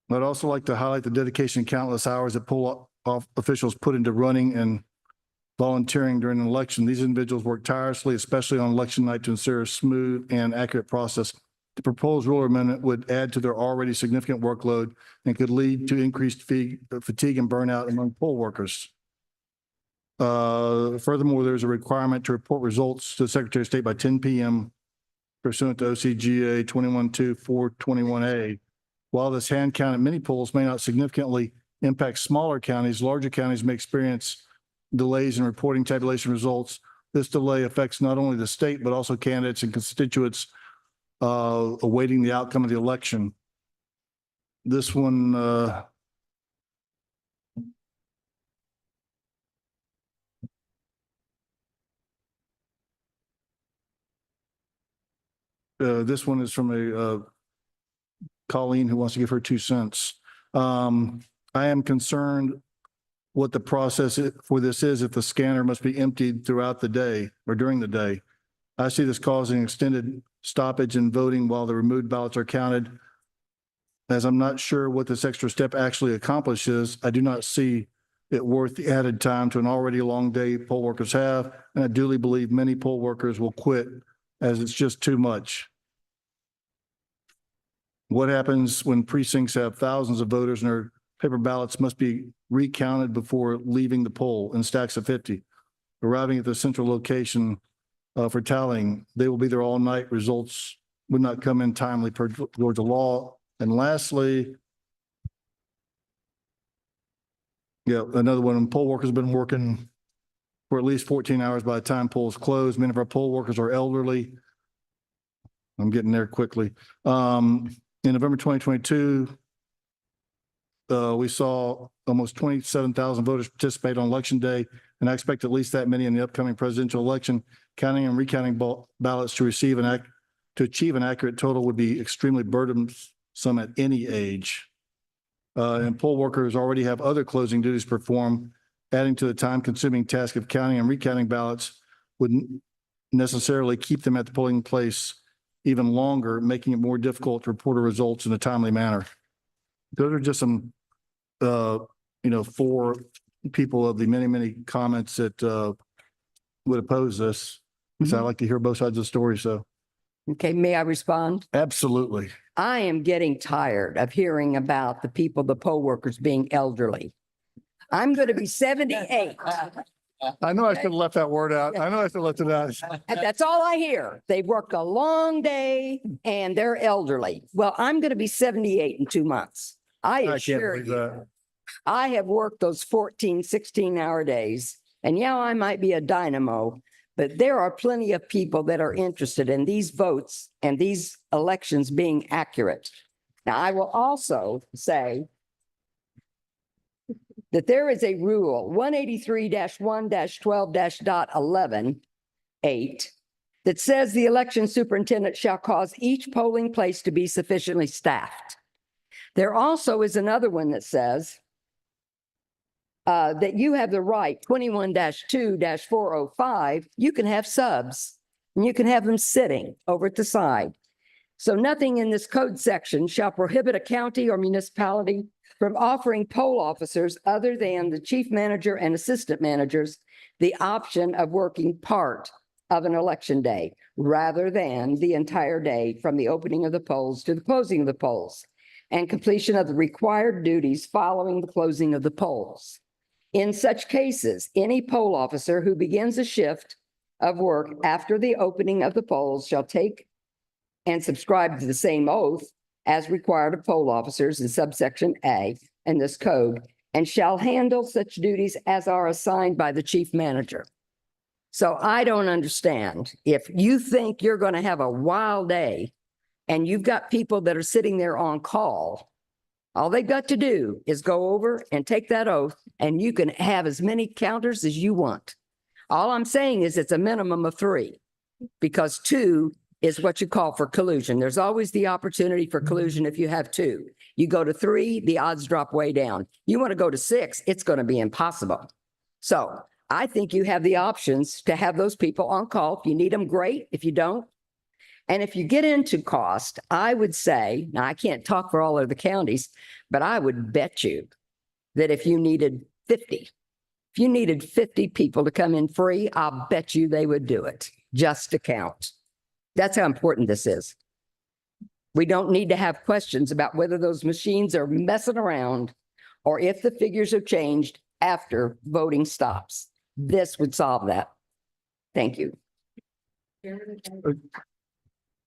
I'd also like to highlight the dedication and countless hours that poll officials put into running and volunteering during an election. These individuals work tirelessly, especially on election night, to ensure a smooth and accurate process. The proposed rule amendment would add to their already significant workload and could lead to increased fatigue and burnout among poll workers. Furthermore, there's a requirement to report results to the Secretary of State by 10 p.m. pursuant to OCGA 21-2-421A. While this hand count at many polls may not significantly impact smaller counties, larger counties may experience delays in reporting tabulation results. This delay affects not only the state, but also candidates and constituents awaiting the outcome of the election. This one, this one is from a Colleen who wants to give her 2 cents. I am concerned what the process for this is if the scanner must be emptied throughout the day or during the day. I see this causing extended stoppage in voting while the removed ballots are counted. As I'm not sure what this extra step actually accomplishes, I do not see it worth the added time to an already long day poll workers have, and I duly believe many poll workers will quit as it's just too much. What happens when precincts have thousands of voters and their paper ballots must be recounted before leaving the poll in stacks of 50? Arriving at the central location for tallying, they will be there all night. Results would not come in timely per Georgia law. And lastly, another one, poll workers have been working for at least 14 hours by the time polls close. Many of our poll workers are elderly. I'm getting there quickly. In November 2022, we saw almost 27,000 voters participate on election day, and I expect at least that many in the upcoming presidential election. Counting and recounting ballots to achieve an accurate total would be extremely burdensome at any age. And poll workers already have other closing duties to perform. Adding to the time-consuming task of counting and recounting ballots wouldn't necessarily keep them at the polling place even longer, making it more difficult to report the results in a timely manner. Those are just some, 4 people of the many, many comments that would oppose this. So I'd like to hear both sides of the story, so. Okay, may I respond? Absolutely. I am getting tired of hearing about the people, the poll workers being elderly. I'm going to be 78. I know I should have left that word out. I know I should have left it out. And that's all I hear. They've worked a long day and they're elderly. Well, I'm going to be 78 in 2 months. I assure you, I have worked those 14, 16-hour days. And yeah, I might be a dynamo, but there are plenty of people that are interested in these votes and these elections being accurate. Now, I will also say that there is a rule 183-1-12-.11.8 that says the election superintendent shall cause each polling place to be sufficiently staffed. There also is another one that says that you have the right, 21-2-405, you can have subs and you can have them sitting over at the side. So nothing in this code section shall prohibit a county or municipality from offering poll officers other than the chief manager and assistant managers the option of working part of an election day rather than the entire day from the opening of the polls to the closing of the polls and completion of the required duties following the closing of the polls. In such cases, any poll officer who begins a shift of work after the opening of the polls shall take and subscribe to the same oath as required of poll officers in subsection A in this code and shall handle such duties as are assigned by the chief manager. So I don't understand. If you think you're going to have a wild day and you've got people that are sitting there on call, all they've got to do is go over and take that oath, and you can have as many counters as you want. All I'm saying is it's a minimum of 3, because 2 is what you call for collusion. There's always the opportunity for collusion if you have 2. You go to 3, the odds drop way down. You want to go to 6, it's going to be impossible. So I think you have the options to have those people on call. If you need them, great. If you don't, and if you get into cost, I would say, now I can't talk for all of the counties, but I would bet you that if you needed 50 people to come in free, I'll bet you they would do it just to count. That's how important this is. We don't need to have questions about whether those machines are messing around or if the figures have changed after voting stops. This would solve that. Thank you.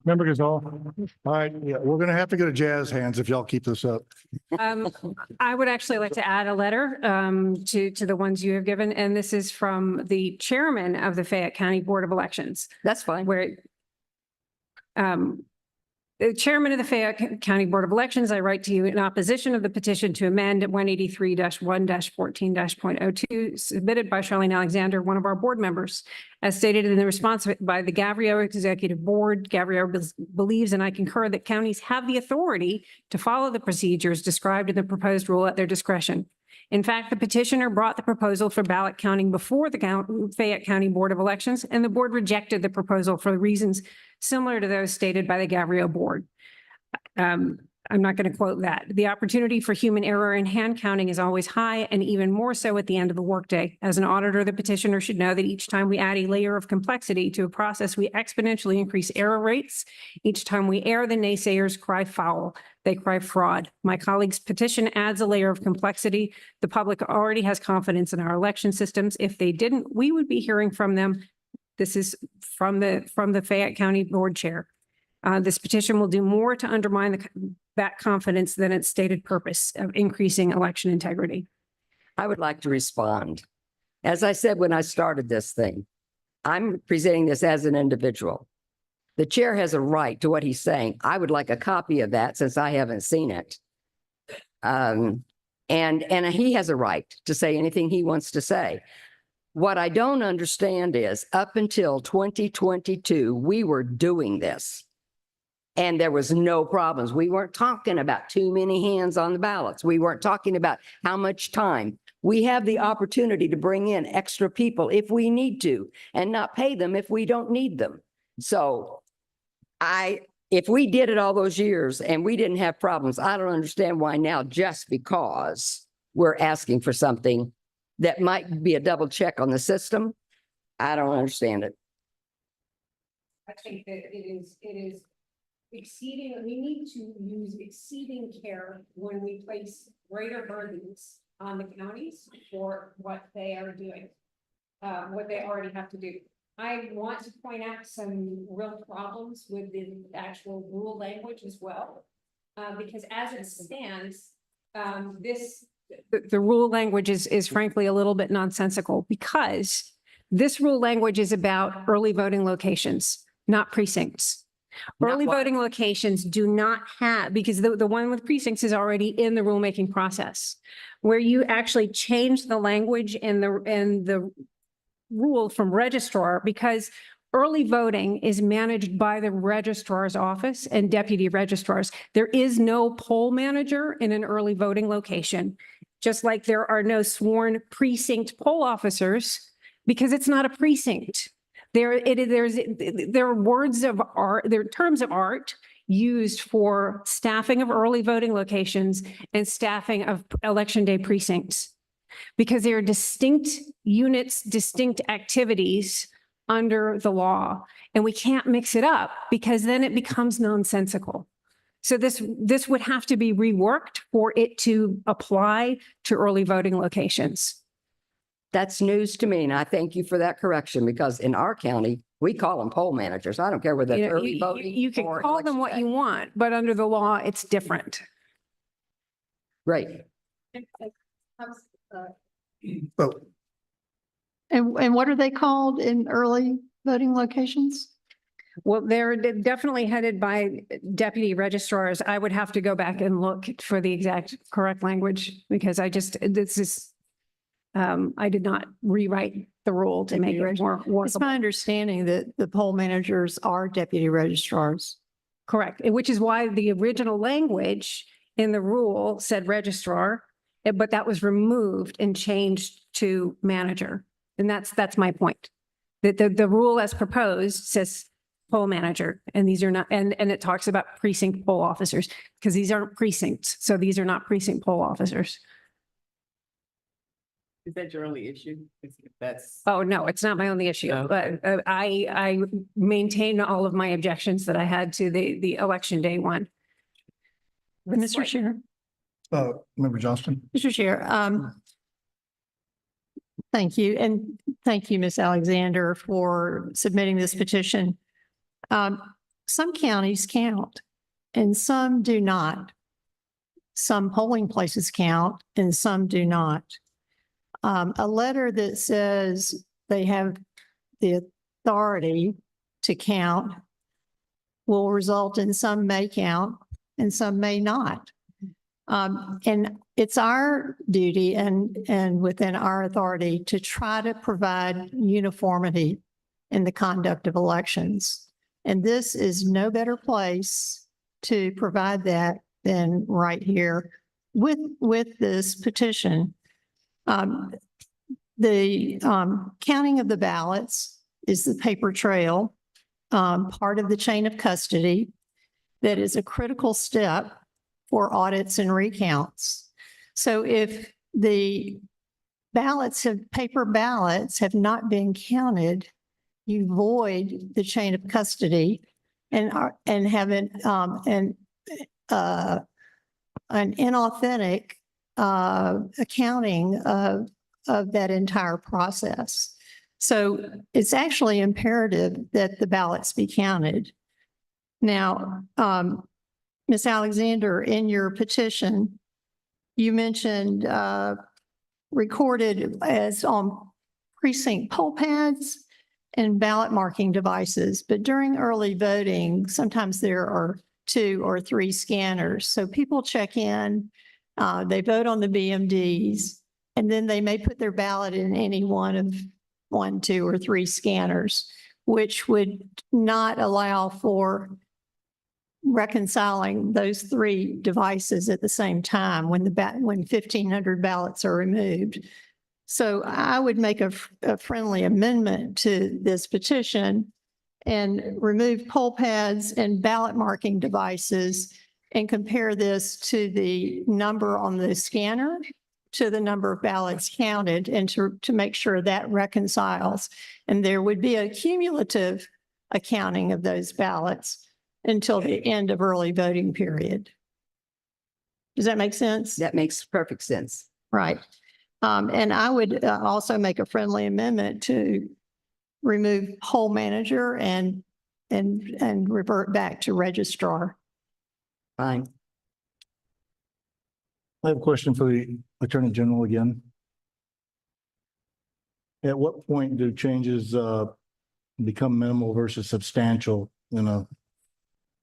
Member Gazal? All right, yeah, we're going to have to go to jazz hands if y'all keep this up. I would actually like to add a letter to the ones you have given, and this is from the chairman of the Fayette County Board of Elections. That's fine. Where the chairman of the Fayette County Board of Elections, I write to you in opposition of the petition to amend 183-1-14-.02 submitted by Charlene Alexander, one of our board members. As stated in the response by the Gavrio Executive Board, Gavrio believes, and I concur, that counties have the authority to follow the procedures described in the proposed rule at their discretion. In fact, the petitioner brought the proposal for ballot counting before the Fayette County Board of Elections, and the board rejected the proposal for reasons similar to those stated by the Gavrio board. I'm not going to quote that. The opportunity for human error in hand counting is always high, and even more so at the end of the workday. As an auditor, the petitioner should know that each time we add a layer of complexity to a process, we exponentially increase error rates. Each time we err, the naysayers cry foul. They cry fraud. My colleague's petition adds a layer of complexity. The public already has confidence in our election systems. If they didn't, we would be hearing from them. This is from the Fayette County Board Chair. This petition will do more to undermine that confidence than its stated purpose of increasing election integrity. I would like to respond. As I said when I started this thing, I'm presenting this as an individual. The chair has a right to what he's saying. I would like a copy of that since I haven't seen it. And he has a right to say anything he wants to say. What I don't understand is up until 2022, we were doing this. And there was no problems. We weren't talking about too many hands on the ballots. We weren't talking about how much time. We have the opportunity to bring in extra people if we need to and not pay them if we don't need them. So if we did it all those years and we didn't have problems, I don't understand why now, just because we're asking for something that might be a double check on the system. I don't understand it. I think that it is exceeding, we need to use exceeding care when we place greater burdens on the counties for what they are doing, what they already have to do. I want to point out some real problems with the actual rule language as well, because as it stands, the rule language is frankly a little bit nonsensical, because this rule language is about early voting locations, not precincts. Early voting locations do not have, because the one with precincts is already in the rulemaking process, where you actually change the language in the rule from registrar, because early voting is managed by the registrar's office and deputy registrars. There is no poll manager in an early voting location, just like there are no sworn precinct poll officers, because it's not a precinct. There are words of art, there are terms of art used for staffing of early voting locations and staffing of election day precincts, because they are distinct units, distinct activities under the law, and we can't mix it up, because then it becomes nonsensical. So this would have to be reworked for it to apply to early voting locations. That's news to me, and I thank you for that correction, because in our county, we call them poll managers. I don't care whether it's early voting. You can or call them election what day. you want, but under the law, it's different. Great. Oh, And what are they called in early voting locations? Well, they're definitely headed by deputy registrars. I would have to go back and look for the exact correct language because I did not rewrite the rule to make it more It's workable. my understanding that the poll managers are deputy registrars. Correct, which is why the original language in the rule said registrar, but that was removed and changed to manager. And that's my point. That the rule as proposed says poll manager, and these are not, and it talks about precinct poll officers, because these aren't precincts. So these are not precinct poll officers. Is that your only issue? That's. Oh, no, it's not my only issue, Okay. but I maintain all of my objections that I had to the election day one. Mr. Chair. Member Johnston? Mr. Chair, thank you. And thank you, Ms. Alexander, for submitting this petition. Some counties count and some do not. Some polling places count and some do not. A letter that says they have the authority to count will result in some may count and some may not. And it's our duty and within our authority to try to provide uniformity in the conduct of elections. And this is no better place to provide that than right here with this petition. The counting of the ballots is the paper trail, part of the chain of custody that is a critical step for audits and recounts. So if the paper ballots have not been counted, you void the chain of custody and have an inauthentic accounting of that entire process. So it's actually imperative that the ballots be counted. Now, Ms. Alexander, in your petition, you mentioned recorded as on precinct poll pads and ballot marking devices, but during early voting, sometimes there are 2 or 3 scanners. So people check in, they vote on the BMDs, and then they may put their ballot in any one of 1, 2, or 3 scanners, which would not allow for reconciling those 3 devices at the same time when 1,500 ballots are removed. So I would make a friendly amendment to this petition and remove poll pads and ballot marking devices and compare this to the number on the scanner to the number of ballots counted and to make sure that reconciles. And there would be a cumulative accounting of those ballots until the end of early voting period. Does that make sense? That makes perfect sense. Right. And I would also make a friendly amendment to remove poll manager and revert back to registrar. Fine. I have a question for the Attorney General again. At what point do changes become minimal versus substantial in a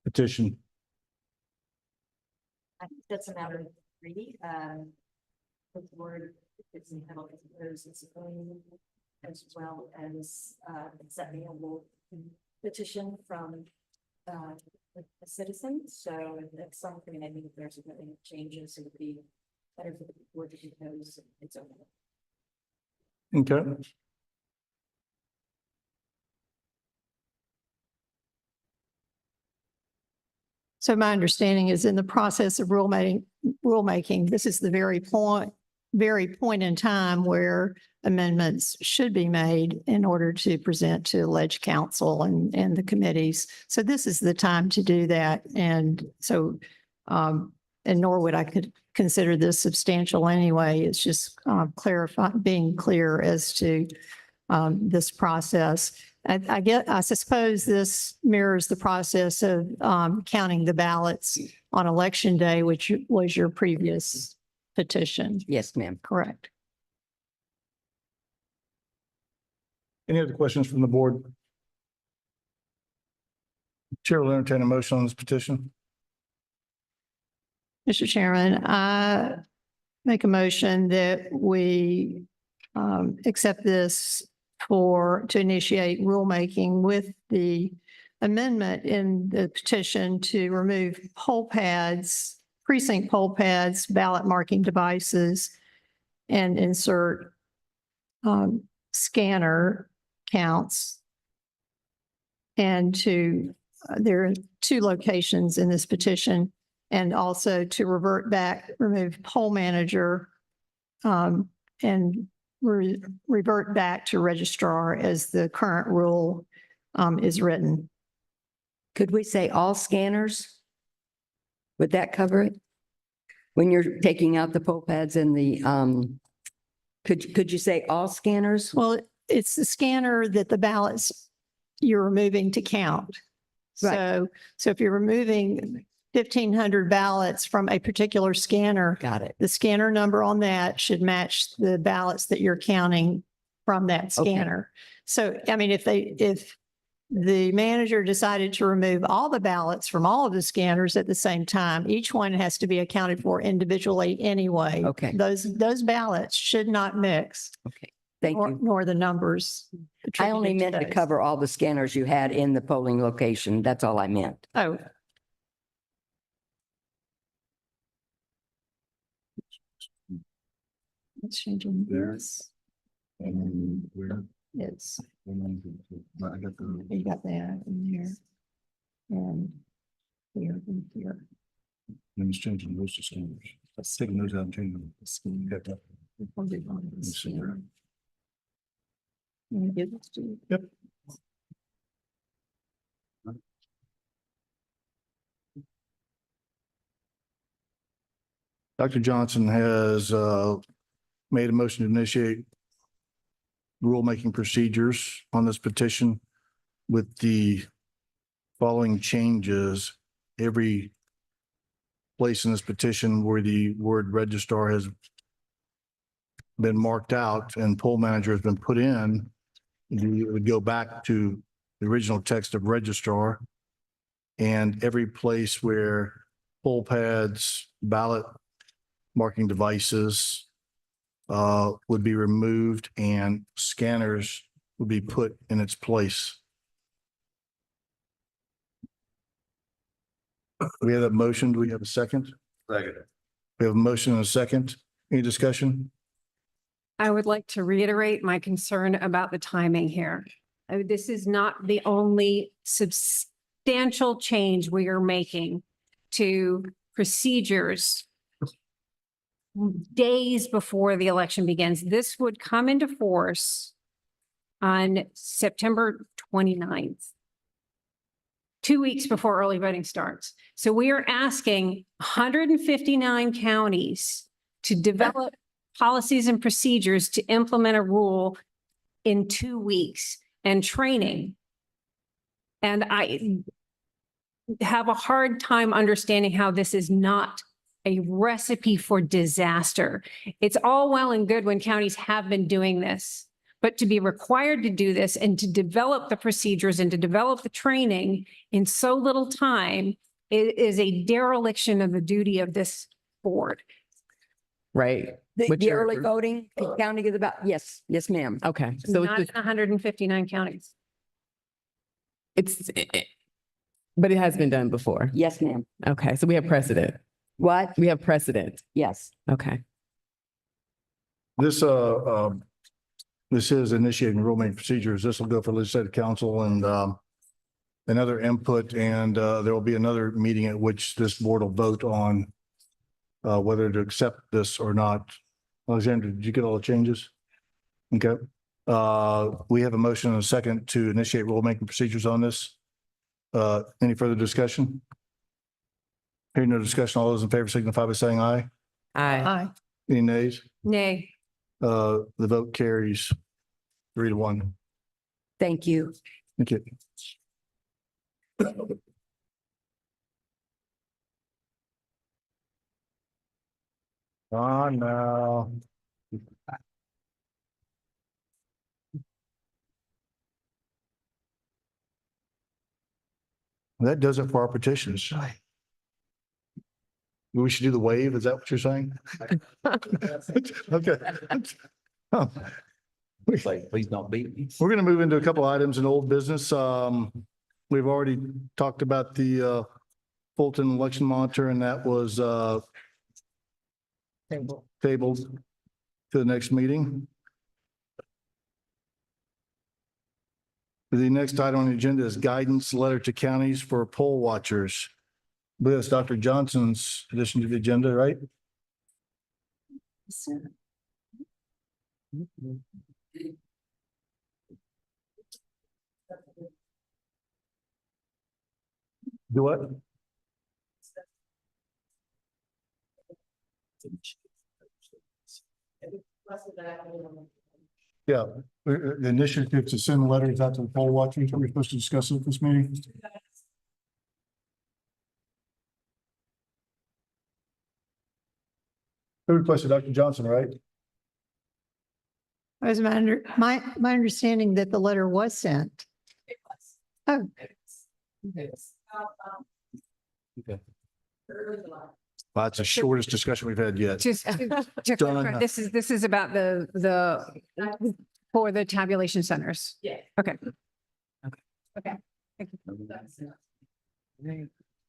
petition? I think that's a matter of degree. The board is entitled to propose its own as well as accepting a rule petition from a citizen. So that's something I think if there's any changes, it would be better for the board to propose its own. Okay. So my understanding is in the process of rulemaking, this is the very point in time where amendments should be made in order to present to Ledge Council and the committees. So this is the time to do that. And so, and nor would I could consider this substantial anyway. It's just being clear as to this process. I suppose this mirrors the process of counting the ballots on election day, which was your previous petition. Yes, ma'am. Correct. Any other questions from the board? Chair will entertain a motion on this petition. Mr. Chairman, I make a motion that we accept this to initiate rulemaking with the amendment in the petition to remove poll pads, precinct poll pads, ballot marking devices, and insert scanner counts. And there are 2 locations in this petition, and also to remove poll manager and revert back to registrar as the current rule is written. Could we say all scanners? Would that cover it? When you're taking out the poll pads and the, could you say all scanners? Well, it's the scanner that the ballots you're removing to count. Right. So if you're removing 1,500 ballots from a particular scanner, Got it. the scanner number on that should match the ballots that you're counting from that Okay. scanner. So, I mean, if the manager decided to remove all the ballots from all of the scanners at the same time, each one has to be accounted for individually anyway. Okay. Those ballots should not mix. Okay, thank you. Nor the numbers. I only attributed meant to those. cover all the scanners you had in the polling location. That's all I meant. Oh. Let's change this. And we're. It's, I got the. you got that in there. And here and here. Let me change the list of scanners. Let's take those out and change them. We'll do one of Let's these see here. here. Let me give this to you. Yep. Dr. Johnson has made a motion to initiate rulemaking procedures on this petition with the following changes. Every place in this petition where the word registrar has been marked out and poll manager has been put in, you would go back to the original text of registrar. And every place where poll pads, ballot marking devices would be removed and scanners would be put in its place. We have a motion. Do we have a second? Second. We have a motion and a second. Any discussion? I would like to reiterate my concern about the timing here. This is not the only substantial change we are making to procedures days before the election begins. This would come into force on September 29th, 2 weeks before early voting starts. So we are asking 159 counties to develop policies and procedures to implement a rule in 2 weeks and training. And I have a hard time understanding how this is not a recipe for disaster. It's all well and good when counties have been doing this, but to be required to do this and to develop the procedures and to develop the training in so little time is a dereliction of the duty of this board. Right. The But you're- early voting, counting of the ballot. Yes, yes, ma'am. Okay, so Not in it's, 159 counties. but it has been done before. Yes, ma'am. Okay, so we have precedent. What? We have precedent. Yes. Okay. This is initiating rulemaking procedures. This will go for legislative council and another input, and there will be another meeting at which this board will vote on whether to accept this or not. Alexander, did you get all the changes? Okay. We have a motion and a second to initiate rulemaking procedures on this. Any further discussion? Hearing no discussion, all those in favor signify by saying aye. Aye. Aye. Any nays? Nay. The vote carries 3-1. Thank you. Thank you. Oh, no. That does it for our petitions. We should do the wave. Is that what you're saying? Okay. Oh. Like, please don't beat me. We're going to move into a couple items in old business. We've already talked about the Fulton election monitor, and that was tabled to the next meeting. The next item on the agenda is guidance letter to counties for poll watchers. I believe that's Dr. Johnson's addition to the agenda, right? Do what? Yeah, the initiative to send letters out to the poll watchers. Are we supposed to discuss it at this meeting? Who requested Dr. Johnson, right? Was my understanding that the letter was sent. Oh, Well, that's the shortest discussion we've had yet. Just to clarify, this is about for the tabulation centers. Yeah. Okay. Okay.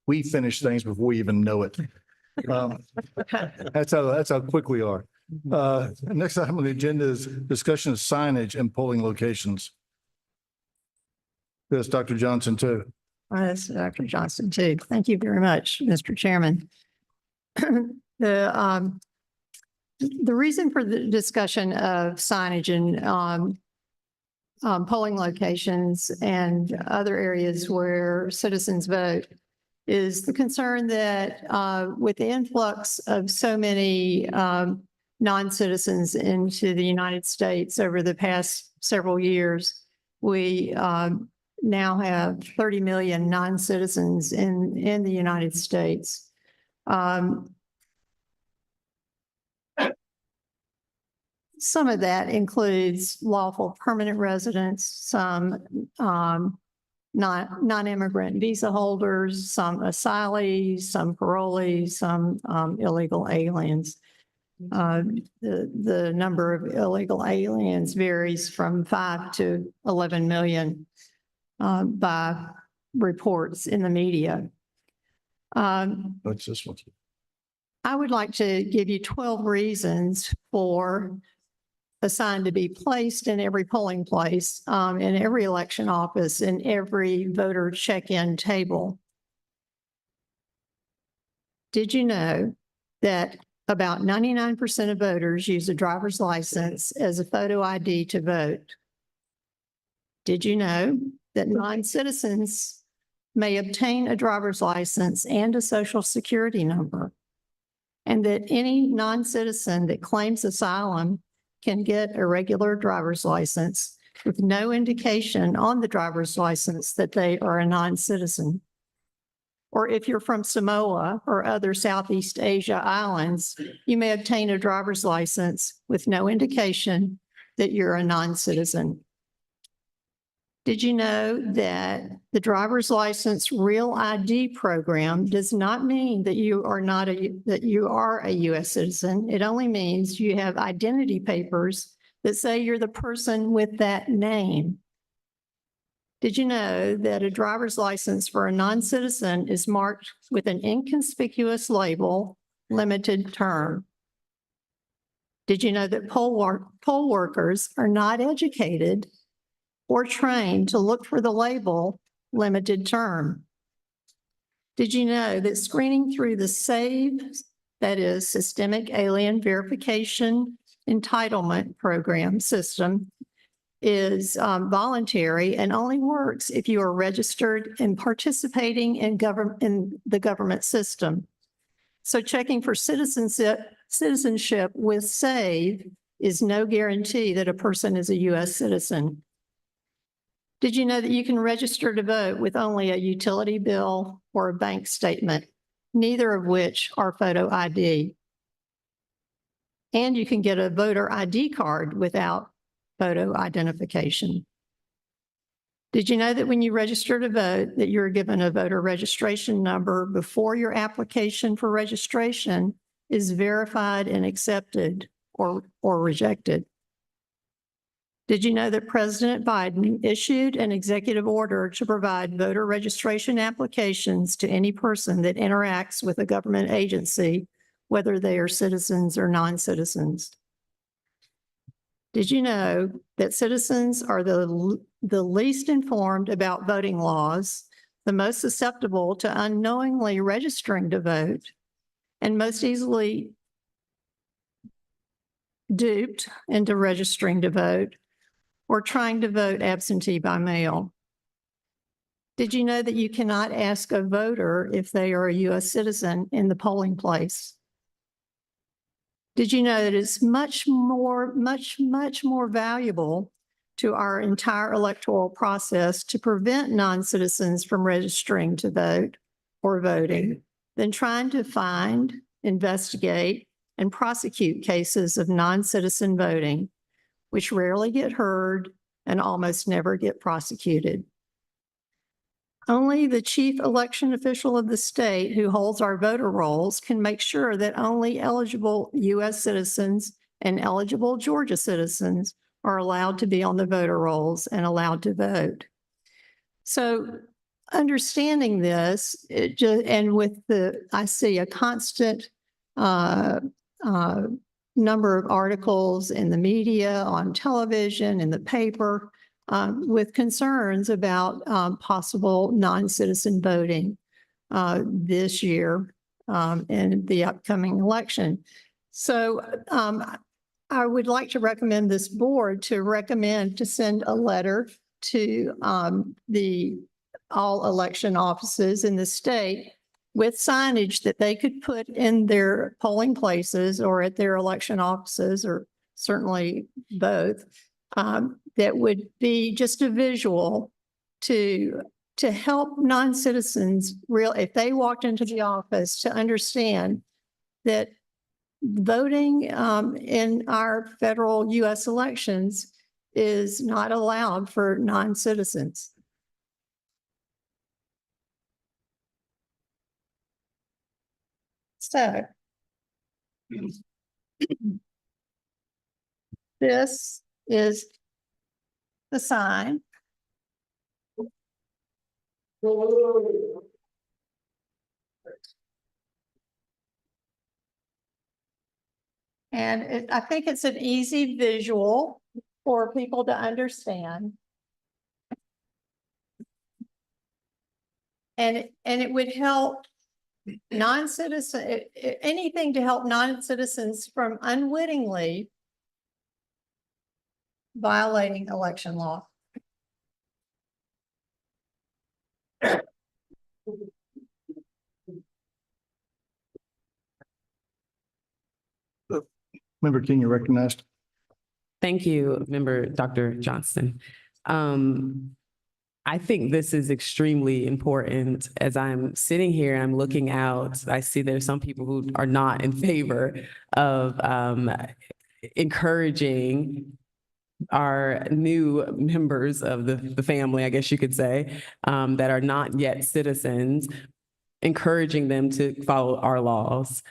We finish things before we even know it. That's how quick we are. Next item on the agenda is discussion of signage and polling locations. Yes, Dr. Johnson too. that's Dr. Johnson too. Thank you very much, Mr. Chairman. The reason for the discussion of signage and polling locations and other areas where citizens vote is the concern that with the influx of so many non-citizens into the United States over the past several years, we now have 30 million non-citizens in the United States. Some of that includes lawful permanent residents, some non-immigrant visa holders, some asylees, some parolees, some illegal aliens. The number of illegal aliens varies from 5 to 11 million by reports in the media. What's this one? I would like to give you 12 reasons for a sign to be placed in every polling place, in every election office, in every voter check-in table. Did you know that about 99% of voters use a driver's license as a photo ID to vote? Did you know that non-citizens may obtain a driver's license and a social security number? And that any non-citizen that claims asylum can get a regular driver's license with no indication on the driver's license that they are a non-citizen. Or if you're from Samoa or other Southeast Asia islands, you may obtain a driver's license with no indication that you're a non-citizen. Did you know that the driver's license real ID program does not mean that you are a U.S. citizen? It only means you have identity papers that say you're the person with that name. Did you know that a driver's license for a non-citizen is marked with an inconspicuous label, limited term? Did you know that poll workers are not educated or trained to look for the label limited term? Did you know that screening through the SAVE, that is Systemic Alien Verification Entitlement Program system, is voluntary and only works if you are registered and participating in the government system? So checking for citizenship with SAVE is no guarantee that a person is a U.S. citizen. Did you know that you can register to vote with only a utility bill or a bank statement, neither of which are photo ID? And you can get a voter ID card without photo identification. Did you know that when you register to vote, that you're given a voter registration number before your application for registration is verified and accepted or rejected? Did you know that President Biden issued an executive order to provide voter registration applications to any person that interacts with a government agency, whether they are citizens or non-citizens? Did you know that citizens are the least informed about voting laws, the most susceptible to unknowingly registering to vote, and most easily duped into registering to vote or trying to vote absentee by mail? Did you know that you cannot ask a voter if they are a U.S. citizen in the polling place? Did you know that it's much more valuable to our entire electoral process to prevent non-citizens from registering to vote or voting than trying to find, investigate, and prosecute cases of non-citizen voting, which rarely get heard and almost never get prosecuted? Only the chief election official of the state who holds our voter rolls can make sure that only eligible U.S. citizens and eligible Georgia citizens are allowed to be on the voter rolls and allowed to vote. So understanding this, and with I see a constant number of articles in the media, on television, in the paper, with concerns about possible non-citizen voting this year in the upcoming election. So I would like to recommend this board to send a letter to all election offices in the state with signage that they could put in their polling places or at their election offices, or certainly both, that would be just a visual to help non-citizens if they walked into the office, to understand that voting in our federal U.S. elections is not allowed for non-citizens. So this is the sign. And I think it's an easy visual for people to understand. And it would help anything to help non-citizens from unwittingly violating election law. Member King, you're recognized. Thank you, Member Dr. Johnston. I think this is extremely important. As I'm sitting here and I'm looking out, I see there's some people who are not in favor of encouraging our new members of the family, I guess you could say, that are not yet citizens, encouraging them to follow our laws.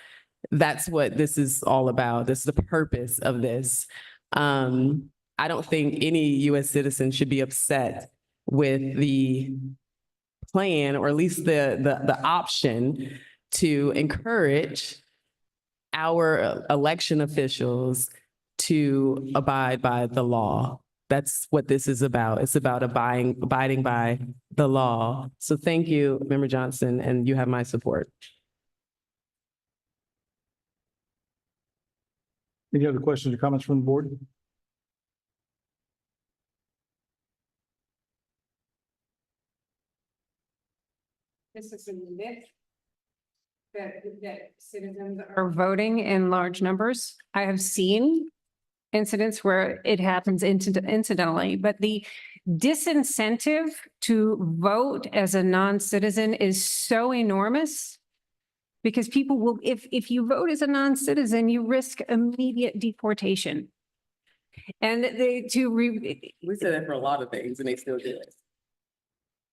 That's what this is all about. This is the purpose of this. I don't think any U.S. citizen should be upset with the plan, or at least the option to encourage our election officials to abide by the law. That's what this is about. It's about abiding by the law. So thank you, Member Johnson, and you have my support. Any other questions or comments from the board? This is a myth that citizens are voting in large numbers. I have seen incidents where it happens incidentally, but the disincentive to vote as a non-citizen is so enormous Because people will, if you vote as a non-citizen, you risk immediate deportation. And they, We said that for a lot of things and they still do it.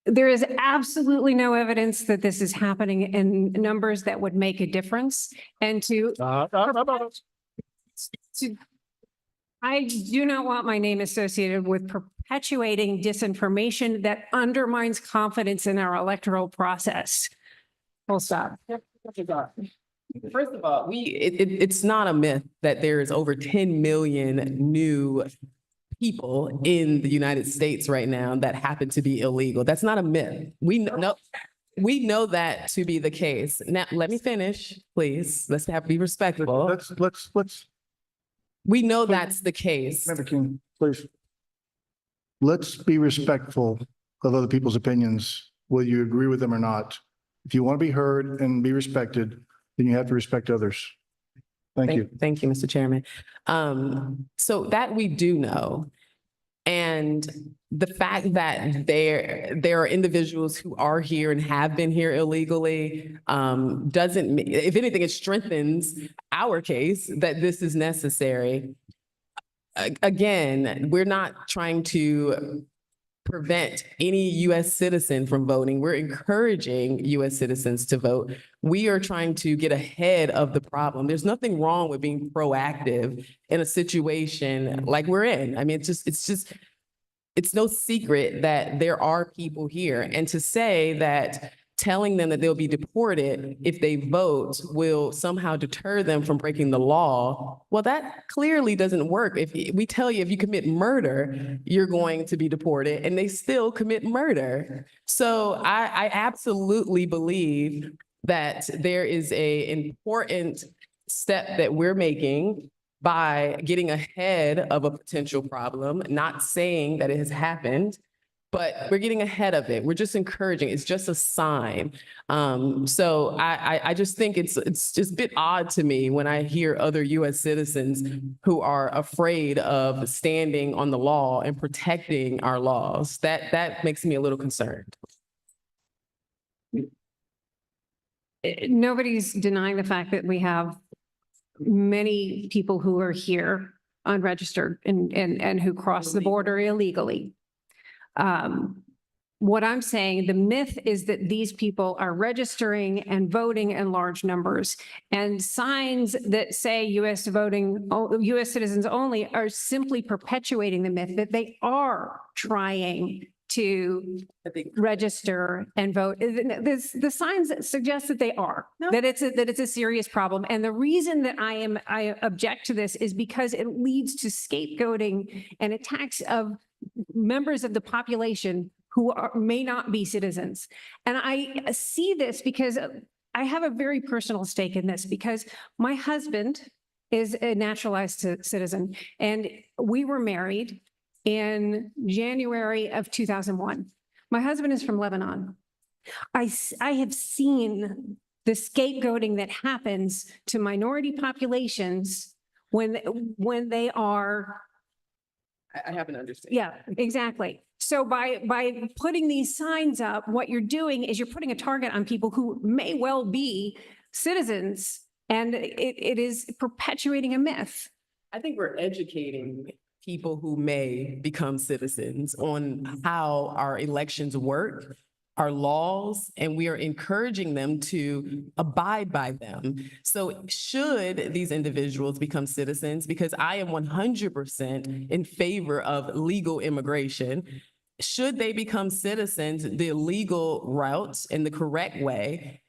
there is absolutely no evidence that this is happening in numbers that would make a difference. And I do not want my name associated with perpetuating disinformation that undermines confidence in our electoral process. Full stop. First of all, it's not a myth that there's over 10 million new people in the United States right now that happen to be illegal. That's not a myth. We know that to be the case. Now, let me finish, please. Let's be respectful. Let's. We know that's the case. Member King, please. Let's be respectful of other people's opinions, whether you agree with them or not. If you want to be heard and be respected, then you have to respect others. Thank you. Thank you, Mr. Chairman. So that we do know. And the fact that there are individuals who are here and have been here illegally doesn't, if anything, it strengthens our case that this is necessary. Again, we're not trying to prevent any U.S. citizen from voting. We're encouraging U.S. citizens to vote. We are trying to get ahead of the problem. There's nothing wrong with being proactive in a situation like we're in. I mean, it's no secret that there are people here. And to say that telling them that they'll be deported if they vote will somehow deter them from breaking the law, well, that clearly doesn't work. If we tell you if you commit murder, you're going to be deported, and they still commit murder. So I absolutely believe that there is an important step that we're making by getting ahead of a potential problem, not saying that it has happened, but we're getting ahead of it. We're just encouraging. It's just a sign. So I just think it's just a bit odd to me when I hear other U.S. citizens who are afraid of standing on the law and protecting our laws. That makes me a little concerned. Nobody's denying the fact that we have many people who are here unregistered and who cross the border illegally. What I'm saying, the myth is that these people are registering and voting in large numbers, and signs that say U.S. citizens only are simply perpetuating the myth that they are trying to register and vote. The signs suggest that they are, that it's a serious problem. And the reason that I object to this is because it leads to scapegoating and attacks of members of the population who may not be citizens. And I see this because I have a very personal stake in this, because my husband is a naturalized citizen, and we were married in January of 2001. My husband is from Lebanon. I have seen the scapegoating that happens to minority populations when they are. I haven't understood. Yeah, exactly. So by putting these signs up, what you're doing is you're putting a target on people who may well be citizens, and it is perpetuating a myth. I think we're educating people who may become citizens on how our elections work, our laws, and we are encouraging them to abide by them. So should these individuals become citizens, because I am 100% in favor of legal immigration, should they become citizens the legal route in the correct way,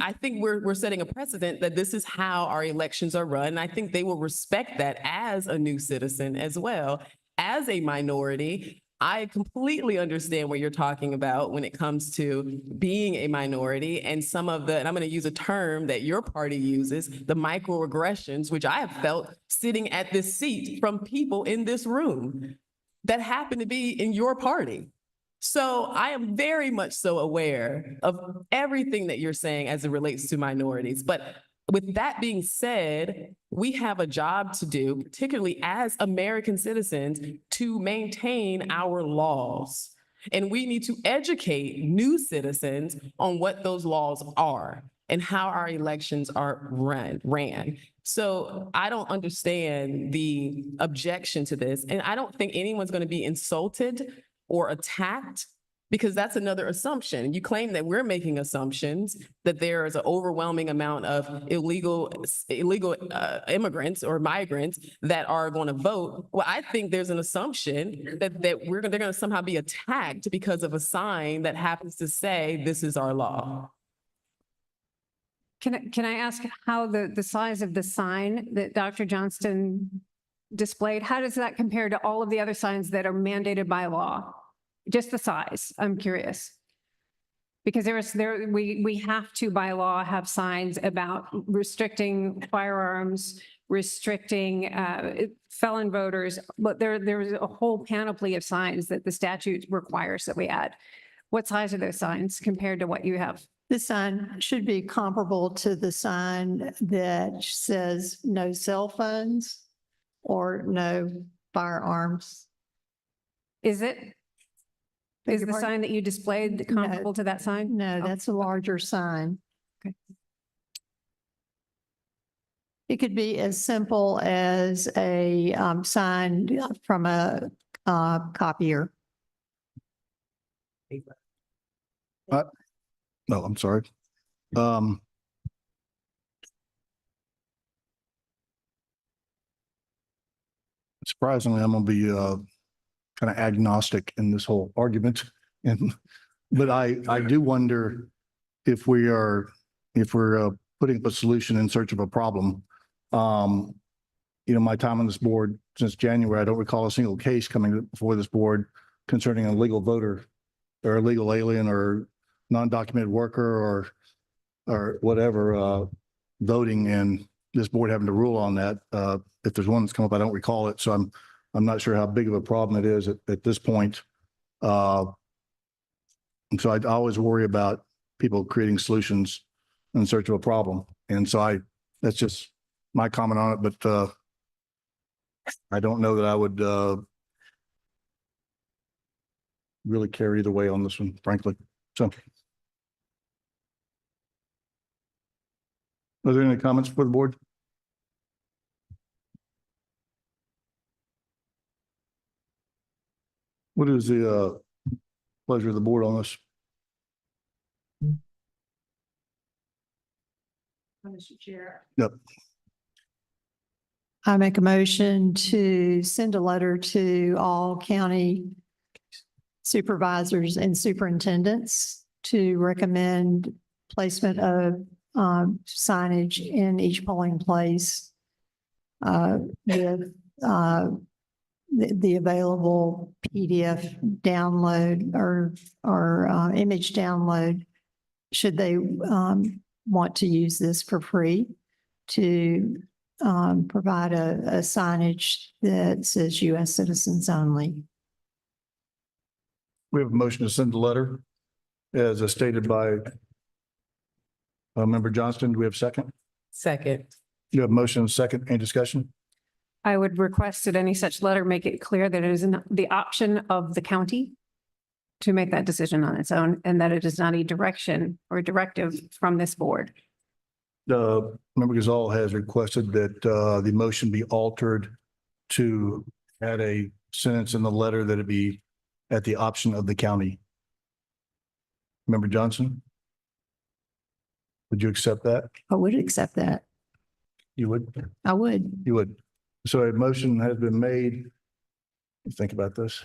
I think we're setting a precedent that this is how our elections are run. And I think they will respect that as a new citizen as well. As a minority, I completely understand what you're talking about when it comes to being a minority and some of and I'm going to use a term that your party uses, the microaggressions, which I have felt sitting at this seat from people in this room that happen to be in your party. So I am very much so aware of everything that you're saying as it relates to minorities. But with that being said, we have a job to do, particularly as American citizens, to maintain our laws. And we need to educate new citizens on what those laws are. and how our elections are ran. So I don't understand the objection to this. And I don't think anyone's going to be insulted or attacked, because that's another assumption. You claim that we're making assumptions, that there is an overwhelming amount of illegal immigrants or migrants that are going to vote. Well, I think there's an assumption that they're going to somehow be attacked because of a sign that happens to say, this is our law. Can I ask how the size of the sign that Dr. Johnston displayed, how does that compare to all of the other signs that are mandated by law? Just the size, I'm curious. Because we have to by law have signs about restricting firearms, restricting felon voters, but there's a whole panoply of signs that the statute requires that we add. What size are those signs compared to what you have? This sign should be comparable to the sign that says no cell phones or no firearms. Is it? Is the sign that you displayed comparable to that sign? No, that's a larger sign. Okay. It could be as simple as a sign from a copier. No, I'm sorry. Surprisingly, I'm gonna be kind of agnostic in this whole argument. And, but I do wonder if we're putting up a solution in search of a problem. You know, my time on this board since January, I don't recall a single case coming before this board concerning a legal voter or a legal alien or non-documented worker or whatever, voting, and this board having to rule on that. If there's one that's come up, I don't recall it. So I'm not sure how big of a problem it is at this point. And so I always worry about people creating solutions in search of a problem. And so that's just my comment on it, but I don't know that I would really care either way on this one, frankly. So. Are there any comments for the board? What is the pleasure of the board on this? Mr. Chair. Yep. I make a motion to send a letter to all county supervisors and superintendents to recommend placement of signage in each polling place with the available PDF download or image download, should they want to use this for free, to provide a signage that says U.S. citizens only. We have a motion to send a letter as stated by Member Johnston. Do we have a second? Second. You have a motion and a second. Any discussion? I would request that any such letter make it clear that it is the option of the county to make that decision on its own, and that it is not a direction or directive from this board. Member Gazal has requested that the motion be altered to add a sentence in the letter that it be at the option of the county. Member Johnson? Would you accept that? I would accept that. You would? I would. You would. So a motion has been made. Think about this.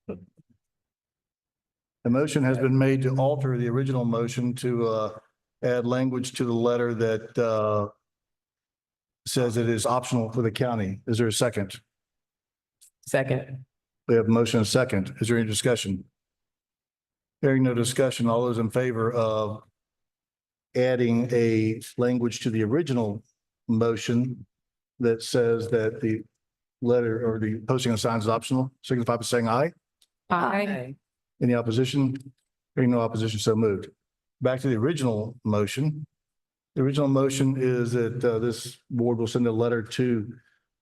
A motion has been made to alter the original motion to add language to the letter that says it is optional for the county. Is there a second? Second. We have a motion and a second. Is there any discussion? Hearing no discussion, all those in favor of adding a language to the original motion that says that the letter or the posting of signs is optional, signify by saying aye. Aye. Any opposition? Hearing no opposition, so moved. Back to the original motion. The original motion is that this board will send a letter to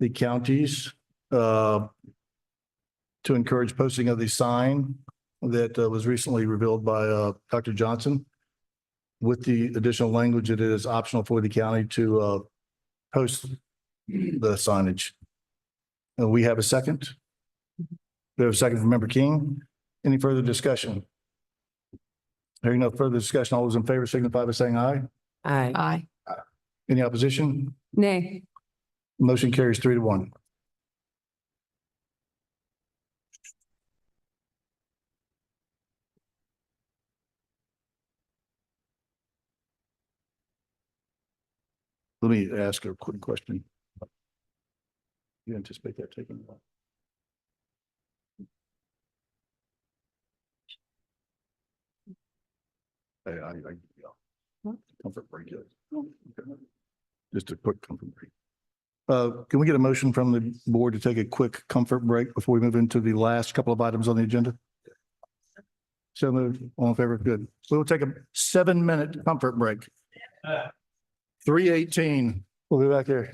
the counties to encourage posting of the sign that was recently revealed by Dr. Johnson. with the additional language that it is optional for the county to post the signage. And we have a second. We have a second from Member King. Any further discussion? Hearing no further discussion, all those in favor signify by saying aye. Aye. Aye. Any opposition? Nay. Motion carries 3-1. Let me ask a quick question. You anticipate that taking? a while? Yeah. Comfort break. Yeah. Okay. Just a quick comfort break. Can we get a motion from the board to take a quick comfort break before we move into the last couple of items on the agenda? So moved. All in favor? Good. We'll take a 7-minute comfort break. 3:18. We'll be back here.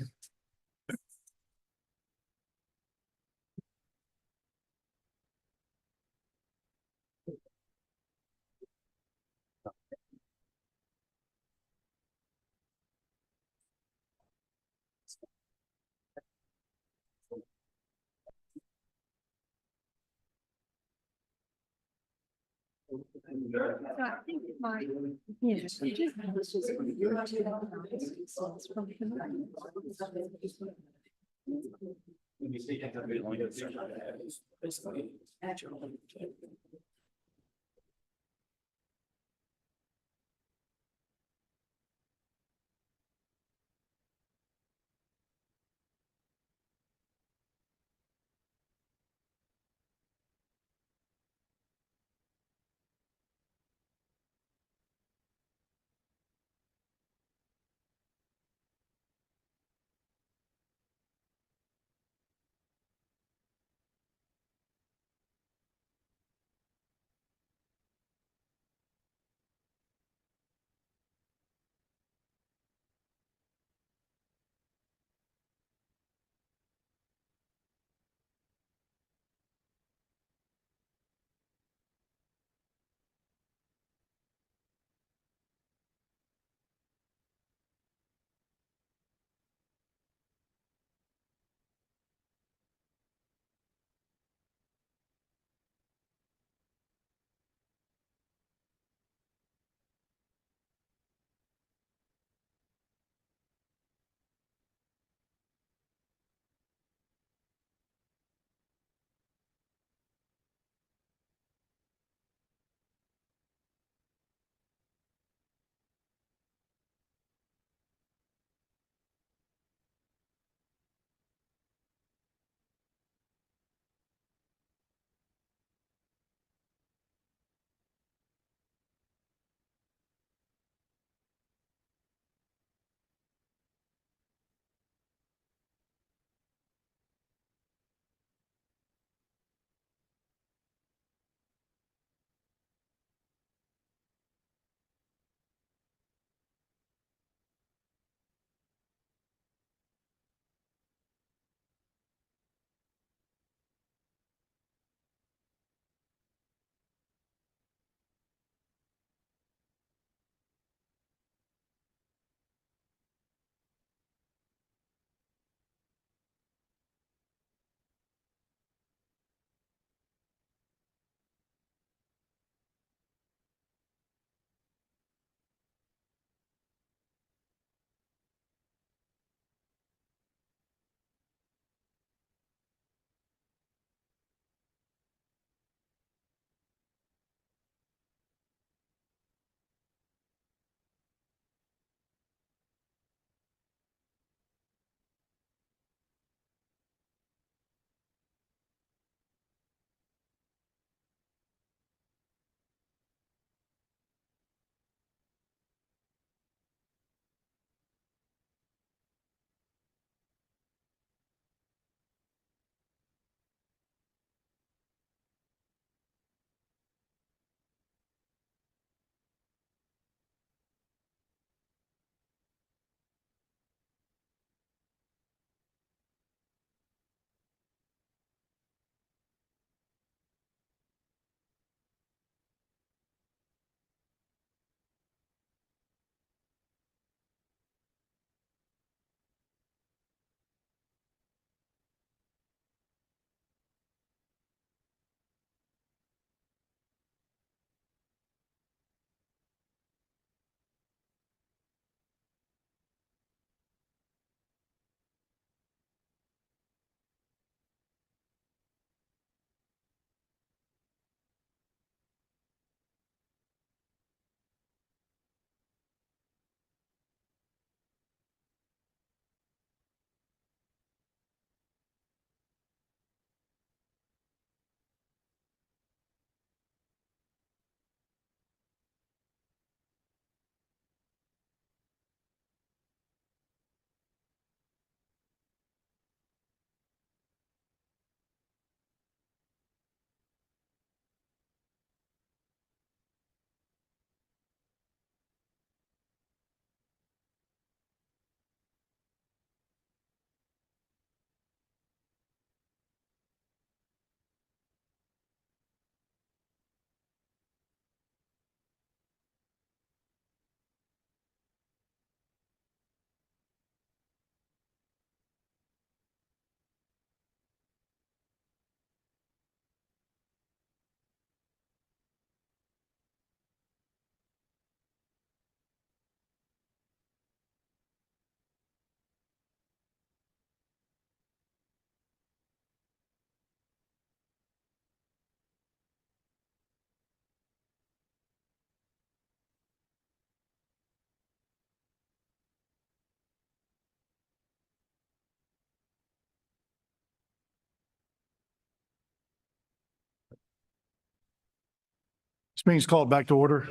This meeting's called back to order.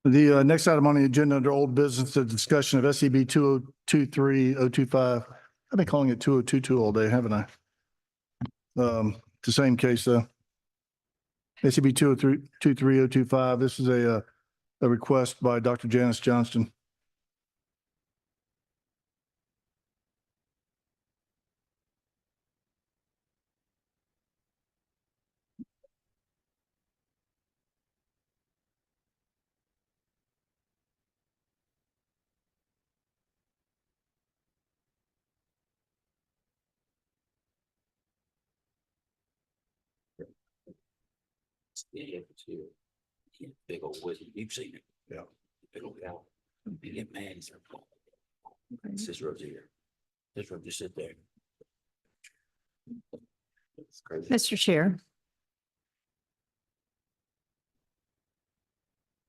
The next item on the agenda under old business, the discussion of SCB 2023-025. I've been calling it 2022 all day, haven't I? The same case though. SCB 2023-025. This is a request by Dr. Janice Johnston. Big old wood, you've seen it. Yeah. Big old cow. You get mad, he's like, this road's here. This road just sit there. It's crazy. Mr. Chair,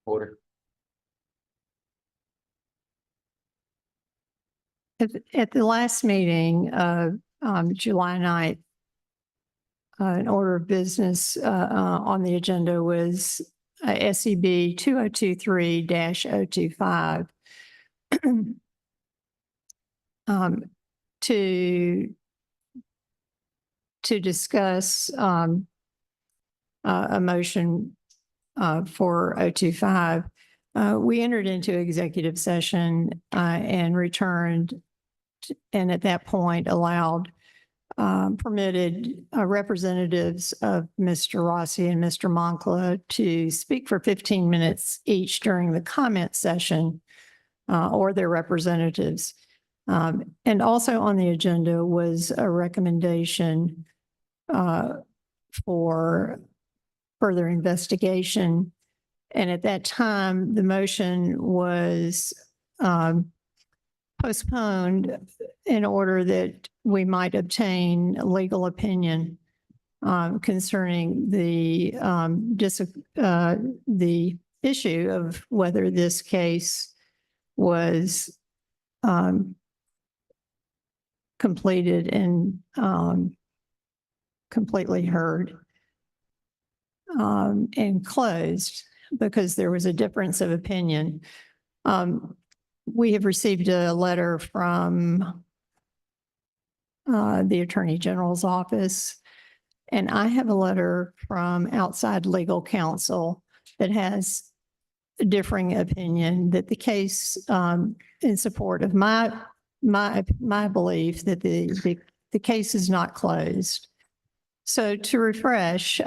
Order. at the last meeting, July 9th, an order of business on the agenda was SCB 2023-025 to discuss a motion for 025. We entered into executive session and returned, and at that point allowed permitted representatives of Mr. Rossi and Mr. Moncla to speak for 15 minutes each during the comment session or their representatives. And also on the agenda was a recommendation for further investigation. And at that time, the motion was postponed in order that we might obtain a legal opinion concerning the issue of whether this case was completed and completely heard and closed because there was a difference of opinion. We have received a letter from the Attorney General's office, and I have a letter from outside legal counsel that has a differing opinion that the case in support of my belief that the case is not closed. So to refresh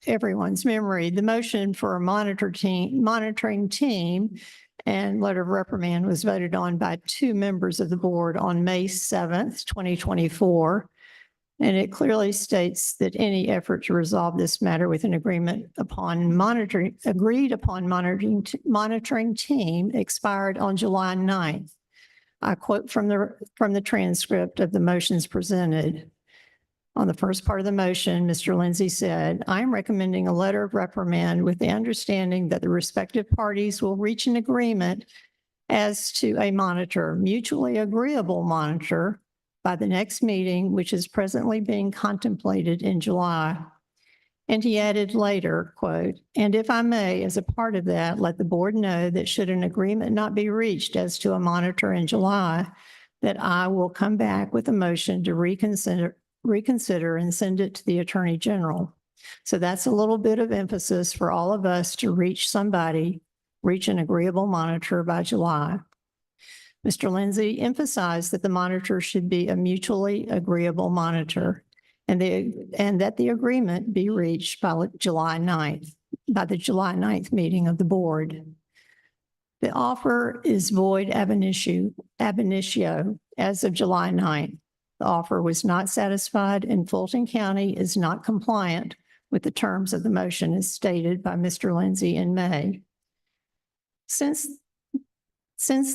everyone's memory, the motion for a monitoring team and letter of reprimand was voted on by 2 members of the board on May 7th, 2024. And it clearly states that any effort to resolve this matter with an agreed upon monitoring team expired on July 9th. I quote from the transcript of the motions presented. On the first part of the motion, Mr. Lindsay said, "I am recommending a letter of reprimand with the understanding that the respective parties will reach an agreement as to a mutually agreeable monitor by the next meeting, which is presently being contemplated in July." And he added later, quote, "And if I may, as a part of that, let the board know that should an agreement not be reached as to a monitor in July, that I will come back with a motion to reconsider and send it to the Attorney General." So that's a little bit of emphasis for all of us to reach an agreeable monitor by July. Mr. Lindsay emphasized that the monitor should be a mutually agreeable monitor and that the agreement be reached by the July 9th meeting of the board. The offer is void ab initio as of July 9th. The offer was not satisfied and Fulton County is not compliant with the terms of the motion as stated by Mr. Lindsay in May. Since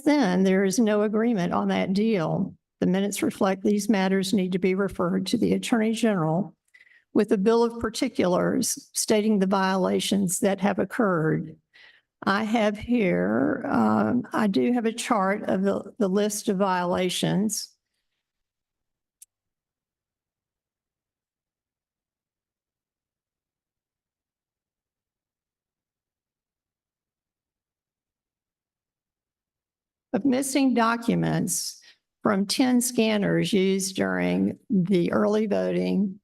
then, there is no agreement on that deal. The minutes reflect these matters need to be referred to the Attorney General with a bill of particulars stating the violations that have occurred. I have here, I do have a chart of the list of violations. Of missing documents from 10 scanners used during the early voting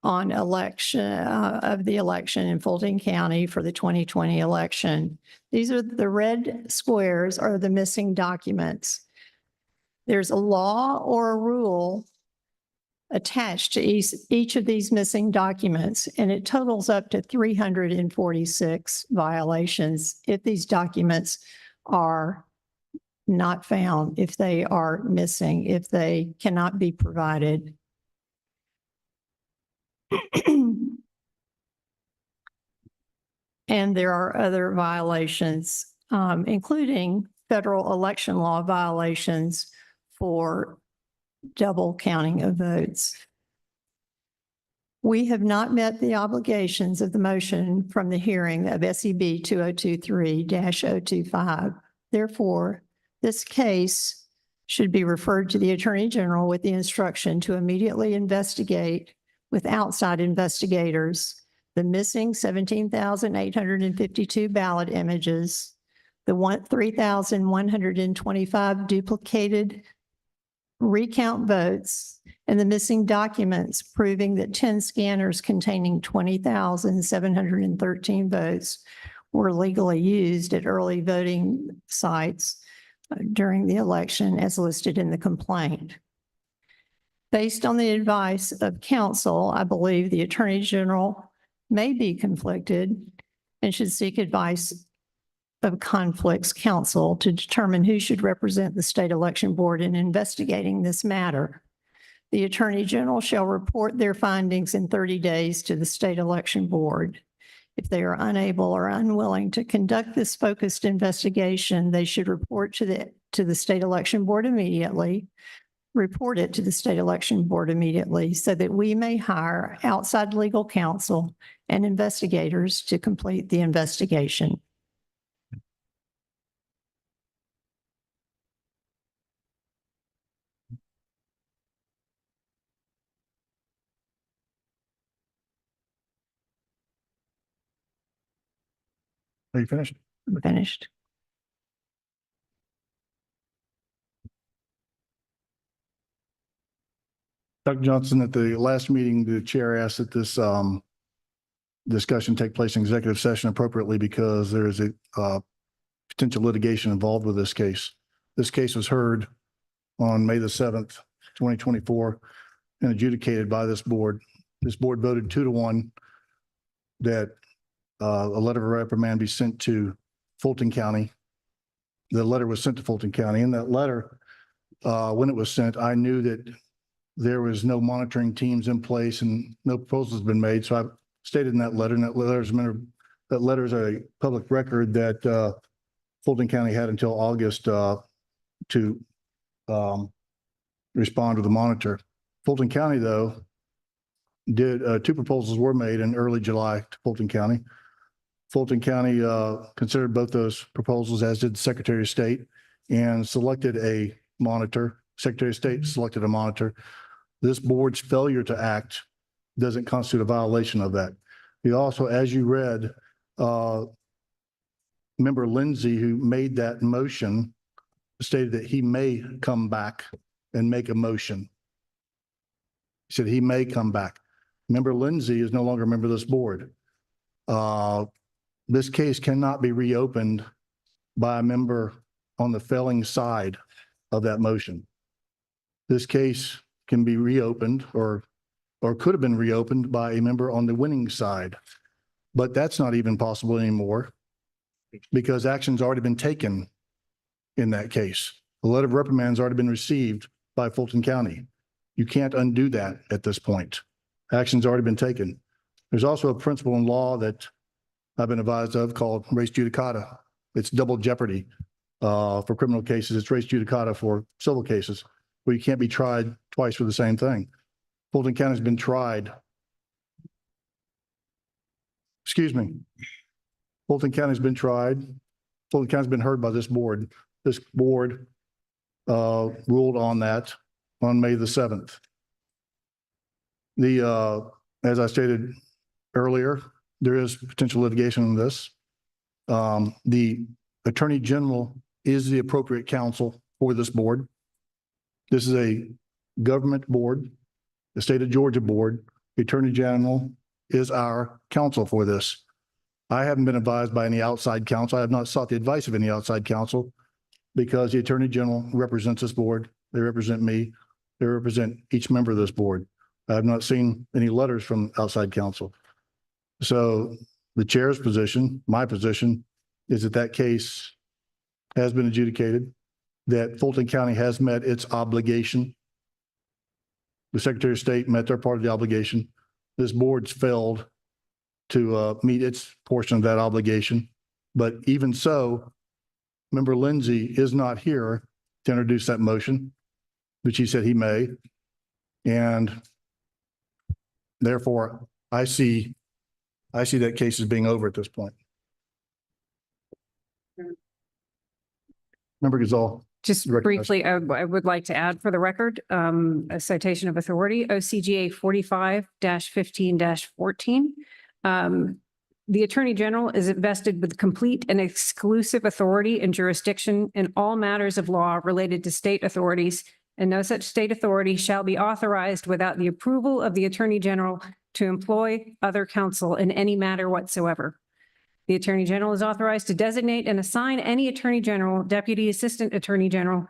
on of the election in Fulton County for the 2020 election. These are the red squares are the missing documents. There's a law or a rule attached to each of these missing documents, and it totals up to 346 violations if these documents are not found, if they are missing, if they cannot be provided. And there are other violations, including federal election law violations for double counting of votes. We have not met the obligations of the motion from the hearing of SEB 2023-025. Therefore, this case should be referred to the Attorney General with the instruction to immediately investigate with outside investigators the missing 17,852 ballot images, the 3,125 duplicated recount votes, and the missing documents proving that 10 scanners containing 20,713 votes were legally used at early voting sites during the election as listed in the complaint. Based on the advice of counsel, I believe the Attorney General may be conflicted and should seek advice of conflicts counsel to determine who should represent the State Election Board in investigating this matter. The Attorney General shall report their findings in 30 days to the State Election Board. If they are unable or unwilling to conduct this focused investigation, they should report to the State Election Board immediately, report it to the State Election Board immediately so that we may hire outside legal counsel and investigators to complete the investigation. Are you finished? I'm finished. Dr. Johnson, at the last meeting, the chair asked that this discussion take place in executive session appropriately because there is a potential litigation involved with this case. This case was heard on May the 7th, 2024, and adjudicated by this board. This board voted 2-1 that a letter of reprimand be sent to Fulton County. The letter was sent to Fulton County. In that letter, when it was sent, I knew that there was no monitoring teams in place and no proposals been made. So I stated in that letter, and that letter is a public record that Fulton County had until August to respond to the monitor. Fulton County, though, did 2 proposals were made in early July to Fulton County. Fulton County considered both those proposals, as did the Secretary of State, and selected a monitor. Secretary of State selected a monitor. This board's failure to act doesn't constitute a violation of that. We also, as you read, Member Lindsay, who made that motion, stated that he may come back and make a motion. He said he may come back. Member Lindsay is no longer a member of this board. This case cannot be reopened by a member on the failing side of that motion. This case can be reopened or could have been reopened by a member on the winning side. But that's not even possible anymore because action's already been taken in that case. A letter of reprimand's already been received by Fulton County. You can't undo that at this point. Action's already been taken. There's also a principle in law that I've been advised of called res judicata. It's double jeopardy for criminal cases. It's res judicata for civil cases where you can't be tried twice for the same thing. Fulton County's been tried. Fulton County's been tried Fulton County's been heard by this board. This board ruled on that on May the 7th. As I stated earlier, there is potential litigation on this. The Attorney General is the appropriate counsel for this board. This is a government board, the state of Georgia board. The Attorney General is our counsel for this. I haven't been advised by any outside counsel. I have not sought the advice of any outside counsel because the Attorney General represents this board. They represent me. They represent each member of this board. I have not seen any letters from outside counsel. So the chair's position, my position, is that that case has been adjudicated, that Fulton County has met its obligation. The Secretary of State met their part of the obligation. This board's failed to meet its portion of that obligation. But even so, Member Lindsay is not here to introduce that motion, which he said he may. And therefore, I see that case as being over at this point. Member Gazal. Just briefly, I would like to add for the record, a citation of authority, OCGA 45-15-14. The Attorney General is invested with complete and exclusive authority and jurisdiction in all matters of law related to state authorities, and no such state authority shall be authorized without the approval of the Attorney General to employ other counsel in any matter whatsoever. The Attorney General is authorized to designate and assign any Attorney General, Deputy Assistant Attorney General,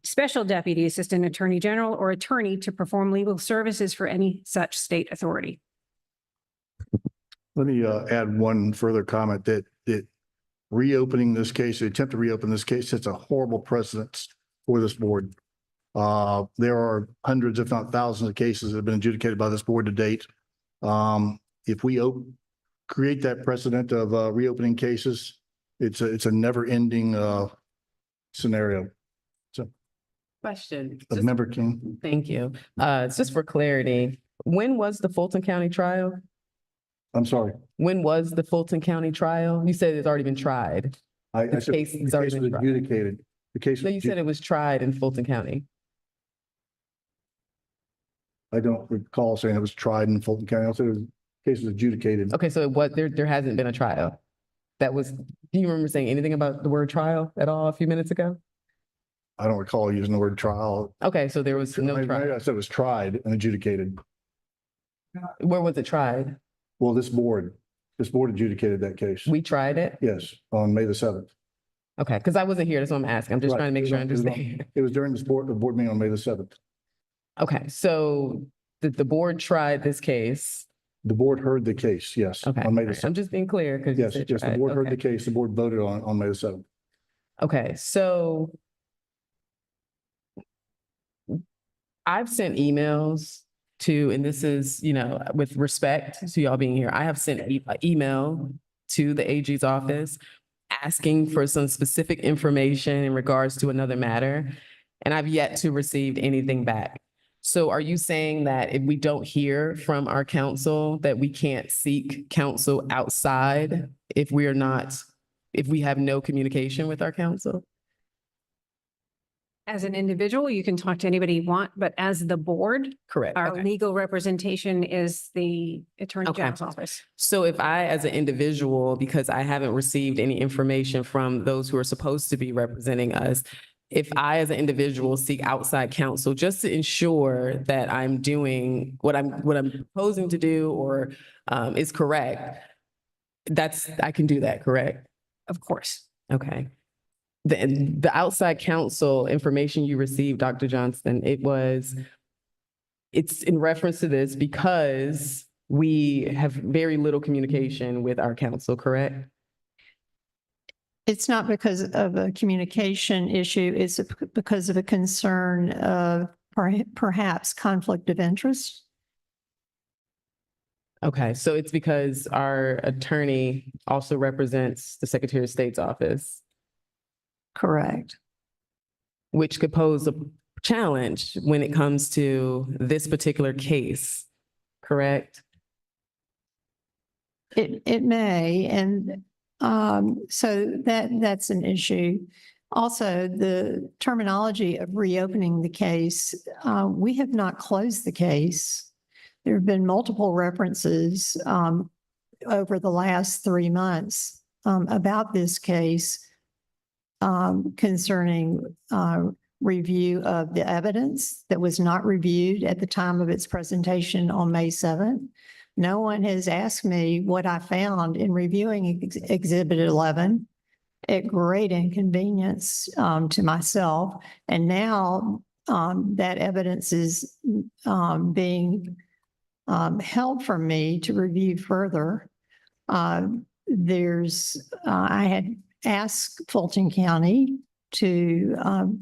Special Deputy Assistant Attorney General, or attorney to perform legal services for any such state authority. Let me add one further comment that reopening this case, the attempt to reopen this case sets a horrible precedent for this board. There are hundreds, if not thousands of cases that have been adjudicated by this board to date. If we create that precedent of reopening cases, it's a never-ending scenario. So, Question. Member King. Thank you. It's just for clarity. When was the Fulton County trial? I'm sorry. When was the Fulton County trial? You said it's already been tried. I The said case the has case already was been tried. adjudicated. The case. No, you said it was tried in Fulton County. I don't recall saying it was tried in Fulton County. I said the case was adjudicated. Okay, so there hasn't been a trial. Do you remember saying anything about the word trial at all a few minutes ago? I don't recall using the word trial. Okay, so there was no Maybe trial. I said it was tried and adjudicated. Where was it tried? Well, this board adjudicated that case. We tried it? Yes, on May the 7th. Okay, because I wasn't here, that's what I'm asking. I'm just Right. trying to make sure I It was on- understand. It was during the board meeting on May the 7th. Okay, so the board tried this case. The board heard the case, yes, Okay, on May the I'm 7th. just being clear because you Yes, said yes, the tried. board heard Okay. the case. The board voted on May the 7th. Okay, so I've sent emails to, and this is, with respect to y'all being here, I have sent email to the AG's office asking for some specific information in regards to another matter, and I've yet to receive anything back. So are you saying that if we don't hear from our counsel, that we can't seek counsel outside if we have no communication with our counsel? As an individual, you can talk to anybody you want, but as the board, Correct. our Okay. legal representation is the Attorney Okay. General's office. So if I, as an individual, because I haven't received any information from those who are supposed to be representing us, if I, as an individual, seek outside counsel just to ensure that I'm doing what I'm proposing to do or is correct, I can do that, correct? Of course. Okay. The outside counsel information you received, Dr. Johnston, it's in reference to this because we have very little communication with our counsel, correct? It's not because of a communication issue, it's because of a concern of perhaps conflict of interest. Okay, so it's because our attorney also represents the Secretary of State's office. Correct. Which could pose a challenge when it comes to this particular case, correct? It may, and So that's an issue. Also, the terminology of reopening the case, we have not closed the case. There have been multiple references over the last 3 months about this case concerning review of the evidence that was not reviewed at the time of its presentation on May 7th. No one has asked me what I found in reviewing Exhibit 11 at great inconvenience to myself. And now that evidence is being held from me to review further. I had asked Fulton County to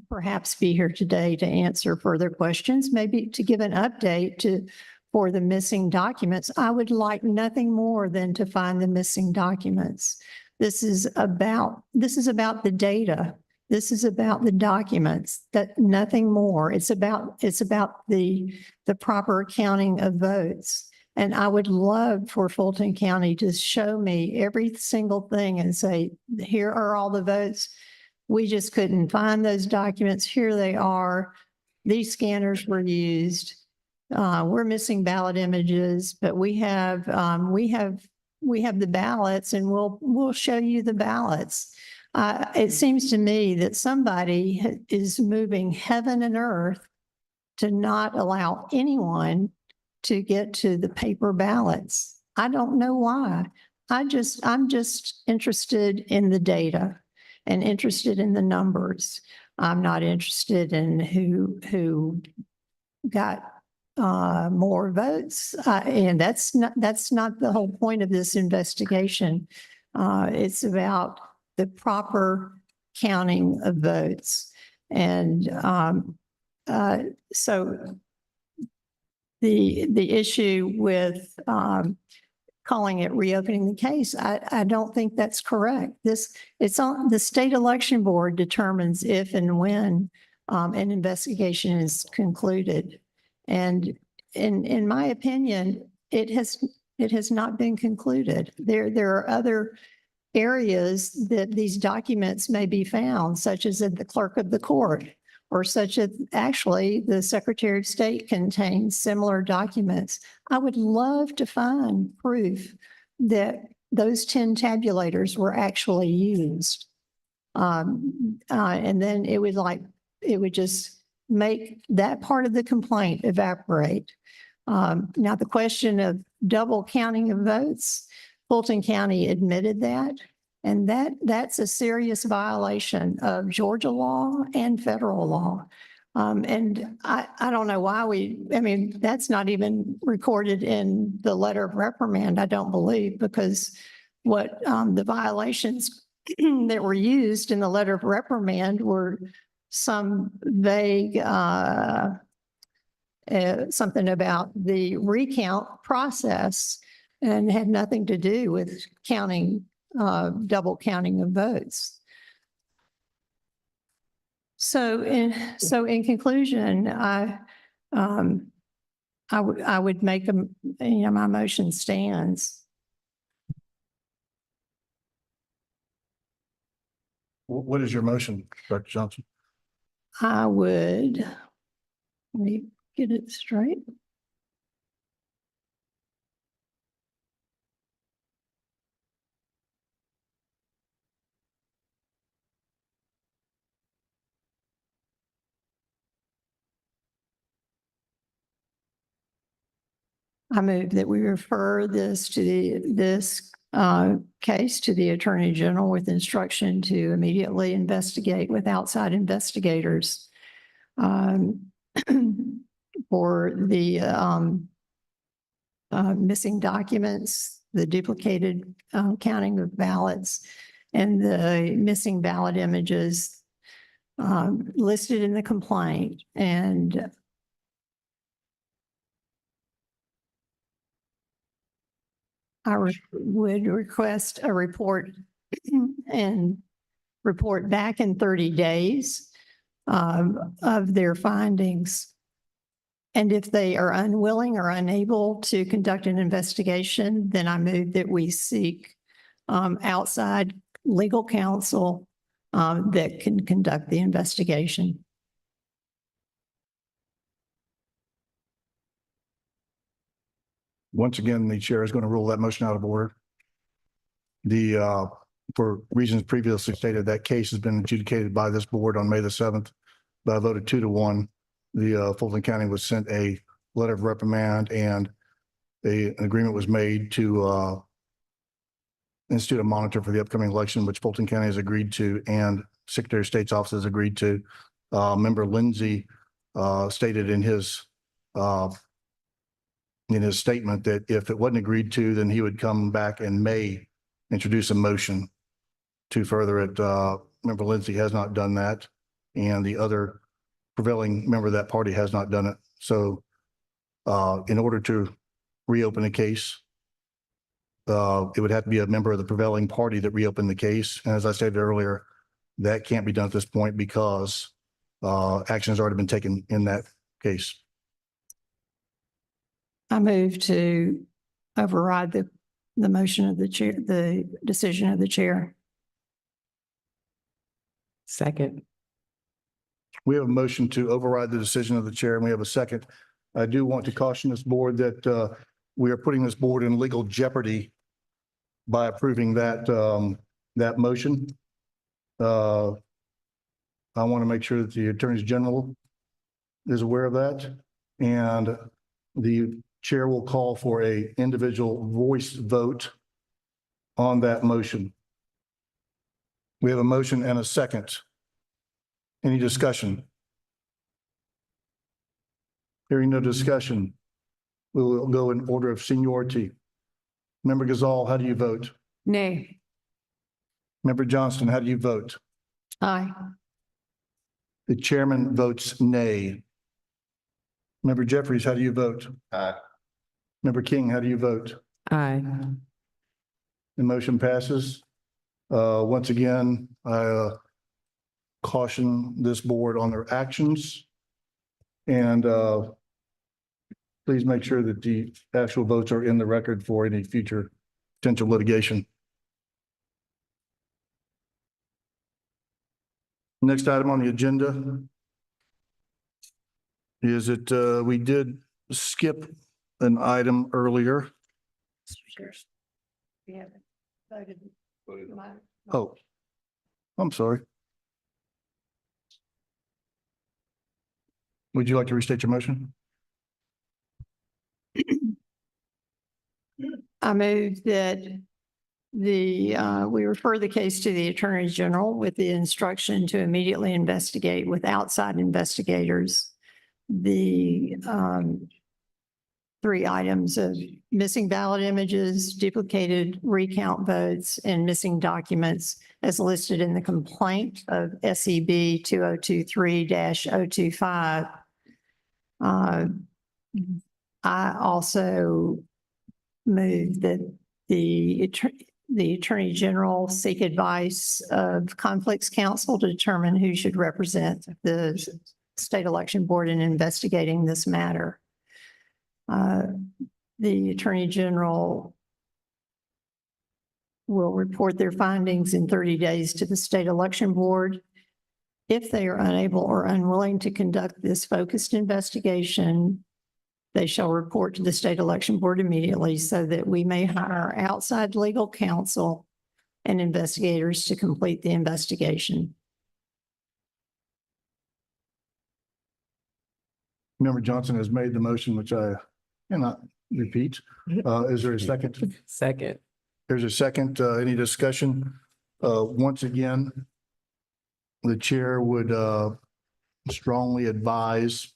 perhaps be here today to answer further questions, maybe to give an update for the missing documents. I would like nothing more than to find the missing documents. This is about the data. This is about the documents, that nothing more. It's about the proper counting of votes. And I would love for Fulton County to show me every single thing and say, here are all the votes. We just couldn't find those documents. Here they are. These scanners were used. We're missing ballot images, but we have the ballots, and we'll show you the ballots. It seems to me that somebody is moving heaven and earth to not allow anyone to get to the paper ballots. I don't know why. I'm just interested in the data and interested in the numbers. I'm not interested in who got more votes. And that's not the whole point of this investigation. It's about the proper counting of votes. And so the issue with calling it reopening the case, I don't think that's correct. It's on the state election board determines if and when an investigation is concluded. And in my opinion, it has not been concluded. There are other areas that these documents may be found, such as at the clerk of the court, or such as actually the Secretary of State contains similar documents. I would love to find proof that those 10 tabulators were actually used. And then it would just make that part of the complaint evaporate. Now, the question of double counting of votes, Fulton County admitted that, and that's a serious violation of Georgia law and federal law. And I don't know why that's not even recorded in the letter of reprimand, I don't believe, because what the violations that were used in the letter of reprimand were some vague something about the recount process and had nothing to do with counting, double counting of votes. So in conclusion, I would make my motion stands. What is your motion, Dr. Johnson? I would, let me get it straight. I move that we refer this case to the Attorney General with instruction to immediately investigate with outside investigators for the missing documents, the duplicated counting of ballots, and the missing ballot images listed in the complaint. And I would request a report and report back in 30 days of their findings. And if they are unwilling or unable to conduct an investigation, then I move that we seek outside legal counsel that can conduct the investigation. Once again, the chair is going to rule that motion out of order. For reasons previously stated, that case has been adjudicated by this board on May the 7th by a vote of 2-1. The Fulton County was sent a letter of reprimand and an agreement was made to institute a monitor for the upcoming election, which Fulton County has agreed to and Secretary of State's office has agreed to. Member Lindsay stated in his statement that if it wasn't agreed to, then he would come back and may introduce a motion to further it. Member Lindsay has not done that, and the other prevailing member of that party has not done it. So in order to reopen a case, it would have to be a member of the prevailing party that reopened the case. And as I stated earlier, that can't be done at this point because action has already been taken in that case. I move to override the motion of the chair, the decision of the chair. Second. We have a motion to override the decision of the chair, and we have a second. I do want to caution this board that we are putting this board in legal jeopardy by approving that motion. I want to make sure that the Attorney General is aware of that, and the chair will call for a individual voice vote on that motion. We have a motion and a second. Any discussion? Hearing no discussion, we will go in order of seniority. Member Gazal, how do you vote? Nay. Member Johnston, how do you vote? Aye. The chairman votes nay. Member Jeffries, how do you vote? Aye. Member King, how do you vote? Aye. The motion passes. Once again, I caution this board on their actions. And please make sure that the actual votes are in the record for any future potential litigation. Next item on the agenda is that we did skip an item earlier. We haven't voted. Oh, I'm sorry. Would you like to restate your motion? I move that we refer the case to the Attorney General with the instruction to immediately investigate with outside investigators the 3 items of missing ballot images, duplicated recount votes, and missing documents as listed in the complaint of SEB 2023-025. I also move that the Attorney General seek advice of Conflicts Counsel to determine who should represent the State Election Board in investigating this matter. The Attorney General will report their findings in 30 days to the State Election Board. If they are unable or unwilling to conduct this focused investigation, they shall report to the State Election Board immediately so that we may hire outside legal counsel and investigators to complete the investigation. Member Johnson has made the motion, which I cannot repeat. Is there a second? Second. There's a second. Any discussion? Once again, the chair would strongly advise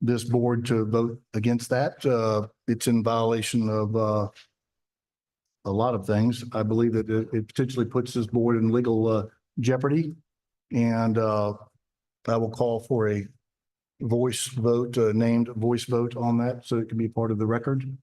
this board to vote against that. It's in violation of a lot of things. I believe that it potentially puts this board in legal jeopardy. And I will call for a voice vote, named voice vote on that, so it can be part of the record.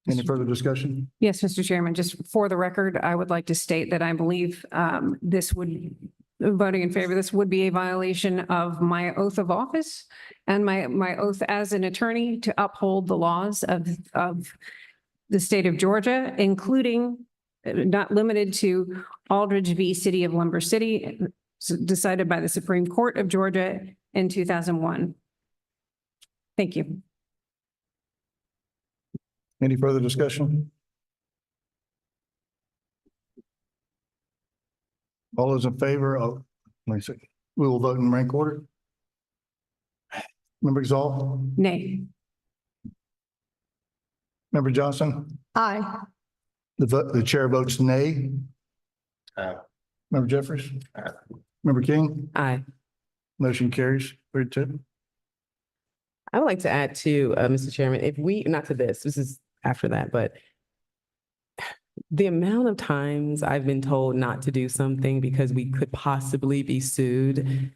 Any further discussion? Yes, Mr. Chairman, just for the record, I would like to state that I believe voting in favor of this would be a violation of my oath of office and my oath as an attorney to uphold the laws of the state of Georgia, including not limited to Aldridge v. City of Lumber City, decided by the Supreme Court of Georgia in 2001. Thank you. Any further discussion? All those in favor of, let me see, we will vote in rank order. Member Exall, Nay. Member Johnson, Aye. the chair votes nay. Member Jeffries. Member King, Aye. motion carries 3-2. I would like to add to, Mr. Chairman, if we, not to this is after that, but the amount of times I've been told not to do something because we could possibly be sued.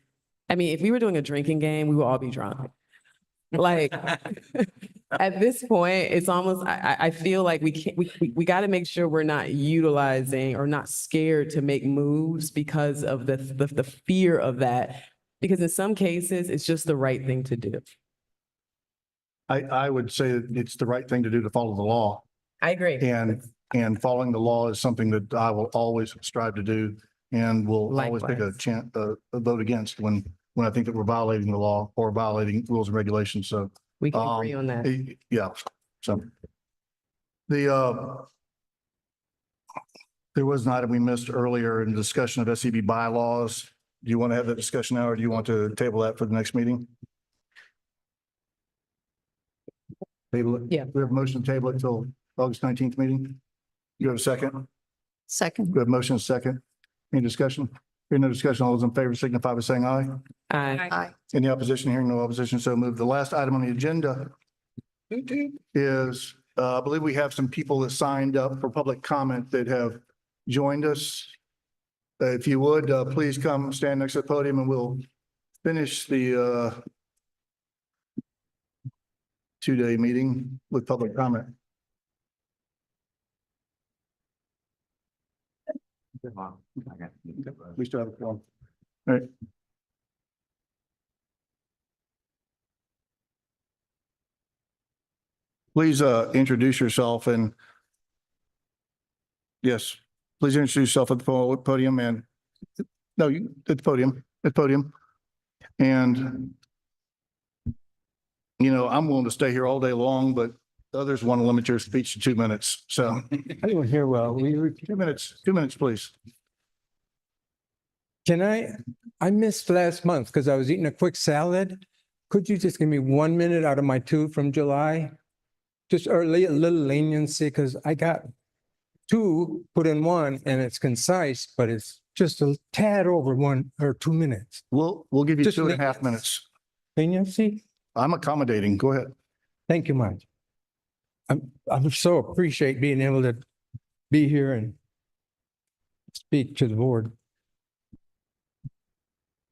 I mean, if we were doing a drinking game, we would all be drunk. Like, at this point, it's almost, I feel like we can't, we got to make sure we're not utilizing or not scared to make moves because of the fear of that. Because in some cases, it's just the right thing to do. I would say that it's the right thing to do to follow the law. I agree. And following the law is something that I will always strive to do and will always take a vote against when I think that we're violating the law or violating rules and regulations. So We can agree on that. yeah, so there was an item we missed earlier in discussion of SCB bylaws. Do you want to have that discussion now or do you want to table that for the next meeting? Table it? Yeah. We have a motion to table it till August 19th meeting. You have a second? Second. We have motion second. Any discussion? Hearing no discussion, all those in favor signify by saying aye. Aye. Aye. Any opposition? Hearing no opposition, so moved. The last item on the agenda is, I believe we have some people that signed up for public comment that have joined us. If you would, please come stand next to the podium and we'll finish the two-day meeting with public comment. We still have a quorum. All right. Please introduce yourself and yes, please introduce yourself at the podium and no, you at the podium. And you know, I'm willing to stay here all day long, but others want to limit your speech to 2 minutes. So I didn't hear well. 2 minutes, please. Can I missed last month because I was eating a quick salad. Could you just give me 1 minute out of my 2 from July? Just or a little leniency because I got 2 put in 1 and it's concise, but it's just a tad over 1 or 2 minutes. We'll give you Just 2.5 minutes. Leniency? I'm accommodating. Go ahead. Thank you much. I so appreciate being able to be here and speak to the board.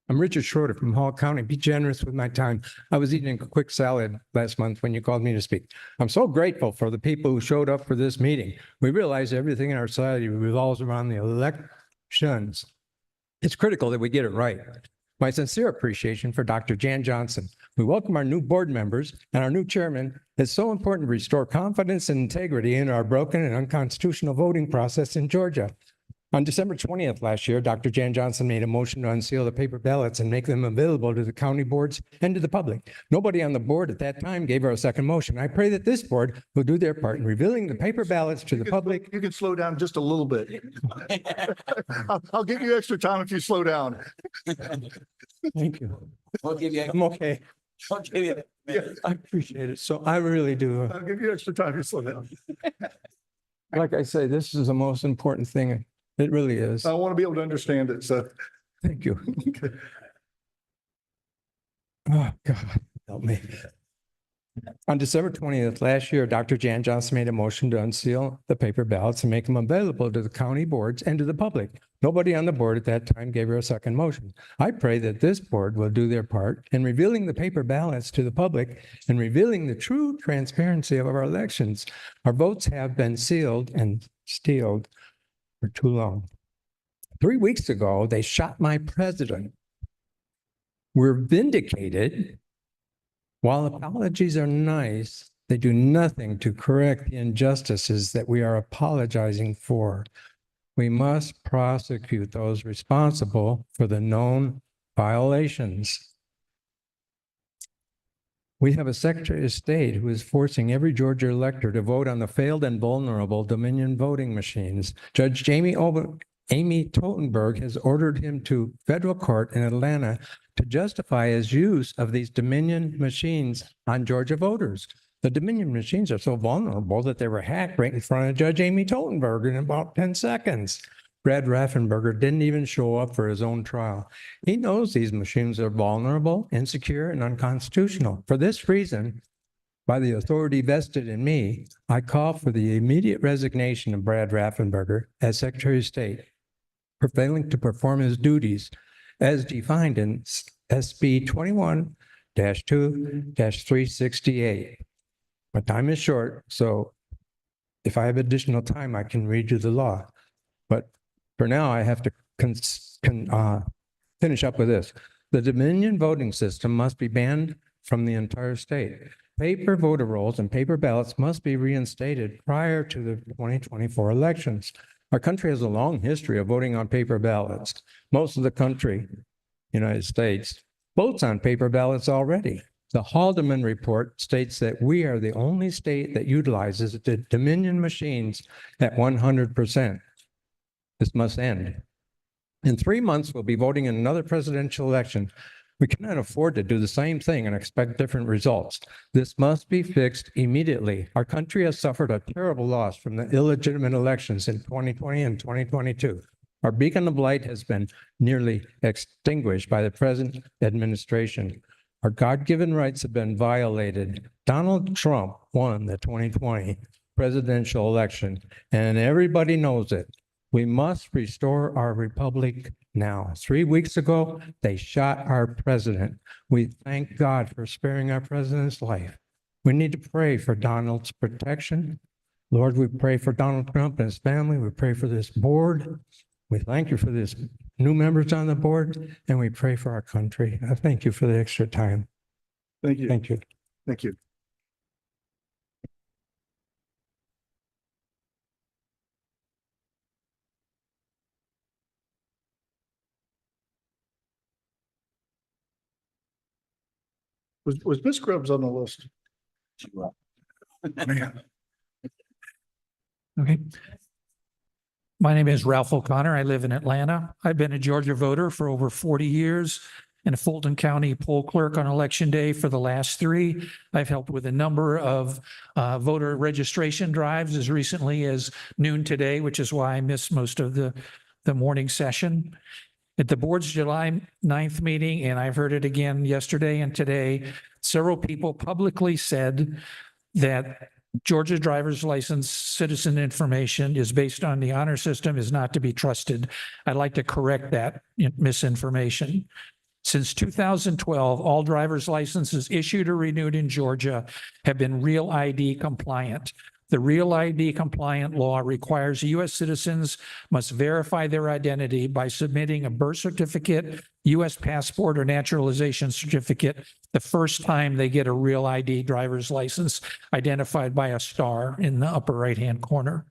I'm Richard Schroeder from Hall County. Be generous with my time. I was eating a quick salad last month when you called me to speak. I'm so grateful for the people who showed up for this meeting. We realize everything in our society revolves around the elections. It's critical that we get it right. My sincere appreciation for Dr. Jan Johnson. We welcome our new board members and our new chairman. It's so important to restore confidence and integrity in our broken and unconstitutional voting process in Georgia. On December 20th last year, Dr. Jan Johnson made a motion to unseal the paper ballots and make them available to the county boards and to the public. Nobody on the board at that time gave her a second motion. I pray that this board will do their part in revealing the paper ballots to the public. You can slow down just a little bit. I'll give you extra time if you slow down. Thank you. We'll give you. I'm okay. I'll give you. I appreciate it. So I really do. I'll give you extra time if you slow down. Like I say, this is the most important thing. It really is. I want to be able to understand it, so. Thank you. Oh, God, help me. On December 20th last year, Dr. Jan Johnson made a motion to unseal the paper ballots and make them available to the county boards and to the public. Nobody on the board at that time gave her a second motion. I pray that this board will do their part in revealing the paper ballots to the public and revealing the true transparency of our elections. Our votes have been sealed and stealed for too long. 3 weeks ago, they shot my president. We're vindicated. While apologies are nice, They do nothing to correct the injustices that we are apologizing for. We must prosecute those responsible for the known violations. We have a Secretary of State who is forcing every Georgia elector to vote on the failed and vulnerable Dominion voting machines. Judge Amy Totenberg has ordered him to federal court in Atlanta to justify his use of these Dominion machines on Georgia voters. The Dominion machines are so vulnerable that they were hacked right in front of Judge Amy Totenberg in about 10 seconds. Brad Raffensperger didn't even show up for his own trial. He knows these machines are vulnerable, insecure, and unconstitutional. For this reason, by the authority vested in me, I call for the immediate resignation of Brad Raffensperger as Secretary of State for failing to perform his duties as defined in SB 21-2-368. My time is short, so if I have additional time, I can read you the law. But for now, I have to finish up with this. The Dominion voting system must be banned from the entire state. Paper voter rolls and paper ballots must be reinstated prior to the 2024 elections. Our country has a long history of voting on paper ballots. Most of the country, United States, votes on paper ballots already. The Haldeman report states that we are the only state that utilizes the Dominion machines at 100%. This must end. In 3 months, we'll be voting in another presidential election. We cannot afford to do the same thing and expect different results. This must be fixed immediately. Our country has suffered a terrible loss from the illegitimate elections in 2020 and 2022. Our beacon of light has been nearly extinguished by the present administration. Our God-given rights have been violated. Donald Trump won the 2020 presidential election, and everybody knows it. We must restore our republic now. 3 weeks ago, they shot our president. We thank God for sparing our president's life. We need to pray for Donald's protection. Lord, we pray for Donald Trump and his family. We pray for this board. We thank you for this new members on the board, and we pray for our country. I thank you for the extra time. Thank you. Thank you. Thank you. Was Ms. Grubbs on the list? Man. Okay. My name is Ralph O'Connor. I live in Atlanta. I've been a Georgia voter for over 40 years and a Fulton County poll clerk on election day for the last 3. I've helped with a number of voter registration drives as recently as noon today, which is why I missed most of the morning session. At the board's July 9th meeting, and I've heard it again yesterday and today, several people publicly said that Georgia driver's license citizen information is based on the honor system, is not to be trusted. I'd like to correct that misinformation. Since 2012, all driver's licenses issued or renewed in Georgia have been Real ID compliant. The Real ID compliant law requires U.S. citizens must verify their identity by submitting a birth certificate, U.S. passport, or naturalization certificate the first time they get a Real ID driver's license identified by a star in the upper right-hand corner.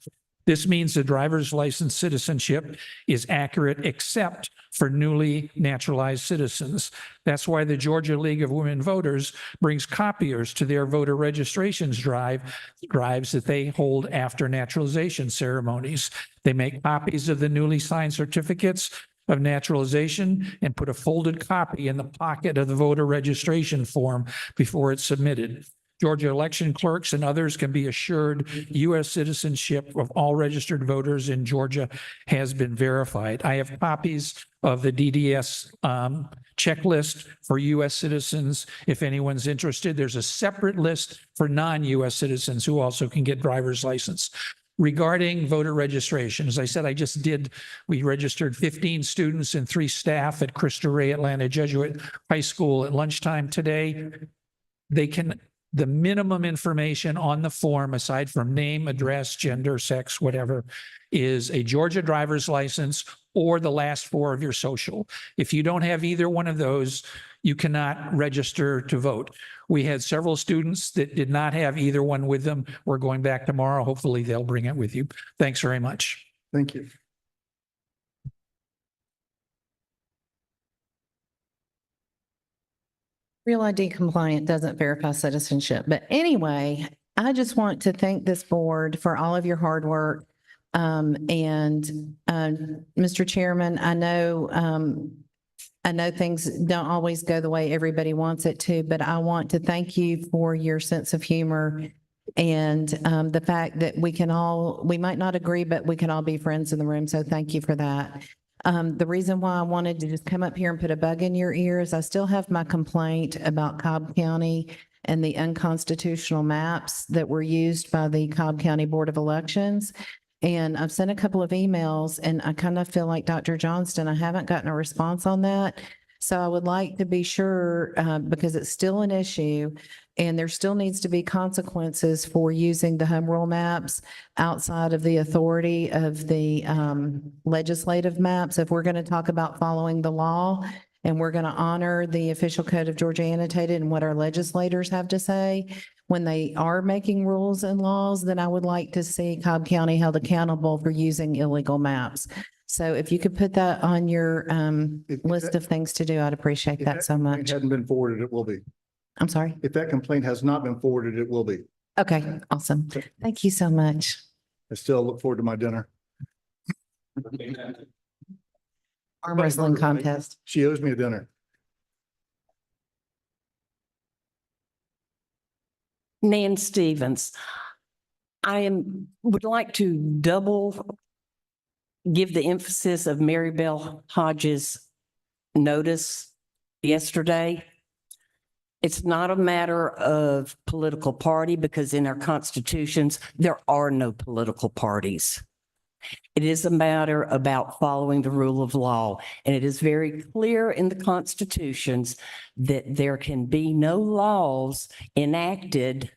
This means the driver's license citizenship is accurate except for newly naturalized citizens. That's why the Georgia League of Women Voters brings copiers to their voter registrations drives that they hold after naturalization ceremonies. They make copies of the newly signed certificates of naturalization and put a folded copy in the pocket of the voter registration form before it's submitted. Georgia election clerks and others can be assured U.S. citizenship of all registered voters in Georgia has been verified. I have copies of the DDS checklist for U.S. citizens. If anyone's interested, there's a separate list for non-U.S. citizens who also can get driver's license. Regarding voter registration, as I said, we registered 15 students and 3 staff at Cristo Rey Atlanta Jesuit High School at lunchtime today. The minimum information on the form, aside from name, address, gender, sex, whatever, is a Georgia driver's license or the last 4 of your social. If you don't have either one of those, you cannot register to vote. We had several students that did not have either one with them. We're going back tomorrow. Hopefully they'll bring it with you. Thanks very much. Thank you. Real ID compliant doesn't verify citizenship. But anyway, I just want to thank this board for all of your hard work. Mr. Chairman, I know things don't always go the way everybody wants it to, but I want to thank you for your sense of humor and the fact that we might not agree, but we can all be friends in the room. So thank you for that. The reason why I wanted to just come up here and put a bug in your ear is I still have my complaint about Cobb County and the unconstitutional maps that were used by the Cobb County Board of Elections. And I've sent a couple of emails and I kind of feel like Dr. Johnston, I haven't gotten a response on that. So I would like to be sure, because it's still an issue and there still needs to be consequences for using the home rule maps outside of the authority of the legislative maps. If we're going to talk about following the law and we're going to honor the official code of Georgia annotated and what our legislators have to say, when they are making rules and laws, then I would like to see Cobb County held accountable for using illegal maps. So if you could put that on your list of things to do, I'd appreciate that so much. If that complaint hadn't been forwarded, it will be. I'm sorry. If that complaint has not been forwarded, it will be. Okay, awesome. Thank you so much. I still look forward to my dinner. Arm wrestling contest. She owes me a dinner. Nan Stevens. Would like to give the emphasis of Mary Bell Hodges' notice yesterday. It's not a matter of political party because in our constitutions, there are no political parties. It is a matter about following the rule of law. And it is very clear in the constitutions that there can be no laws enacted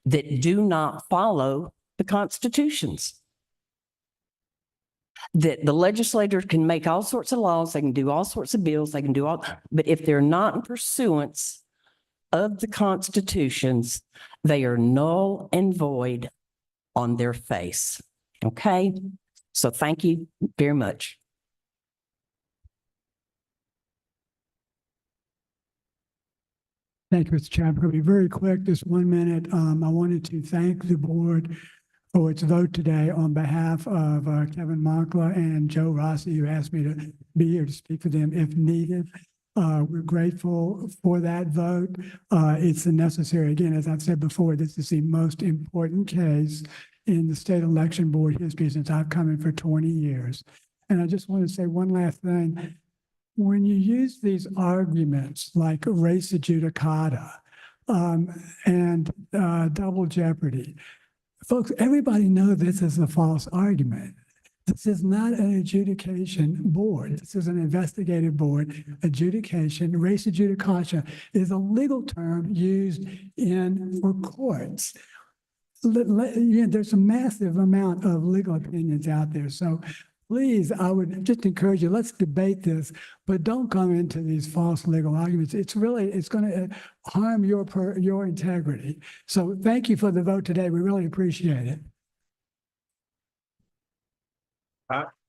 that do not follow the constitutions. That the legislators can make all sorts of laws, they can do all sorts of bills, they can do all, but if they're not in pursuance of the constitutions, they are null and void on their face. Okay? So thank you very much. Thank you, Mr. Chairman. I'm going to be very quick, just 1 minute. I wanted to thank the board for its vote today on behalf of Kevin Monkla and Joe Rossi, who asked me to be here to speak for them if needed. We're grateful for that vote. It's necessary. Again, as I've said before, this is the most important case in the state election board history since I've come in for 20 years. And I just want to say one last thing. When you use these arguments like race judicata and double jeopardy, folks, everybody knows this is a false argument. This is not an adjudication board. This is an investigative board. Adjudication, race judicata is a legal term used for courts. There's a massive amount of legal opinions out there. So please, I would just encourage you, let's debate this, but don't come into these false legal arguments. It's going to harm your integrity. So thank you for the vote today. We really appreciate it.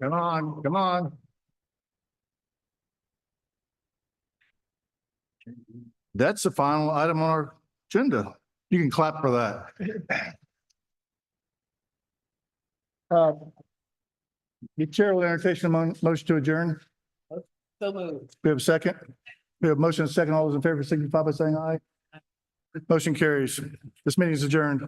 Come on, come on. That's the final item on our agenda. You can clap for that. The chair will entertain a motion to adjourn. So moved. We have a second. We have a motion and a second. All those in favor signify by saying aye. Motion carries. This meeting is adjourned.